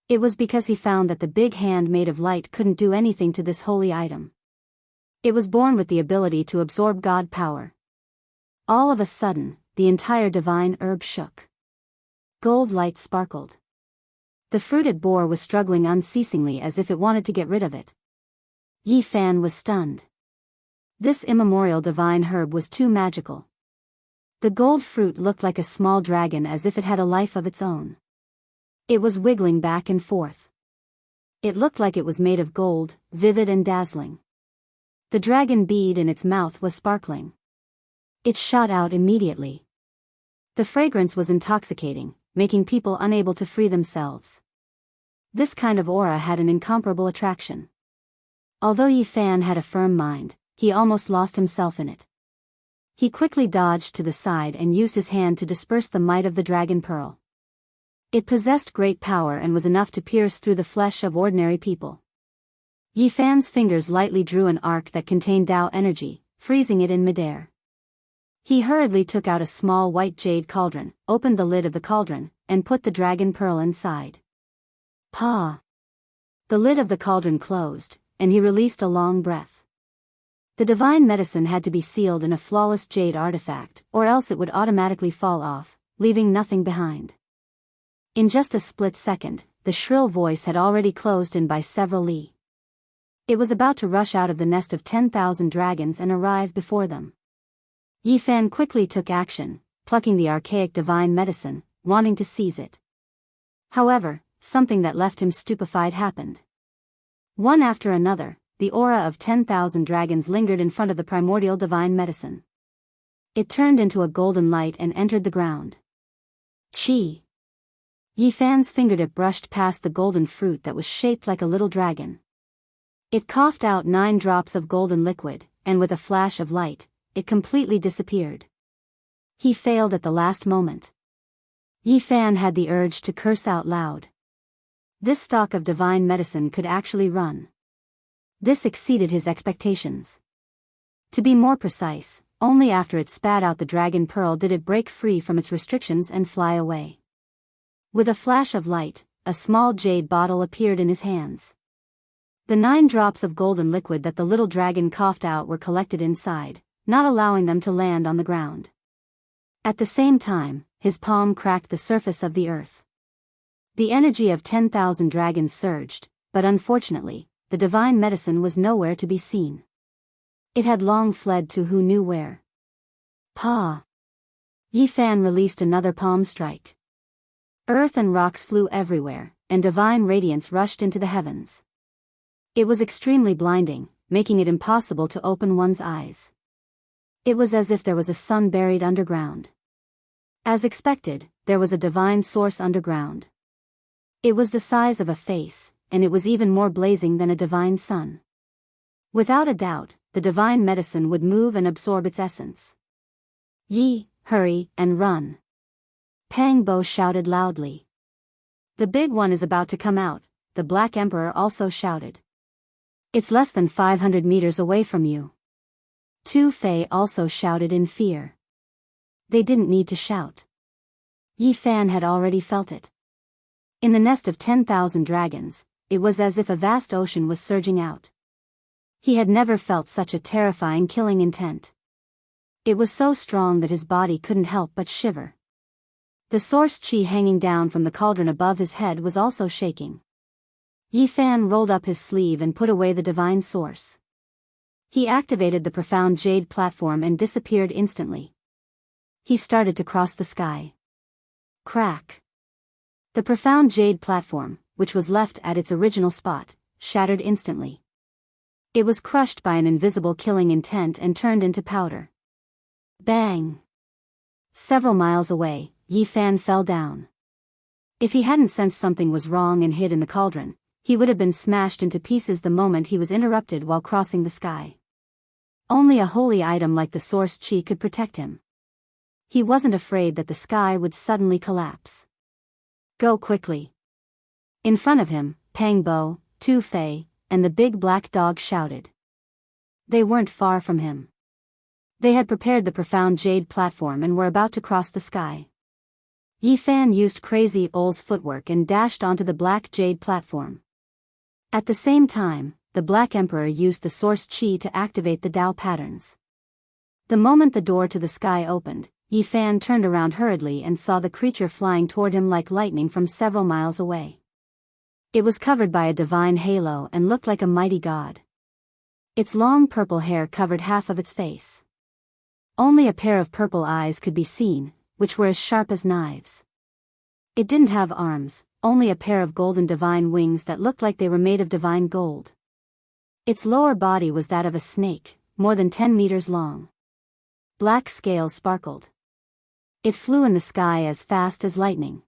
It was because he found that the big hand made of light couldn't do anything to this holy item. It was born with the ability to absorb God power. All of a sudden, the entire divine herb shook. Gold light sparkled. The fruit it bore was struggling unceasingly as if it wanted to get rid of it. Yifan was stunned. This immemorial divine herb was too magical. The gold fruit looked like a small dragon as if it had a life of its own. It was wiggling back and forth. It looked like it was made of gold, vivid and dazzling. The dragon bead in its mouth was sparkling. It shot out immediately. The fragrance was intoxicating, making people unable to free themselves. This kind of aura had an incomparable attraction. Although Yifan had a firm mind, he almost lost himself in it. He quickly dodged to the side and used his hand to disperse the might of the dragon pearl. It possessed great power and was enough to pierce through the flesh of ordinary people. Yifan's fingers lightly drew an arc that contained Tao energy, freezing it in midair. He hurriedly took out a small white jade cauldron, opened the lid of the cauldron, and put the dragon pearl inside. Pa! The lid of the cauldron closed, and he released a long breath. The divine medicine had to be sealed in a flawless jade artifact, or else it would automatically fall off, leaving nothing behind. In just a split second, the shrill voice had already closed in by several li. It was about to rush out of the nest of 10,000 dragons and arrive before them. Yifan quickly took action, plucking the archaic divine medicine, wanting to seize it. However, something that left him stupefied happened. One after another, the aura of 10,000 dragons lingered in front of the primordial divine medicine. It turned into a golden light and entered the ground. Chi! Yi Fan's fingertip brushed past the golden fruit that was shaped like a little dragon. It coughed out 9 drops of golden liquid, and with a flash of light, it completely disappeared. He failed at the last moment. Yi Fan had the urge to curse out loud. This stock of divine medicine could actually run. This exceeded his expectations. To be more precise, only after it spat out the dragon pearl did it break free from its restrictions and fly away. With a flash of light, a small jade bottle appeared in his hands. The 9 drops of golden liquid that the little dragon coughed out were collected inside, not allowing them to land on the ground. At the same time, his palm cracked the surface of the earth. The energy of 10,000 dragons surged, but unfortunately, the divine medicine was nowhere to be seen. It had long fled to who knew where. Pa! Yi Fan released another palm strike. Earth and rocks flew everywhere, and divine radiance rushed into the heavens. It was extremely blinding, making it impossible to open one's eyes. It was as if there was a sun buried underground. As expected, there was a divine source underground. It was the size of a face, and it was even more blazing than a divine sun. Without a doubt, the divine medicine would move and absorb its essence. Yi, hurry, and run! Pang Bo shouted loudly. The big one is about to come out, the Black Emperor also shouted. It's less than 500 meters away from you. Tu Fei also shouted in fear. They didn't need to shout. Yi Fan had already felt it. In the nest of 10,000 dragons, it was as if a vast ocean was surging out. He had never felt such a terrifying killing intent. It was so strong that his body couldn't help but shiver. The source chi hanging down from the cauldron above his head was also shaking. Yi Fan rolled up his sleeve and put away the divine source. He activated the profound jade platform and disappeared instantly. He started to cross the sky. Crack! The profound jade platform, which was left at its original spot, shattered instantly. It was crushed by an invisible killing intent and turned into powder. Bang! Several miles away, Yi Fan fell down. If he hadn't sensed something was wrong and hid in the cauldron, he would have been smashed into pieces the moment he was interrupted while crossing the sky. Only a holy item like the source chi could protect him. He wasn't afraid that the sky would suddenly collapse. Go quickly! In front of him, Pang Bo, Tu Fei, and the big black dog shouted. They weren't far from him. They had prepared the profound jade platform and were about to cross the sky. Yi Fan used Crazy Ole's footwork and dashed onto the black jade platform. At the same time, the Black Emperor used the source chi to activate the Tao patterns. The moment the door to the sky opened, Yi Fan turned around hurriedly and saw the creature flying toward him like lightning from several miles away. It was covered by a divine halo and looked like a mighty god. Its long purple hair covered half of its face. Only a pair of purple eyes could be seen, which were as sharp as knives. It didn't have arms, only a pair of golden divine wings that looked like they were made of divine gold. Its lower body was that of a snake, more than 10 meters long. Black scales sparkled. It flew in the sky as fast as lightning.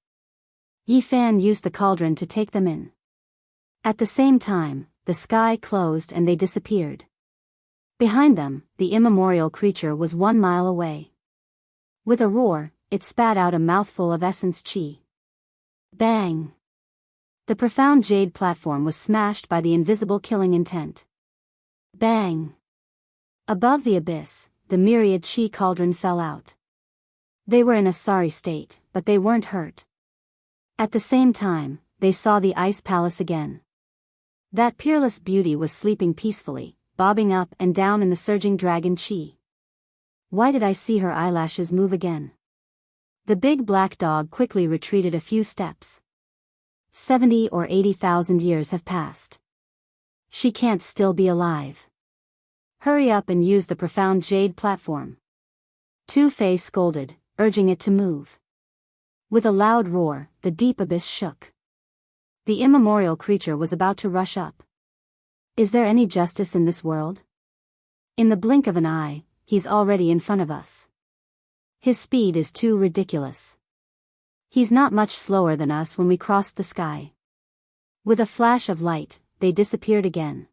Yi Fan used the cauldron to take them in. At the same time, the sky closed and they disappeared. Behind them, the immemorial creature was 1 mile away. With a roar, it spat out a mouthful of essence chi. Bang! The profound jade platform was smashed by the invisible killing intent. Bang! Above the abyss, the myriad chi cauldron fell out. They were in a sorry state, but they weren't hurt. At the same time, they saw the ice palace again. That peerless beauty was sleeping peacefully, bobbing up and down in the surging dragon chi. Why did I see her eyelashes move again? The big black dog quickly retreated a few steps. 70 or 80,000 years have passed. She can't still be alive. Hurry up and use the profound jade platform. Tu Fei scolded, urging it to move. With a loud roar, the deep abyss shook. The immemorial creature was about to rush up. Is there any justice in this world? In the blink of an eye, he's already in front of us. His speed is too ridiculous. He's not much slower than us when we crossed the sky. With a flash of light, they disappeared again.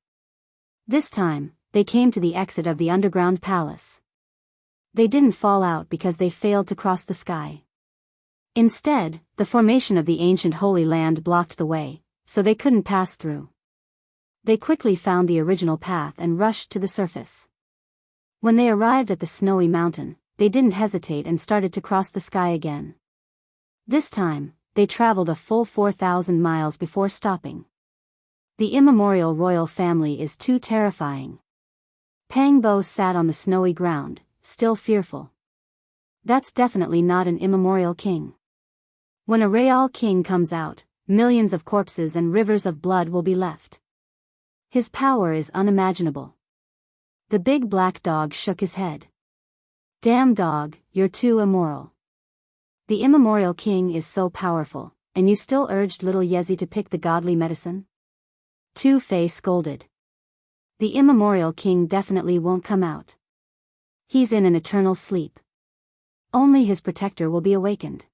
This time, they came to the exit of the underground palace. They didn't fall out because they failed to cross the sky. Instead, the formation of the ancient Holy Land blocked the way, so they couldn't pass through. They quickly found the original path and rushed to the surface. When they arrived at the snowy mountain, they didn't hesitate and started to cross the sky again. This time, they traveled a full 4,000 miles before stopping. The immemorial royal family is too terrifying. Pang Bo sat on the snowy ground, still fearful. That's definitely not an immemorial king. When a real king comes out, millions of corpses and rivers of blood will be left. His power is unimaginable. The big black dog shook his head. Damn dog, you're too immoral. The immemorial king is so powerful, and you still urged little Yezi to pick the godly medicine? Tu Fei scolded. The immemorial king definitely won't come out. He's in an eternal sleep. Only his protector will be awakened.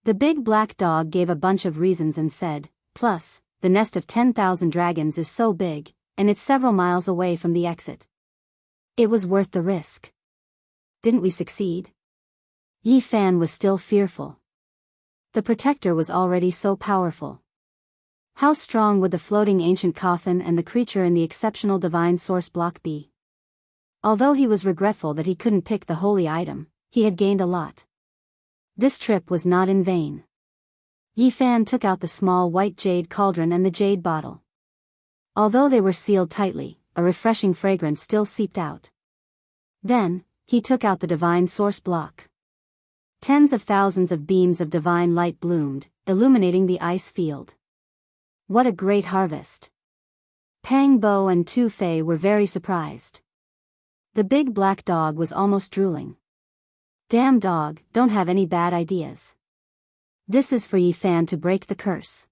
The big black dog gave a bunch of reasons and said, plus, the nest of 10,000 dragons is so big, and it's several miles away from the exit. It was worth the risk. Didn't we succeed? Yi Fan was still fearful. The protector was already so powerful. How strong would the floating ancient coffin and the creature in the exceptional divine source block be? Although he was regretful that he couldn't pick the holy item, he had gained a lot. This trip was not in vain. Yi Fan took out the small white jade cauldron and the jade bottle. Although they were sealed tightly, a refreshing fragrance still seeped out. Then, he took out the divine source block. Tens of thousands of beams of divine light bloomed, illuminating the ice field. What a great harvest! Pang Bo and Tu Fei were very surprised. The big black dog was almost drooling. Damn dog, don't have any bad ideas. This is for Yi Fan to break the curse.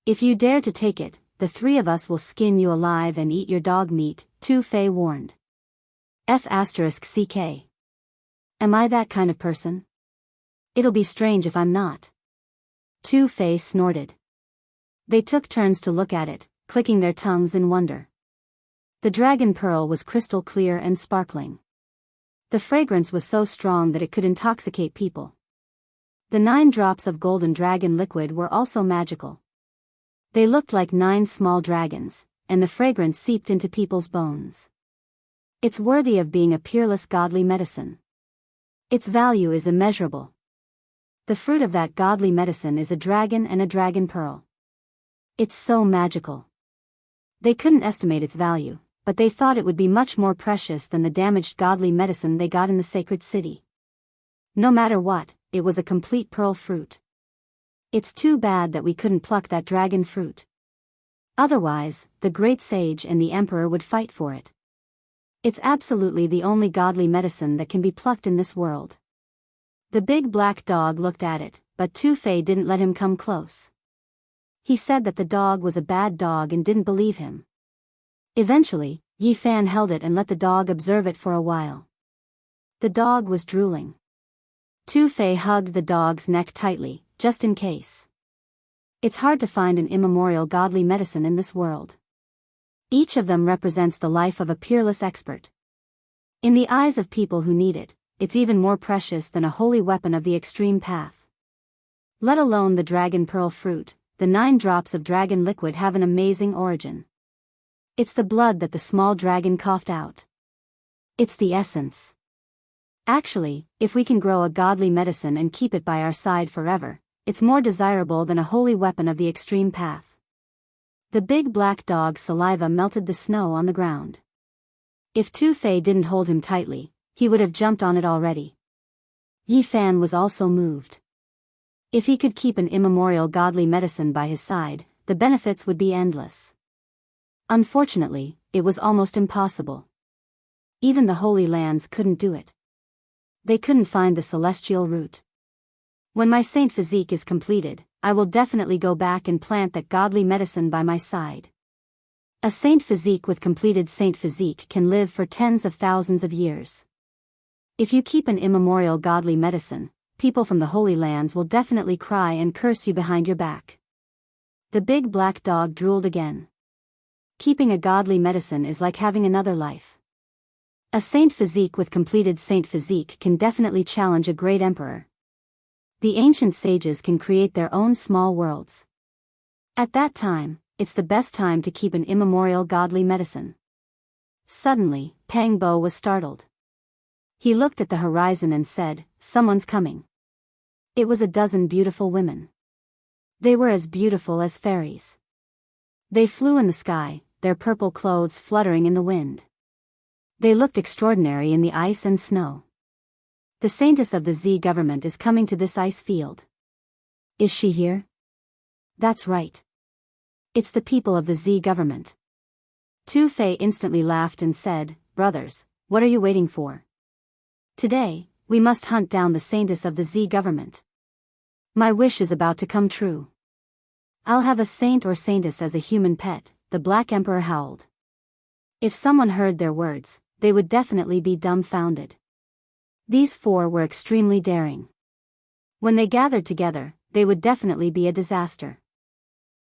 If you dare to take it, the three of us will skin you alive and eat your dog meat, Tu Fei warned. F***CK. Am I that kind of person? It'll be strange if I'm not. Tu Fei snorted. They took turns to look at it, clicking their tongues in wonder. The dragon pearl was crystal clear and sparkling. The fragrance was so strong that it could intoxicate people. The 9 drops of golden dragon liquid were also magical. They looked like 9 small dragons, and the fragrance seeped into people's bones. It's worthy of being a peerless godly medicine. Its value is immeasurable. The fruit of that godly medicine is a dragon and a dragon pearl. It's so magical. They couldn't estimate its value, but they thought it would be much more precious than the damaged godly medicine they got in the sacred city. No matter what, it was a complete pearl fruit. It's too bad that we couldn't pluck that dragon fruit. Otherwise, the great sage and the emperor would fight for it. It's absolutely the only godly medicine that can be plucked in this world. The big black dog looked at it, but Tu Fei didn't let him come close. He said that the dog was a bad dog and didn't believe him. Eventually, Yi Fan held it and let the dog observe it for a while. The dog was drooling. Tu Fei hugged the dog's neck tightly, just in case. It's hard to find an immemorial godly medicine in this world. Each of them represents the life of a peerless expert. In the eyes of people who need it, it's even more precious than a holy weapon of the extreme path. Let alone the dragon pearl fruit, the 9 drops of dragon liquid have an amazing origin. It's the blood that the small dragon coughed out. It's the essence. Actually, if we can grow a godly medicine and keep it by our side forever, it's more desirable than a holy weapon of the extreme path. The big black dog's saliva melted the snow on the ground. If Tu Fei didn't hold him tightly, he would have jumped on it already. Yi Fan was also moved. If he could keep an immemorial godly medicine by his side, the benefits would be endless. Unfortunately, it was almost impossible. Even the Holy Lands couldn't do it. They couldn't find the celestial root. When my saint physique is completed, I will definitely go back and plant that godly medicine by my side. A saint physique with completed saint physique can live for tens of thousands of years. If you keep an immemorial godly medicine, people from the Holy Lands will definitely cry and curse you behind your back. The big black dog drooled again. Keeping a godly medicine is like having another life. A saint physique with completed saint physique can definitely challenge a great emperor. The ancient sages can create their own small worlds. At that time, it's the best time to keep an immemorial godly medicine. Suddenly, Pang Bo was startled. He looked at the horizon and said, "Someone's coming." It was a dozen beautiful women. They were as beautiful as fairies. They flew in the sky, their purple clothes fluttering in the wind. They looked extraordinary in the ice and snow. The saintess of the Z government is coming to this ice field. Is she here? That's right. It's the people of the Z government. Tu Fei instantly laughed and said, "Brothers, what are you waiting for? Today, we must hunt down the saintess of the Z government. My wish is about to come true. I'll have a saint or saintess as a human pet," the Black Emperor howled. If someone heard their words, they would definitely be dumbfounded. These four were extremely daring. When they gathered together, they would definitely be a disaster.